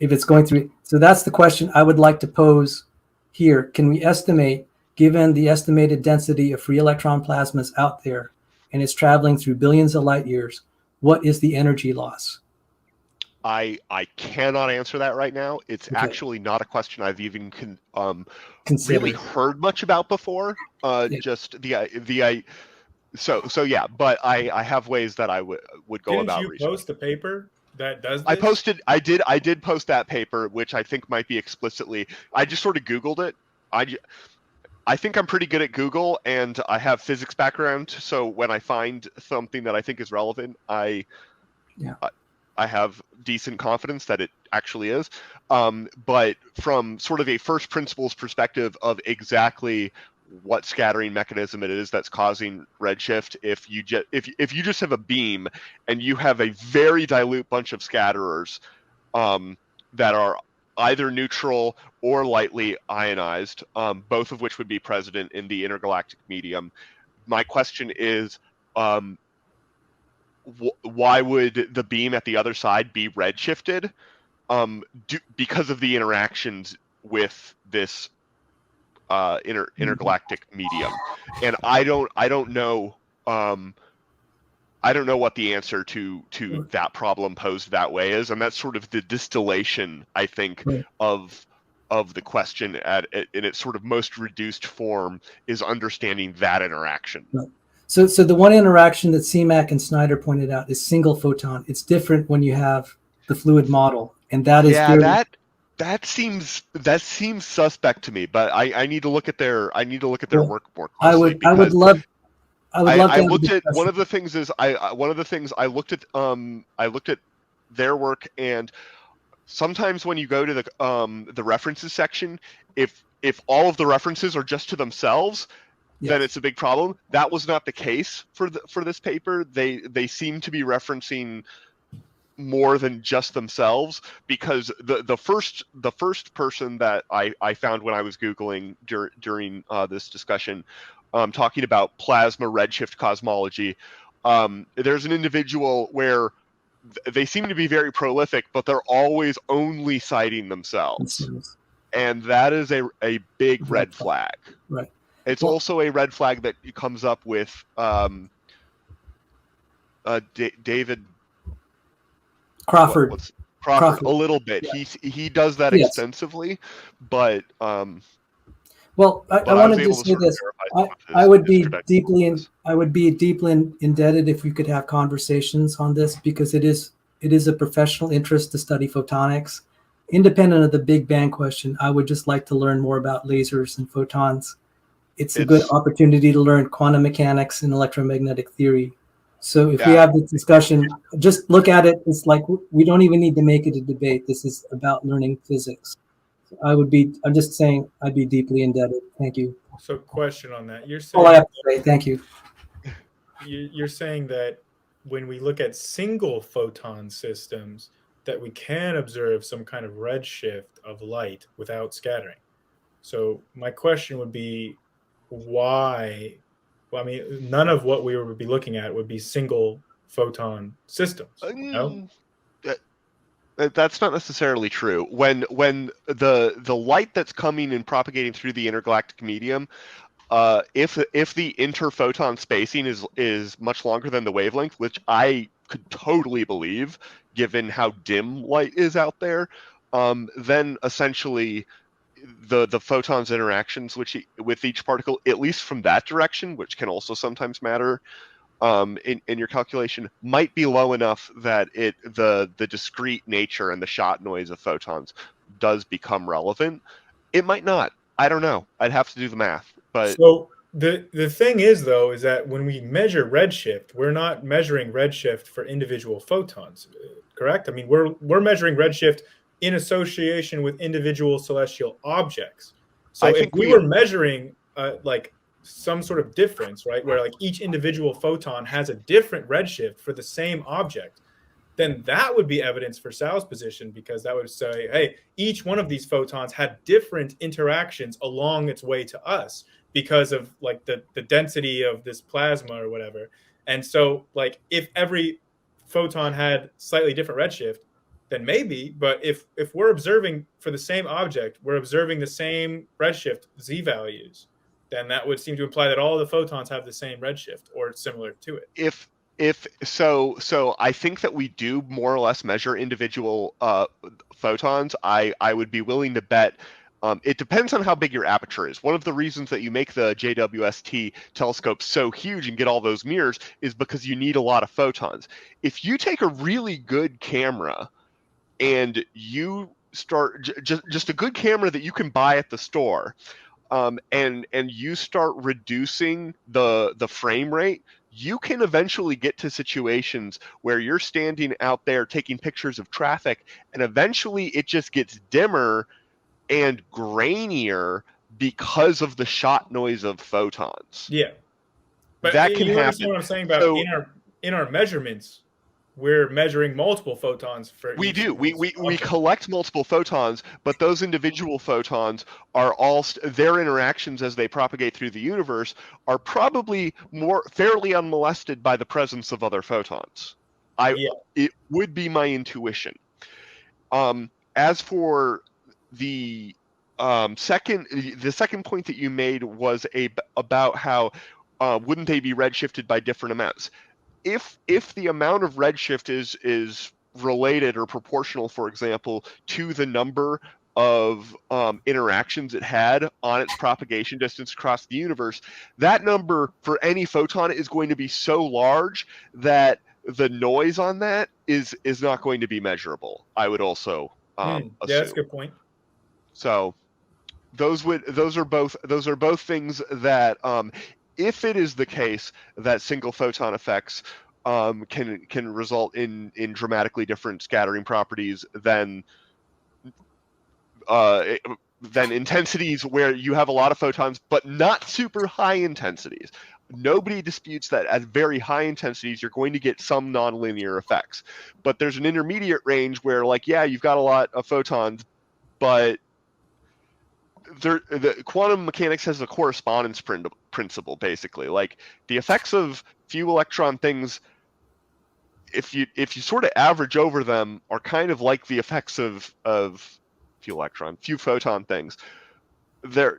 if it's going through? So that's the question I would like to pose here. Can we estimate, given the estimated density of free electron plasmas out there, and it's traveling through billions of light years, what is the energy loss? I cannot answer that right now. It's Okay. actually not a question I've even Consider. really heard much about before. Yeah. Just the so yeah, but I have ways that I would go Didn't about you research. post a paper that does this? I did post that paper, which I think might be explicitly. I just sort of Googled it. I think I'm pretty good at Google, and I have physics background, so when I find something that I think is relevant, I have decent confidence that it actually is. But from sort of a first principles perspective of exactly what scattering mechanism it is that's causing redshift, if you just have a beam and you have a very dilute bunch of scatterers that are either neutral or lightly ionized, both of which would be present in the intergalactic medium. My question is, why would the beam at the other side be redshifted? Because of the interactions with this intergalactic medium, and I don't know. I don't know what the answer to that problem posed that way is, and that's sort of the distillation, I think, of the question in its sort of most reduced form is understanding that interaction. Right. So the one interaction that CMAC and Snyder pointed out is single photon. It's different when you have the fluid model, and that is that seems suspect to me. But I need to look at their work more closely. I would love. I looked at one of the things I looked at their work, and sometimes when you go to the references section, if all of the references are just to themselves, then it's a big problem. That was not the case for this paper. They seem to be referencing more than just themselves, because the first person that I found when I was Googling during this discussion, talking about plasma redshift cosmology, there's an individual where they seem to be very prolific, but they're always only citing themselves, and that is a big red flag. Right. It's also a red flag that comes up with David Crawford. Crawford a little bit. Yeah. He does that extensively, but well, I wanted to say this. I would be deeply indebted if we could have conversations on this, because it is a professional interest to study photonics. Independent of the Big Bang question, I would just like to learn more about lasers and photons. It's a good opportunity to learn quantum mechanics and electromagnetic theory. So if we have this discussion, just look at it. It's like we don't even need to make it a debate. This is about learning physics. I'm just saying I'd be deeply indebted. Thank you. So question on that. You're saying, all I have to say. Thank you. You're saying that when we look at single photon systems, that we can observe some kind of redshift of light without scattering. So my question would be, why? Well, I mean, none of what we would be looking at would be single photon systems. No? That's not necessarily true. When the light that's coming and propagating through the intergalactic medium, if the interphoton spacing is much longer than the wavelength, which I could totally believe given how dim light is out there, then essentially the photon's interactions with each particle, at least from that direction, which can also sometimes matter in your calculation, might be low enough that the discrete nature and the shot noise of photons does become relevant. It might not. I don't know. I'd have to do the math. But so the thing is, though, is that when we measure redshift, we're not measuring redshift for individual photons, correct? I mean, we're measuring redshift in association with individual celestial objects. So if we were measuring like some sort of difference, right, where like each individual photon has a different redshift for the same object, then that would be evidence for Sal's position, because that would say, hey, each one of these photons had different interactions along its way to us because of like the density of this plasma or whatever. And so, like, if every photon had slightly different redshift, then maybe. But if we're observing for the same object, we're observing the same redshift z values, then that would seem to imply that all the photons have the same redshift or similar to it. If so I think that we do more or less measure individual photons. I would be willing to bet it depends on how big your aperture is. One of the reasons that you make the JWST telescope so huge and get all those mirrors is because you need a lot of photons. If you take a really good camera and you start just a good camera that you can buy at the store, and you start reducing the frame rate, you can eventually get to situations where you're standing out there taking pictures of traffic, and eventually it just gets dimmer and grainier because of the shot noise of photons. Yeah, but That can you happen. understand what I'm saying about So, in our measurements, we're measuring multiple photons for we each do. of these We objects. collect multiple photons, but those individual photons are all their interactions as they propagate through the universe are probably fairly unmolested by the presence of other photons. Yeah. It would be my intuition. As for the second point that you made was about how wouldn't they be redshifted by different amounts? If the amount of redshift is related or proportional, for example, to the number of interactions it had on its propagation distance across the universe, that number for any photon is going to be so large that the noise on that is not going to be measurable. I would also Yeah, assume. that's a good point. So those are both things that if it is the case that single photon effects can result in dramatically different scattering properties than intensities where you have a lot of photons but not super high intensities. Nobody disputes that at very high intensities you're going to get some nonlinear effects, but there's an intermediate range where, like, yeah, you've got a lot of photons, but the quantum mechanics has a correspondence principle, basically. Like, the effects of few electron things, if you sort of average over them, are kind of like the effects of few photon things. That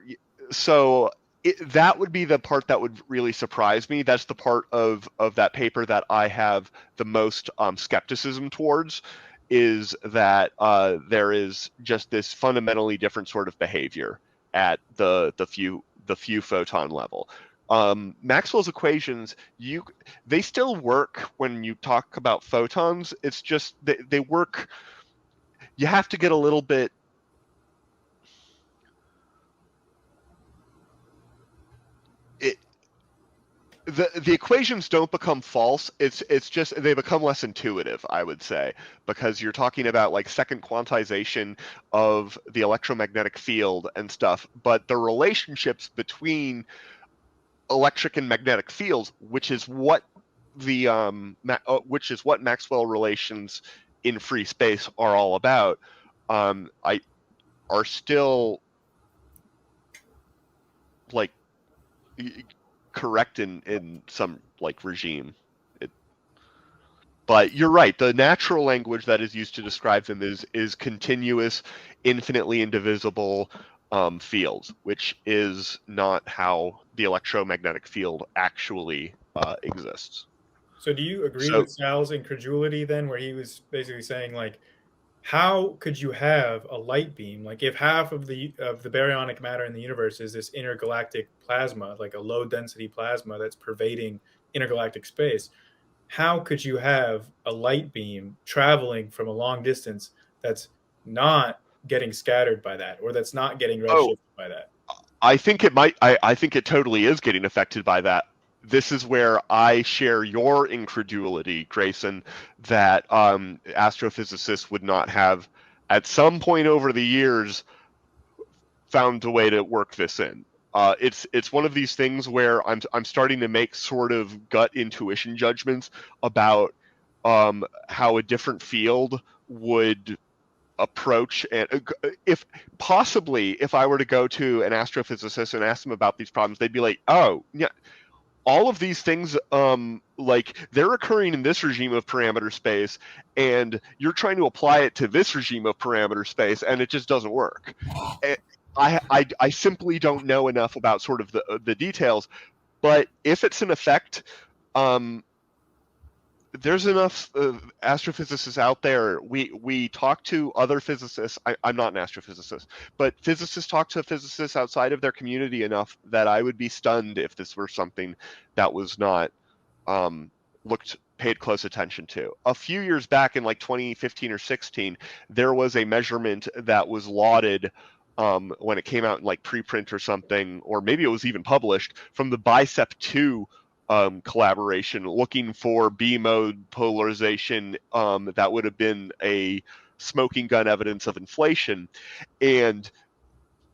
would be the part that would really surprise me. That's the part of that paper that I have the most skepticism towards, is that there is just this fundamentally different sort of behavior at the few photon level. Maxwell's equations, they still work when you talk about photons. It's just they work. You have to get a little bit. The equations don't become false. It's just they become less intuitive, I would say, because you're talking about like second quantization of the electromagnetic field and stuff. But the relationships between electric and magnetic fields, which is what Maxwell relations in free space are all about, are still like correct in some like regime. But you're right. The natural language that is used to describe them is continuous, infinitely indivisible fields, which is not how the electromagnetic field actually exists. So do you agree with Sal's incredulity then, where he was basically saying, like, how could you have a light beam? Like, if half of the baryonic matter in the universe is this intergalactic plasma, like a low density plasma that's pervading intergalactic space, how could you have a light beam traveling from a long distance that's not getting scattered by that, or that's not getting redshifted by that? I think it might. I think it totally is getting affected by that. This is where I share your incredulity, Grayson, that astrophysicists would not have, at some point over the years, found a way to work this in. It's one of these things where I'm starting to make sort of gut intuition judgments about how a different field would approach, and if I were to go to an astrophysicist and ask them about these problems, they'd be like, oh yeah, all of these things, like they're occurring in this regime of parameter space, and you're trying to apply it to this regime of parameter space, and it just doesn't work. I simply don't know enough about sort of the details, but if it's an effect, there's enough astrophysicists out there. We talk to other physicists. I'm not an astrophysicist, but physicists talk to physicists outside of their community enough that I would be stunned if this were something that was not paid close attention to. A few years back in like 2015 or 16, there was a measurement that was lauded when it came out in like preprint or something, or maybe it was even published, from the BICEP2 collaboration looking for B mode polarization that would have been a smoking gun evidence of inflation, and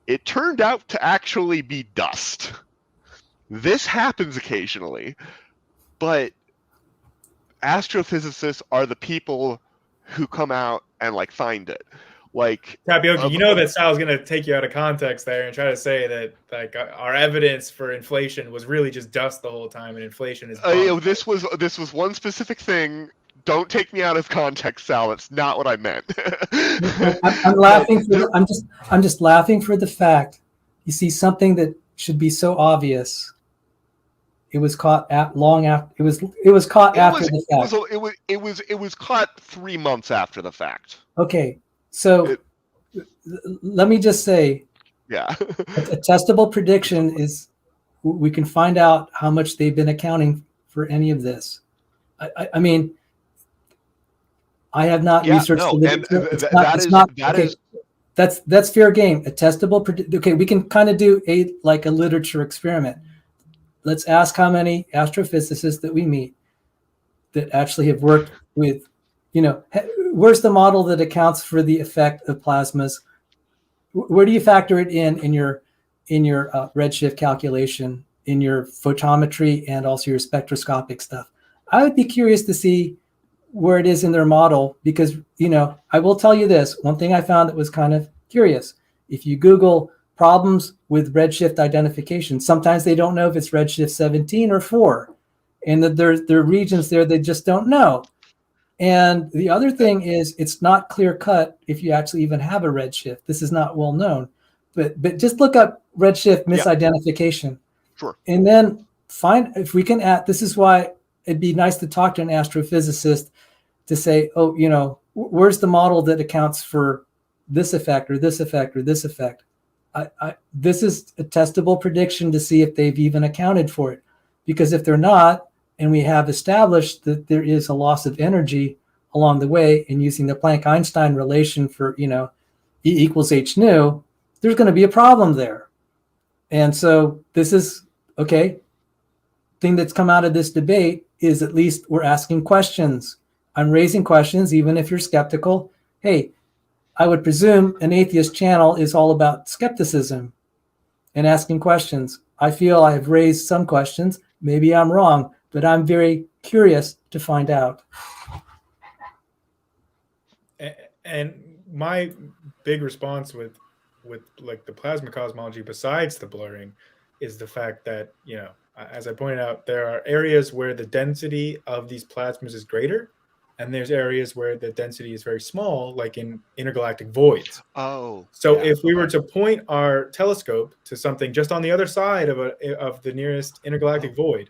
it turned out to actually be dust. This happens occasionally, but astrophysicists are the people who come out and like find it. Like Tapioca, you know that Sal's going to take you out of context there and try to say that like our evidence for inflation was really just dust the whole time, and inflation is. This was one specific thing. Don't take me out of context, Sal. That's not what I meant. I'm laughing. I'm just laughing for the fact. You see something that should be so obvious. It was caught long after. It was caught after the fact. It was caught 3 months after the fact. Okay. So let me just say, yeah, a testable prediction is we can find out how much they've been accounting for any of this. I mean, I have not researched the literature. That's fair game. A testable okay, we can kind of do a literature experiment. Let's ask how many astrophysicists that we meet that actually have worked with, where's the model that accounts for the effect of plasmas? Where do you factor it in your redshift calculation, in your photometry, and also your spectroscopic stuff? I would be curious to see where it is in their model, because, I will tell you this. One thing I found that was kind of curious. If you Google problems with redshift identification, sometimes they don't know if it's redshift 17 or 4. And that there are regions there they just don't know. And the other thing is, it's not clear cut if you actually even have a redshift. This is not well known, but just look up redshift misidentification. Sure. And then find if we can add. This is why it'd be nice to talk to an astrophysicist to say, where's the model that accounts for this effect or this effect or this effect? This is a testable prediction to see if they've even accounted for it. Because if they're not, and we have established that there is a loss of energy along the way, and using the Planck-Einstein relation for, E equals h nu, there's going to be a problem there. And so this is, okay, thing that's come out of this debate is at least we're asking questions. I'm raising questions, even if you're skeptical. Hey, I would presume an atheist channel is all about skepticism and asking questions. I feel I have raised some questions. Maybe I'm wrong, but I'm very curious to find out. And my big response with like the plasma cosmology, besides the blurring, is the fact that, as I pointed out, there are areas where the density of these plasmas is greater, and there's areas where the density is very small, like in intergalactic voids. Oh. So if we were to point our telescope to something just on the other side of the nearest intergalactic void,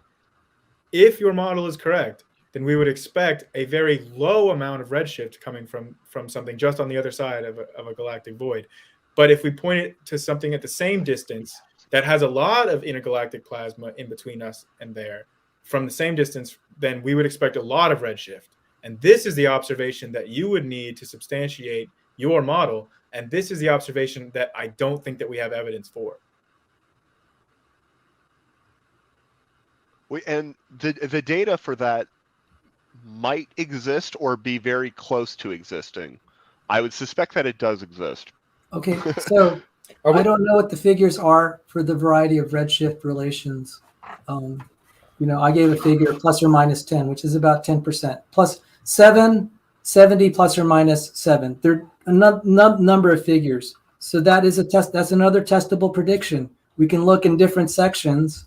if your model is correct, then we would expect a very low amount of redshift coming from something just on the other side of a galactic void. But if we point it to something at the same distance that has a lot of intergalactic plasma in between us and there, from the same distance, then we would expect a lot of redshift. And this is the observation that you would need to substantiate your model. And this is the observation that I don't think that we have evidence for. And the data for that might exist or be very close to existing. I would suspect that it does exist. Okay, so I don't know what the figures are for the variety of redshift relations. I gave a figure plus or minus 10, which is about 10%. Plus 70 plus or minus 7. There are a number of figures. So that is a test. That's another testable prediction. We can look in different sections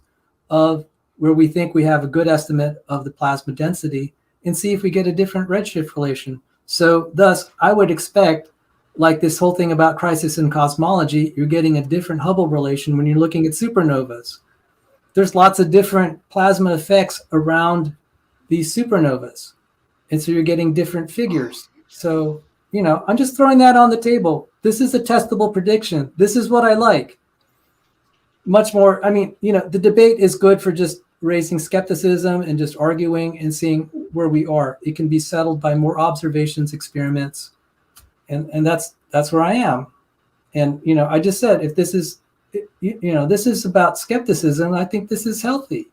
of where we think we have a good estimate of the plasma density and see if we get a different redshift relation. So thus, I would expect, like this whole thing about crisis in cosmology, you're getting a different Hubble relation when you're looking at supernovas. There's lots of different plasma effects around these supernovas. And so you're getting different figures. So, I'm just throwing that on the table. This is a testable prediction. This is what I like. Much more, the debate is good for just raising skepticism and just arguing and seeing where we are. It can be settled by more observations, experiments, and that's where I am. And I just said, if this is this is about skepticism, I think this is healthy.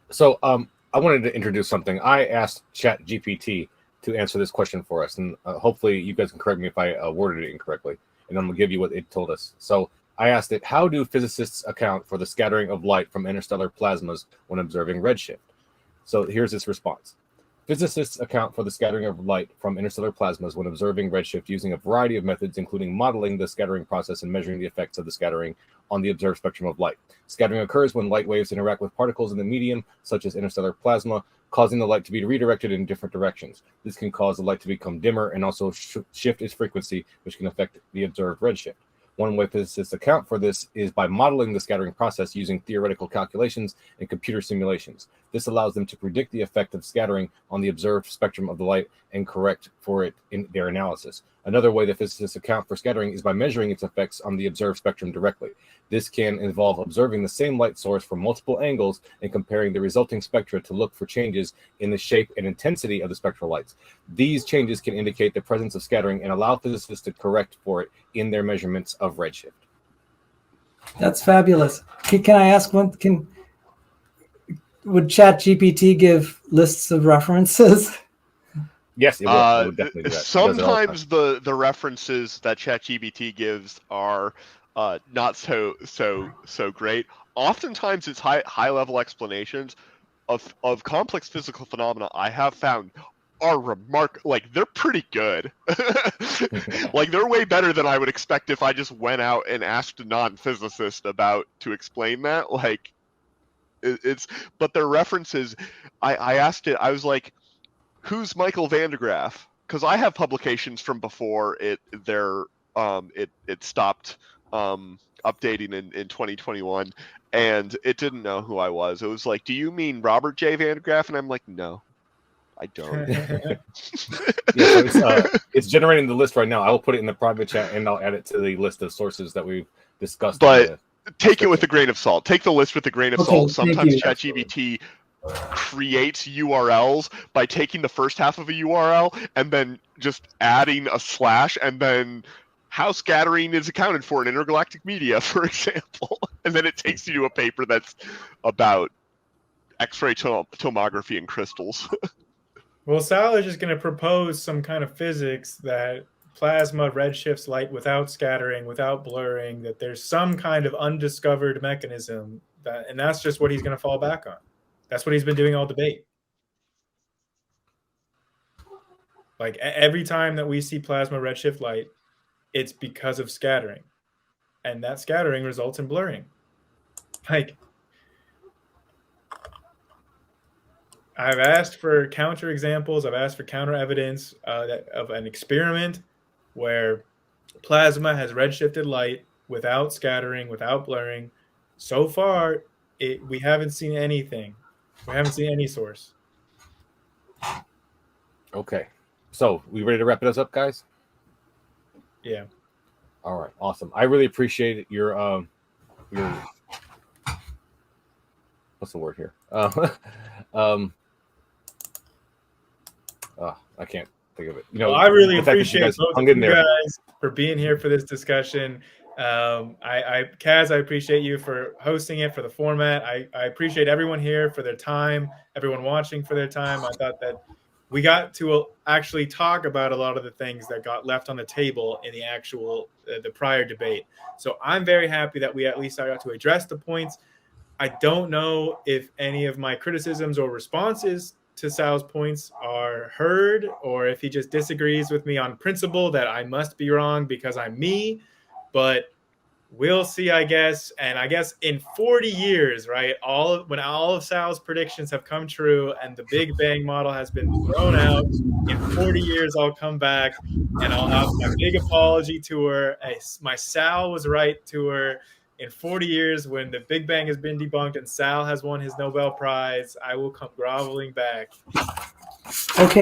So I wanted to introduce something. I asked ChatGPT to answer this question for us, and hopefully you guys can correct me if I worded it incorrectly, and I'm gonna give you what it told us. So I asked it, how do physicists account for the scattering of light from interstellar plasmas when observing redshift? So here's its response. Physicists account for the scattering of light from interstellar plasmas when observing redshift using a variety of methods, including modeling the scattering process and measuring the effects of the scattering on the observed spectrum of light. Scattering occurs when light waves interact with particles in the medium, such as interstellar plasma, causing the light to be redirected in different directions. This can cause the light to become dimmer and also shift its frequency, which can affect the observed redshift. One way physicists account for this is by modeling the scattering process using theoretical calculations and computer simulations. This allows them to predict the effect of scattering on the observed spectrum of the light and correct for it in their analysis. Another way that physicists account for scattering is by measuring its effects on the observed spectrum directly. This can involve observing the same light source from multiple angles and comparing the resulting spectra to look for changes in the shape and intensity of the spectral lights. These changes can indicate the presence of scattering and allow physicists to correct for it in their measurements of redshift. That's fabulous. Can I ask one? Would ChatGPT give lists of references? Yes, it will. It would definitely do that. Sometimes the references that ChatGPT gives are not so great. Oftentimes, it's high level explanations of complex physical phenomena. I have found are they're pretty good. Like, they're way better than I would expect if I just went out and asked a non-physicist to explain that. Like, but their references, I asked it, I was like, who's Michael Van de Graaff? Because I have publications from before it stopped updating in 2021, and it didn't know who I was. It was like, do you mean Robert J. Van de Graaff? And I'm like, no, I don't. Yeah, so it's generating the list right now. I will put it in the private chat, and I'll add it to the list of sources that we've discussed. But take it with a grain of salt. Take the list with a grain of salt. Sometimes ChatGPT creates URLs by taking the first half of a URL and then just adding a slash, and then how scattering is accounted for in intergalactic media, for example. And then it takes you to a paper that's about X-ray tomography and crystals. Well, Sal is just going to propose some kind of physics that plasma redshifts light without scattering, without blurring, that there's some kind of undiscovered mechanism, and that's just what he's going to fall back on. That's what he's been doing all debate. Like, every time that we see plasma redshift light, it's because of scattering. And that scattering results in blurring. Like, I've asked for counter examples. I've asked for counter evidence of an experiment where plasma has redshifted light without scattering, without blurring. So far, we haven't seen anything. We haven't seen any source. Okay. So, we ready to wrap it up, guys? Yeah. All right. Awesome. I really appreciate your what's the word here? I can't think of it. I really appreciate both of you guys for being here for this discussion. Kaz, I appreciate you for hosting it, for the format. I appreciate everyone here for their time, everyone watching for their time. I thought that we got to actually talk about a lot of the things that got left on the table in the prior debate. So I'm very happy that we at least got to address the points. I don't know if any of my criticisms or responses to Sal's points are heard, or if he just disagrees with me on principle that I must be wrong because I'm me. But we'll see, I guess. And I guess in 40 years, right, when all of Sal's predictions have come true and the Big Bang model has been thrown out, in 40 years, I'll come back and I'll have my big apology tour, my Sal was right tour. In 40 years, when the Big Bang has been debunked and Sal has won his Nobel Prize, I will come groveling back. Okay.